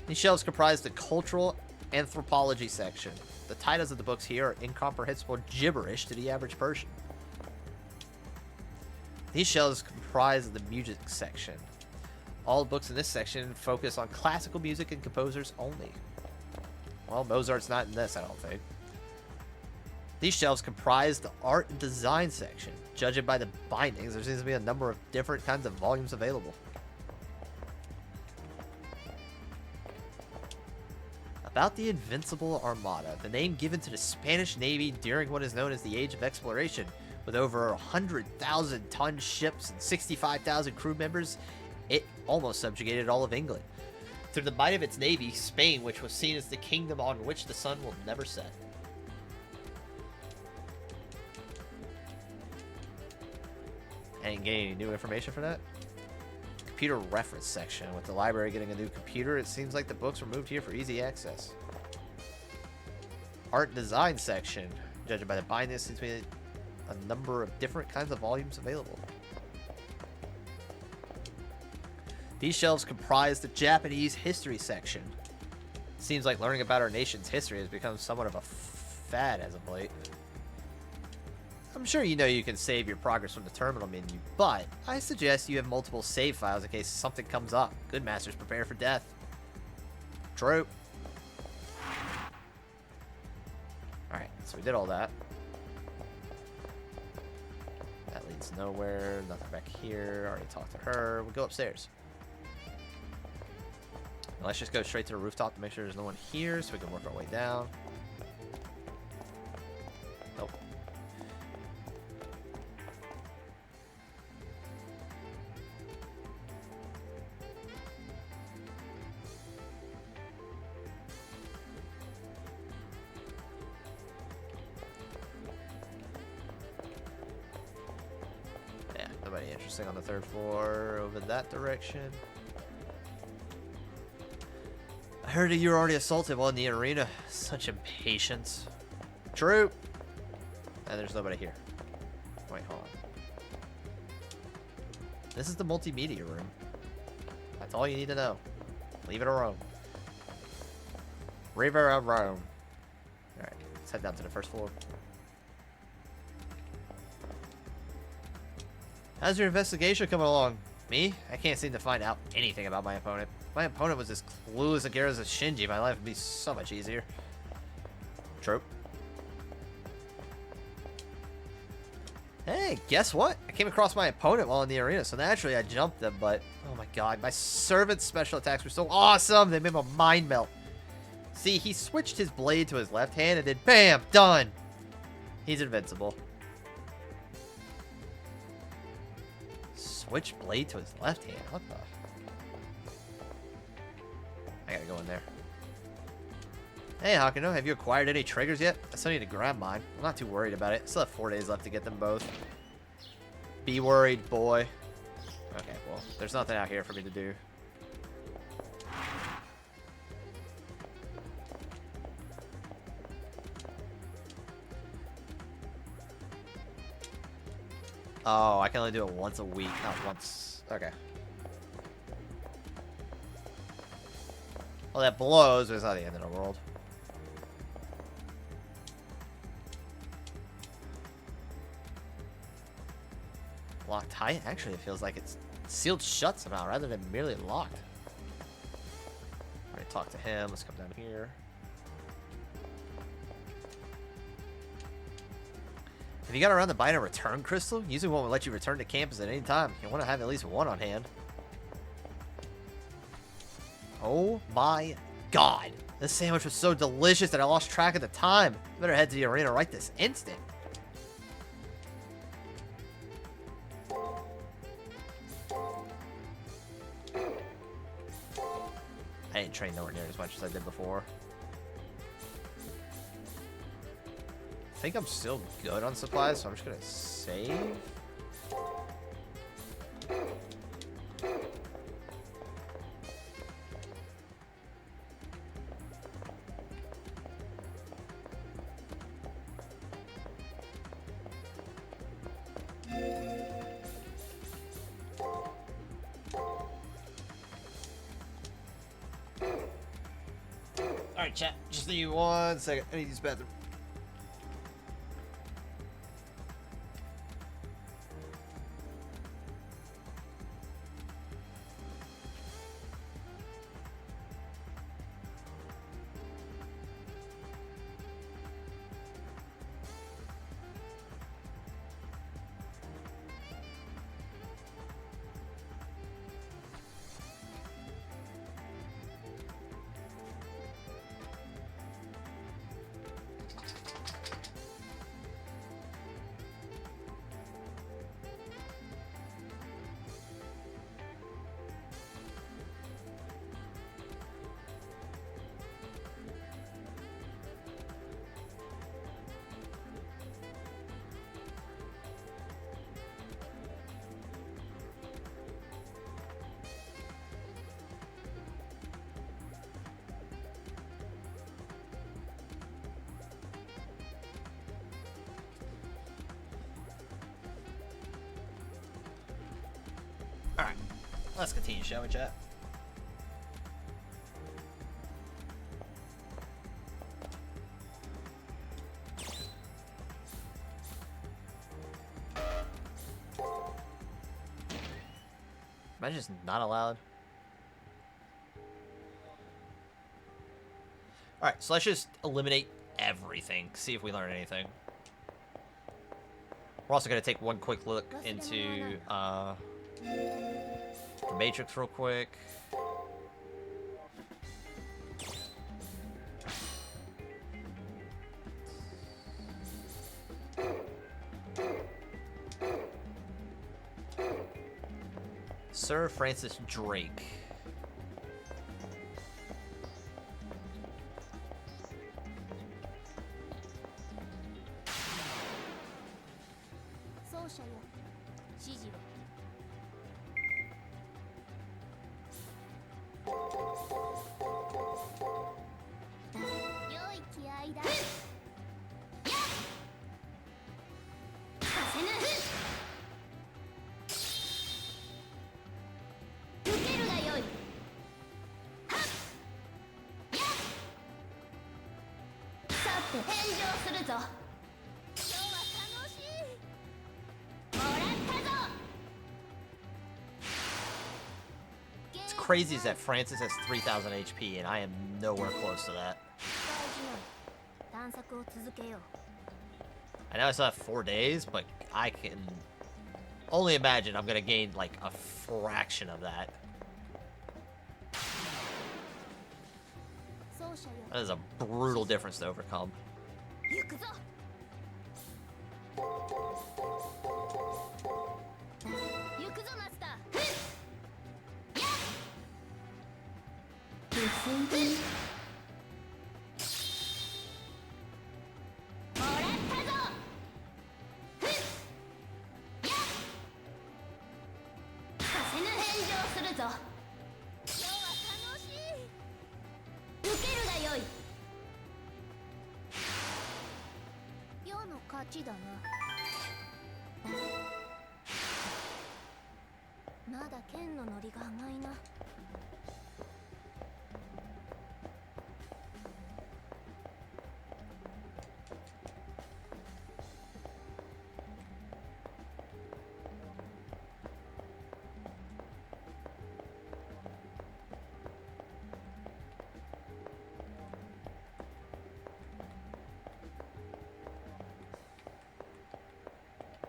These shelves comprise the cultural anthropology section. The titles of the books here are incomprehensible gibberish to the average person. These shelves comprise the music section. All books in this section focus on classical music and composers only. Well, Mozart's not in this, I don't think. These shelves comprise the art and design section. Judging by the bindings, there seems to be a number of different kinds of volumes available. About the Invincible Armada, the name given to the Spanish Navy during what is known as the Age of Exploration. With over 100,000 ton ships and 65,000 crew members, it almost subjugated all of England. Through the might of its navy, Spain, which was seen as the kingdom on which the sun will never set. I didn't get any new information for that. Computer reference section. With the library getting a new computer, it seems like the books were moved here for easy access. Art and design section. Judging by the binding, seems to be a number of different kinds of volumes available. These shelves comprise the Japanese history section. Seems like learning about our nation's history has become somewhat of a fad as of late. I'm sure you know you can save your progress from the terminal menu, but I suggest you have multiple save files in case something comes up. Good masters prepare for death. True. Alright, so we did all that. That leads nowhere. Nothing back here. Already talked to her. We'll go upstairs. Now let's just go straight to the rooftop to make sure there's no one here so we can work our way down. Nope. Yeah, nobody interesting on the third floor over that direction. I heard that you were already assaulted while in the arena. Such impatience. True. And there's nobody here. Wait, hold on. This is the multimedia room. That's all you need to know. Leave it alone. Leave it alone. Alright, let's head down to the first floor. How's your investigation coming along? Me? I can't seem to find out anything about my opponent. If my opponent was as clueless and as Shinji, my life would be so much easier. True. Hey, guess what? I came across my opponent while in the arena, so naturally I jumped them, but oh my god, my servant's special attacks were so awesome, they made my mind melt. See, he switched his blade to his left hand and then BAM! Done! He's invincible. Switch blade to his left hand? What the? I gotta go in there. Hey, Hakuno, have you acquired any triggers yet? I still need to grab mine. I'm not too worried about it. I still have 4 days left to get them both. Be worried, boy. Okay, well, there's nothing out here for me to do. Oh, I can only do it once a week, not once. Okay. Well, that blows, but it's not the end of the world. Locked tight? Actually, it feels like it's sealed shut somehow rather than merely locked. Alright, talk to him. Let's come down here. Have you got around to buying a return crystal? Usually won't let you return to campus at any time. You want to have at least one on hand. Oh my god. This sandwich was so delicious that I lost track of the time. Better head to the arena right this instant. train nowhere near as much as I did before. I think I'm still good on supplies, so I'm just gonna save. Alright, chat. Just need 1 second. I need to use the bathroom. Alright, let's continue, shall we, chat? Am I just not allowed? Alright, so let's just eliminate everything, see if we learn anything. We're also going to take one quick look into the Matrix real quick. Sir Francis Drake. It's crazy is that Francis has 3,000 HP and I am nowhere close to that. I know I still have 4 days, but I can only imagine I'm gonna gain like a fraction of that. That is a brutal difference to overcome.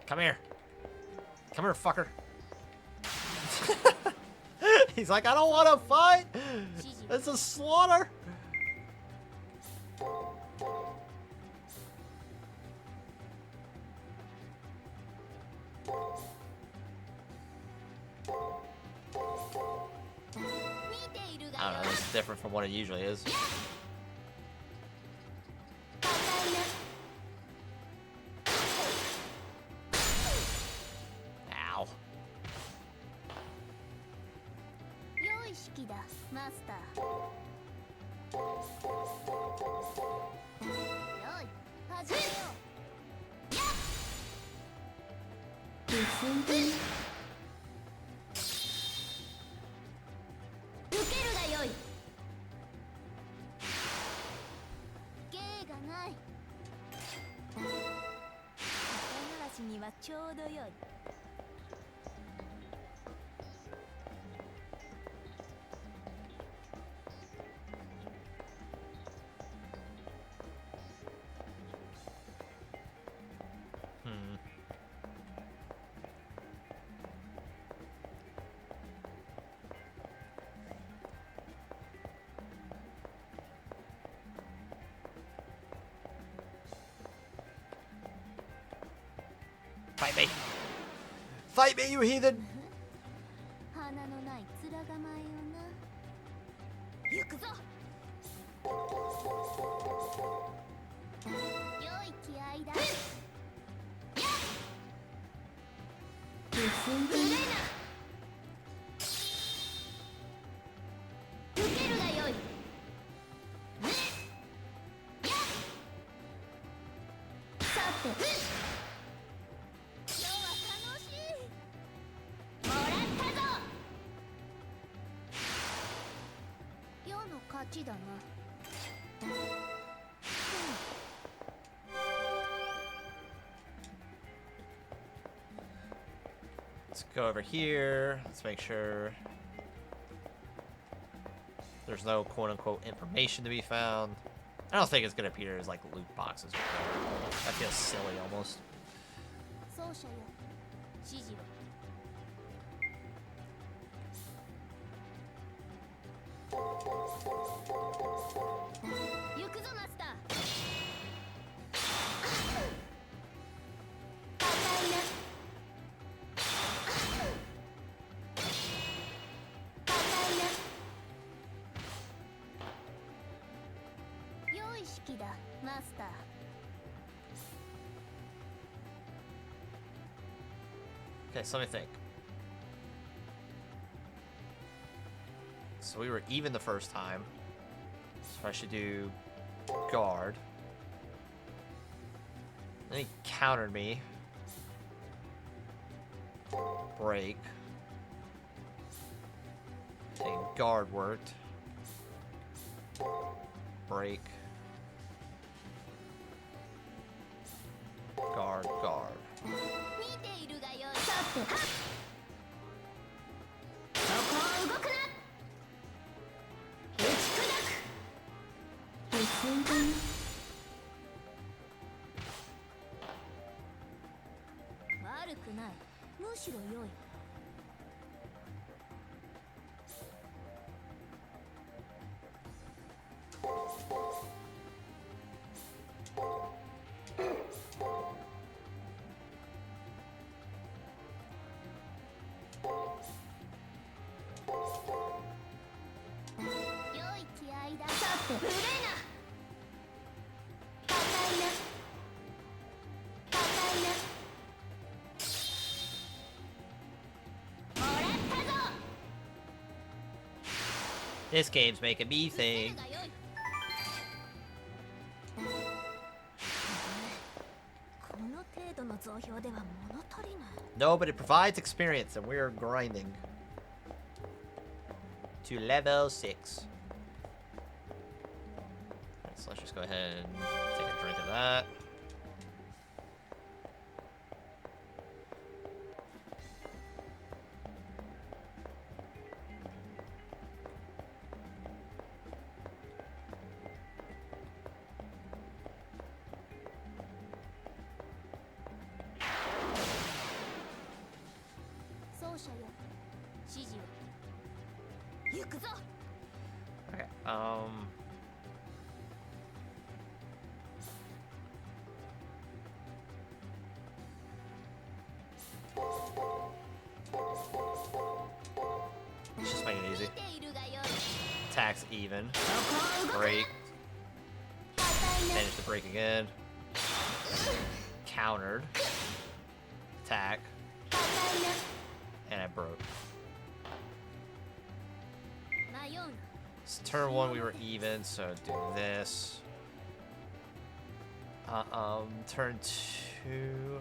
Come here. Come here, fucker. He's like, I don't want to fight. It's a slaughter. I don't know, it's different from what it usually is. 硬いな Ow. 良い式だマスターよい始めようやっ受けるがよい芸がない肩慣らしにはちょうどよい Hmm. Fight me! Fight me, you heathen! 花のない面構えよな行くぞ良い気合いだ無礼な受けるがよいさて今日は楽しいもらったぞ世の勝ちだな Let's go over here. Let's make sure there's no quote-unquote information to be found. I don't think it's gonna appear as like loot boxes. That feels silly almost. 奏者よ指示を行くぞマスター硬いな硬いな良い式だマスター Okay, so let me think. So we were even the first time. So I should do guard. Then he countered me. Break. And guard worked. Break. Guard, guard. 見ているがよいさてはっそこを動くな打ち砕く悪くないむしろ良い 良い気合いださて無礼な硬いな硬いなもらったぞ This game's making me think. がよいこの程度の増票では物足りない No, but it provides experience, and we're grinding to level 6. Alright, so let's just go ahead and take a drink of that. Okay, let's just make it easy. Attack's even. Break. Managed to break again. Countered. Attack. And I broke. So turn 1 we were even, so do this. Turn 2.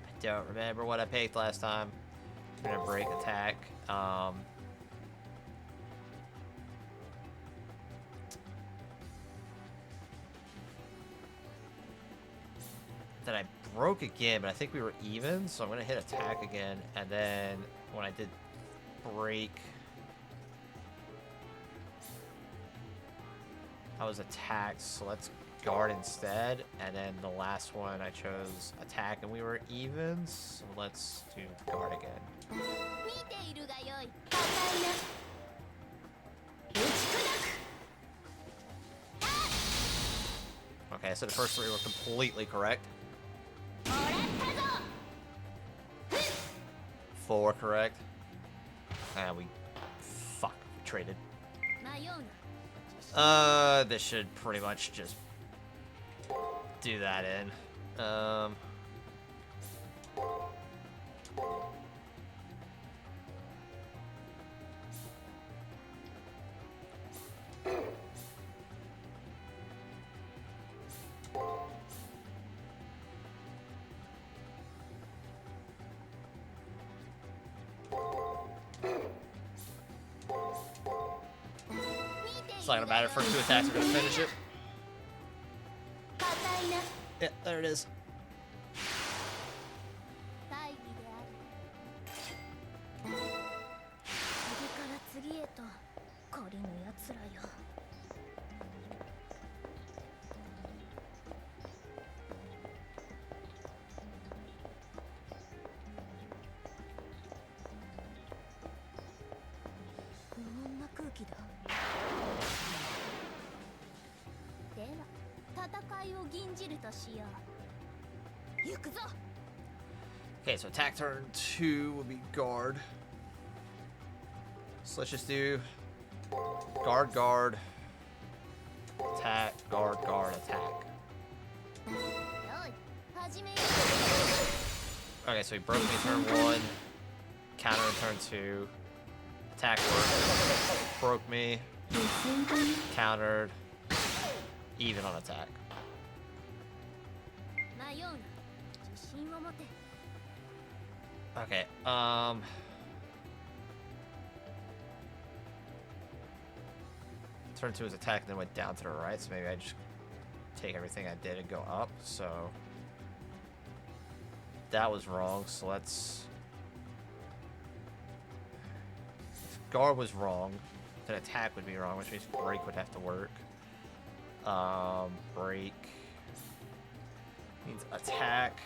I don't remember what I picked last time. I'm gonna break attack. Then I broke again, but I think we were even, so I'm gonna hit attack again, and then when I did break, I was attacked, so let's guard instead, and then the last one I chose attack and we were even, so let's do guard again. Okay, so the first 3 were completely correct. 4 correct. And we traded. This should pretty much just do that in. It's not gonna matter. First 2 attacks are gonna finish it. Yeah, there it is. Okay, so attack turn 2 will be guard. So let's just do guard, guard, attack, guard, guard, attack. Okay, so he broke me turn 1, counter in turn 2, attack worked, broke me, countered, even on attack. Okay, turn 2 was attack and then went down to the right, so maybe I just take everything I did and go up, so that was wrong, so let's... If guard was wrong, then attack would be wrong, which means break would have to work. Break means attack.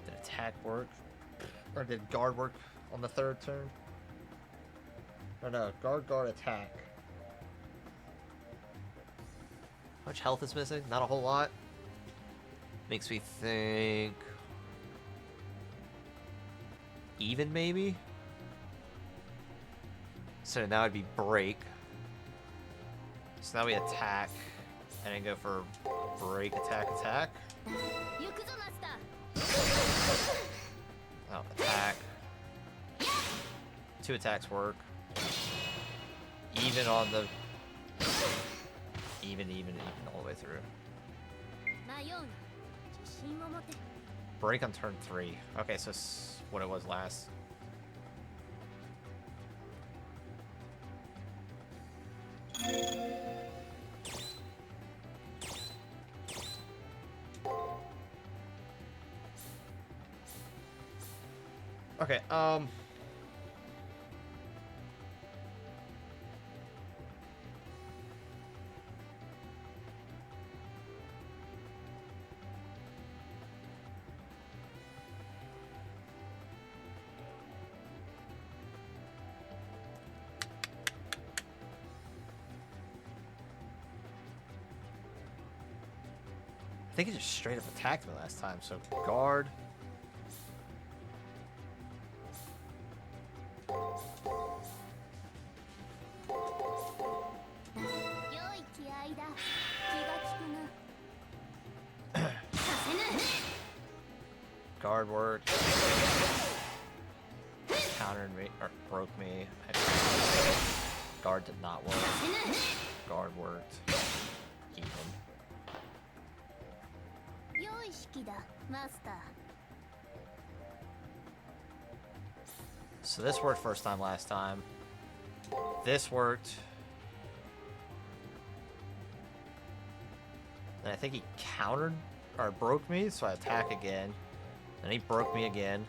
Did attack work? Or did guard work on the 3rd turn? Or no, guard, guard, attack. How much health is missing? Not a whole lot. Makes me think... even, maybe? So now it'd be break. So now we attack, and then go for break, attack, attack. Oh, attack. 2 attacks work. Even on the... Even all the way through. Break on turn 3. Okay, so it's what it was last. Okay, think he just straight up attacked me last time, so guard. 良い気合だ。気が利くな。させぬ。 Guard worked. Countered me, or broke me. Guard did not work. Guard worked. Even. 良い式だ、マスター。 So this worked first time last time. This worked. And I think he countered or broke me, so I attack again. And he broke me again.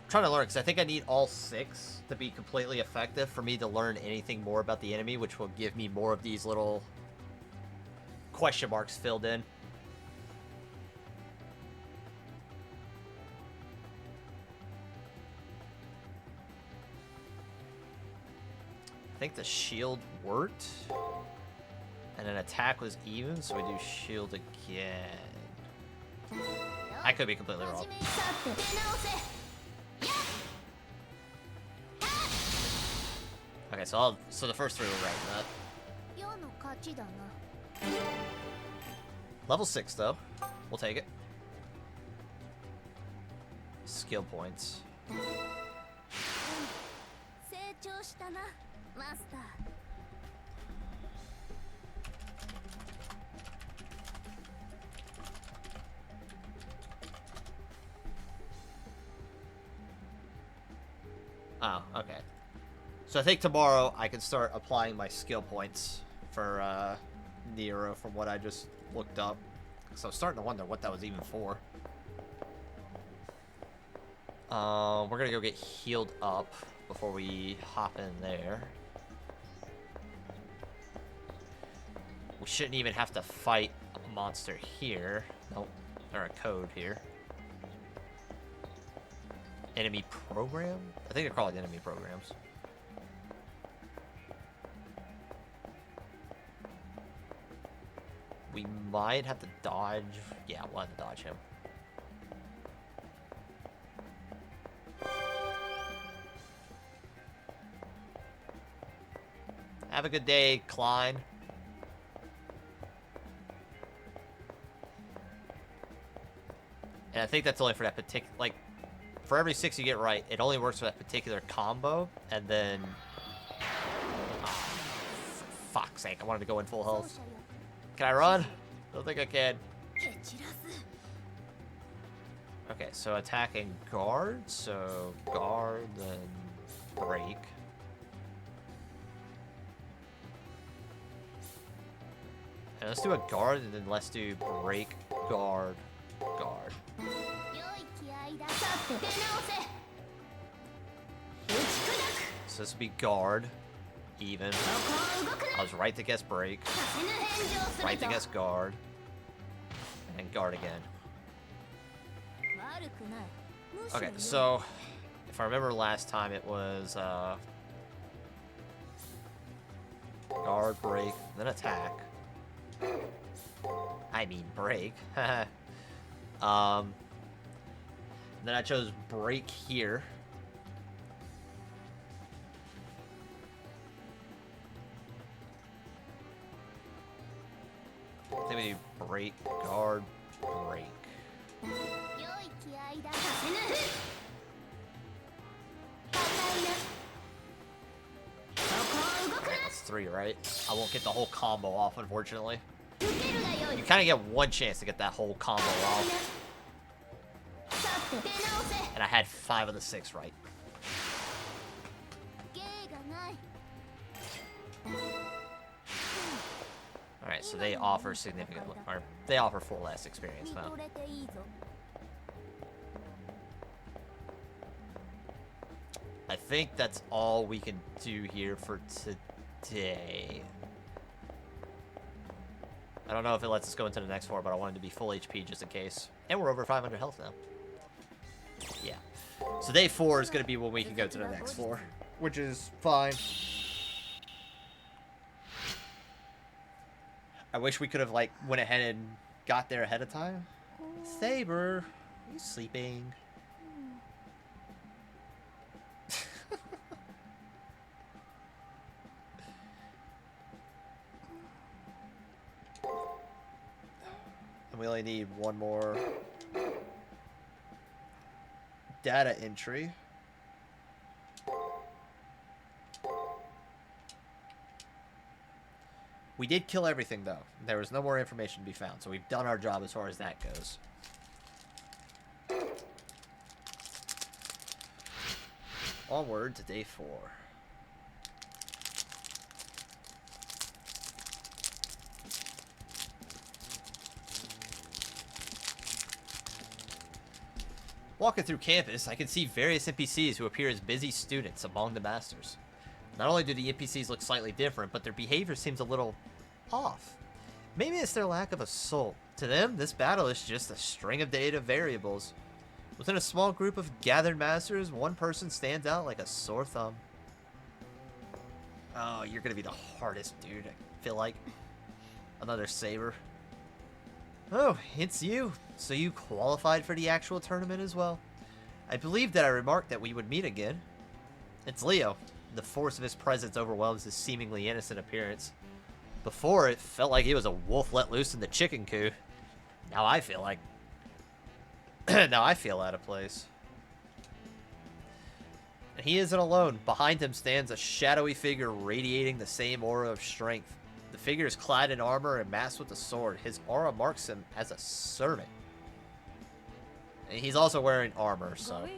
Trying to learn because I think I need all 6 to be completely effective for me to learn anything more about the enemy, which will give me more of these little question marks filled in. I think the shield worked, and an attack was even, so we do shield again. I could be completely wrong. さて出直せ。 Okay, so the first 3 were right. 世の勝ちだな。 Level 6 though, we'll take it. Skill points. 成長したな、マスター。 Oh, okay. So I think tomorrow I can start applying my skill points for Nero from what I just looked up. So I'm starting to wonder what that was even for. We're gonna go get healed up before we hop in there. We shouldn't even have to fight a monster here. Nope. Or a code here. Enemy program? I think they're called enemy programs. We might have to dodge. Yeah, we'll have to dodge him. Have a good day, Klein. And I think that's only for that particular, like, for every 6 you get right, it only works for that particular combo, and then... Oh, for fuck's sake, I wanted to go in full health. Can I run? I don't think I can. 蹴散らす。 Okay, so attacking guard, so guard, then break. And let's do a guard, and then let's do break, guard, guard. 良い気合だ。さて出直せ。打ち砕く。 So this would be guard, even. そこを動く I な。 was right to guess break, させぬ返上する right to ぞ。 guess guard, and guard again. 悪くない。むしろ Okay, 良い so if I remember last time it was guard, break, then attack. I mean break. Then I chose break here. I think we do break, guard, break. 良い気合だ。させぬ。破壊な。そこを動く Okay, な。 that's 3, right? I won't get the whole combo off, unfortunately. 受けるが良い You。kind of get one chance to get that whole combo off, さて出直せ。 and I had 5 of the 6 right. 芸がない。 Alright, so they offer significant, or they offer full last experience 見 now. とれていいぞ。 I think that's all we can do here for day. I don't know if it lets us go into the next floor, but I wanted to be full HP just in case. And we're over 500 health now. Yeah. So day 4 is going to be when we can go to the next floor, which is fine. I wish we could have, like, went ahead and got there ahead of time. Saber, are you sleeping? And we only need one more data entry. We did kill everything, though. There was no more information to be found, so we've done our job as far as that goes. Onward to day 4. Walking through campus, I can see various NPCs who appear as busy students among the masters. Not only do the NPCs look slightly different, but their behavior seems a little off. Maybe it's their lack of a soul. To them, this battle is just a string of data variables. Within a small group of gathered masters, one person stands out like a sore thumb. Oh, you're gonna be the hardest dude, I feel like. Another saber. Oh, it's you. So you qualified for the actual tournament as well. I believe that I remarked that we would meet again. It's Leo. The force of his presence overwhelms his seemingly innocent appearance. Before, it felt like he was a wolf let loose in the chicken coop. Now I feel like... now I feel out of place. And he isn't alone. Behind him stands a shadowy figure radiating the same aura of strength. The figure is clad in armor and masked with a sword. His aura marks him as a servant. And he's also wearing armor, so...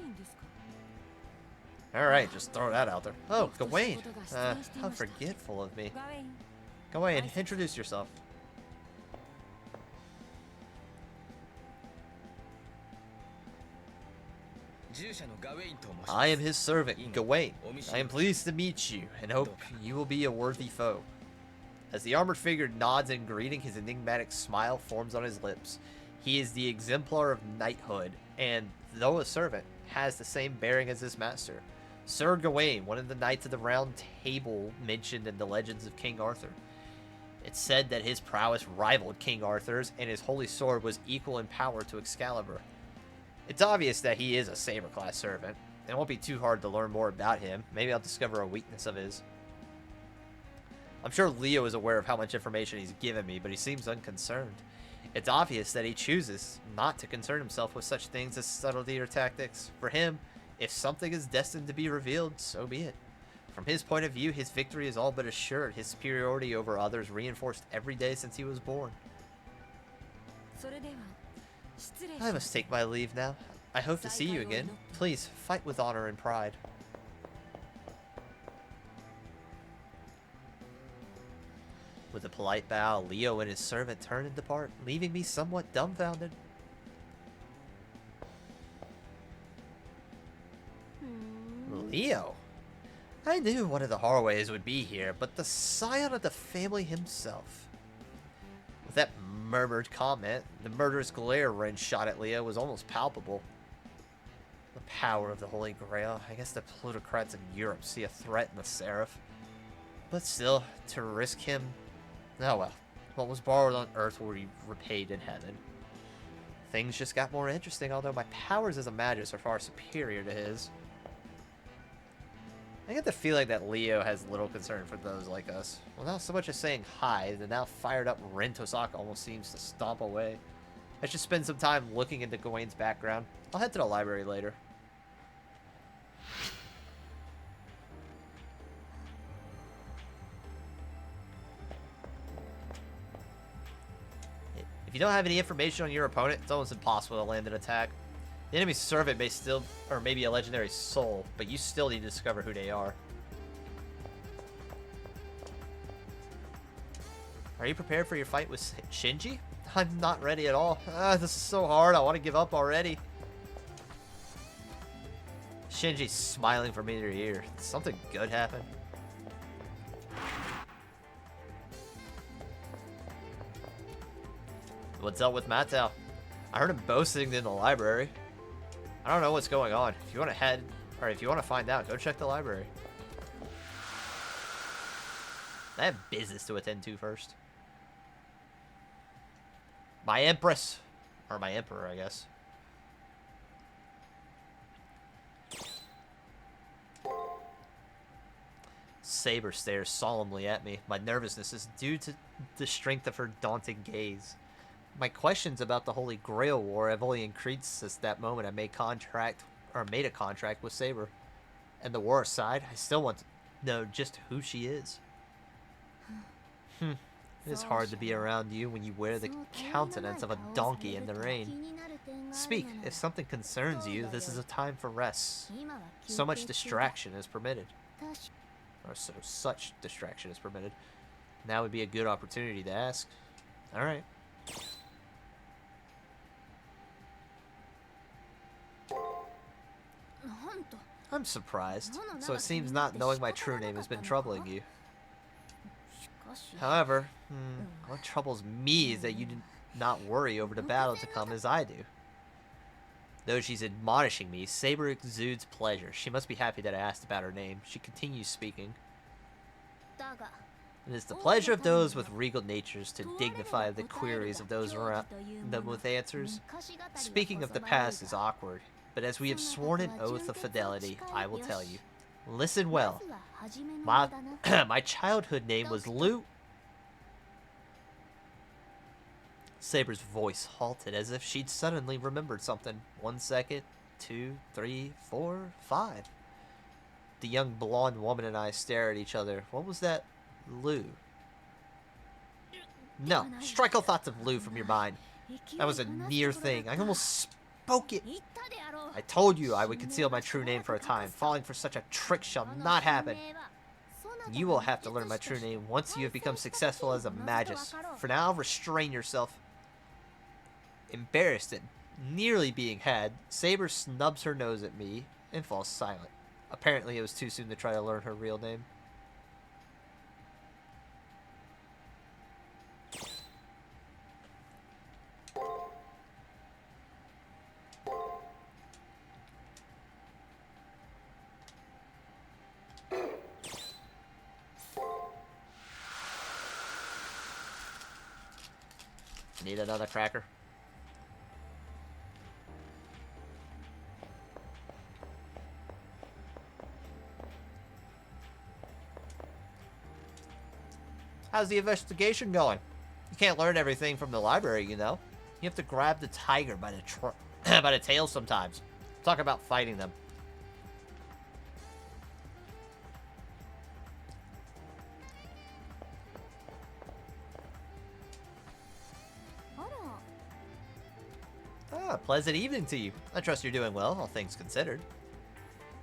Alright, just throw that out there. Oh, Gawain. How forgetful of me. Gawain, introduce yourself. I am his servant, Gawain. I am pleased to meet you, and hope you will be a worthy foe. As the armored figure nods in greeting, his enigmatic smile forms on his lips. He is the exemplar of knighthood, and, though a servant, has the same bearing as his master. Sir Gawain, one of the Knights of the Round Table mentioned in the legends of King Arthur. It's said that his prowess rivaled King Arthur's, and his holy sword was equal in power to Excalibur. It's obvious that he is a saber-class servant. It won't be too hard to learn more about him. Maybe I'll discover a weakness of his. I'm sure Leo is aware of how much information he's given me, but he seems unconcerned. It's obvious that he chooses not to concern himself with such things as subtlety or tactics. For him, if something is destined to be revealed, so be it. From his point of view, his victory is all but assured. His superiority over others reinforced every day since he was born. I must take my leave now. I hope to see you again. Please, fight with honor and pride. With a polite bow, Leo and his servant turn and depart, leaving me somewhat dumbfounded. Leo? I knew one of the Harways would be here, but the scion of the family himself. With that murmured comment, the murderous glare Ren shot at Leo was almost palpable. The power of the Holy Grail. I guess the plutocrats in Europe see a threat in the Seraph. But still, to risk him... Oh well, what was borrowed on Earth will be repaid in heaven. Things just got more interesting, although my powers as a magus are far superior to his. I get the feeling that Leo has little concern for those like us. Well, not so much as saying hi, the now fired up Ren Tosaka almost seems to stomp away. I should spend some time looking into Gawain's background. I'll head to the library later. If you don't have any information on your opponent, it's almost impossible to land an attack. The enemy's servant may still, or maybe a legendary soul, but you still need to discover who they are. Are you prepared for your fight with Shinji? I'm not ready at all. This is so hard, I want to give up already. Shinji's smiling from ear to ear. Did something good happen? What's up with Mattel? I heard him boasting in the library. I don't know what's going on. If you want to head, or if you want to find out, go check the library. I have business to attend to first. My Empress. Or my Emperor, I guess. Saber stares solemnly at me. My nervousness is due to the strength of her daunting gaze. My questions about the Holy Grail War have only increased since that moment I made a contract with Saber. And the war aside, I still want to know just who she is. It is hard to be around you when you wear the countenance of a donkey in the rain. Speak, if something concerns you, this is a time for rest. So much distraction is permitted. Or so such distraction is permitted. Now would be a good opportunity to ask. Alright. I'm surprised. So it seems not knowing my true name has been troubling you. However, what troubles me is that you do not worry over the battle to come as I do. Though she's admonishing me, Saber exudes pleasure. She must be happy that I asked about her name. She continues speaking. It is the pleasure of those with regal natures to dignify the queries of those around them with answers. Speaking of the past is awkward, but as we have sworn an oath of fidelity, I will tell you. Listen well. My childhood name was Lou. Saber's voice halted as if she'd suddenly remembered something. 1 second, 2, 3, 4, 5. The young blonde woman and I stare at each other. What was that? Lou. No, strike all thoughts of Lou from your mind. That was a near thing. I almost spoke it. I told you I would conceal my true name for a time. Falling for such a trick shall not happen. You will have to learn my true name once you have become successful as a magus. For now, restrain yourself. Embarrassed and nearly being had, Saber snubs her nose at me and falls silent. Apparently, it was too soon to try to learn her real name. Need another cracker? How's the investigation going? You can't learn everything from the library, you know. You have to grab the tiger by the by the tail sometimes. Talk about fighting them. Pleasant evening to you. I trust you're doing well, all things considered.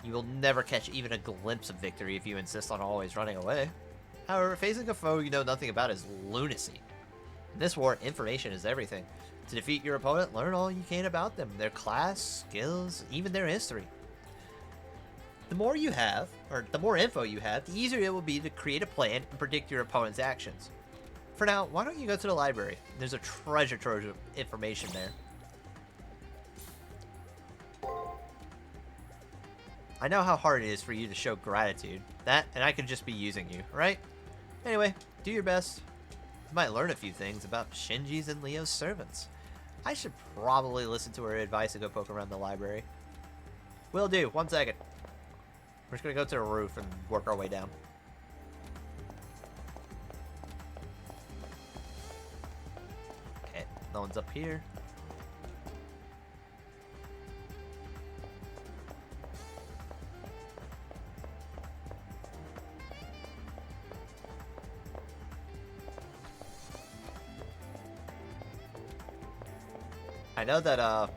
You will never catch even a glimpse of victory if you insist on always running away. However, facing a foe you know nothing about is lunacy. In this war, information is everything. To defeat your opponent, learn all you can about them, their class, skills, even their history. The more you have, or the more info you have, the easier it will be to create a plan and predict your opponent's actions. For now, why don't you go to the library? There's a treasure trove of information there. I know how hard it is for you to show gratitude. That, and I could just be using you, right? Anyway, do your best. You might learn a few things about Shinji's and Leo's servants. I should probably listen to her advice and go poke around the library. Will do. 1 second. We're just gonna go to the roof and work our way down. Okay, no one's up here. I know that,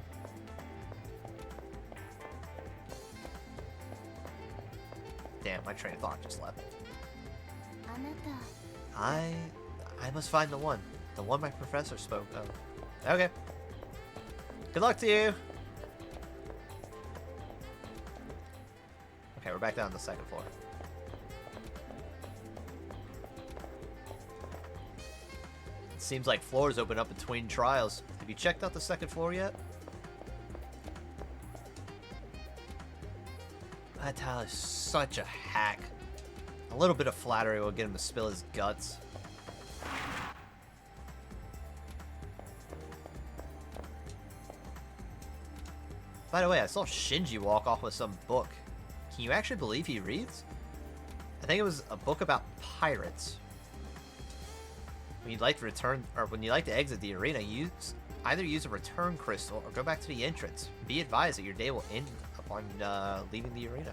damn, my train of thought just left. I must find the one my professor spoke of. Okay. Good luck to you! Okay, we're back down on the second floor. Seems like floors open up between trials. Have you checked out the second floor yet? That Tyler is such a hack. A little bit of flattery will get him to spill his guts. By the way, I saw Shinji walk off with some book. Can you actually believe he reads? I think it was a book about pirates. When you'd like to return, or when you like to exit the arena, either use a return crystal or go back to the entrance. Be advised that your day will end upon leaving the arena.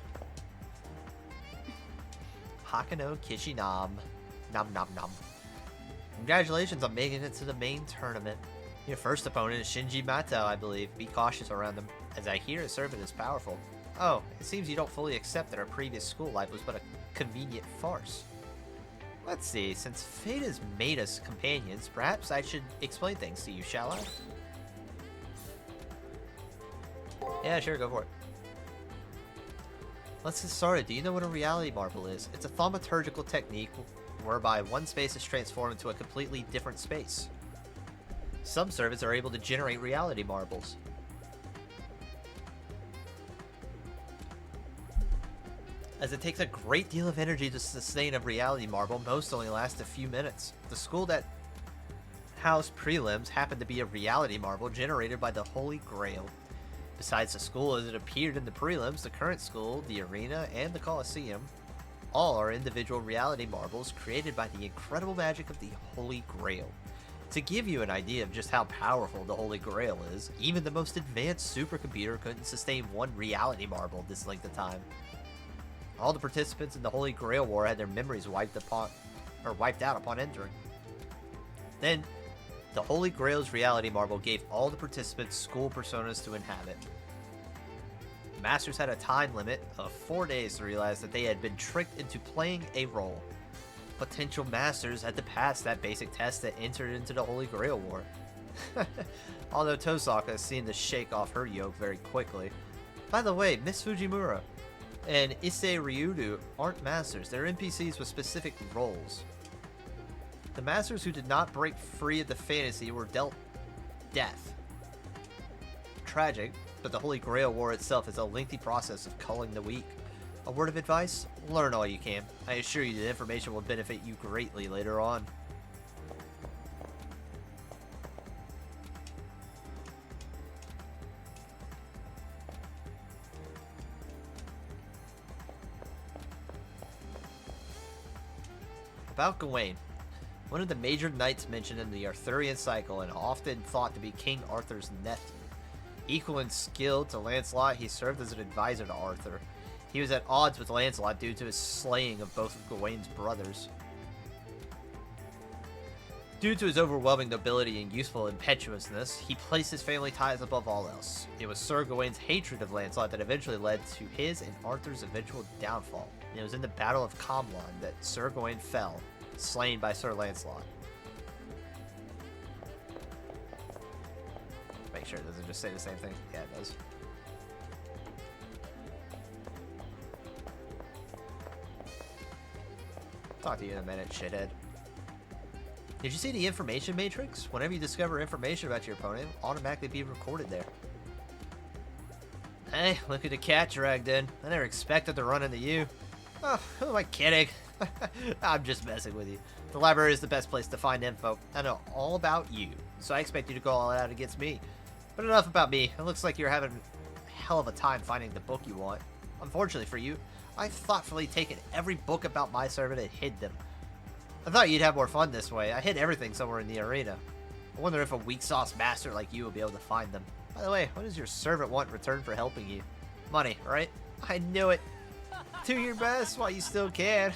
Hakano Kishinam. Nom nom nom. Congratulations on making it to the main tournament. Your first opponent is Shinji Mato, I believe. Be cautious around him, as I hear his servant is powerful. Oh, it seems you don't fully accept that our previous school life was but a convenient farce. Let's see, since fate has made us companions, perhaps I should explain things to you, shall I? Yeah, sure, go for it. Let's get started. Do you know what a reality marble is? It's a thaumaturgical technique whereby one space is transformed into a completely different space. Some servants are able to generate reality marbles. As it takes a great deal of energy to sustain a reality marble, most only last a few minutes. The school that housed prelims happened to be a reality marble generated by the Holy Grail. Besides the school as it appeared in the prelims, the current school, the arena, and the Colosseum, all are individual reality marbles created by the incredible magic of the Holy Grail. To give you an idea of just how powerful the Holy Grail is, even the most advanced supercomputer couldn't sustain one reality marble this length of time. All the participants in the Holy Grail War had their memories wiped out upon entering. Then, the Holy Grail's reality marble gave all the participants school personas to inhabit. The Masters had a time limit of 4 days to realize that they had been tricked into playing a role. Potential Masters had to pass that basic test that entered into the Holy Grail War. Although Tosaka seemed to shake off her yoke very quickly. By the way, Miss Fujimura and Issei Ryudu aren't Masters, they're NPCs with specific roles. The Masters who did not break free of the fantasy were dealt death. Tragic, but the Holy Grail War itself is a lengthy process of culling the weak. A word of advice? Learn all you can. I assure you the information will benefit you greatly later on. About Gawain. One of the major knights mentioned in the Arthurian cycle and often thought to be King Arthur's nephew. Equal in skill to Lancelot, he served as an advisor to Arthur. He was at odds with Lancelot due to his slaying of both of Gawain's brothers. Due to his overwhelming nobility and youthful impetuousness, he placed his family ties above all else. It was Sir Gawain's hatred of Lancelot that eventually led to his and Arthur's eventual downfall. And it was in the Battle of Comlan that Sir Gawain fell, slain by Sir Lancelot. Make sure it doesn't just say the same thing. Yeah, it does. Talk to you in a minute, shithead. Did you see the information matrix? Whenever you discover information about your opponent, it'll automatically be recorded there. Hey, look at the cat dragged in. I never expected to run into you. Oh, who am I kidding? I'm just messing with you. The library is the best place to find info. I know all about you, so I expect you to go all out against me. But enough about me. It looks like you're having a hell of a time finding the book you want. Unfortunately for you, I've thoughtfully taken every book about my servant and hid them. I thought you'd have more fun this way. I hid everything somewhere in the arena. I wonder if a weak sauce master like you will be able to find them. By the way, what does your servant want in return for helping you? Money, right? I knew it. Do your best while you still can.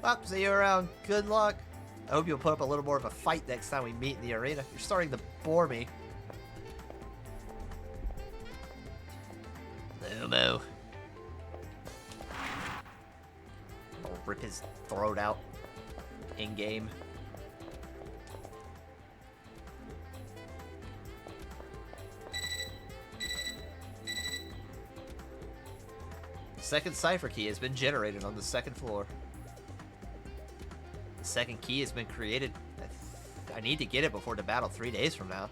Well, see you around. Good luck. I hope you'll put up a little more of a fight next time we meet in the arena. You're starting to bore me. Lumo. I'll rip his throat out in-game. Second cipher key has been generated on the second floor. The second key has been created. I I need to get it before the battle 3 days from now.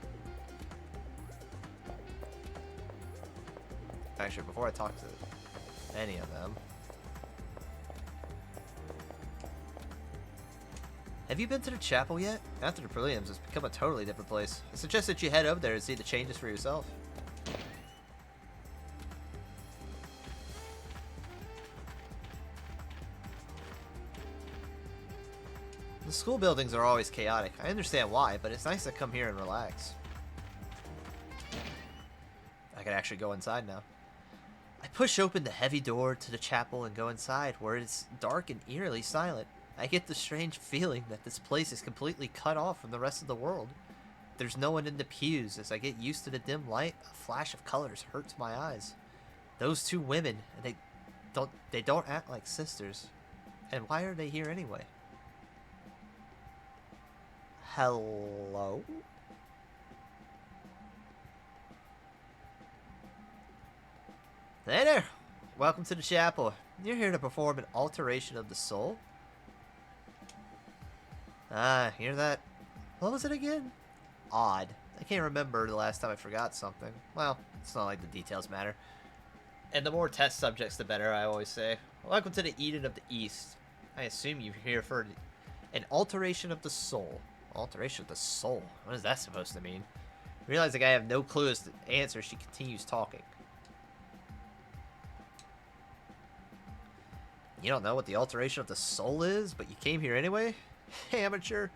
Actually, before I talk to any of them. Have you been to the chapel yet? After the prelims, it's become a totally different place. I suggest that you head over there and see the changes for yourself. The school buildings are always chaotic. I understand why, but it's nice to come here and relax. I can actually go inside now. I push open the heavy door to the chapel and go inside, where it's dark and eerily silent. I get the strange feeling that this place is completely cut off from the rest of the world. There's no one in the pews. As I get used to the dim light, a flash of colors hurts my eyes. Those two women, they don't act like sisters. And why are they here anyway? Hello? Hey there! Welcome to the chapel. You're here to perform an alteration of the soul? Ah, hear that? What was it again? Odd. I can't remember the last time I forgot something. Well, it's not like the details matter. And the more test subjects, the better, I always say. Welcome to the Eden of the East. I assume you're here for an alteration of the soul. Alteration of the soul? What is that supposed to mean? Realizing I have no clue as to the answer, she continues talking. You don't know what the alteration of the soul is, but you came here anyway? Amateur.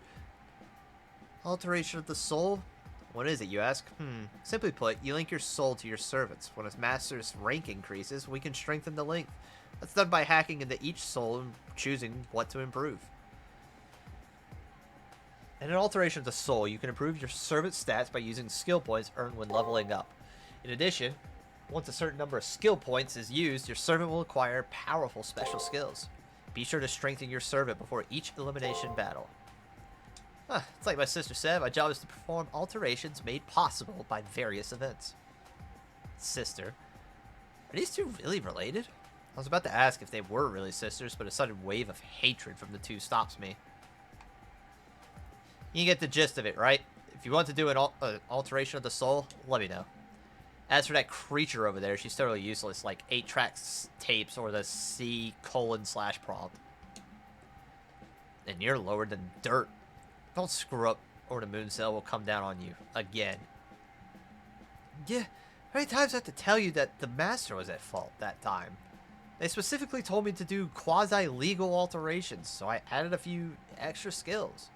Alteration of the soul? What is it, you ask? Simply put, you link your soul to your servants. When a master's rank increases, we can strengthen the link. That's done by hacking into each soul and choosing what to improve. In an alteration of the soul, you can improve your servant's stats by using skill points earned when leveling up. In addition, once a certain number of skill points is used, your servant will acquire powerful special skills. Be sure to strengthen your servant before each elimination battle. It's like my sister said, my job is to perform alterations made possible by various events. Sister. Are these two really related? I was about to ask if they were really sisters, but a sudden wave of hatred from the two stops me. You get the gist of it, right? If you want to do an alteration of the soul, let me know. As for that creature over there, she's totally useless, like 8-track tapes or the C:/prompt. And you're lower than dirt. Don't screw up, or the moon cell will come down on you again. Yeah, how many times I have to tell you that the master was at fault that time? They specifically told me to do quasi-legal alterations, so I added a few extra skills.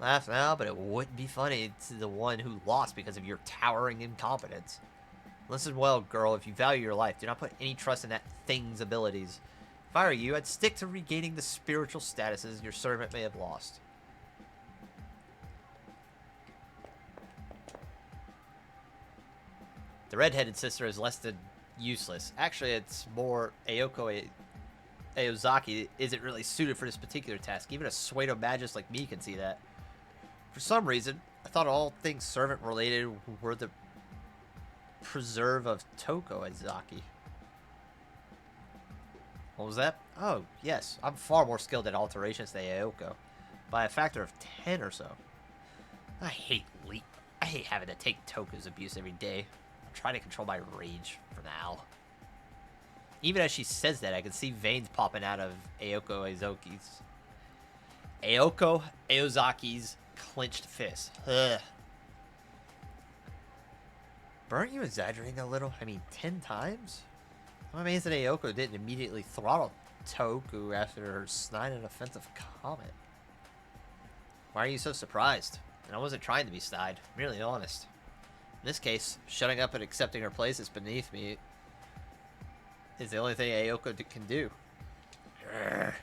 Laugh now, but it wouldn't be funny to the one who lost because of your towering incompetence. Listen well, girl, if you value your life, do not put any trust in that thing's abilities. If I were you, I'd stick to regaining the spiritual statuses your servant may have lost. The red-headed sister is less than useless. Actually, it's more Ayoko Aozaki isn't really suited for this particular task. Even a Suedo magist like me can see that. For some reason, I thought all things servant-related were the preserve of Toko Aozaki. What was that? Oh, yes. I'm far more skilled at alterations than Ayoko. By a factor of 10 or so. I hate having to take Toko's abuse every day. I'm trying to control my rage for now. Even as she says that, I can see veins popping out of Ayoko Aozaki's clenched fist. Ugh. Aren't you exaggerating a little? I mean, 10 times? I'm amazed that Ayoko didn't immediately throttle Toku after her snide and offensive comment. Why are you so surprised? And I wasn't trying to be snide, merely honest. In this case, shutting up and accepting her place is beneath me is the only thing Ayoko can do. Urgh.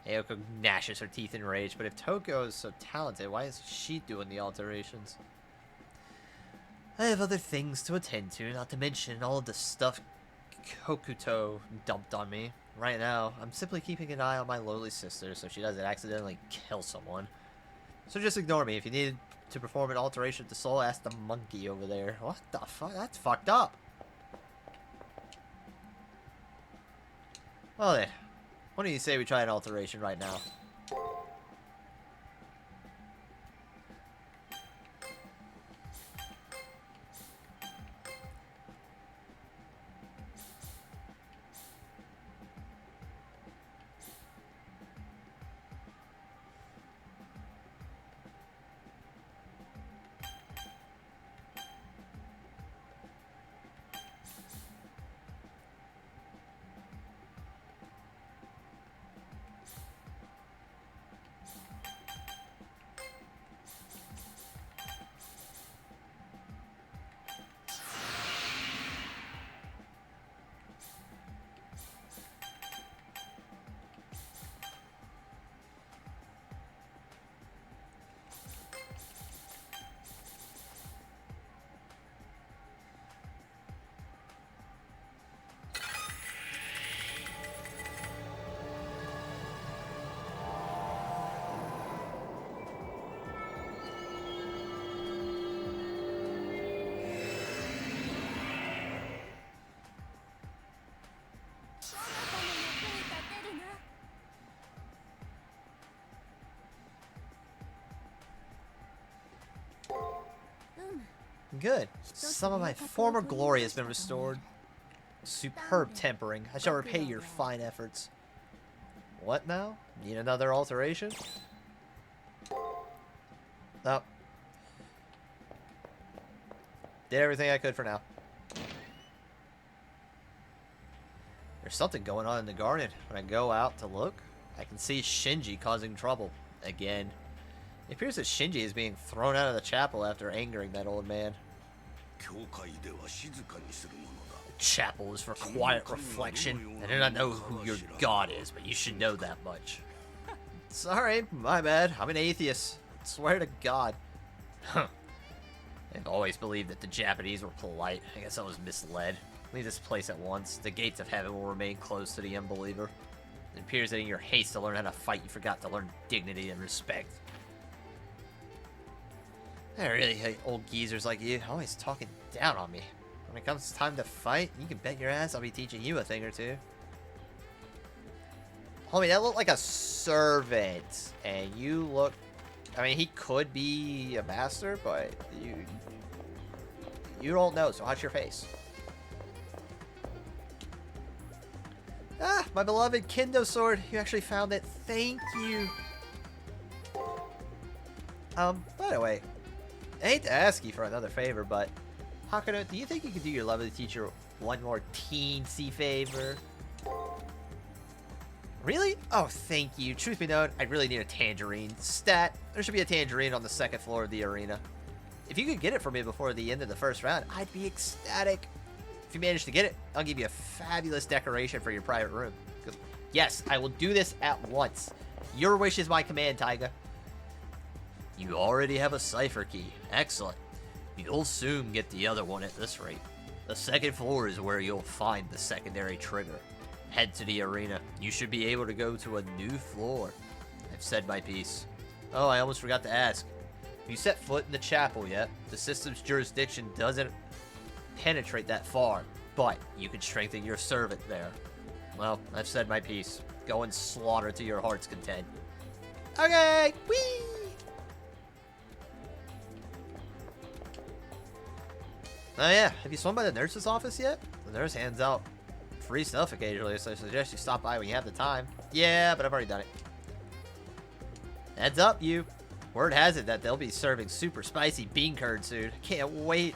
Ayoko gnashes her teeth in rage, but if Toko is so talented, why is she doing the alterations? I have other things to attend to, not to mention all of the stuff Kokuto dumped on me. Right now, I'm simply keeping an eye on my lowly sister so she doesn't accidentally kill someone. So just ignore me. If you need to perform an alteration to soul, ask the monkey over there. What the fuck? That's fucked up. Well then, why don't you say we try an alteration right now? Good. Some of my former glory has been restored. Superb tempering. I shall repay your fine efforts. What now? Need another alteration? No. Did everything I could for now. There's something going on in the garden. When I go out to look, I can see Shinji causing trouble. Again. It appears that Shinji is being thrown out of the chapel after angering that old man. The chapel is for quiet reflection. I do not know who your god is, but you should know that much. Sorry, my bad. I'm an atheist. I swear to God. Huh. I've always believed that the Japanese were polite. I guess I was misled. Leave this place at once. The gates of heaven will remain closed to the unbeliever. It appears that in your haste to learn how to fight, you forgot to learn dignity and respect. I really hate old geezers like you, always talking down on me. When it comes time to fight, you can bet your ass I'll be teaching you a thing or two. Homie, that looked like a servant, and you look... I mean, he could be a master, but you don't know, so watch your face. Ah, my beloved Kendo sword. You actually found it. Thank you. By the way, I hate to ask you for another favor, but Hakano, do you think you could do your lovely teacher one more teensy favor? Really? Oh, thank you. Truth be known, I really need a tangerine. Stat, there should be a tangerine on the second floor of the arena. If you could get it for me before the end of the first round, I'd be ecstatic. If you manage to get it, I'll give you a fabulous decoration for your private room. Yes, I will do this at once. Your wish is my command, Taiga. You already have a cipher key. Excellent. You'll soon get the other one at this rate. The second floor is where you'll find the secondary trigger. Head to the arena. You should be able to go to a new floor. I've said my piece. Oh, I almost forgot to ask. Have you set foot in the chapel yet? The system's jurisdiction doesn't penetrate that far, but you can strengthen your servant there. Well, I've said my piece. Go and slaughter to your heart's content. Okay! Whee! Oh yeah, have you swung by the nurse's office yet? The nurse hands out free stuff occasionally, so I suggest you stop by when you have the time. Yeah, but I've already done it. Heads up, you. Word has it that they'll be serving super spicy bean curd soon. Can't wait.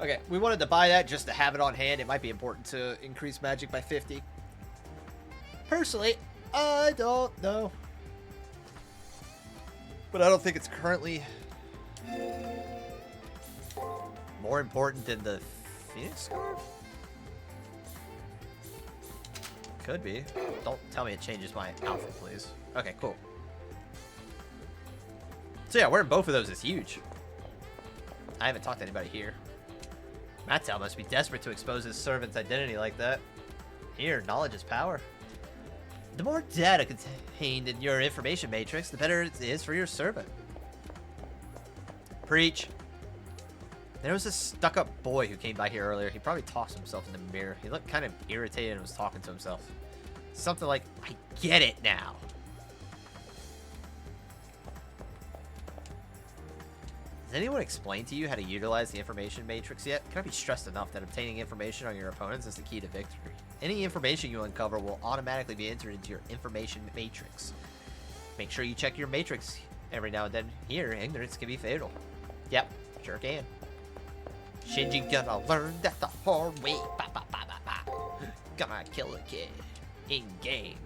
Okay, we wanted to buy that just to have it on hand. It might be important to increase magic by 50. Personally, I don't know. But I don't think it's currently more important than the Phoenix Scarf? Could be. Don't tell me it changes my outfit, please. Okay, cool. So yeah, wearing both of those is huge. I haven't talked to anybody here. Mattel must be desperate to expose his servant's identity like that. Here, knowledge is power. The more data contained in your information matrix, the better it is for your servant. Preach. There was this stuck-up boy who came by here earlier. He probably talks to himself in the mirror. He looked kind of irritated and was talking to himself. Something like, I get it now. Has anyone explained to you how to utilize the information matrix yet? Cannot be stressed enough that obtaining information on your opponents is the key to victory. Any information you uncover will automatically be entered into your information matrix. Make sure you check your matrix every now and then. Here, ignorance can be fatal. Yep, sure can. Shinji gonna learn that the hard way. Ba, ba, ba, ba, ba. Gonna kill a kid. In game.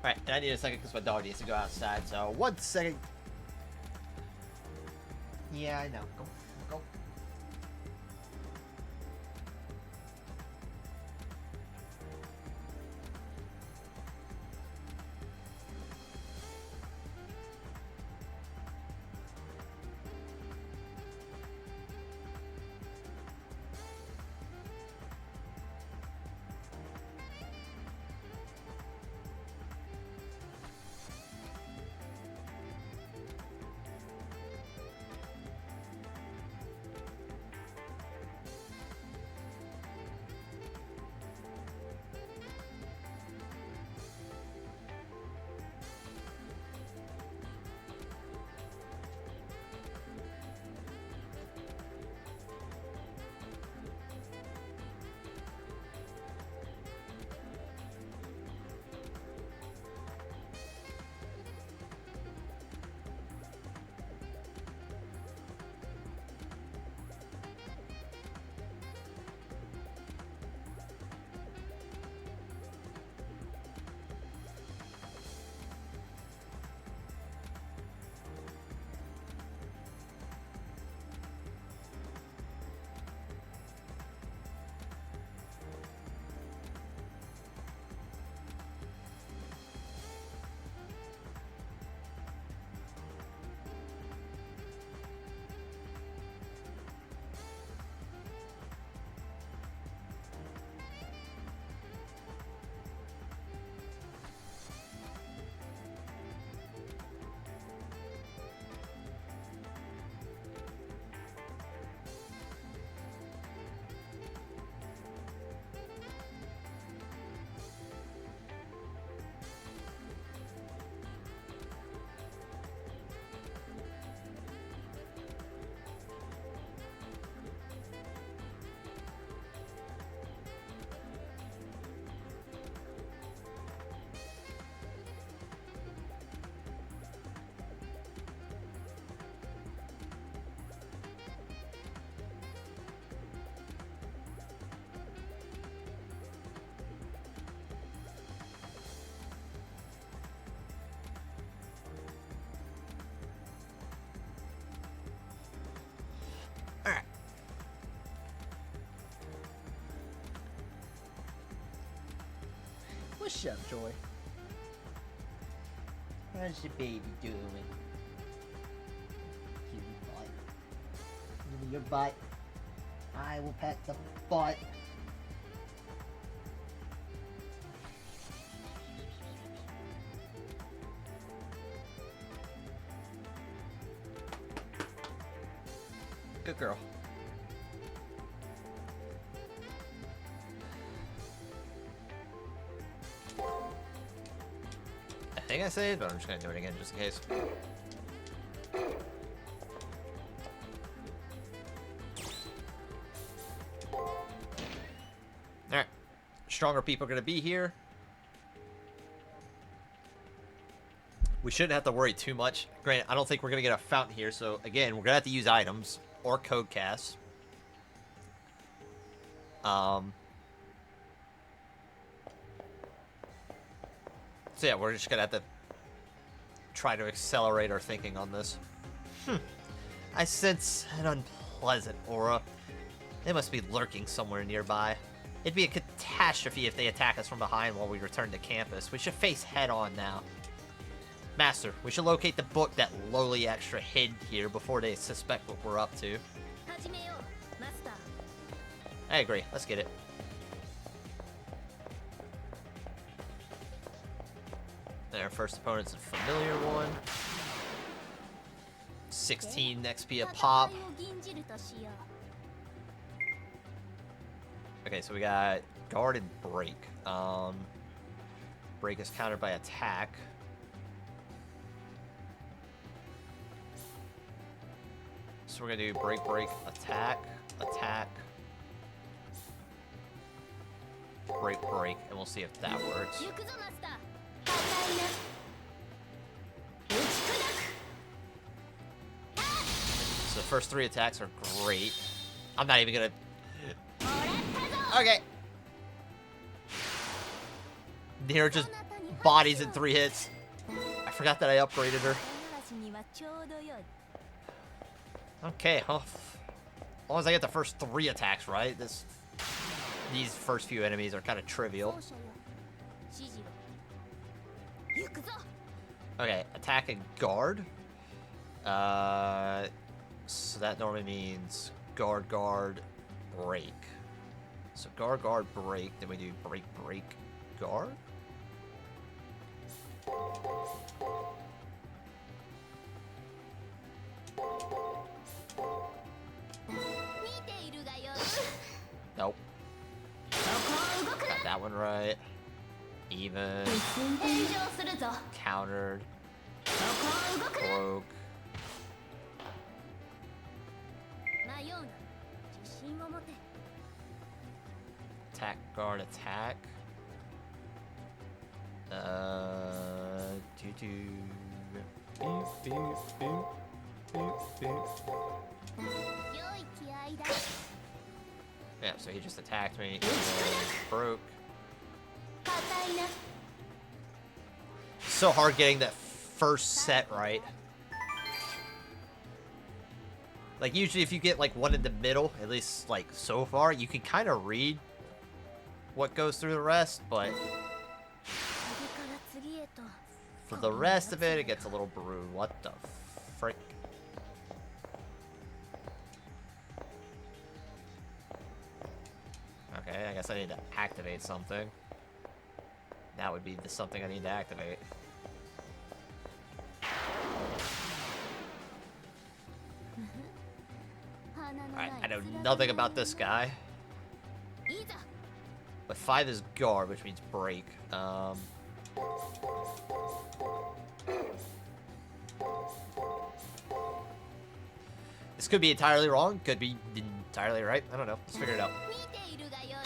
Alright, and I need a second because my dog needs to go outside, so 1 second. Yeah, I know. Go. Go. Alright. What's up, Joy? How's your baby doing? Give me butt. Give me your butt. I will pet the butt. Good girl. I think I saved, but I'm just gonna do it again just in case. Alright. Stronger people are gonna be here. We shouldn't have to worry too much. Granted, I don't think we're gonna get a fountain here, so again, we're gonna have to use items or code casts. So yeah, we're just gonna have to try to accelerate our thinking on this. I sense an unpleasant aura. They must be lurking somewhere nearby. It'd be a catastrophe if they attack us from behind while we return to campus. We should face head on now. Master, we should locate the book that lowly extra hid here before they suspect what we're up to. I agree. Let's get it. And our first opponent's a familiar one. 16 XP a pop. Okay, so we got guard and break. Break is countered by attack. So we're gonna do break, break, attack, attack, break, break, and we'll see if that works. So the first 3 attacks are great. I'm not even gonna... Okay. Nero just bodies in 3 hits. I forgot that I upgraded her. 嵐にはちょうどよい Okay, well, as long as I get the first 3 attacks right, these first few enemies are kind of trivial. 奏者よ指示を行くぞ Okay, attack and guard. So that normally means guard, guard, break. So guard, guard, break. Then we do break, break, guard. Nope. Got that one right. Even. 炎上するぞ Countered. そこは動くな Broke. 迷うな自信を持て Attack, guard, attack. Do. Boop, boop, boop, boop, boop. 良い気合いだ Yeah, so he just attacked me. And then broke. 硬いな So hard getting that first set right. Like, usually if you get, like, one in the middle, at least, like, so far, you can kind of read what goes through the rest, but 次から次へと for the rest of it, it gets a little brutal. What the frick? Okay, I guess I need to activate something. That would be the something I need to activate. Alright, I know nothing about this guy. いざ But 5 is guard, which means break. This could be entirely wrong, could be entirely right. I don't know. Let's figure it out. 見ているがよい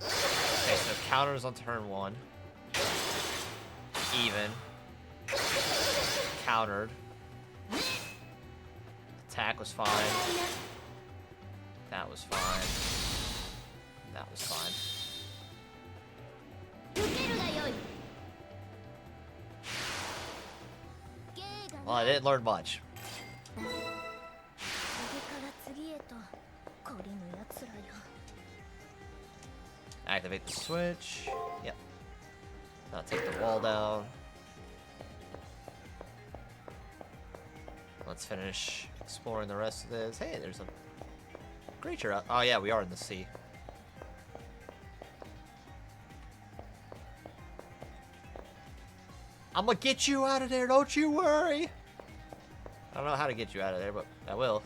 Okay, so counters on turn 1. Even. Countered. Attack was fine. That was fine. That was fine. 受けるがよい芸が Well, I didn't learn much. 次から次へと懲りぬやつらよ Activate the switch. Yep. Now take the wall down. Let's finish exploring the rest of this. Hey, there's a creature out. Oh yeah, we are in the sea. I'm gonna get you out of there, don't you worry. I don't know how to get you out of there, but I will.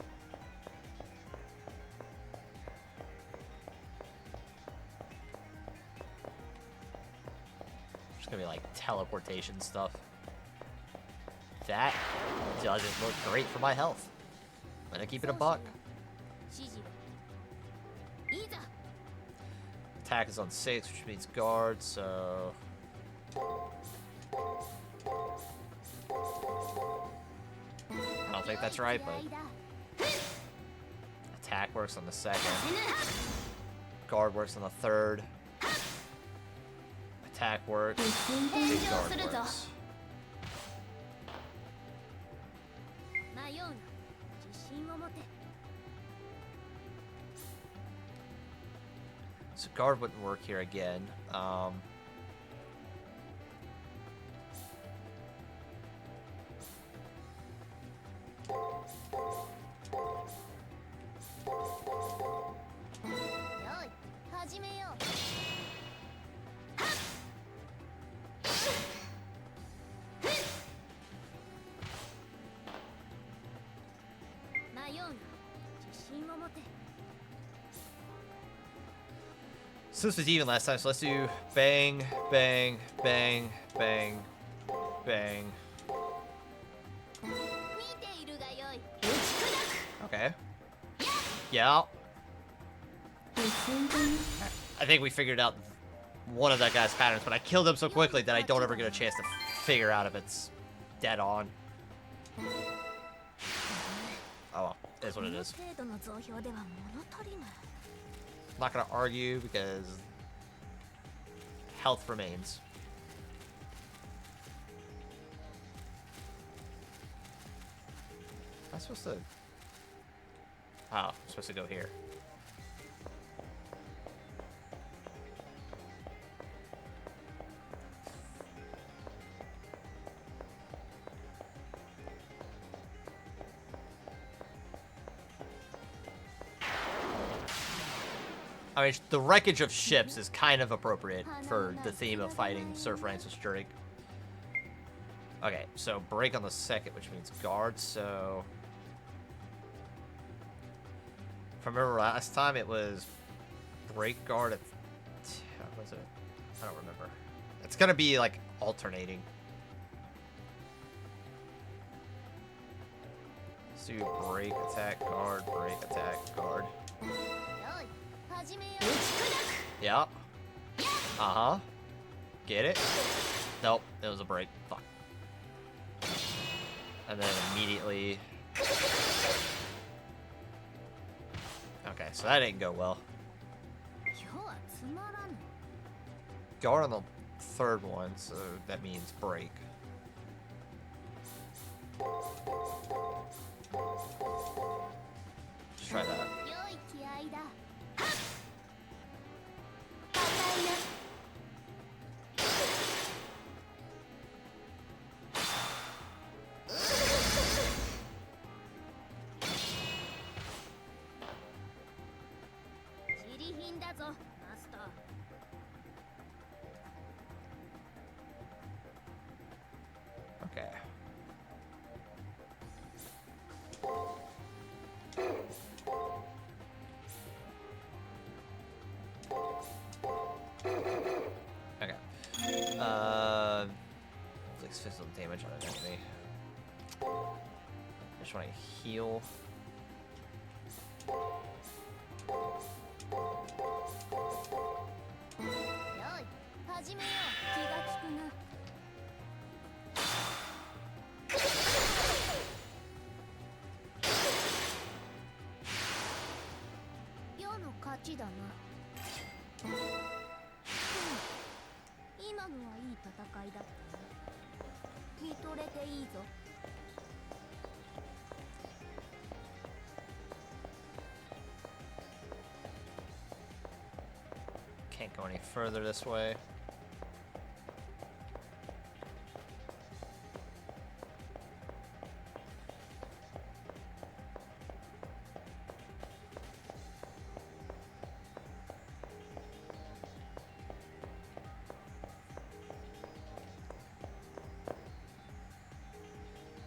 There's gonna be like teleportation stuff. That doesn't look great for my health. I'm gonna keep it a buck. 指示をいざ Attack is on 6, which means guard, so... I don't think that's right, but 良い気合いだ attack works on the 2nd. せぬ Guard works on the 3rd. Attack works. 炎 Big 上 guard するぞ works. 迷うな自信を持て So guard wouldn't work here again.よい始めよう 迷うな自信を持て So this was even last time, so let's do bang, bang, bang, bang, bang. 見ているがよい打ち砕く Okay. Yeah. I think we figured out one of that guy's patterns, but I killed him so quickly that I don't ever get a chance to figure out if it's dead on. Oh well, it is what it is. この程度の増票では物足りぬ I'm not gonna argue because health remains. I supposed to... Oh, I'm supposed to go here. I mean, the wreckage of ships is kind of appropriate for the theme of fighting Sir Francis Drake. Okay, so break on the second, which means guard, so... If I remember last time, it was break guard at... What was it? I don't remember. It's gonna be, like, alternating. Let's do break, attack, guard, break, attack, guard. Yep. Uh-huh. Get it? Nope, it was a break. Fuck. And then immediately... Okay, so that didn't go well. Guard on the third one, so that means break. Let's try that. Okay. Okay. Inflicts physical damage on an enemy. I just want to heal. Can't go any further this way.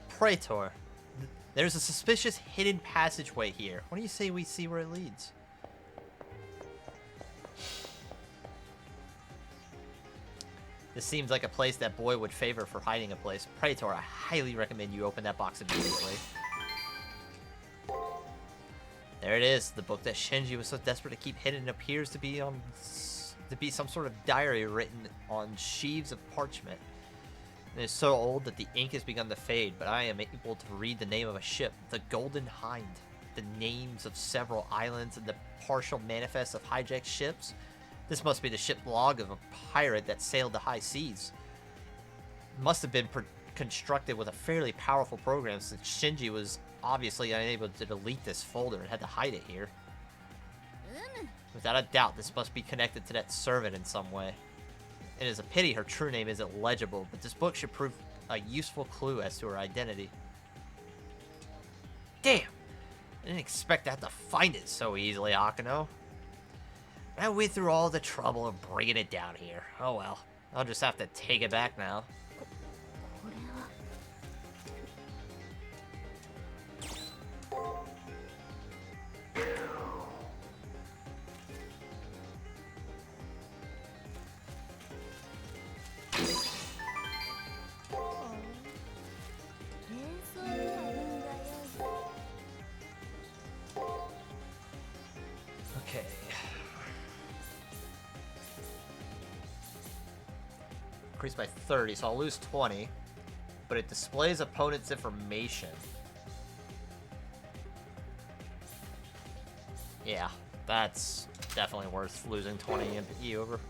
Praetor. There's a suspicious hidden passageway here. What do you say we see where it leads? This seems like a place that boy would favor for hiding a place. Praetor, I highly recommend you open that box immediately. There it is, the book that Shinji was so desperate to keep hidden appears to be some sort of diary written on sheaves of parchment. It is so old that the ink has begun to fade, but I am able to read the name of a ship, the Golden Hind, the names of several islands, and the partial manifest of hijacked ships. This must be the ship log of a pirate that sailed the high seas. It must have been constructed with a fairly powerful program, since Shinji was obviously unable to delete this folder and had to hide it here. Without a doubt, this must be connected to that servant in some way. It is a pity her true name isn't legible, but this book should prove a useful clue as to her identity. Damn! I didn't expect to have to find it so easily, Akano. I went through all the trouble of bringing it down here. Oh well, I'll just have to take it back now. Okay. Increased by 30, so I'll lose 20. But it displays opponent's information. Yeah, that's definitely worth losing 20 MP over.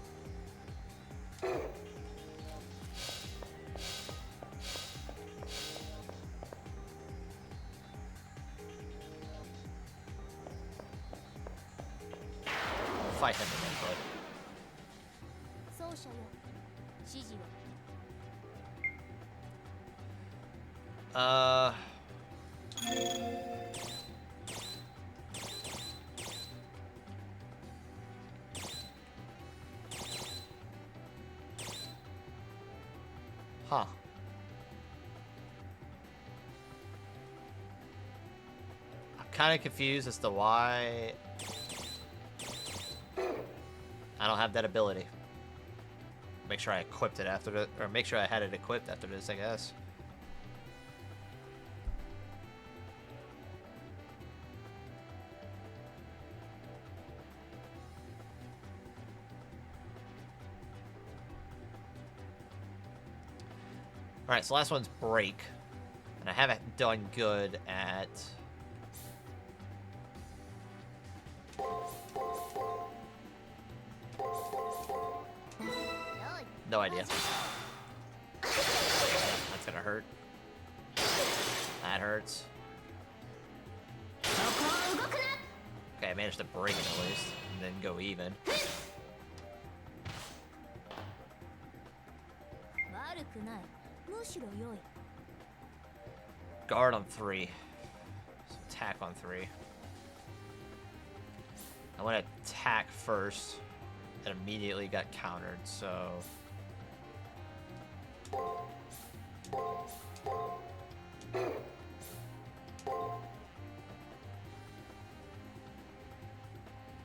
fight him again, 奏者よ指示を but huh. I'm kind of confused as to why I don't have that ability. Make sure I equipped it after it, or make sure I had it equipped after this, I guess. Alright, so last one's break. And I haven't done good at... No idea. That's gonna hurt. That hurts. Okay, I managed to break it at least, and then go even. 悪くないむしろ良い Guard on 3. So attack on 3. I went to attack first, and immediately got countered, so...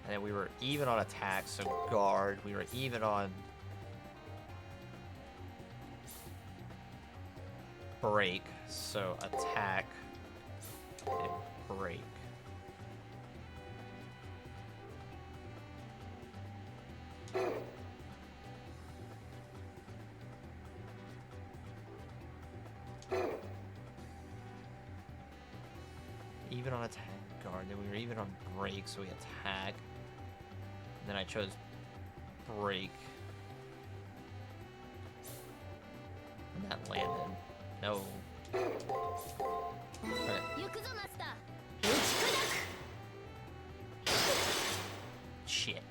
And then we were even on attack, so guard. We were even on break, so attack and break. Even on attack, guard. Then we were even on break, so we attack. And then I chose break. And that landed. No. Okay. 行くぞマスター打ち砕く Shit.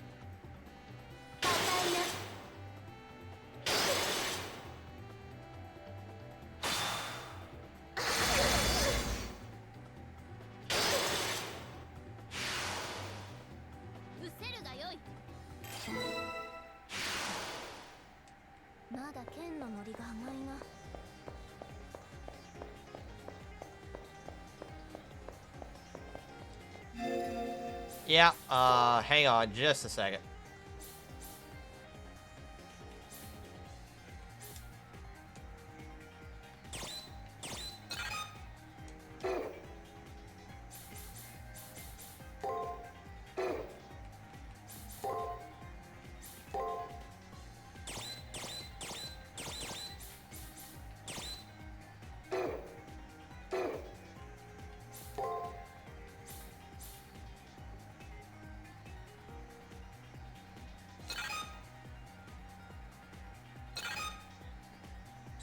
硬いな 失せるがよいまだ剣のノリが甘いな Yeah, hang on just a second.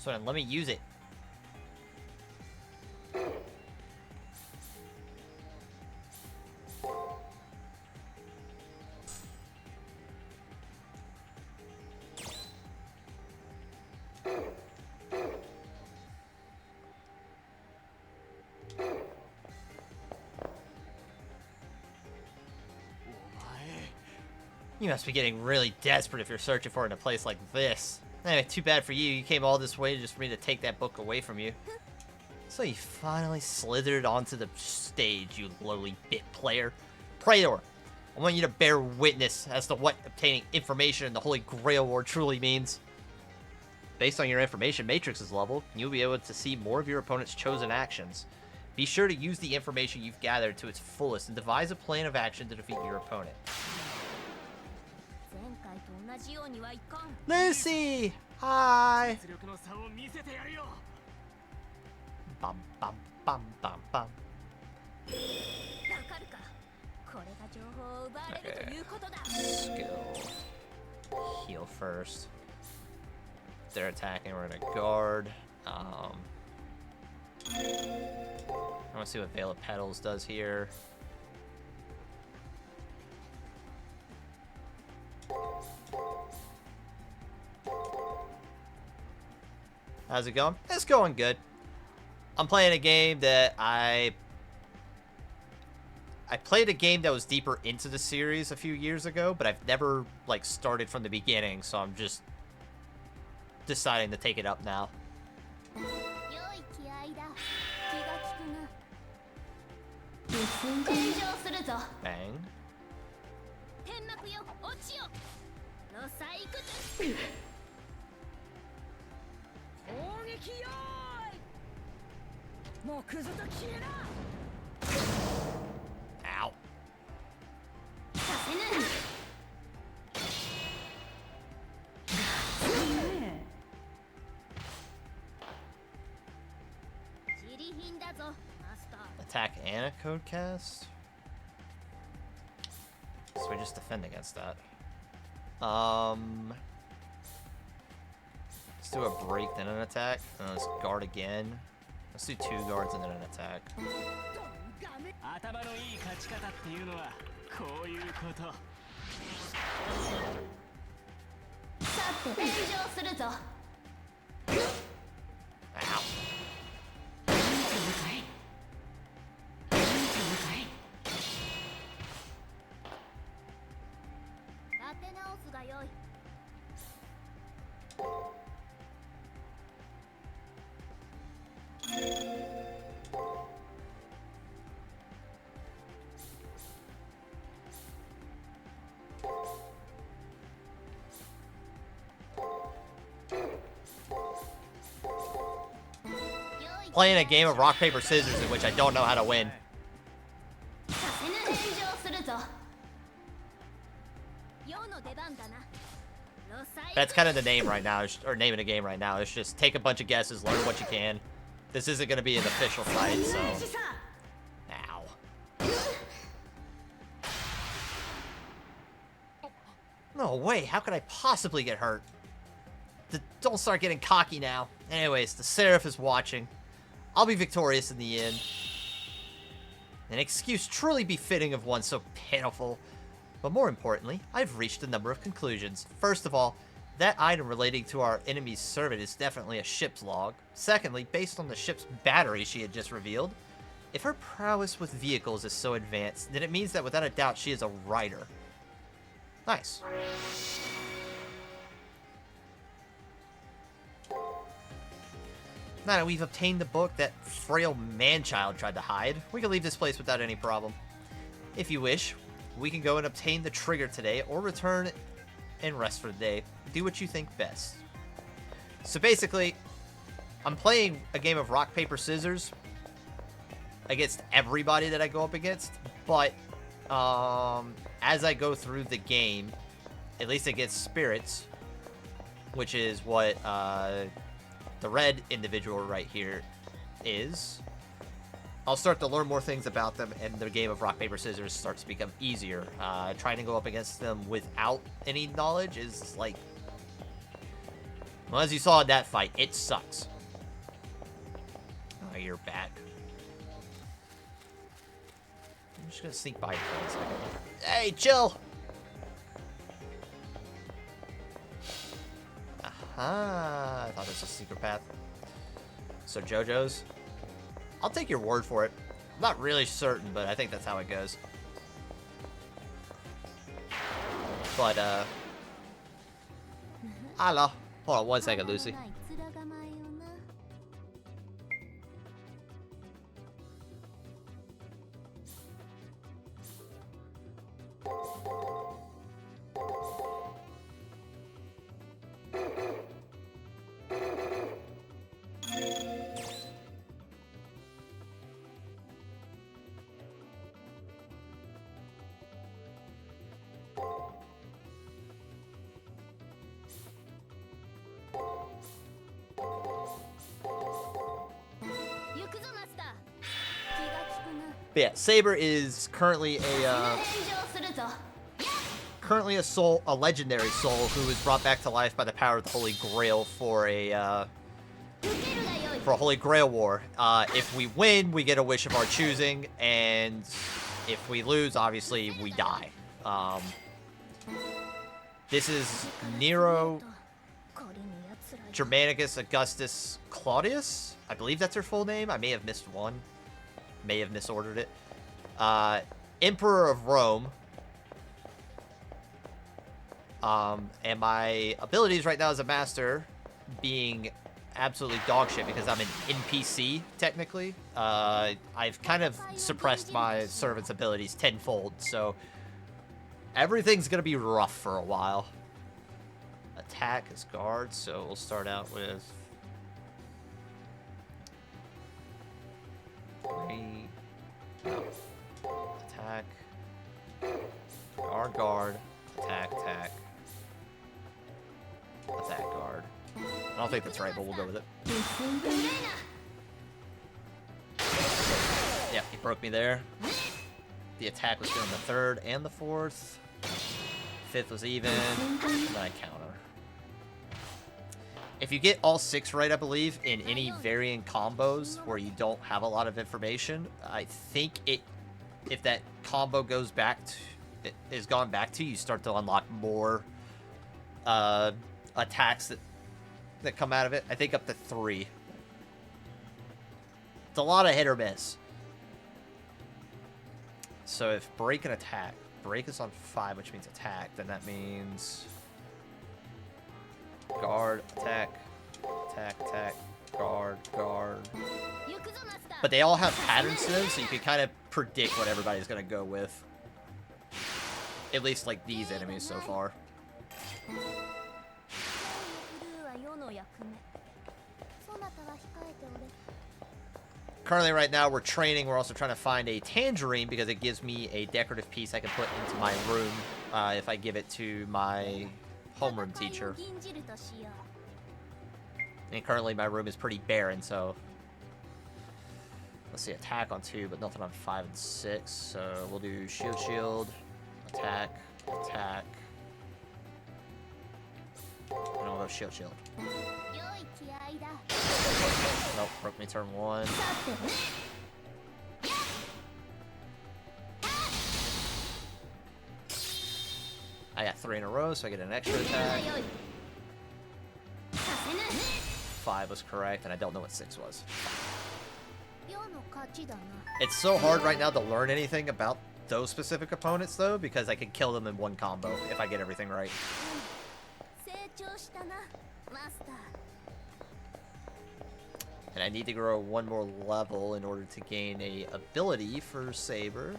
So then let me use it. You must be getting really desperate if you're searching for it in a place like this. Anyway, too bad for you. You came all this way just for me to take that book away from you. So you finally slithered onto the stage, you lowly bit player. Praetor, I want you to bear witness as to what obtaining information in the Holy Grail War truly means. Based on your information matrix's level, you'll be able to see more of your opponent's chosen actions. Be sure to use the information you've gathered to its fullest and devise a plan of action to defeat your opponent. 前回と同じようにはいかん Lucy! Hi! 実力の差を見せてやるよ Bum, bum, bum, bum, bum. わかるかこれが情報を奪われるということだ Skill. Heal first. If they're attacking, we're gonna guard. I want to see what Veil of Petals does here. How's it going? It's going good. I'm playing a game that I played a game that was deeper into the series a few years ago, but I've never, like, started from the beginning, so I'm just deciding to take it up now. 良い気合だ。気が利くな。天上するぞ。 Bang. 天幕よ、落ちよ。の採掘。攻撃よーい。もうクズと消えな。 Ow. させぬ。自利品だぞ、マスター。 Attack and a code cast? So we just defend against that. Let's do a break, then an attack, and then let's guard again. Let's do 2 guards and then an attack. 頭のいい勝ち方っていうのはこういうこと。さて天上するぞ。 Ow. 立て直すがよい。 Playing a game of rock, paper, scissors in which I don't know how to win. させぬ。天上するぞ。世の出番だな。の採 That's kind of the name right now, or name of the game right now. It's just take a bunch of guesses, learn what you can. This isn't going to be an official fight, so... Ow. No way, how could I possibly get hurt? Don't start getting cocky now. Anyways, the Seraph is watching. I'll be victorious in the end. An excuse truly befitting of one so pitiful. But more importantly, I've reached a number of conclusions. First of all, that item relating to our enemy's servant is definitely a ship's log. Secondly, based on the ship's battery she had just revealed, if her prowess with vehicles is so advanced, then it means that without a doubt she is a rider. Nice. Now that we've obtained the book that frail man-child tried to hide, we can leave this place without any problem. If you wish, we can go and obtain the trigger today, or return and rest for the day. Do what you think best. So basically, I'm playing a game of rock, paper, scissors against everybody that I go up against, but as I go through the game, at least against spirits, which is what the red individual right here is, I'll start to learn more things about them, and the game of rock, paper, scissors starts to become easier. Trying to go up against them without any knowledge is like... Well, as you saw in that fight, it sucks. Oh, you're back. I'm just gonna sneak by you for a second. Hey, chill! Aha! I thought this was a secret path. So JoJo's? I'll take your word for it. I'm not really certain, but I think that's how it goes. But, hello. Hold on 1 second, Lucy. ない面構えよな。 行くぞマスター。気が利くな。 But yeah, Saber is currently a, 天上するぞ。 a legendary soul who was brought back to life by the power of the Holy Grail for a, 受けるがよい。 for a Holy Grail war. If we win, we get a wish of our choosing, and if we lose, obviously, we die. This is Nero. 仮に奴 Germanicus Augustus Claudius. I believe that's her full name. I may have missed one. May have misordered it. Emperor of Rome. And my abilities right now as a master being absolutely dog shit because I'm an NPC, technically. I've kind of suppressed my servant's abilities tenfold, so everything's going to be rough for a while. Attack is guard, so we'll start out with 3. Attack. Guard. Attack. Attack, guard. I don't think that's right, but we'll go with it. Yep, he broke me there. The attack was doing the 3rd and the 4th. 5th was even, and then I counter. If you get all 6 right, I believe, in any varying combos where you don't have a lot of information, I think if that combo goes back to, is gone back to, you start to unlock more attacks that come out of it. I think up to 3. It's a lot of hit or miss. So if break and attack, break is on 5, which means attack, then that means guard, attack, guard. But they all have patterns to them, so you can kind of predict what everybody's going to go with. At least like these enemies so far. Currently right now we're training. We're also trying to find a tangerine because it gives me a decorative piece I can put into my room if I give it to my homeroom teacher. And currently my room is pretty barren, so let's see, attack on 2, but nothing on 5 and 6. So we'll do shield, attack. And we'll go shield. Nope, broke me turn 1. I got 3 in a row, so I get an extra attack. 5 was correct, and I don't know what 6 was. It's so hard right now to learn anything about those specific opponents, though, because I can kill them in one combo if I get everything right. And I need to grow 1 more level in order to gain a ability for Saber.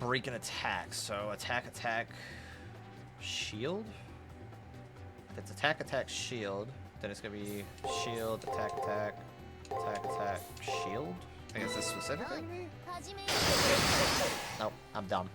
Break and attack. So attack, shield. If it's attack, shield, then it's gonna be shield, attack, shield. I guess this specific enemy? Nope, I'm dumb.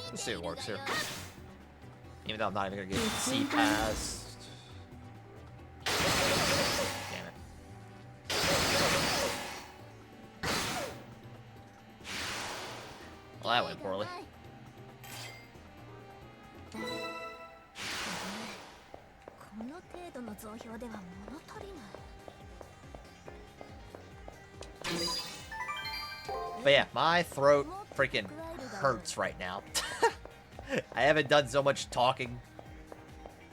Let's see if it works here. Even though I'm not even gonna get C past. Damn it. Well, that went poorly. But yeah, my throat freaking hurts right now. I haven't done so much talking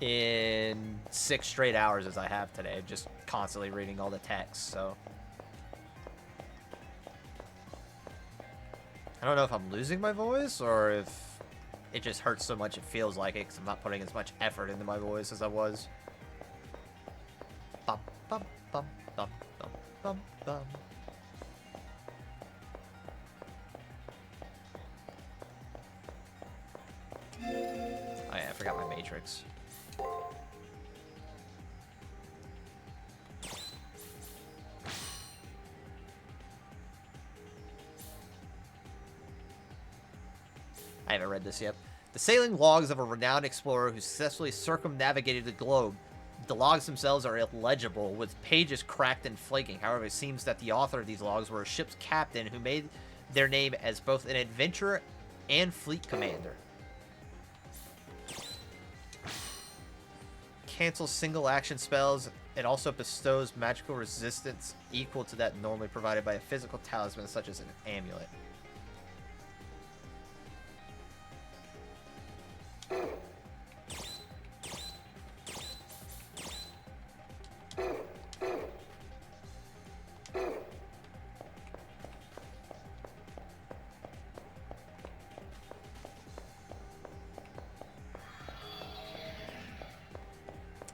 in 6 straight hours as I have today, just constantly reading all the text, so. I don't know if I'm losing my voice or if it just hurts so much it feels like it because I'm not putting as much effort into my voice as I was. Bum, bum, bum, bum, bum, bum, bum. Oh yeah, I forgot my matrix. I haven't read this yet. The sailing logs of a renowned explorer who successfully circumnavigated the globe. The logs themselves are illegible, with pages cracked and flaking. However, it seems that the author of these logs were a ship's captain who made their name as both an adventurer and fleet commander. Cancels single action spells. It also bestows magical resistance equal to that normally provided by a physical talisman such as an amulet.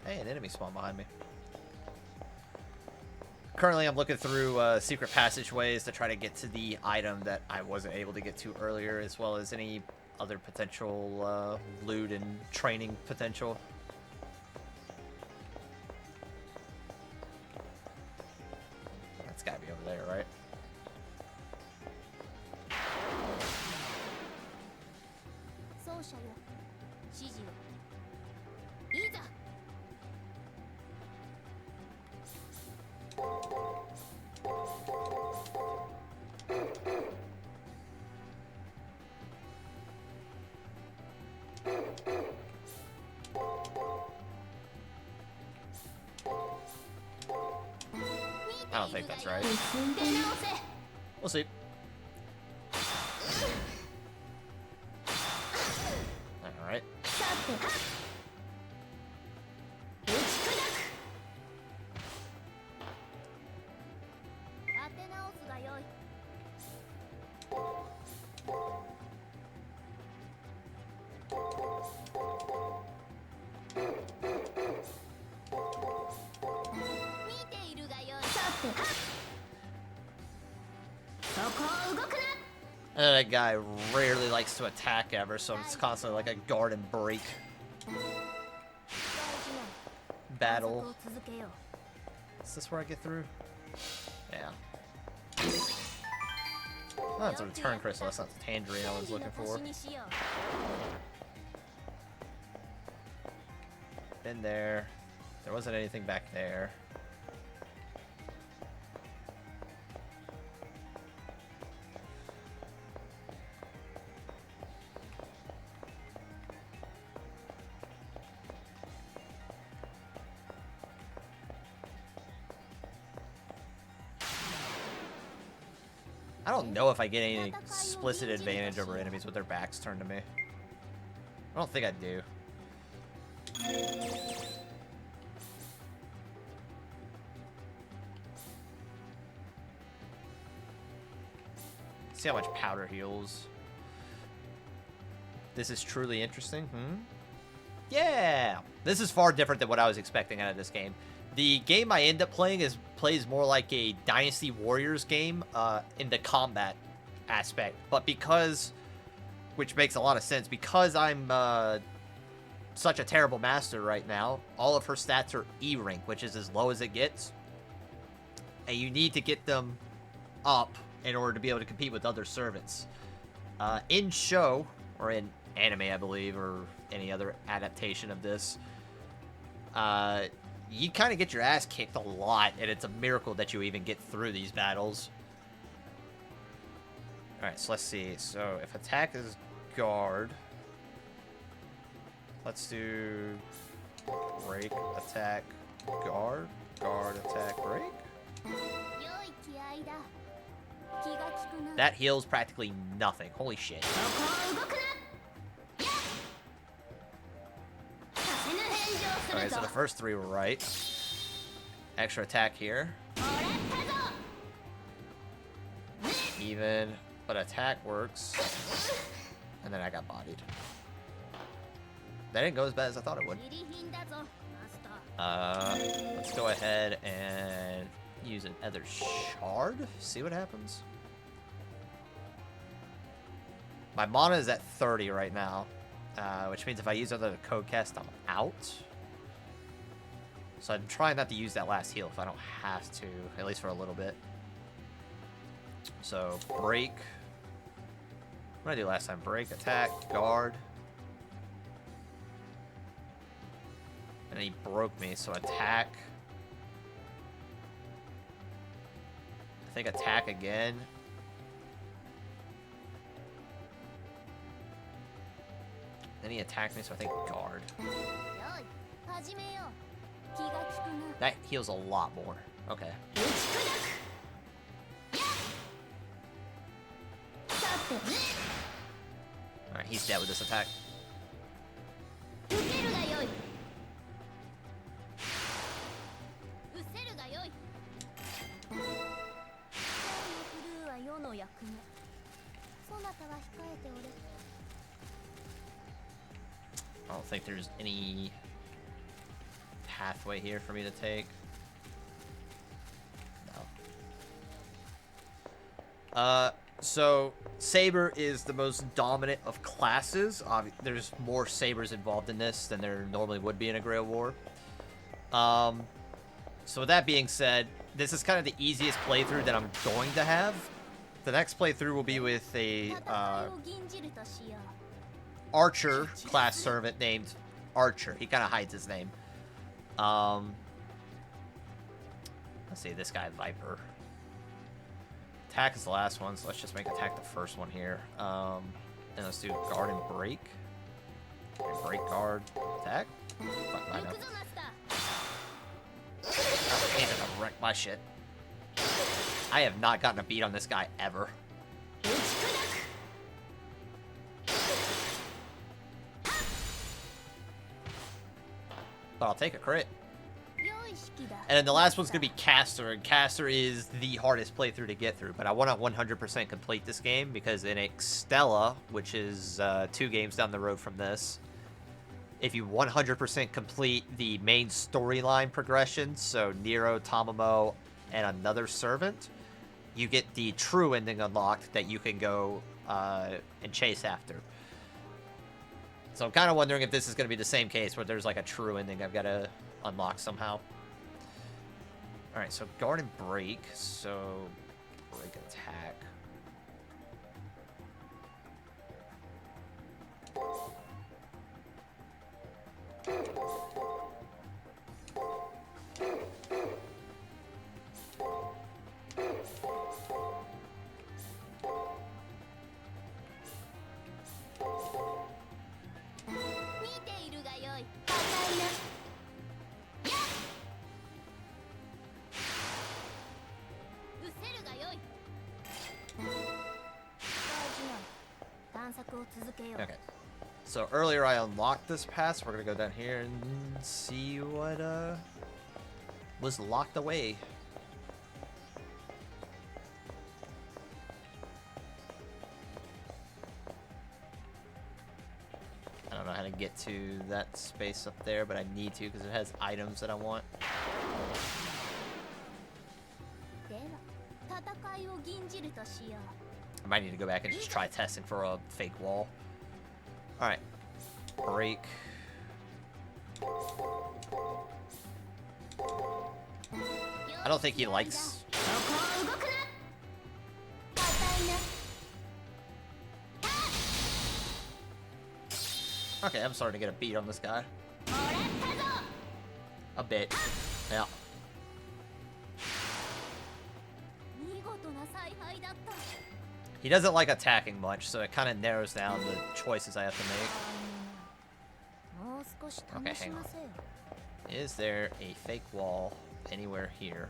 Hey, an enemy spawned behind me. Currently, I'm looking through secret passageways to try to get to the item that I wasn't able to get to earlier, as well as any other potential loot and training potential. That's gotta be over there, right? I don't think that's right. We'll see. Alright. That guy rarely likes to attack ever, so it's constantly like a guard and break battle. Is this where I get through? Yeah. Oh, that's a return crystal. That's not the tangerine I was looking for. Been there. There wasn't anything back there. I don't know if I get any explicit advantage over enemies with their backs turned to me. I don't think I do. See how much powder heals. This is truly interesting. Yeah! This is far different than what I was expecting out of this game. The game I end up playing plays more like a Dynasty Warriors game in the combat aspect. But because, which makes a lot of sense, because I'm such a terrible master right now, all of her stats are E rank, which is as low as it gets. And you need to get them up in order to be able to compete with other servants. In show, or in anime, I believe, or any other adaptation of this, you kind of get your ass kicked a lot, and it's a miracle that you even get through these battles. Alright, so let's see. So, if attack is guard, let's do break, attack, guard, guard, attack, break. That heals practically nothing. Holy shit. Alright, so the first three were right. Extra attack here. Even, but attack works. And then I got bodied. That didn't go as bad as I thought it would. Let's go ahead and use another shard. See what happens. My mana is at 30 right now, which means if I use another code cast, I'm out. So I'm trying not to use that last heal if I don't have to, at least for a little bit. So break. What did I do last time? Break, attack, guard. And he broke me, so attack. I think attack again. Then he attacked me, so I think guard. よい始めよう気が利くな That heals a lot more. Okay. 打ち砕くやっさて Alright, he's dead with this attack. 受けるがよい失せるがよい今日のクルーは世の役目そなたは控えておれ I don't think there's any pathway here for me to take. No. So Saber is the most dominant of classes. There's more Sabers involved in this than there normally would be in a Grail War. So with that being said, this is kind of the easiest playthrough that I'm going to have. The next playthrough will be with a 戦いを吟じるとしよう Archer class servant named Archer. He kind of hides his name. Let's see, this guy, Viper. Attack is the last one, so let's just make attack the first one here. And let's do guard and break. Okay, break, guard, attack. Fuck, I 行 know. くぞマスター He's gonna wreck my shit. I have not gotten a beat on this guy ever. 打ち砕く But I'll take a crit. 良い式だ And then the last one's gonna be Caster, and Caster is the hardest playthrough to get through. But I want to 100% complete this game because in Extella, which is 2 games down the road from this, if you 100% complete the main storyline progression, so Nero, Tamamo, and another servant, you get the true ending unlocked that you can go and chase after. So I'm kind of wondering if this is going to be the same case where there's like a true ending I've got to unlock somehow. Alright, so guard and break. So break attack. Okay. So earlier I unlocked this pass. We're gonna go down here and see what was locked away. I don't know how to get to that space up there, but I need to because it has items that I want. I might need to go back and just try testing for a fake wall. Alright. Break. I don't think he likes... Okay, I'm starting to get a beat on this guy. A bit. Yeah. He doesn't like attacking much, so it kind of narrows down the choices I have to make. Okay, hang on. Is there a fake wall anywhere here?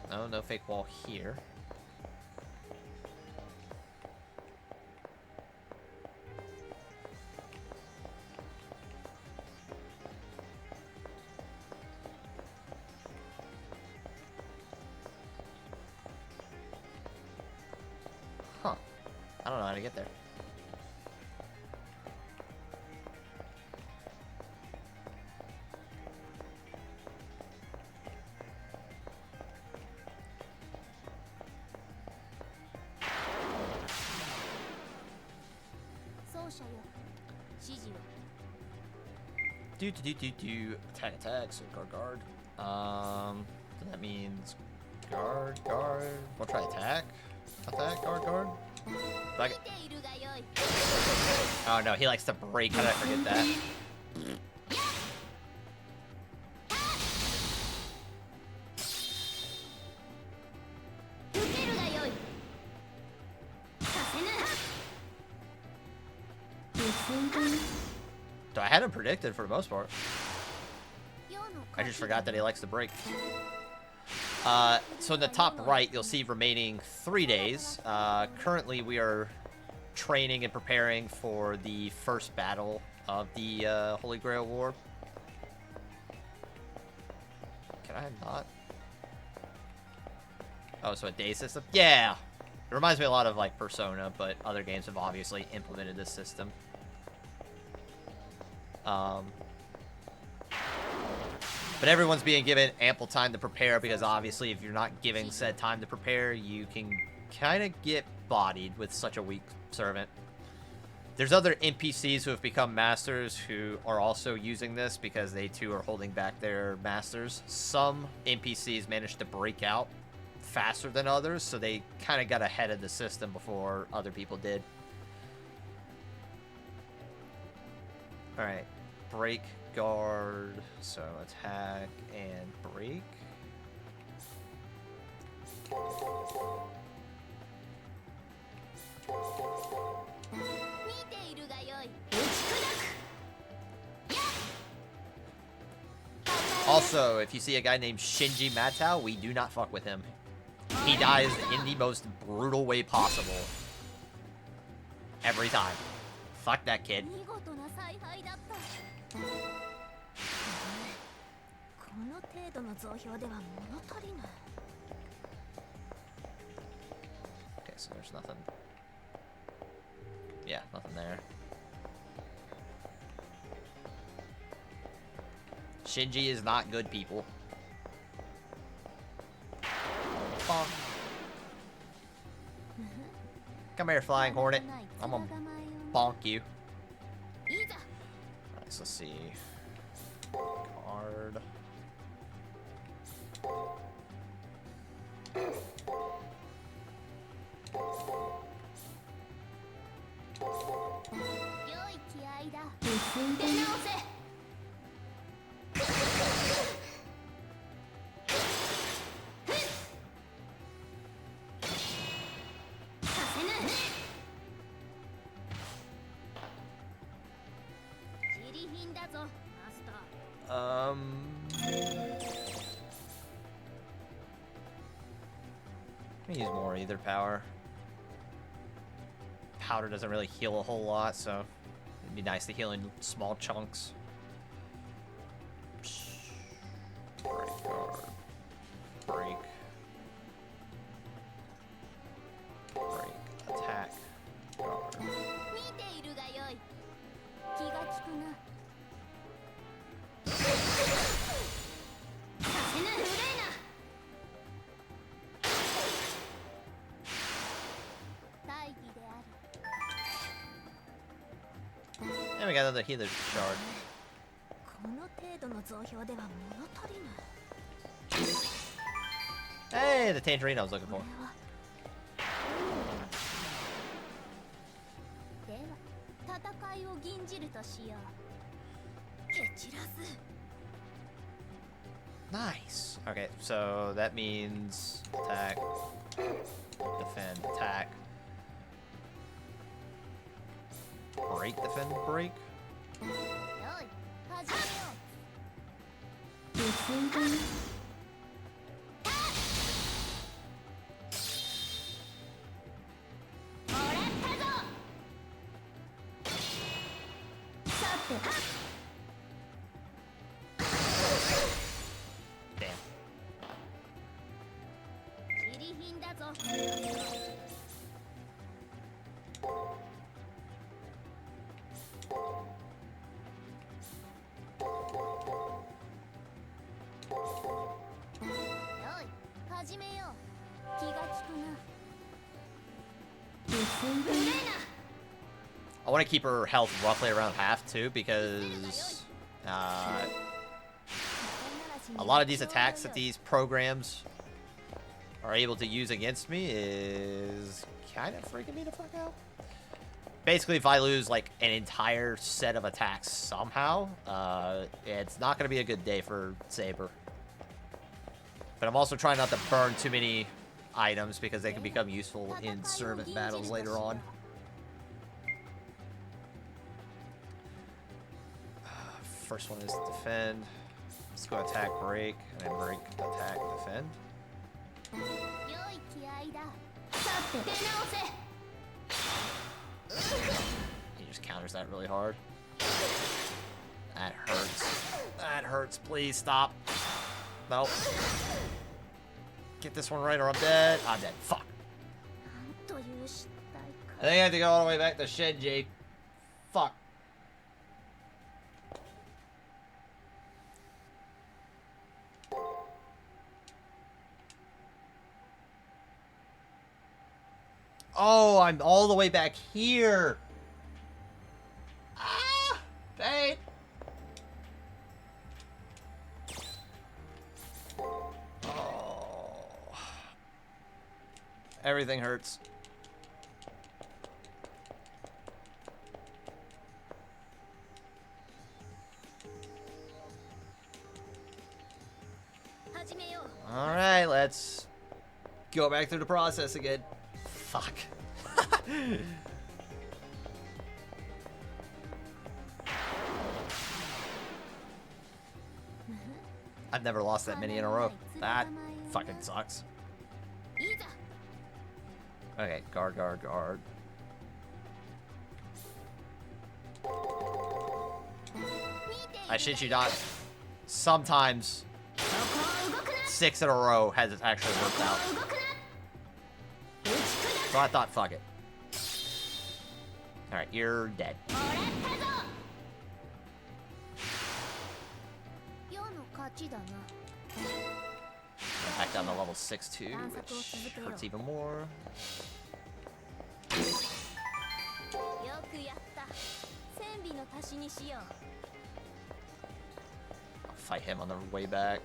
No, no fake wall here. Huh. I don't know how to get there. Do. Attack, so guard. So that means guard. We'll try attack. Attack, guard. Fuck it. 見ているがよい Oh no, he likes to break. How did I forget that? 受けるがよいさせぬ So I had him predicted for the most part. 世の I just forgot that he likes to break. So in the top right, you'll see remaining 3 days. Currently, we are training and preparing for the first battle of the Holy Grail War. Can I not? Oh, so a day system? Yeah! It reminds me a lot of, like, Persona, but other games have obviously implemented this system. But everyone's being given ample time to prepare because obviously if you're not giving said time to prepare, you can kind of get bodied with such a weak servant. There's other NPCs who have become masters who are also using this because they too are holding back their masters. Some NPCs managed to break out faster than others, so they kind of got ahead of the system before other people did. Alright, break, guard, so attack and break. 見ているがよい Also, if you see a guy named Shinji Matao, we do not fuck with him. He dies in the most brutal way possible. Every time. Fuck that kid. 見事な采配だったこの程度の増票では物足りない Okay, so there's nothing. Yeah, nothing there. Shinji is not good people. Bonk. Come here, flying hornet. I'm gonna bonk you. いざ Alright, so let's see. Card. 良い気合だ出直せ Let me use more ether power. Powder doesn't really heal a whole lot, so it'd be nice to heal in small chunks. Break guard. Break. Break. Attack. Guard. 見ているがよい気が利くなさせぬ無礼な大義である And we got another healer shard. この程度の増票では物足りない Hey, the tangerine I was looking for. では戦いを吟じるとしよう蹴散らす Nice. Okay, so that means attack, defend, attack, break, defend, break. よい始めようもらったぞさて Damn. ジリ品だぞ よい始めよう気が利くな無礼な I want to keep her health roughly around half too, because a lot of these attacks that these programs are able to use against me is kind of freaking me the fuck out. Basically, if I lose like an entire set of attacks somehow, it's not going to be a good day for Saber. But I'm also trying not to burn too many items because they can become useful in servant battles later on. First one is defend. Let's go attack, break, and then break, attack, defend. He just counters that really hard. That hurts. That hurts. Please stop. Nope. Get this one right or I'm dead. I'm dead. Fuck. I think I have to go all the way back to Shenji. Fuck. Oh, I'm all the way back here. Ah, pain. Oh. Everything hurts. All right, let's go back through the process again. Fuck. I've never lost that many in a row. That fucking sucks. Okay, guard, guard, guard. I shit you not. Sometimes 6 in a row has actually worked out. So I thought, fuck it. Alright, you're dead. Back down to level 6 too, which hurts even more. I'll fight him on the way back.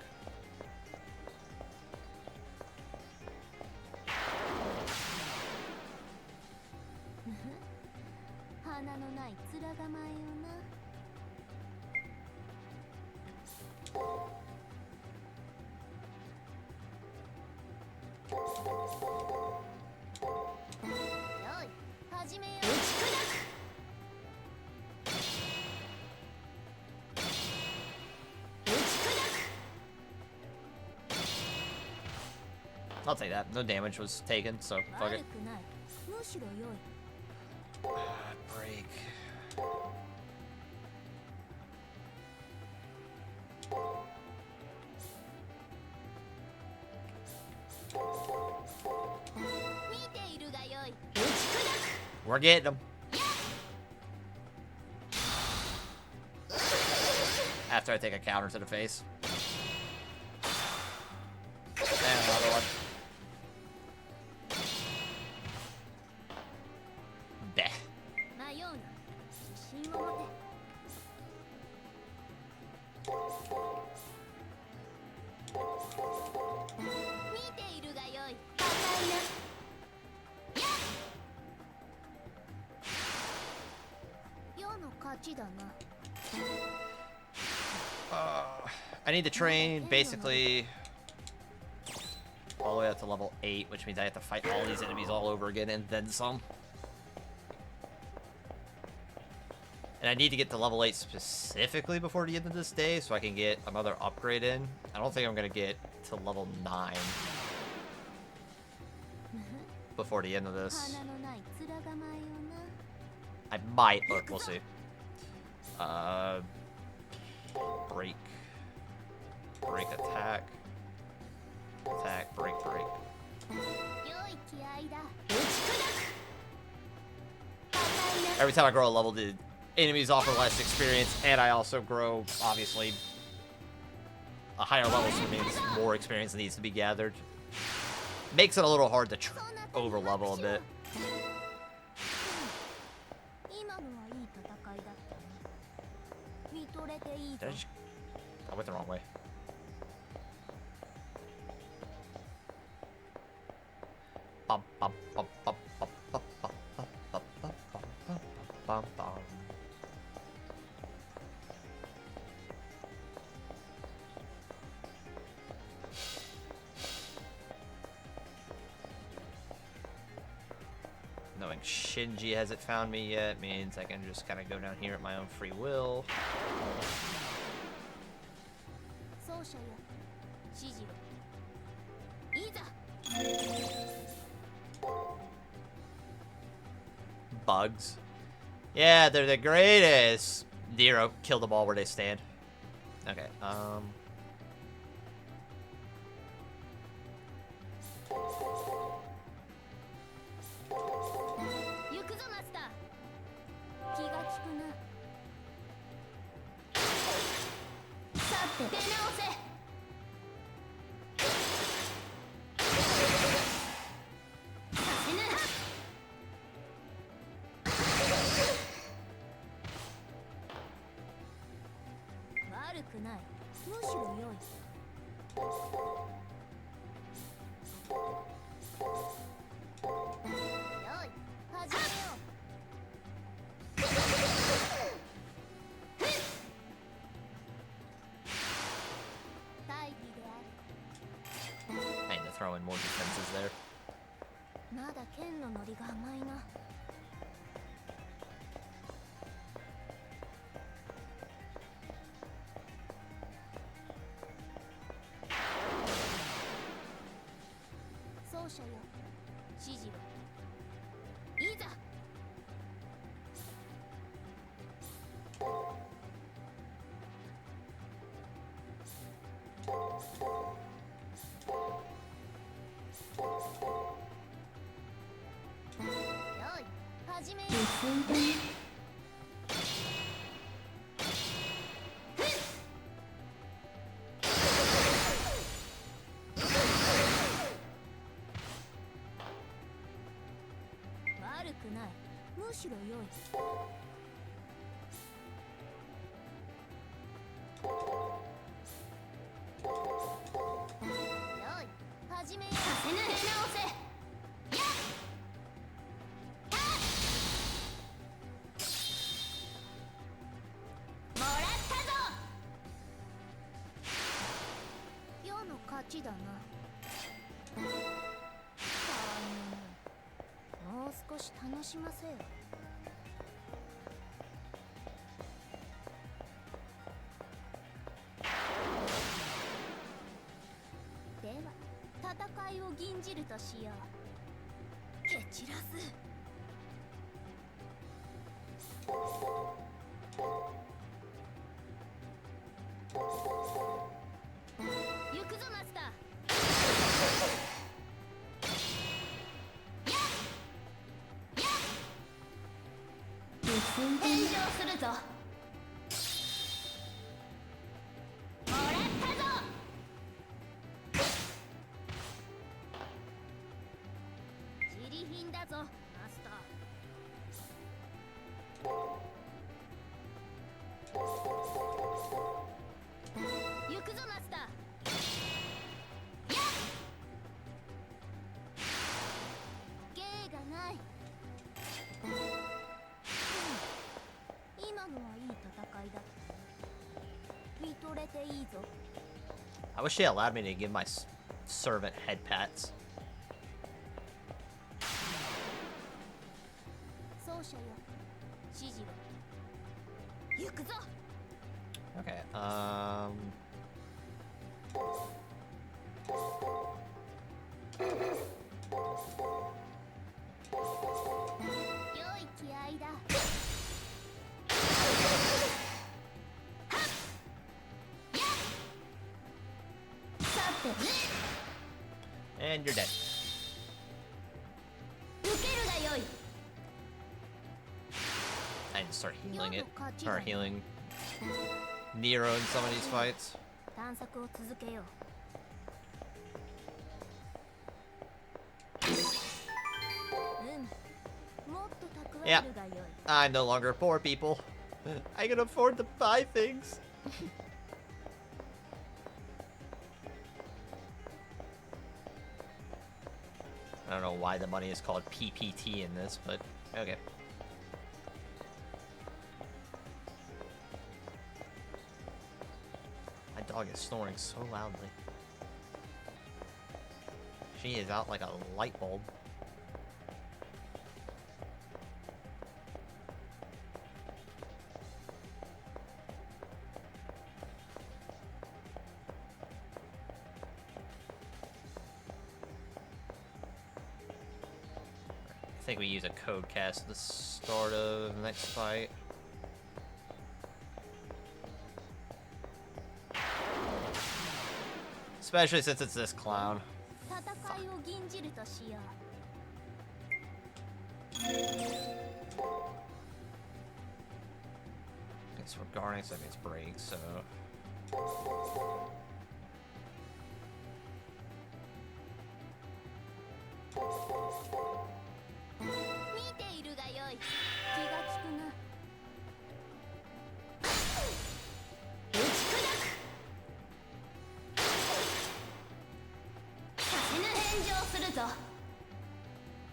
I'll take that. No damage was taken, so fuck it. Break. We're getting them. After I take a counter to the face. And another one. Bleh. I need to train basically all the way up to level 8, which means I have to fight all these enemies all over again and then some. And I need to get to level 8 specifically before the end of this day so I can get another upgrade in. I don't think I'm going to get to level 9 before the end of this. I might, but we'll see. Break. Break, attack. Attack, break, break. Every time I grow a level, the enemies offer less experience, and I also grow, obviously, a higher level, so it means more experience needs to be gathered. Makes it a little hard to over level a bit. I went the wrong way. Shinji hasn't found me yet. Means I can just kind of go down here at my own free will. 奏者よ指示をいざ Bugs. Yeah, they're the greatest. Nero, kill them all where they stand. Okay, 行くぞマスター気が利くなさて出直せさせぬ悪くないむしろ良いよい始めよう大義である I need to throw in more defenses there. まだ剣のノリが甘いな奏者よ指示はいざよい始めよう悪くないむしろ良いよい始めようさせぬ出直せやっもらったぞ世の勝ちだなたわいもないもう少し楽しませよでは戦いを吟じるとしよう蹴散らす行くぞマスター返上するぞもらったぞ自利品だぞマスター行くぞマスターやっ芸がない今のはいい戦いだ見とれていいぞ I wish they allowed me to give my servant head pats. 奏者よ指示を行くぞ Okay, 良い気合いだ and you're dead. 受けるがよい I need to start healing it. Or healing Nero in some of these fights. 探索を続けようもっと蓄え Yep. るがよい I'm no longer poor, people. I can afford to buy things. I don't know why the money is called PPT in this, but okay. My dog is snoring so loudly. She is out like a light bulb. think we use a code cast at the start of the next fight. Especially since it's this clown. 戦いを吟じるとしよう。 It's for guarding, so that means break, so... 見ているがよい。気が利くな。打ち砕く。させぬ返上するぞ。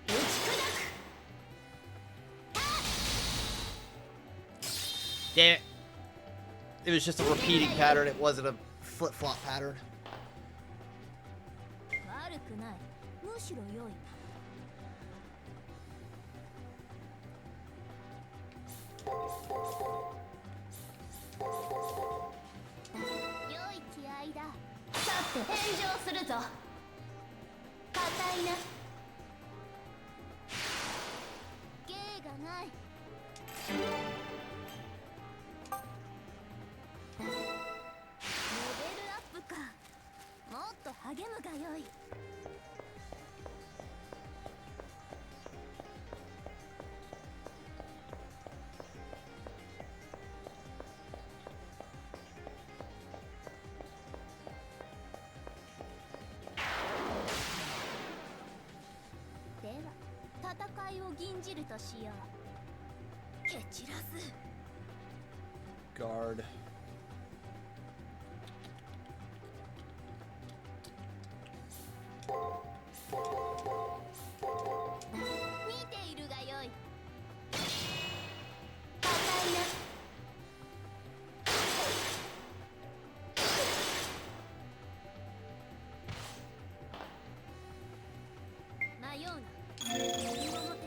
打ち砕く。 Damn it. It was just a repeating pattern. It wasn't a flip-flop pattern. 悪くない。むしろ良い。良い気合いだ。さって返上するぞ。硬いな。芸がない。レベルアップか。もっと励むがよい。では戦いを吟じるとしよう。蹴散らす。 Guard. 見ているがよい。硬いな。迷うな。身をもて。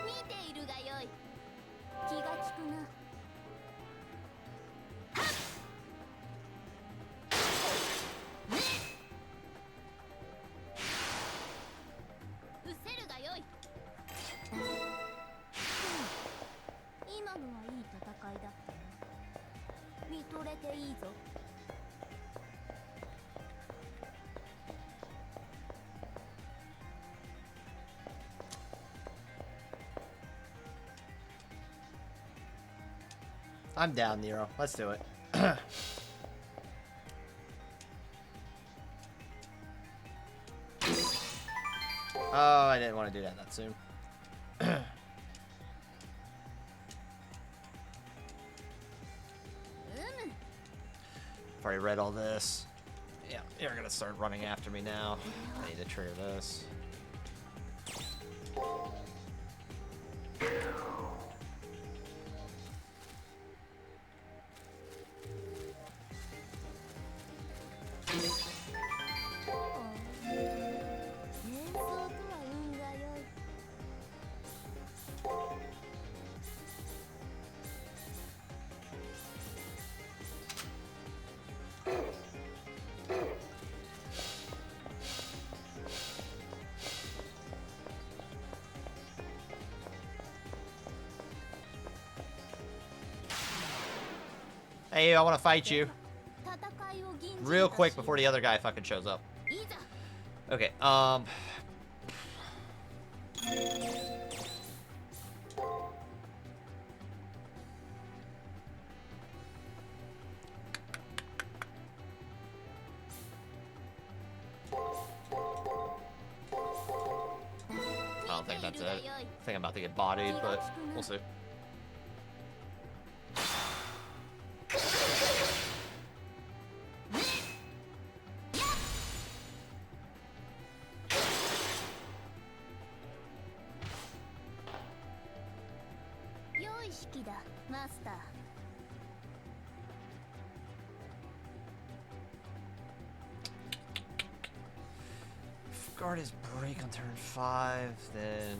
見ているがよい。気が利くな。失せるがよい。今のはいい戦いだったな。見とれていいぞ。 I'm down, Nero. Let's do it. Oh, I didn't want to do that soon. I've already read all this. Yeah, you're gonna start running after me now. I need to trigger this. Hey, I want to fight you. Real quick before the other guy fucking shows up. Okay, I don't think that's it. I think I'm about to get bodied, but we'll see. きだマスター。 Guard his break on turn 5, then...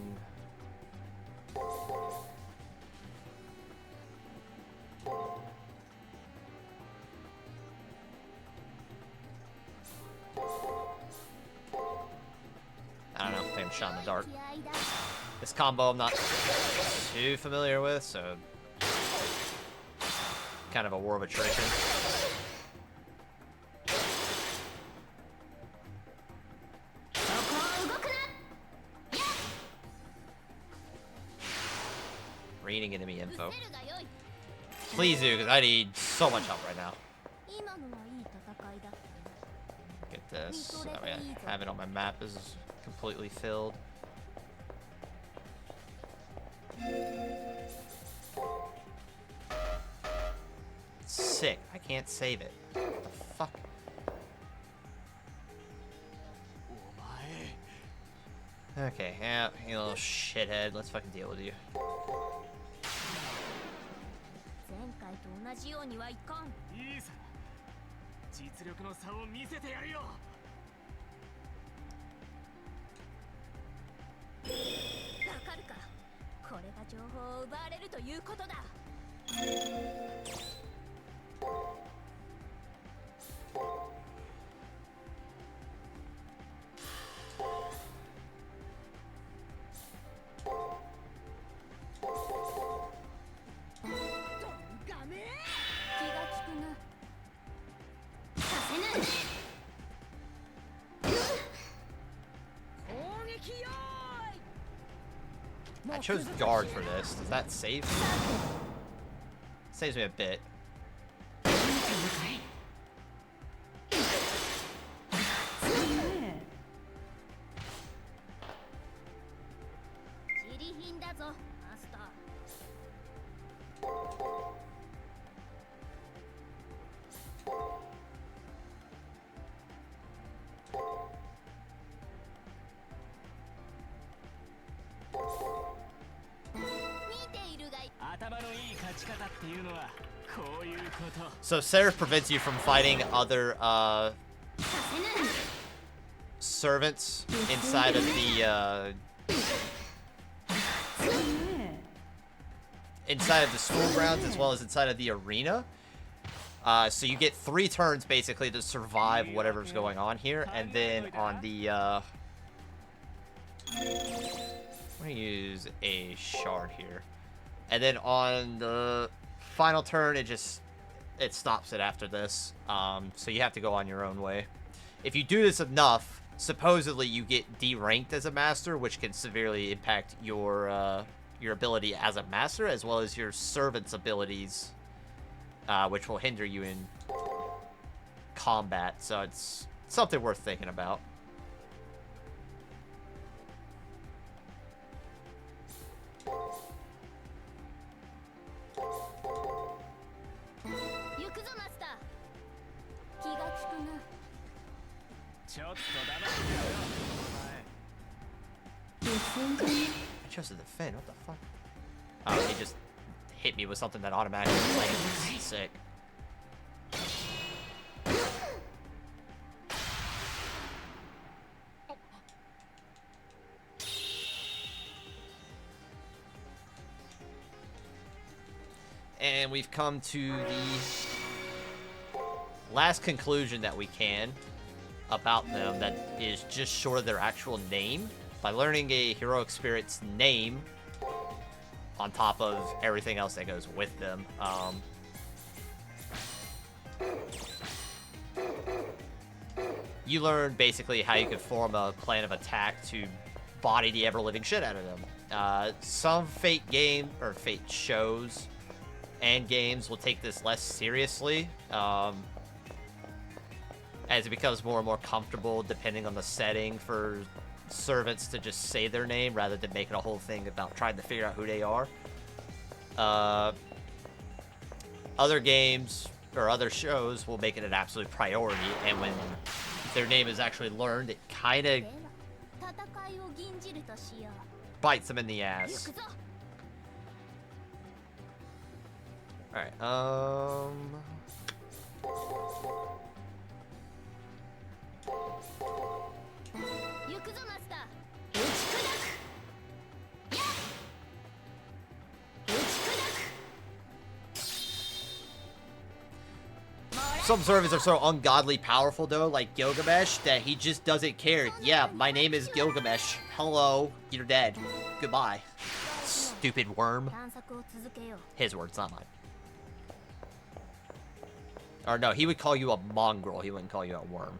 I don't know, maybe shot in the dark. This combo I'm not too familiar with, so... kind of a war of attrition. Reading enemy info. Please do, because I need so much help right now. 今のはいい戦いだ。 Get this. I mean, I have it on my map is completely filled. Sick. I can't save it. What the fuck? お前 Okay, yeah, you little shithead. Let's fucking deal with you. 前回と同じようにはいかん。いいさ実力の差を見せてやるよ。わかるか。これが情報を奪われるということだ。 I chose guard for this. Does that save me? Saves me a bit. So Seraph prevents you from fighting other servants inside of the school grounds as well as inside of the arena. So you get 3 turns basically to survive whatever's going on here, and then on the I'm gonna use a shard here, and then on the final turn it stops it after this. So you have to go on your own way. If you do this enough, supposedly you get deranked as a master, which can severely impact your ability as a master, as well as your servant's abilities, which will hinder you in combat. So it's something worth thinking about. I chose to defend. What the fuck? Oh, he just hit me with something that automatically landed. Sick. And we've come to the last conclusion that we can about them that is just short of their actual name. By learning a heroic spirit's name on top of everything else that goes with them. You learn basically how you can form a plan of attack to body the ever-living shit out of them. Some Fate game or Fate shows and games will take this less seriously, as it becomes more and more comfortable depending on the setting for servants to just say their name rather than making a whole thing about trying to figure out who they are. Other games or other shows will make it an absolute priority, and when their name is actually learned, it kind of bites them in the ass. Alright, some servants are so ungodly powerful, though, like Gilgamesh, that he just doesn't care. Yeah, my name is Gilgamesh. Hello, you're dead. Goodbye. Stupid worm. His words, not mine. Or no, he would call you a mongrel. He wouldn't call you a worm.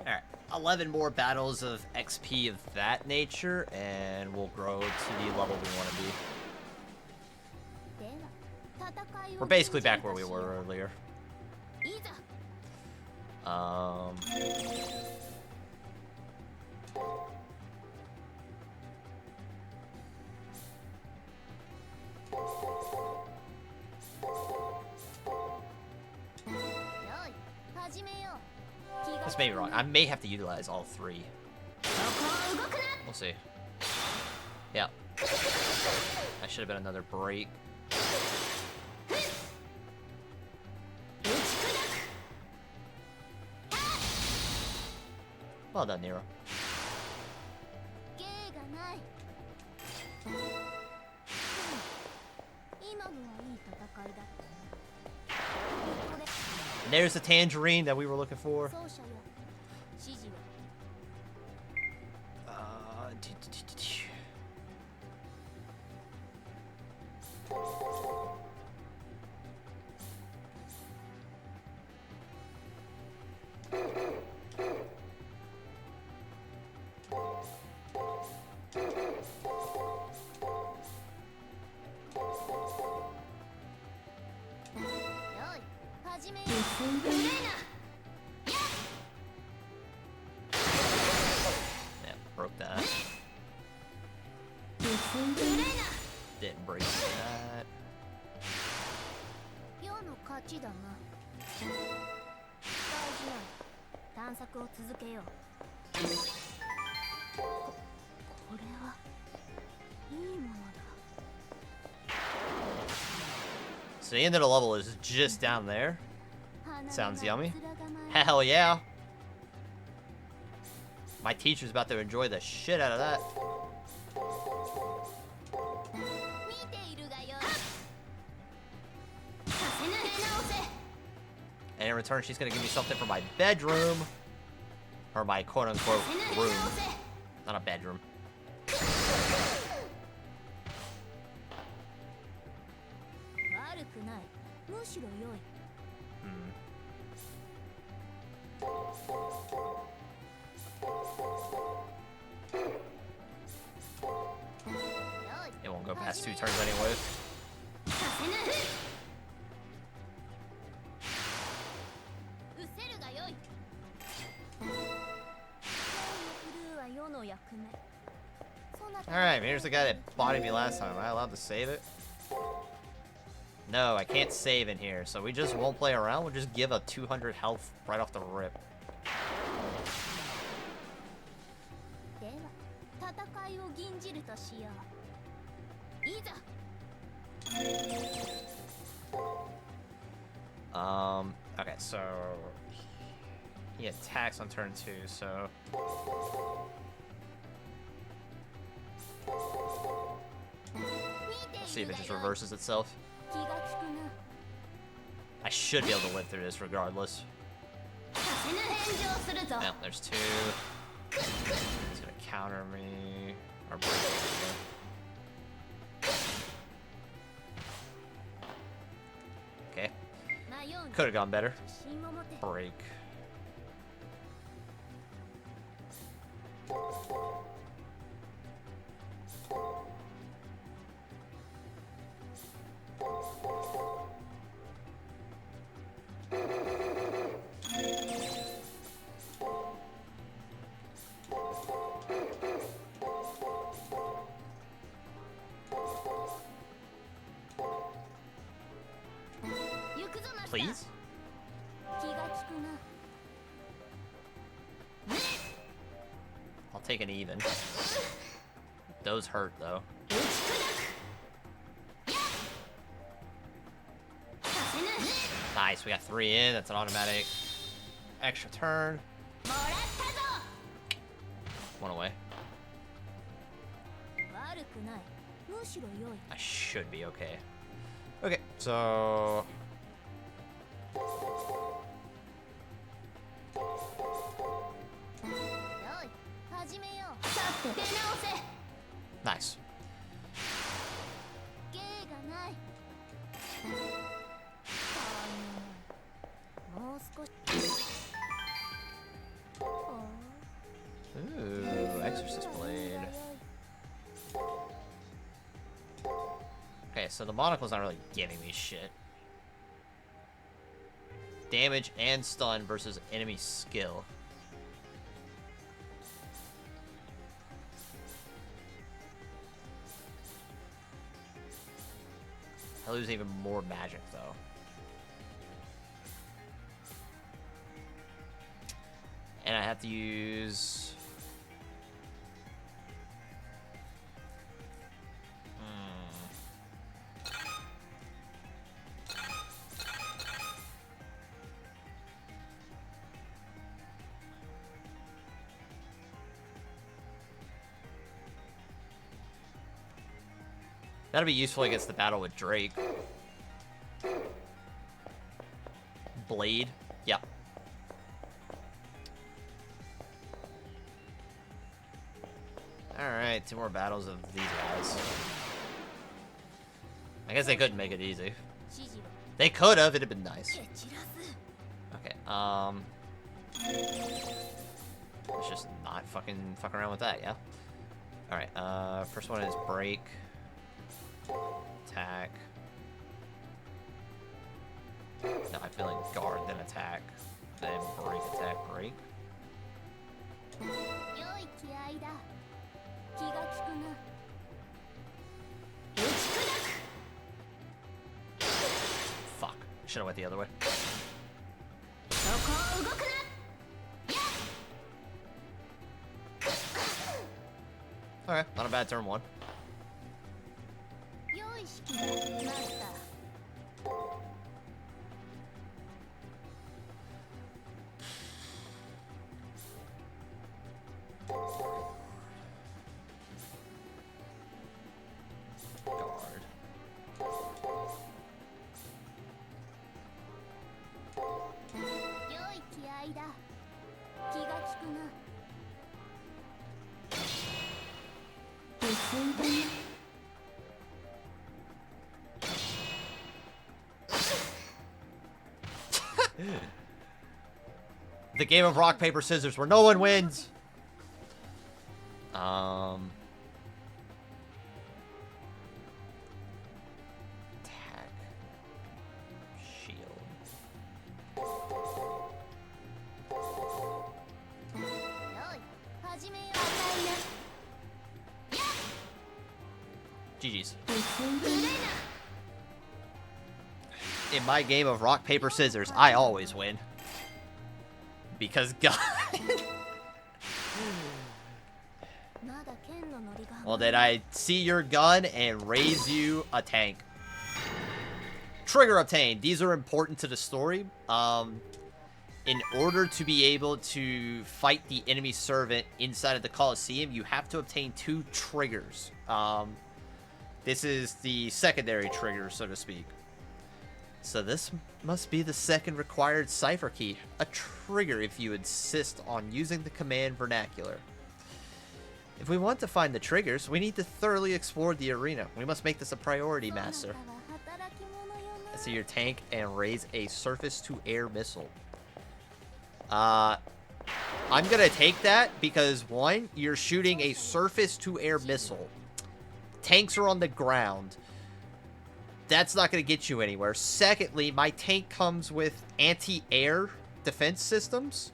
Alright, 11 more battles of XP of that nature, and we'll grow to the level we want to be. We're basically back where we were earlier. This may be wrong. I may have to utilize all three. We'll see. Yeah. That should have been another break. Well done, Nero. And there's the tangerine that we were looking for. Yeah, broke that. Didn't break that. So the end of the level is just down there. Sounds yummy. Hell yeah. My teacher's about to enjoy the shit out of that. And in return, she's gonna give me something for my bedroom. Or my quote-unquote room. Not a bedroom. It won't go past 2 turns anyways. Alright, here's the guy that bodied me last time. Am I allowed to save it? No, I can't save in here, so we just won't play around. We'll just give a 200 health right off the rip. Okay, so he attacks on turn 2, so See if it just reverses itself. 気が利くな I should be able to win through this regardless. させぬ返上するぞ No, there's two. He's gonna counter me. Or break me. Okay. 迷うな Could have gone better. 自信を持て Break. Please? 気が利くな I'll take an even. Those hurt though. させぬ Nice, we got 3 in. That's an automatic extra turn. もらったぞ One away. 悪くないむしろ良い I should be okay. Okay, so... よい始めようさて出直せ Nice. 芸がないもう少し Ooh, Exorcist Blade. Okay, so the monocle's not really giving me shit. Damage and stun versus enemy skill. I lose even more magic though. And I have to use... That'll be useful against the battle with Drake. Blade. Yep. Alright, 2 more battles of these guys. I guess they couldn't make it easy. 指示を They could have, it'd have been nice. 蹴散らす Okay, let's just not fuck around with that, yeah? Alright, first one is break. Attack. No, I feel like guard, then attack. Then break, attack, break. 良い気合だ気が利くな打ち砕く Fuck. Should've went the other way. そこを動くな Alright, not a bad turn 1. 良い式だマスター Guard. 良い気合だ気が利くな The game of rock, paper, scissors where no one wins. Attack. Shield. 良い始めよう GG's. In my game of rock, paper, scissors, I always win. Because God. まだ剣のノリが Well, then I see your gun and raise you a tank. Trigger obtained. These are important to the story. In order to be able to fight the enemy servant inside of the Colosseum, you have to obtain 2 triggers. This is the secondary trigger, so to speak. So this must be the second required cipher key. A trigger if you insist on using the command vernacular. If we want to find the triggers, we need to thoroughly explore the arena. We must make this a priority, Master. I see your tank and raise a surface-to-air missile. I'm gonna take that because, one, you're shooting a surface-to-air missile. Tanks are on the ground. That's not gonna get you anywhere. Secondly, my tank comes with anti-air defense systems.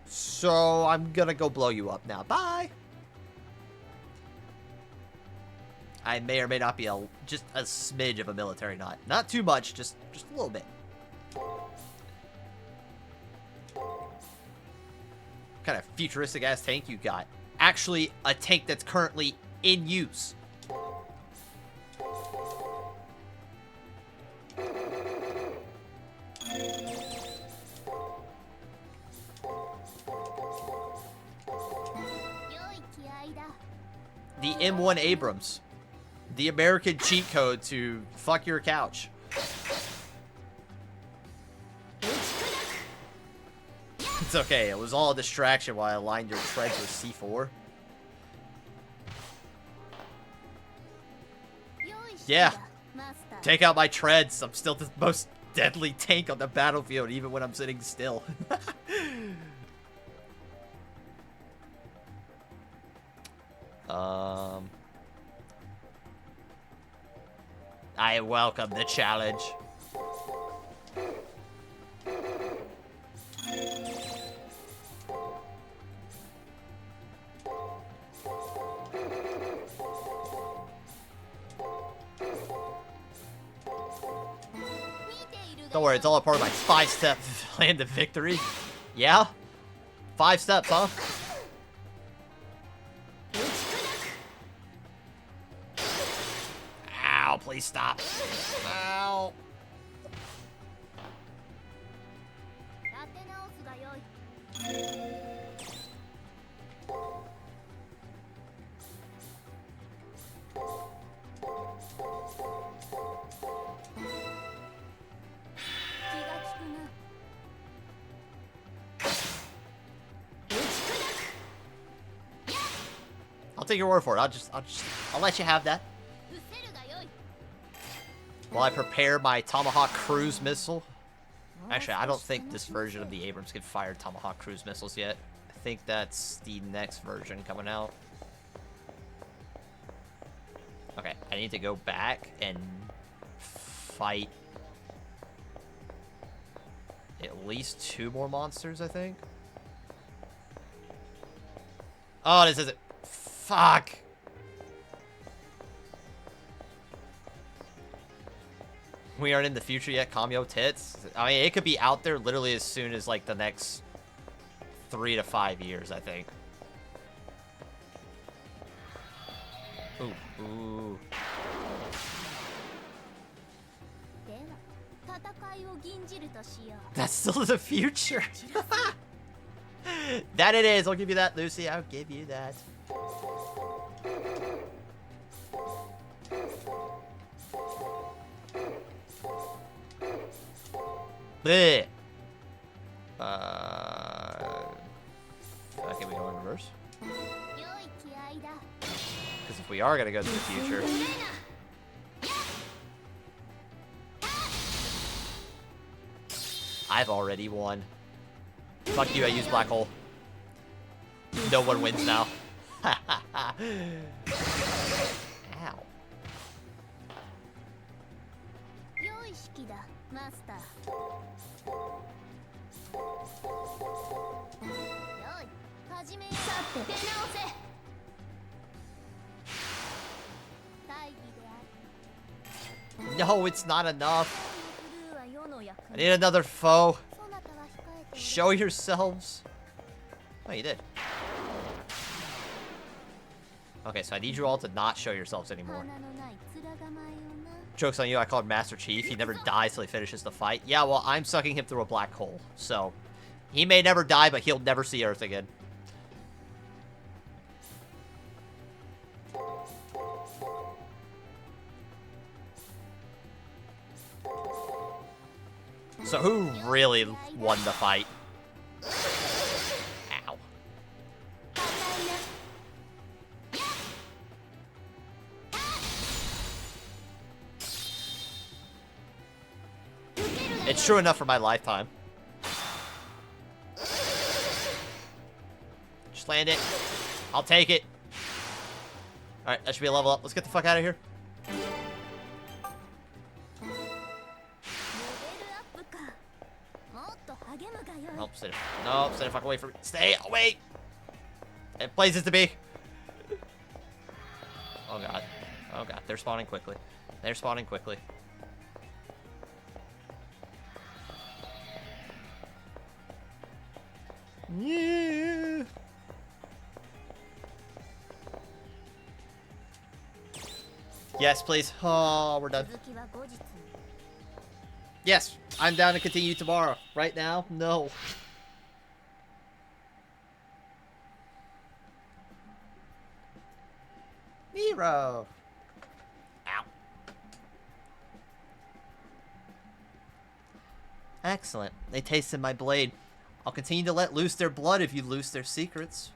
So I'm gonna go blow you up now. Bye! I may or may not be just a smidge of a military nut. Not too much, just a little bit. What kind of futuristic ass tank you got? Actually, a tank that's currently in use. The M1 Abrams. The American cheat code to fuck your couch. It's okay, it was all a distraction while I aligned your treads with C4. Yeah. Take out my treads. I'm still the most deadly tank on the battlefield, even when I'm sitting still. I welcome the challenge. Don't worry, it's all a part of my 5-step plan to victory. Yeah? 5 steps, huh? Ow, please stop. Ow. I'll take your word for it. I'll let you have that. While I prepare my Tomahawk cruise missile. Actually, I don't think this version of the Abrams can fire Tomahawk cruise missiles yet. I think that's the next version coming out. Okay, I need to go back and fight at least 2 more monsters, I think. Oh, this isn't. Fuck. We aren't in the future yet, Kamyo tits. I mean, it could be out there literally as soon as, like, the next 3 to 5 years, I think. Ooh, ooh. That's still the future. That it is. I'll give you that, Lucy. I'll give you that. Bleh. Okay, we go in reverse. Because if we are gonna go to the future, I've already won. Fuck you, I use black hole. No one wins now. Ow. No, it's not enough. I need another foe. Show yourselves. Oh, you did. Okay, so I need you all to not show yourselves anymore. Joke's on you, I called Master Chief. He never dies till he finishes the fight. Yeah, well, I'm sucking him through a black hole. So, he may never die, but he'll never see Earth again. So who really won the fight? Ow. It's true enough for my lifetime. Just land it. I'll take it. Alright, that should be a level up. Let's get the fuck out of here. Nope, stay the fuck away from me. Stay away! It places to be. Oh god. Oh god, they're spawning quickly. They're spawning quickly. Yeah. Yes, please. Oh, we're done. Yes, I'm down to continue tomorrow. Right now, no. Nero. Ow. Excellent. They tasted my blade. I'll continue to let loose their blood if you loose their secrets.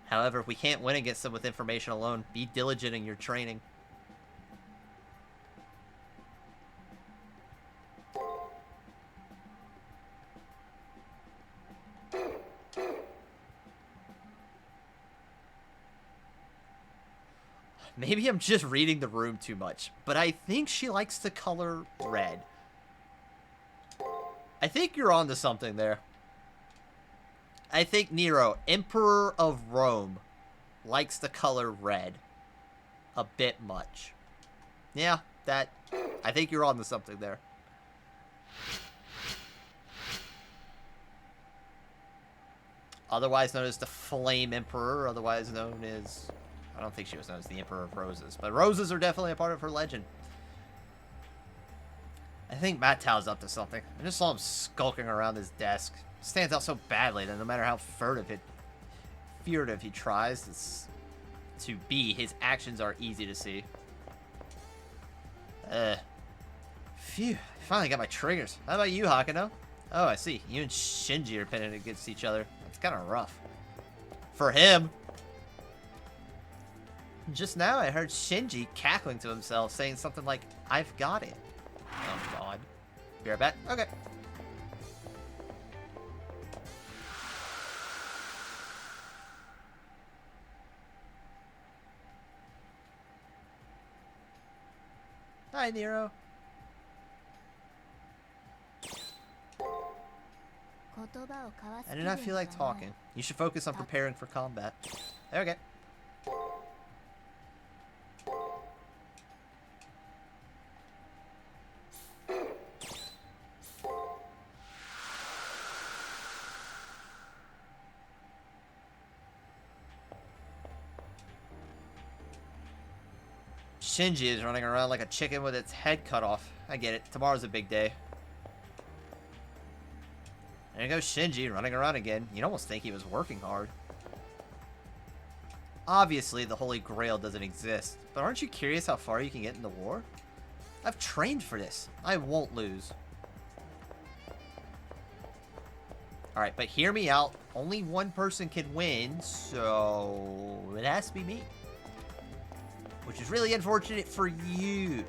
However, if we can't win against them with information alone, be diligent in your training. Maybe I'm just reading the room too much, but I think she likes the color red. I think you're onto something there. I think Nero, Emperor of Rome, likes the color red a bit much. Yeah, I think you're onto something there. Otherwise known as the Flame Emperor, otherwise known as... I don't think she was known as the Emperor of Roses, but roses are definitely a part of her legend. I think Matt Tao's up to something. I just saw him skulking around his desk. Stands out so badly that no matter how furtive he tries to be, his actions are easy to see. Phew, finally got my triggers. How about you, Hakano? Oh, I see. You and Shinji are pitted against each other. That's kind of rough. For him. Just now I heard Shinji cackling to himself, saying something like, "I've got it." Oh, God. Be right back? Okay. Hi, Nero. I do not feel like talking. You should focus on preparing for combat. Okay. Shinji is running around like a chicken with its head cut off. I get it. Tomorrow's a big day. There goes Shinji running around again. You'd almost think he was working hard. Obviously, the Holy Grail doesn't exist, but aren't you curious how far you can get in the war? I've trained for this. I won't lose. Alright, but hear me out. Only one person can win, so it has to be me. Which is really unfortunate for you.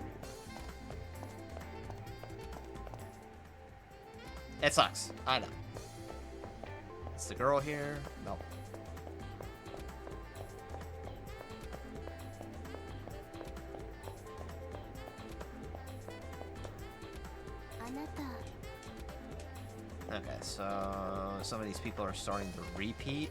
It sucks. I know. It's the girl here. No. Okay, so some of these people are starting to repeat.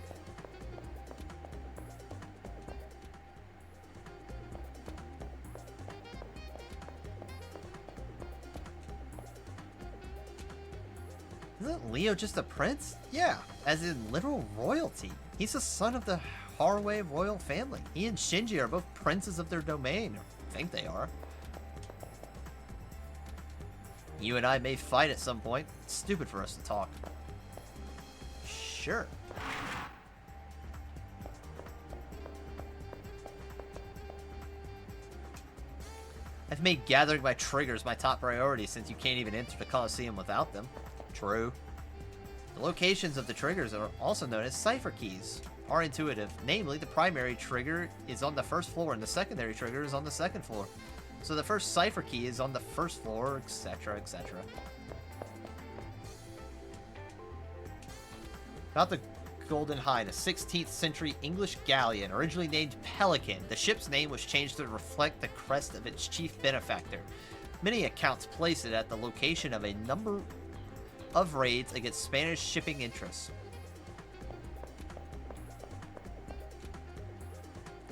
Isn't Leo just a prince? Yeah, as in literal royalty. He's the son of the Harway royal family. He and Shinji are both princes of their domain. I think they are. You and I may fight at some point. It's stupid for us to talk. Sure. I've made gathering my triggers my top priority since you can't even enter the Colosseum without them. True. The locations of the triggers are also known as cipher keys. Are intuitive. Namely, the primary trigger is on the first floor and the secondary trigger is on the second floor. So the first cipher key is on the first floor, etc., etc. About the Golden Hind, a 16th century English galleon, originally named Pelican. The ship's name was changed to reflect the crest of its chief benefactor. Many accounts place it at the location of a number of raids against Spanish shipping interests.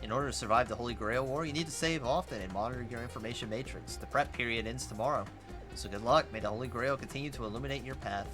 In order to survive the Holy Grail War, you need to save often and monitor your information matrix. The prep period ends tomorrow, so good luck. May the Holy Grail continue to illuminate your path.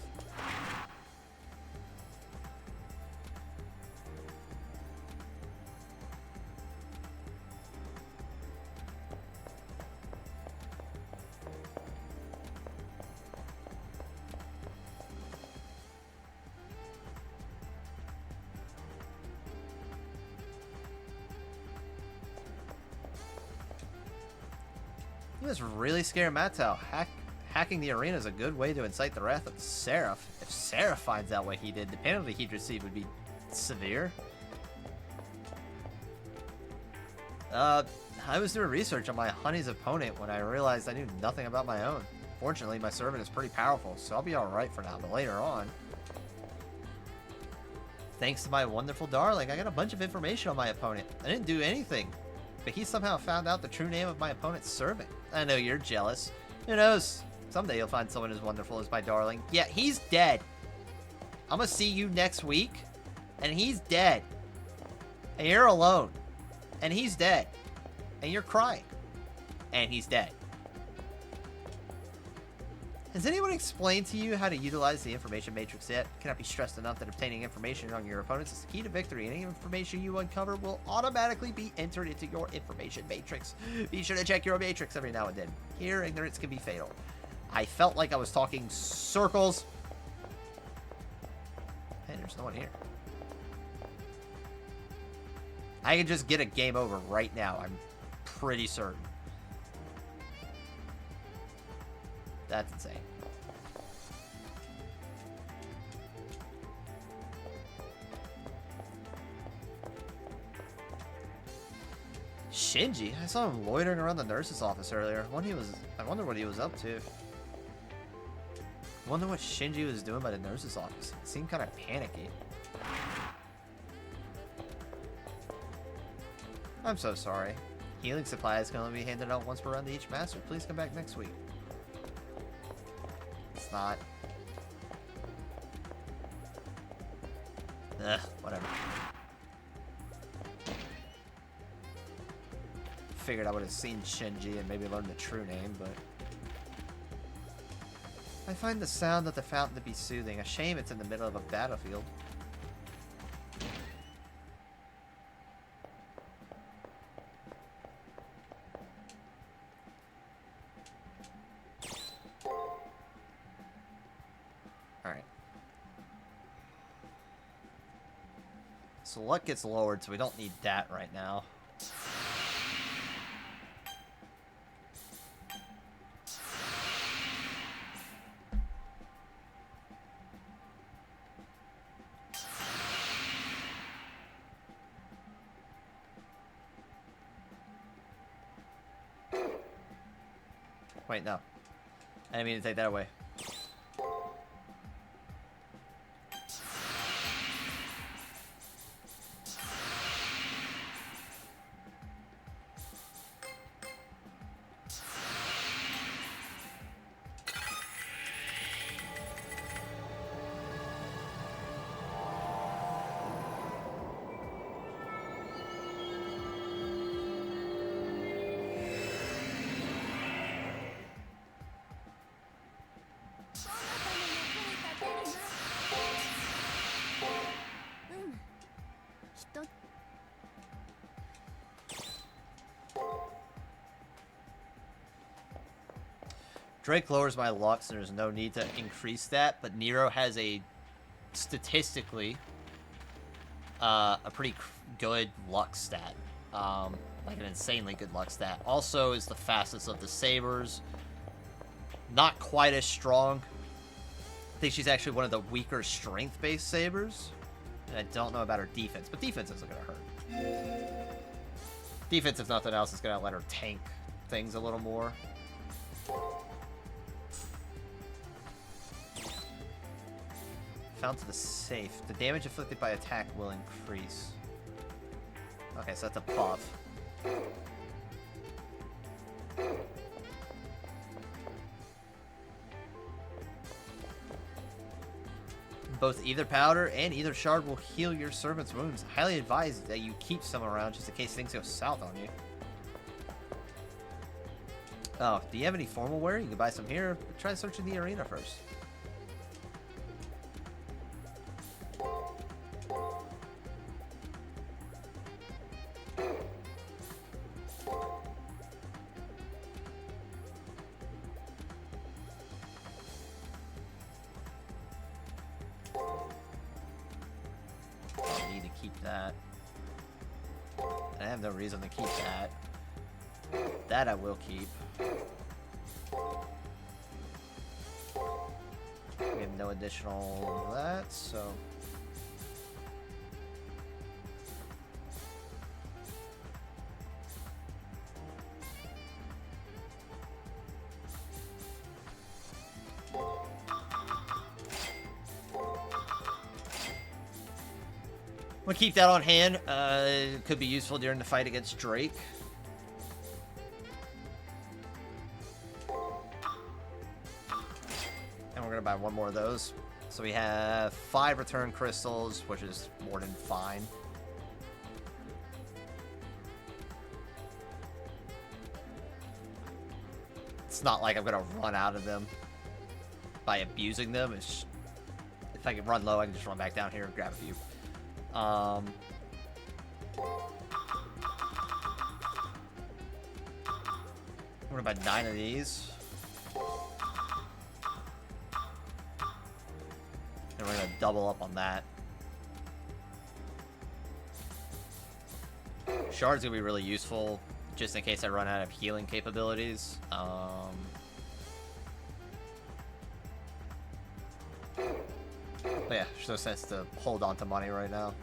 You must really scare Mattel. Hacking the arena is a good way to incite the wrath of Seraph. If Seraph finds out what he did, the penalty he'd receive would be severe. I was doing research on my honey's opponent when I realized I knew nothing about my own. Fortunately, my servant is pretty powerful, so I'll be alright for now, but later on... Thanks to my wonderful darling, I got a bunch of information on my opponent. I didn't do anything, but he somehow found out the true name of my opponent's servant. I know you're jealous. Who knows? Someday you'll find someone as wonderful as my darling. Yeah, he's dead. I'm gonna see you next week, and he's dead. And you're alone. And he's dead. And you're crying. And he's dead. Has anyone explained to you how to utilize the information matrix yet? Cannot be stressed enough that obtaining information on your opponents is the key to victory. Any information you uncover will automatically be entered into your information matrix. Be sure to check your matrix every now and then. Here, ignorance can be fatal. I felt like I was talking circles. Hey, there's no one here. I can just get a game over right now. I'm pretty certain. That's insane. Shinji? I saw him loitering around the nurse's office earlier. I wonder what he was up to. I wonder what Shinji was doing by the nurse's office. It seemed kind of panicky. I'm so sorry. Healing supplies can only be handed out once per run to each master. Please come back next week. It's not. Ugh, whatever. Figured I would have seen Shinji and maybe learned the true name, but... I find the sound of the fountain to be soothing. A shame it's in the middle of a battlefield. Alright. So luck gets lowered, so we don't need that right now. Wait, no. I didn't mean to take that away. Drake lowers my luck, so there's no need to increase that, but Nero has a, statistically, a pretty good luck stat. like an insanely good luck stat. Also is the fastest of the sabers. Not quite as strong. I think she's actually one of the weaker strength-based sabers. And I don't know about her defense, but defense isn't going to hurt. Defense, if nothing else, is going to let her tank things a little more. Found to the safe. The damage inflicted by attack will increase. Okay, so that's a buff. Both either powder and either shard will heal your servant's wounds. Highly advised that you keep some around just in case things go south on you. Oh, do you have any formal wear? You can buy some here. Try searching the arena first. Reason to keep that. That I will keep. We have no additional of that, so. I'm gonna keep that on hand. It could be useful during the fight against Drake. And we're gonna buy one more of those. So we have 5 return crystals, which is more than fine. It's not like I'm gonna run out of them by abusing them. It's, if I can run low, I can just run back down here and grab a few. I'm gonna buy 9 of these. And we're gonna double up on that. Shard's gonna be really useful, just in case I run out of healing capabilities. But yeah, there's no sense to hold on to money right now.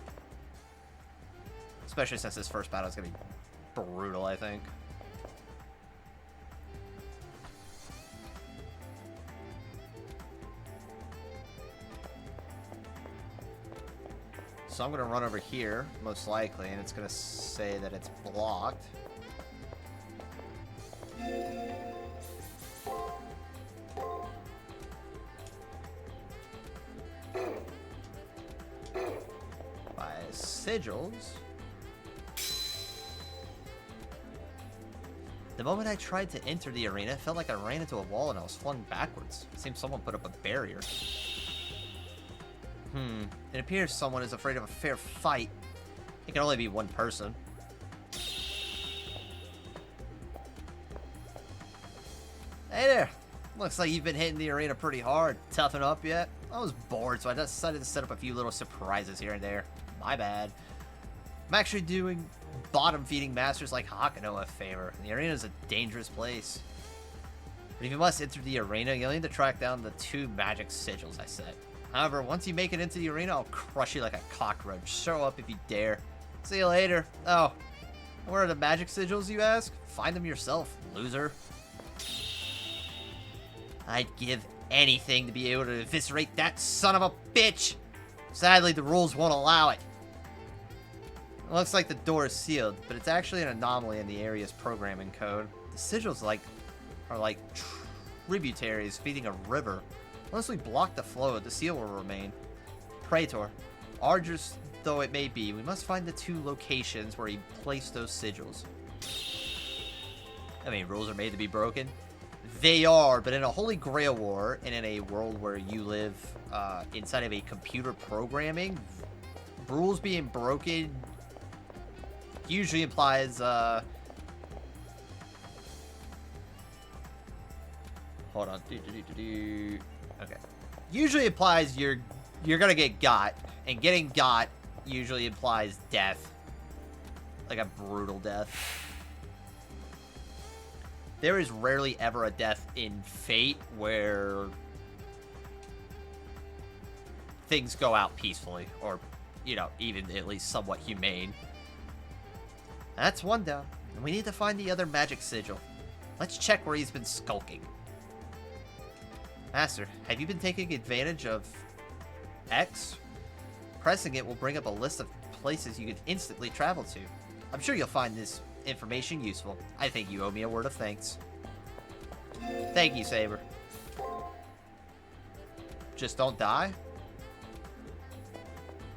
Especially since this first battle is going to be brutal, I think. So I'm going to run over here, most likely, and it's going to say that it's blocked. Sigils. The moment I tried to enter the arena, it felt like I ran into a wall and I was flung backwards. It seems someone put up a barrier. It appears someone is afraid of a fair fight. It can only be one person. Hey there! Looks like you've been hitting the arena pretty hard. Toughen up yet? I was bored, so I decided to set up a few little surprises here and there. My bad. I'm actually doing bottom-feeding masters like Hakano a favor. The arena is a dangerous place. But if you must enter the arena, you'll need to track down the 2 magic sigils I set. However, once you make it into the arena, I'll crush you like a cockroach. Show up if you dare. See you later. Oh, where are the magic sigils, you ask? Find them yourself, loser. I'd give anything to be able to eviscerate that son of a bitch. Sadly, the rules won't allow it. It looks like the door is sealed, but it's actually an anomaly in the area's programming code. The sigils are like tributaries feeding a river. Unless we block the flow, the seal will remain. Praetor, arduous though it may be, we must find the 2 locations where he placed those sigils. I mean, rules are made to be broken. They are, but in a Holy Grail war, and in a world where you live inside of a computer programming, rules being broken usually implies, hold on, okay. Usually implies you're gonna get got, and getting got usually implies death. Like a brutal death. there is rarely ever a death in Fate where things go out peacefully, or, you know, even at least somewhat humane. That's one down. And we need to find the other magic sigil. Let's check where he's been skulking. Master, have you been taking advantage of X? Pressing it will bring up a list of places you can instantly travel to. I'm sure you'll find this information useful. I think you owe me a word of thanks. Thank you, Saber. Just don't die?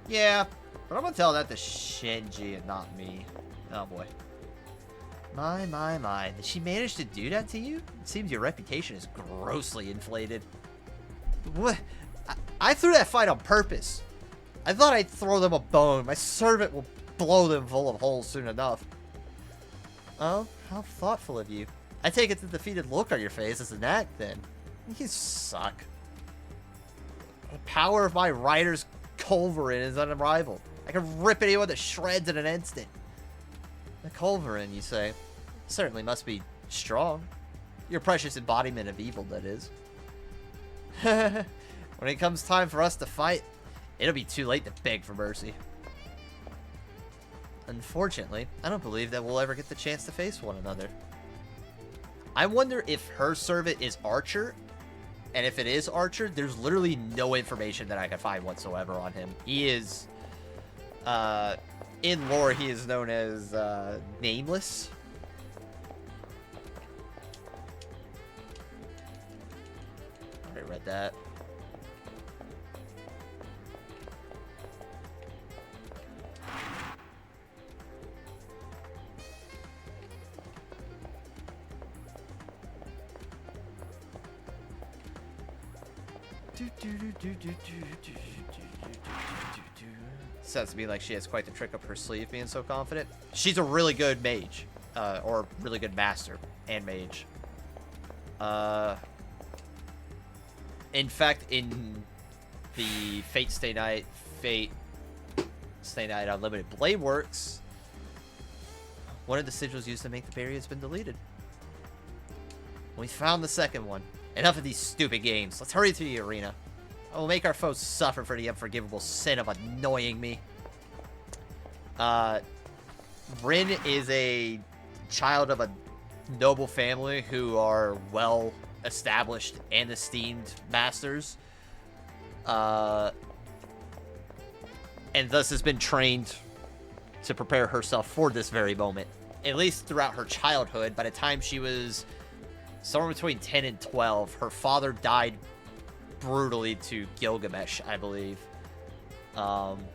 Yeah, but I'm gonna tell that to Shinji and not me. Oh boy. My. Did she manage to do that to you? It seems your reputation is grossly inflated. What? I threw that fight on purpose. I thought I'd throw them a bone. My servant will blow them full of holes soon enough. Oh, how thoughtful of you. I take it the defeated look on your face is an act, then. You suck. The power of my rider's culverin is unrivaled. I can rip anyone to shreds in an instant. The culverin, you say? Certainly must be strong. Your precious embodiment of evil, that is. When it comes time for us to fight, it'll be too late to beg for mercy. Unfortunately, I don't believe that we'll ever get the chance to face one another. I wonder if her servant is Archer, and if it is Archer, there's literally no information that I can find whatsoever on him. He is, in lore, he is known as, Nameless. I already read that. Sounds to me like she has quite the trick up her sleeve, being so confident. She's a really good mage, or really good master and mage. In fact, in the Fate Stay Night Unlimited Blade Works, one of the sigils used to make the barrier has been deleted. We found the second one. Enough of these stupid games. Let's hurry to the arena. I will make our foes suffer for the unforgivable sin of annoying me. Rin is a child of a noble family who are well established and esteemed masters. And thus has been trained to prepare herself for this very moment. At least throughout her childhood. By the time she was somewhere between 10 and 12, her father died brutally to Gilgamesh, I believe.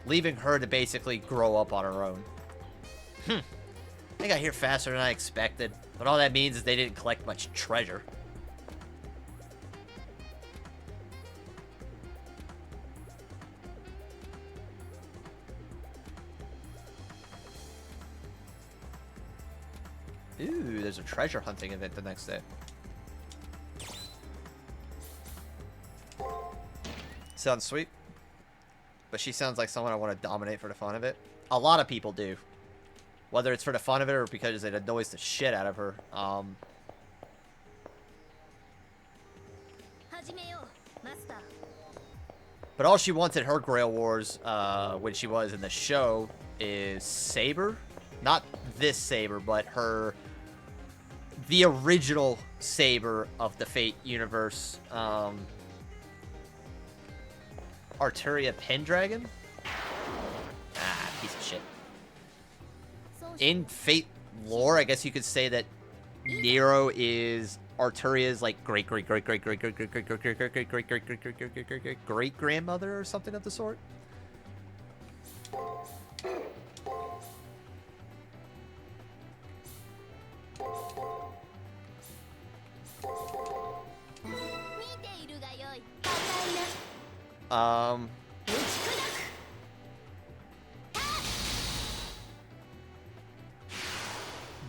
Leaving her to basically grow up on her own. They got here faster than I expected. But all that means is they didn't collect much treasure. Ooh, there's a treasure hunting event the next day. Sounds sweet. But she sounds like someone I want to dominate for the fun of it. A lot of people do. Whether it's for the fun of it or because it annoys the shit out of her. But all she wants in her Grail Wars, when she was in the show, is Saber. Not this Saber, but the original Saber of the Fate universe. Arturia Pendragon? Ah, piece of shit. In Fate lore, I guess you could say that Nero is Arturia's like great grandmother or something of the sort.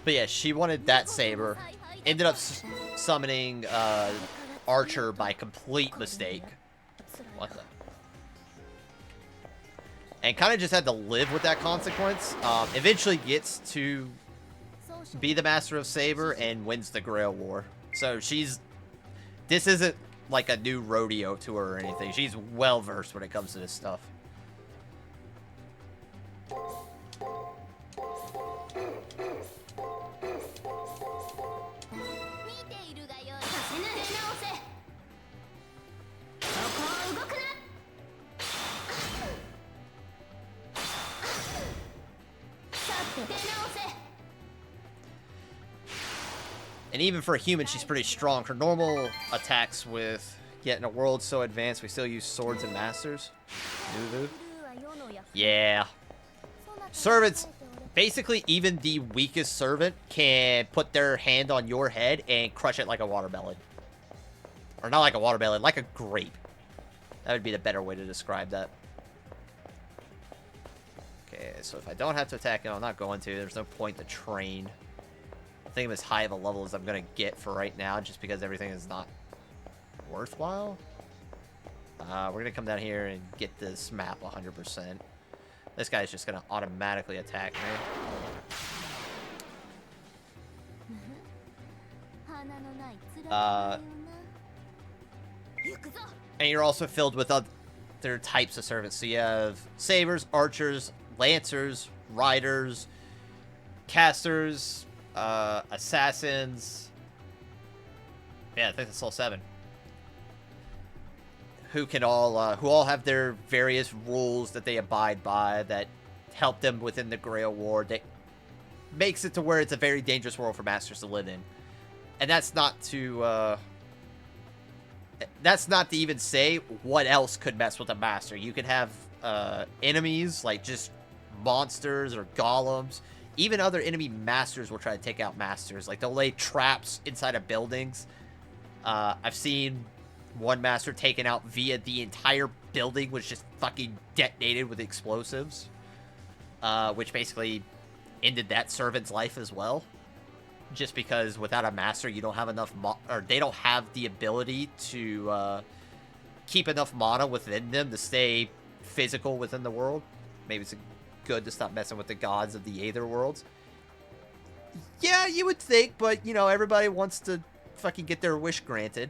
But yeah, she wanted that saber. Ended up summoning Archer by complete mistake. What the? And kind of just had to live with that consequence. Eventually gets to be the Master of Saber and wins the Grail War. So this isn't like a new rodeo to her or anything. She's well versed when it comes to this stuff. 見ているがよい。させぬ。出直せ。そこを動くな。さて出直せ。 And even for a human, she's pretty strong. Her normal attacks with... Yet in a world so advanced, we still use swords and masters. Nulu. Yeah. Servants... Basically, even the weakest servant can put their hand on your head and crush it like a watermelon. Or not like a watermelon, like a grape. That would be the better way to describe that. Okay, so if I don't have to attack him, I'm not going to. There's no point to train. I think I'm as high of a level as I'm going to get for right now, just because everything is not worthwhile. We're going to come down here and get this map 100%. This guy's just going to automatically attack me. And you're also filled with other types of servants. So you have sabers, archers, lancers, riders, casters, assassins. Yeah, I think that's all 7. Who all have their various rules that they abide by that help them within the Grail War. That makes it to where it's a very dangerous world for masters to live in. And that's not to even say what else could mess with a master. You could have enemies like just monsters or golems. Even other enemy masters will try to take out masters. Like they'll lay traps inside of buildings. I've seen one master taken out via the entire building was just fucking detonated with explosives, which basically ended that servant's life as well. Just because without a master, you don't have enough, or they don't have the ability to keep enough mana within them to stay physical within the world. Maybe it's good to stop messing with the gods of the Aether worlds. Yeah, you would think, but you know, everybody wants to fucking get their wish granted.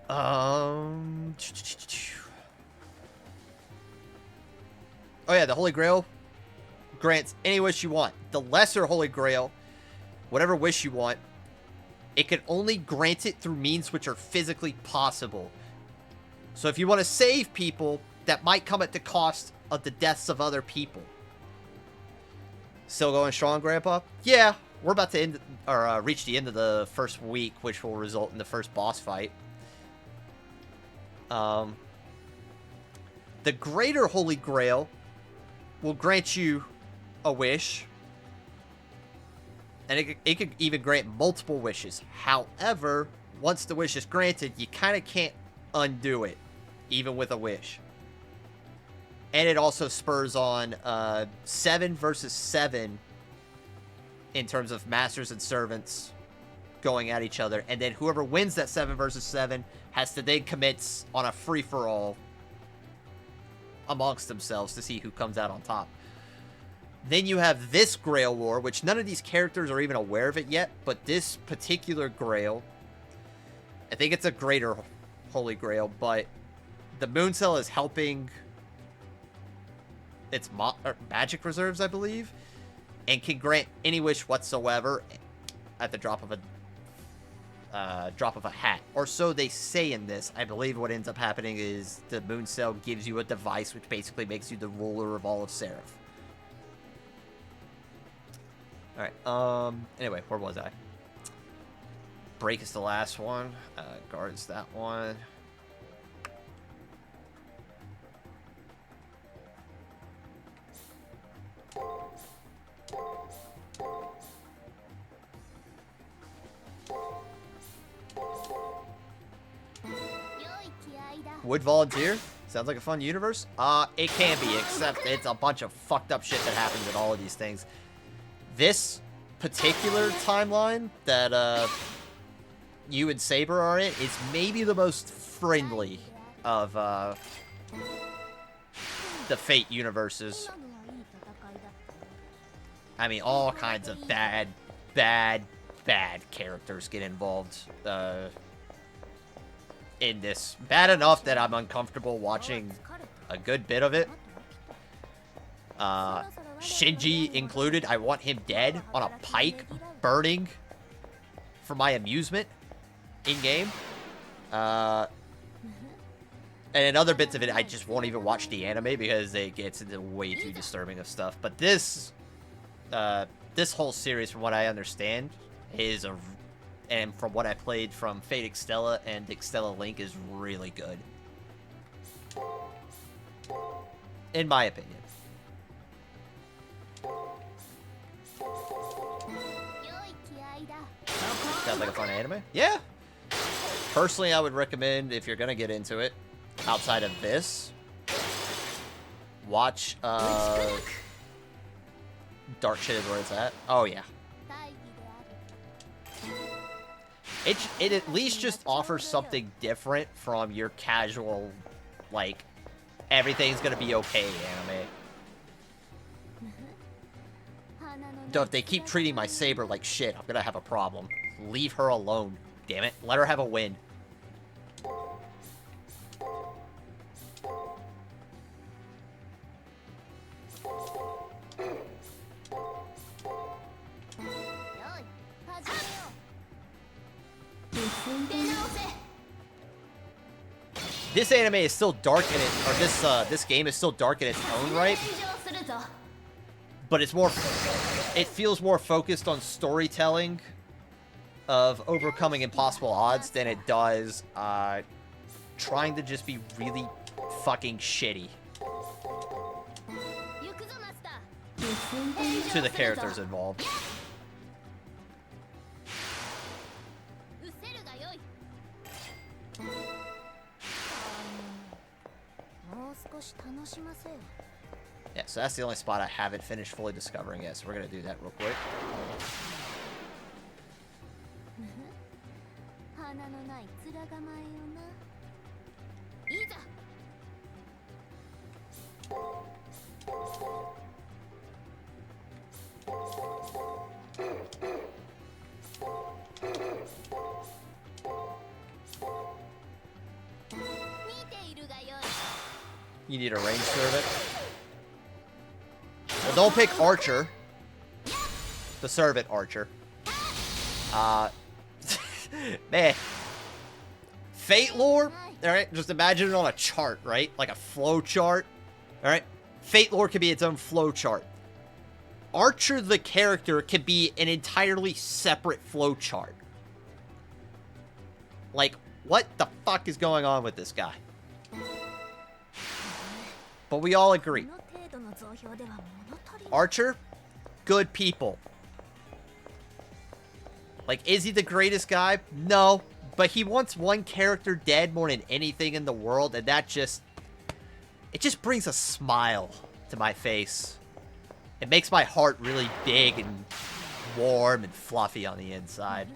Oh yeah, the Holy Grail grants any wish you want. The Lesser Holy Grail, whatever wish you want, it can only grant it through means which are physically possible. So if you want to save people, that might come at the cost of the deaths of other people. Still going strong, Grandpa? Yeah, we're about to end, or reach the end of the first week, which will result in the first boss fight. The Greater Holy Grail will grant you a wish. And it could even grant multiple wishes. However, once the wish is granted, you kind of can't undo it, even with a wish. And it also spurs on 7 versus 7 in terms of masters and servants going at each other. And then whoever wins that 7 versus 7 has to then commit on a free-for-all amongst themselves to see who comes out on top. Then you have this Grail War, which none of these characters are even aware of it yet, but this particular Grail, I think it's a Greater Holy Grail, but the Moon Cell is helping its magic reserves, I believe, and can grant any wish whatsoever at the drop of a hat. Or so they say in this. I believe what ends up happening is the Moon Cell gives you a device which basically makes you the ruler of all of Seraph. Alright, anyway, where was I? Break is the last one. Guards that one. Would volunteer? Sounds like a fun universe. It can be, except it's a bunch of fucked up shit that happens in all of these things. This particular timeline that you and Saber are in is maybe the most friendly of the Fate universes. I mean, all kinds of bad characters get involved in this. Bad enough that I'm uncomfortable watching a good bit of it. Shinji included. I want him dead on a pike, burning for my amusement in-game. And in other bits of it, I just won't even watch the anime because it gets into way too disturbing of stuff. But this whole series, from what I understand, and from what I played from Fate Extella and Extella Link, is really good. In my opinion. Sounds like a fun anime? Yeah. Personally, I would recommend, if you're gonna get into it, outside of this, watch Dark Shit is where it's at. Oh yeah. It at least just offers something different from your casual, like, everything's gonna be okay anime. Though if they keep treating my Saber like shit, I'm gonna have a problem. Leave her alone. Damn it. Let her have a win. This anime is still dark in it, or this game is still dark in its own right. But it's more, it feels more focused on storytelling of overcoming impossible odds than it does trying to just be really fucking shitty to the characters involved. Yeah, so that's the only spot I haven't finished fully discovering yet, so we're gonna do that real quick. You need a range servant. Well, don't pick Archer. The servant Archer. Man. Fate lore? Alright, just imagine it on a chart, right? Like a flow chart. Alright? Fate lore could be its own flow chart. Archer, the character, could be an entirely separate flow chart. Like, what the fuck is going on with this guy? But we all agree. Archer, good people. Like, is he the greatest guy? No. But he wants one character dead more than anything in the world, and that just... it just brings a smile to my face. It makes my heart really big and warm and fluffy on the inside.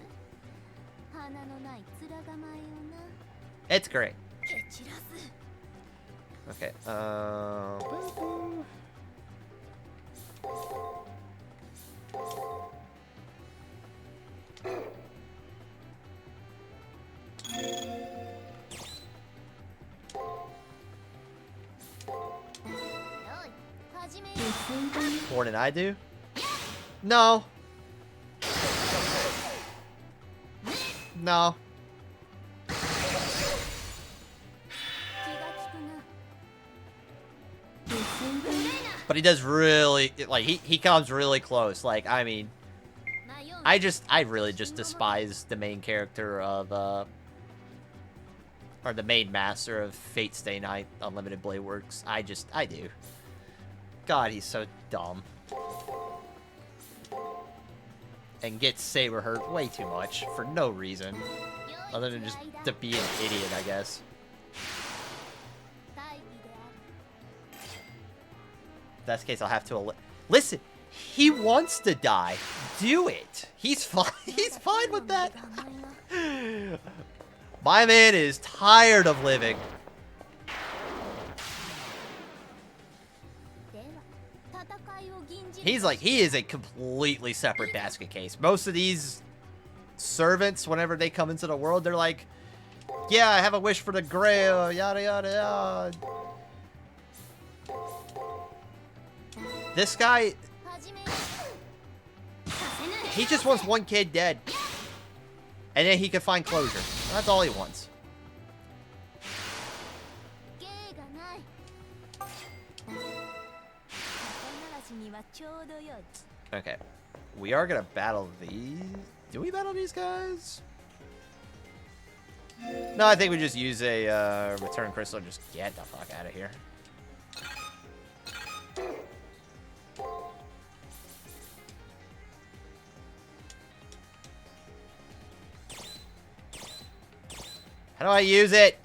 It's great. Okay, more than I do? No. No. But he does really, like, he comes really close. Like, I mean, I really just despise the main character of, or the main master of Fate Stay Night Unlimited Blade Works. I do. God, he's so dumb. And gets Saber hurt way too much for no reason. Other than just to be an idiot, I guess. If that's the case, I'll have to... listen, he wants to die. Do it. He's fine. He's fine with that. My man is tired of living. He's like, he is a completely separate basket case. Most of these servants, whenever they come into the world, they're like, yeah, I have a wish for the grail, yada, yada, yada. This guy, he just wants one kid dead. And then he can find closure. That's all he wants. Okay. We are gonna battle these. Do we battle these guys? No, I think we just use a return crystal and just get the fuck out of here. How do I use it?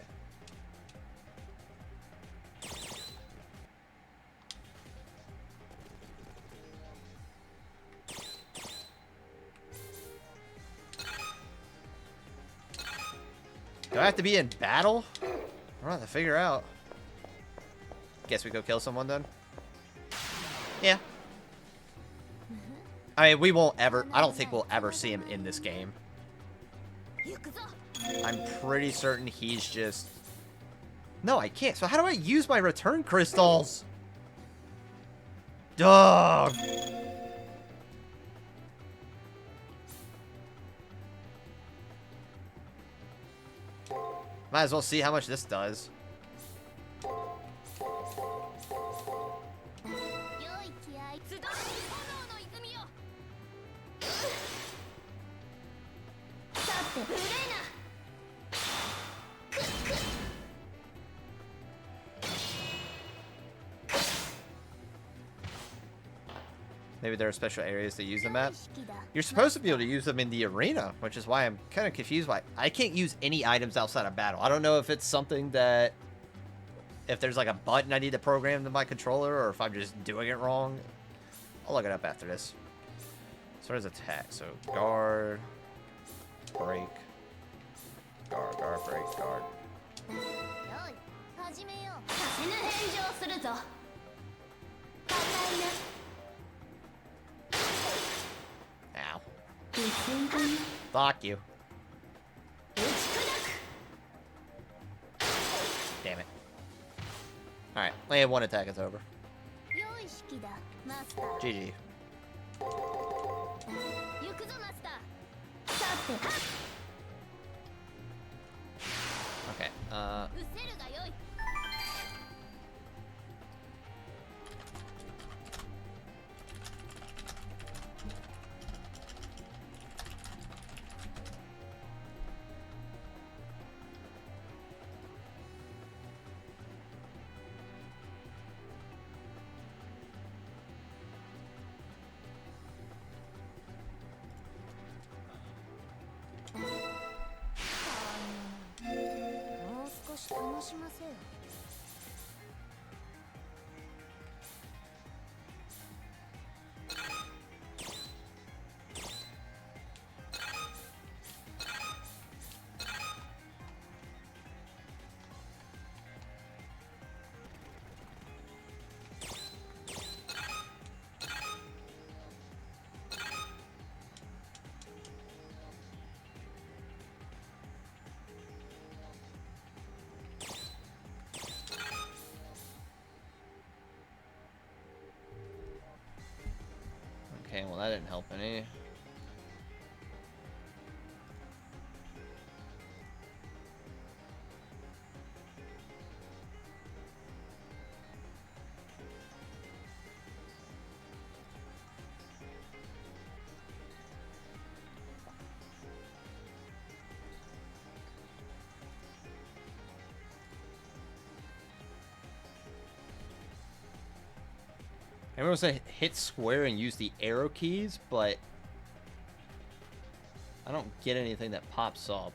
Do I have to be in battle? I don't have to figure out. Guess we go kill someone then? Yeah. I mean, we won't ever... I don't think we'll ever see him in this game. I'm pretty certain he's just... No, I can't. So how do I use my return crystals? Dog. Might as well see how much this does. Maybe there are special areas to use them at. You're supposed to be able to use them in the arena, which is why I'm kind of confused why I can't use any items outside of battle. I don't know if it's something that... If there's like a button I need to program to my controller, or if I'm just doing it wrong. I'll look it up after this. So there's attack. So guard, break, guard, guard, break, guard. Ow. Fuck you. Damn it. Alright, I had one attack, it's over. GG. Okay, okay, well that didn't help any. Everyone said hit square and use the arrow keys, but I don't get anything that pops up.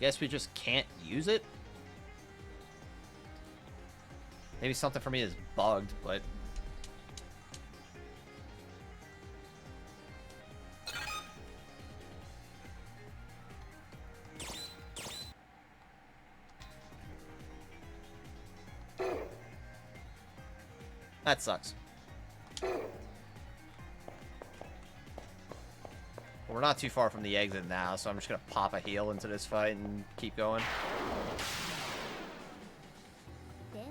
guess we just can't use it? Maybe something for me is bugged, but... That sucks. We're not too far from the exit now, so I'm just gonna pop a heal into this fight and keep going. And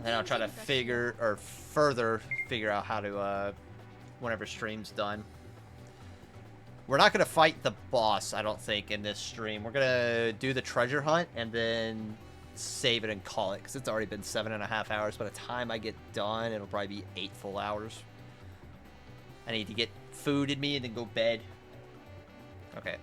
then I'll try to further figure out how to, whenever stream's done. We're not gonna fight the boss, I don't think, in this stream. We're gonna do the treasure hunt and then save it and call it, because it's already been 7.5 hours. By the time I get done, it'll probably be 8 full hours. I need to get food in me and then go bed. Okay,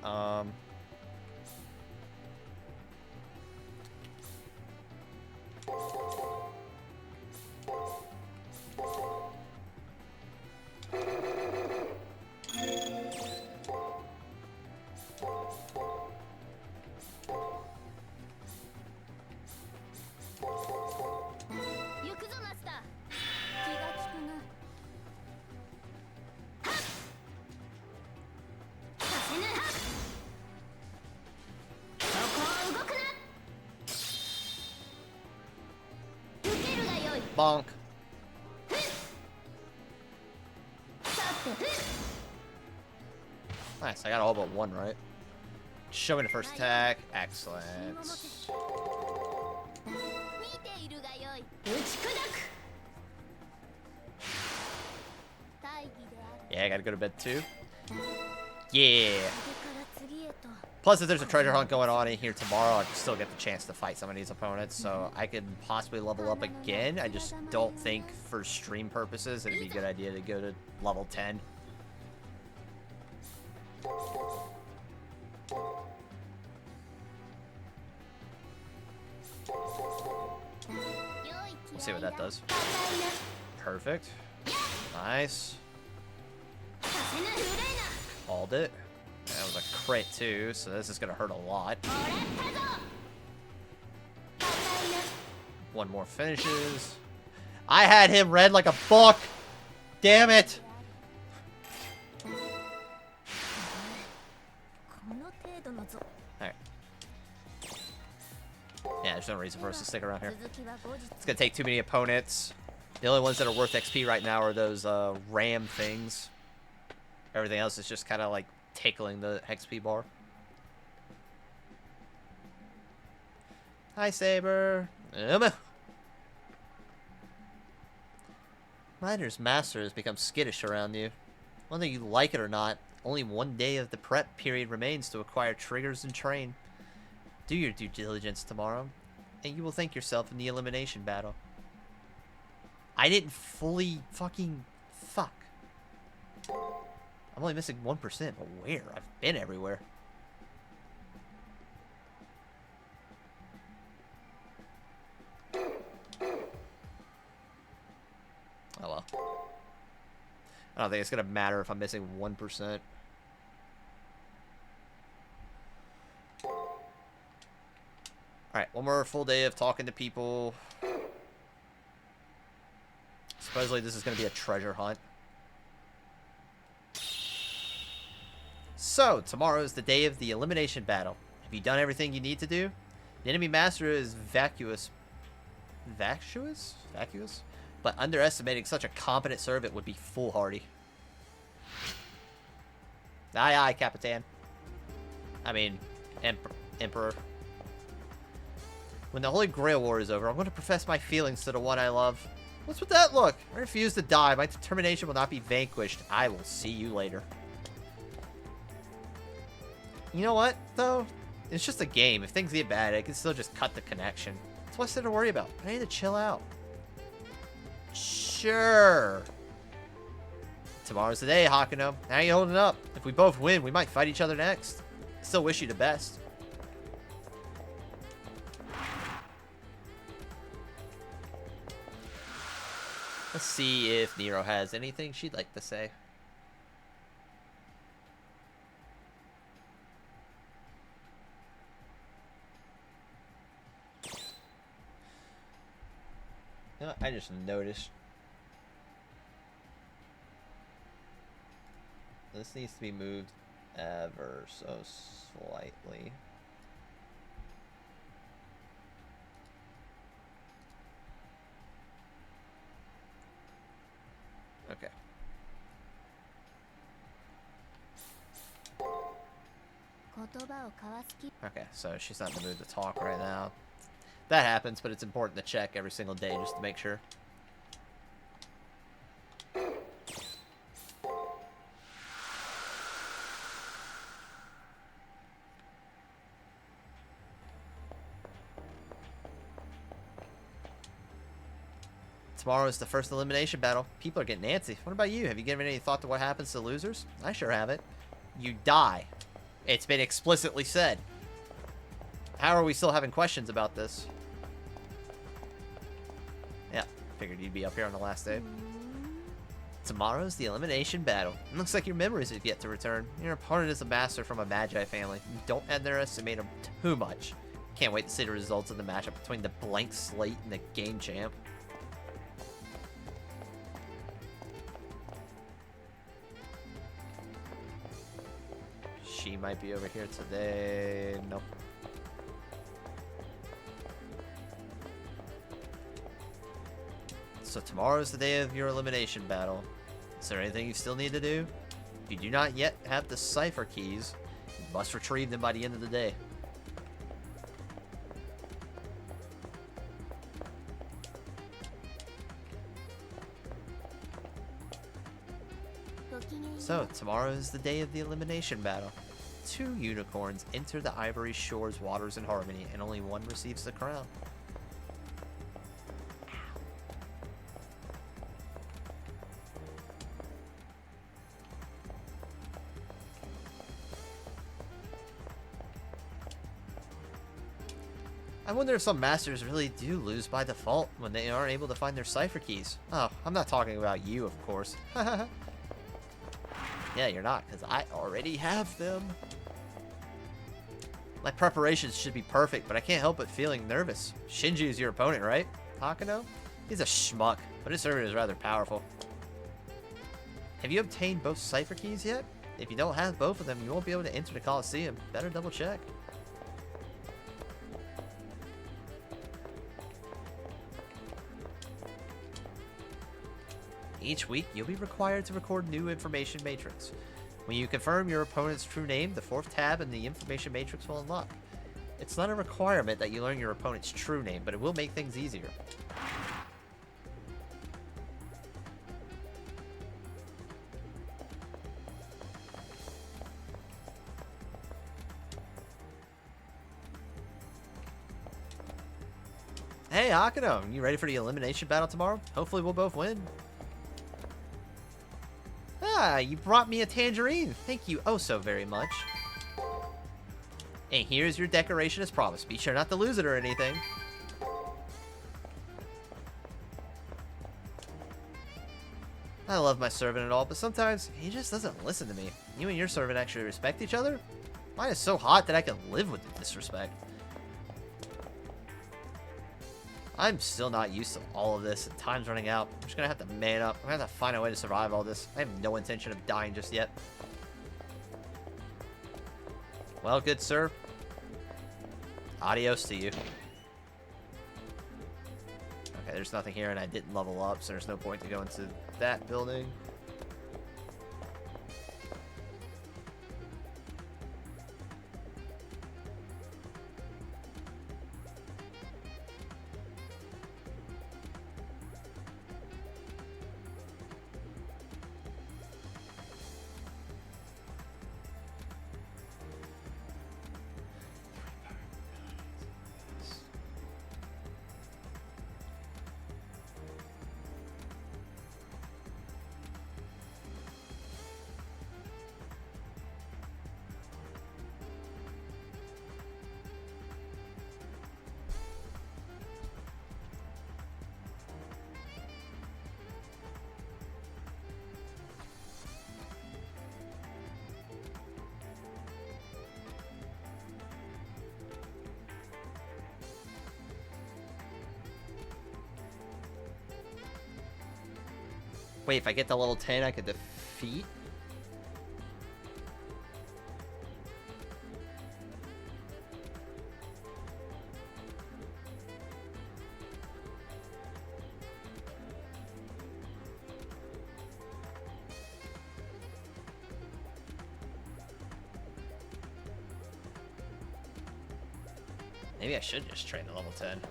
bonk. Nice, I got all but one right. Show me the first attack. Excellent. Yeah, I gotta go to bed too. Yeah. Plus, if there's a treasure hunt going on in here tomorrow, I can still get the chance to fight some of these opponents, so I could possibly level up again. I just don't think, for stream purposes, it'd be a good idea to go to level 10. We'll see what that does. Perfect. Nice. Called it. That was a crit too, so this is gonna hurt a lot. One more finishes. I had him red like a book. Damn it. Alright. Yeah, there's no reason for us to stick around here. It's gonna take too many opponents. The only ones that are worth XP right now are those ram things. Everything else is just kind of like tickling the XP bar. Hi, Saber. Miner's Master has become skittish around you. Whether you like it or not, only one day of the prep period remains to acquire triggers and train. Do your due diligence tomorrow, and you will thank yourself in the elimination battle. I didn't fully fucking fuck. I'm only missing 1%, but where? I've been everywhere. Oh well. I don't think it's gonna matter if I'm missing 1%. Alright, one more full day of talking to people. Supposedly this is gonna be a treasure hunt. So, tomorrow is the day of the elimination battle. Have you done everything you need to do? The enemy master is vacuous? But underestimating such a competent servant would be foolhardy. Aye, aye, Capitan. I mean, Emperor. When the Holy Grail War is over, I'm going to profess my feelings to the one I love. What's with that look? I refuse to die. My determination will not be vanquished. I will see you later. You know what, though? It's just a game. If things get bad, I can still just cut the connection. That's what's there to worry about. I need to chill out. Sure. Tomorrow's the day, Hakuno. How you holding up? If we both win, we might fight each other next. Still wish you the best. Let's see if Nero has anything she'd like to say. No, I just noticed. This needs to be moved ever so slightly. Okay. Okay, so she's not in the mood to talk right now. That happens, but it's important to check every single day just to make sure. Tomorrow is the first elimination battle. People are getting antsy. What about you? Have you given any thought to what happens to losers? I sure haven't. You die. It's been explicitly said. How are we still having questions about this? Yeah, figured you'd be up here on the last day. Tomorrow's the elimination battle. It looks like your memories have yet to return. Your opponent is a master from a Magi family. Don't underestimate him too much. Can't wait to see the results of the matchup between the blank slate and the game champ. She might be over here today. Nope. So tomorrow is the day of your elimination battle. Is there anything you still need to do? If you do not yet have the cipher keys, you must retrieve them by the end of the day. So tomorrow is the day of the elimination battle. 2 unicorns enter the Ivory Shores waters in harmony, and only one receives the crown. I wonder if some masters really do lose by default when they aren't able to find their cipher keys. Oh, I'm not talking about you, of course. Yeah, you're not, because I already have them. My preparations should be perfect, but I can't help but feeling nervous. Shinji is your opponent, right? Hakano? He's a schmuck, but his servant is rather powerful. Have you obtained both cipher keys yet? If you don't have both of them, you won't be able to enter the Coliseum. Better double check. Each week, you'll be required to record new information matrix. When you confirm your opponent's true name, the 4th tab in the information matrix will unlock. It's not a requirement that you learn your opponent's true name, but it will make things easier. Hey, Akano, you ready for the elimination battle tomorrow? Hopefully we'll both win. Ah, you brought me a tangerine. Thank you oh so very much. And here's your decoration as promised. Be sure not to lose it or anything. I love my servant and all, but sometimes he just doesn't listen to me. You and your servant actually respect each other? Mine is so hot that I can live with the disrespect. I'm still not used to all of this, and time's running out. I'm just gonna have to man up. I'm gonna have to find a way to survive all this. I have no intention of dying just yet. Well, good sir. Adios to you. Okay, there's nothing here, and I didn't level up, so there's no point to go into that building. Wait, if I get to level 10, I could defeat? Maybe I should just train the level 10.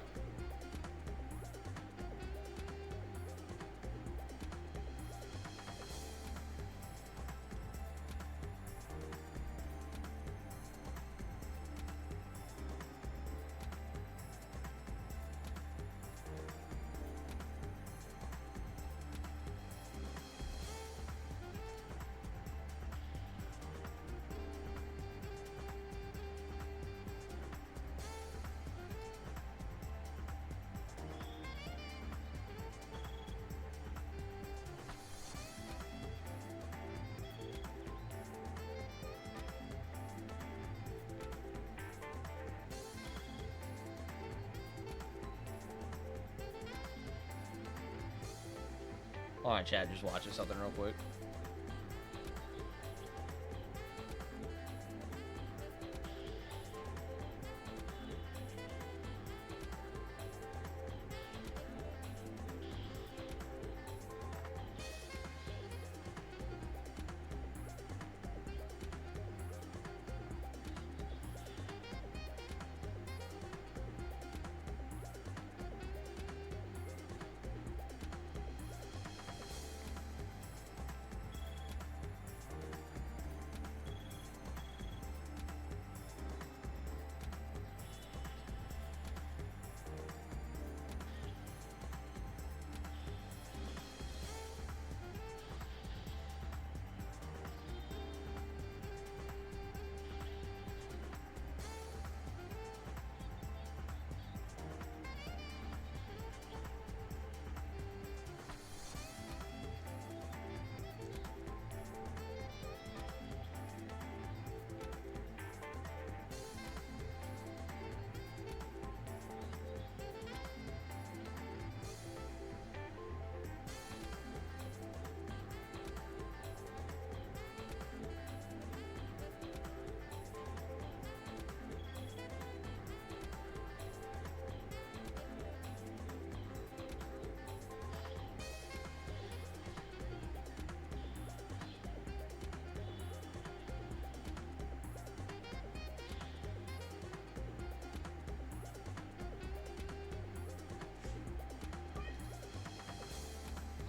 Hold on, chat, just watching something real quick.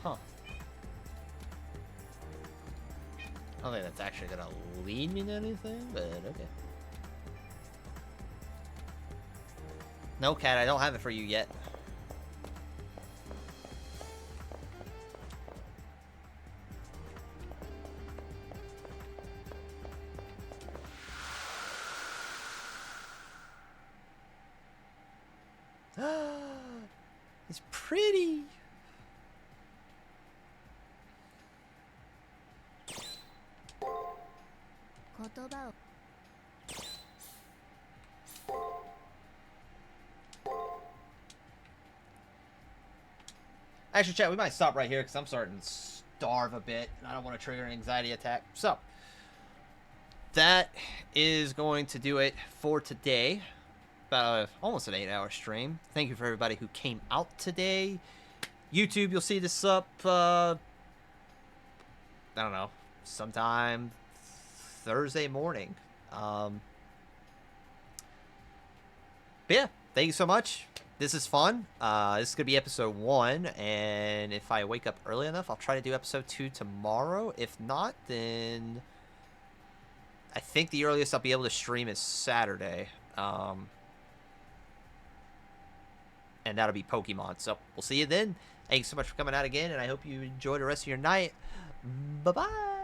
Huh. I don't think that's actually gonna lead me to anything, but okay. No, Cat, I don't have it for you yet. It's pretty. Actually, chat, we might stop right here because I'm starting to starve a bit, and I don't want to trigger an anxiety attack. So, that is going to do it for today. About almost an 8-hour stream. Thank you for everybody who came out today. YouTube, you'll see this up, I don't know, sometime Thursday morning. But yeah, thank you so much. This is fun. This is going to be episode 1, and if I wake up early enough, I'll try to do episode 2 tomorrow. If not, then I think the earliest I'll be able to stream is Saturday. And that'll be Pokemon. So we'll see you then. Thanks so much for coming out again, and I hope you enjoy the rest of your night. Bye-bye.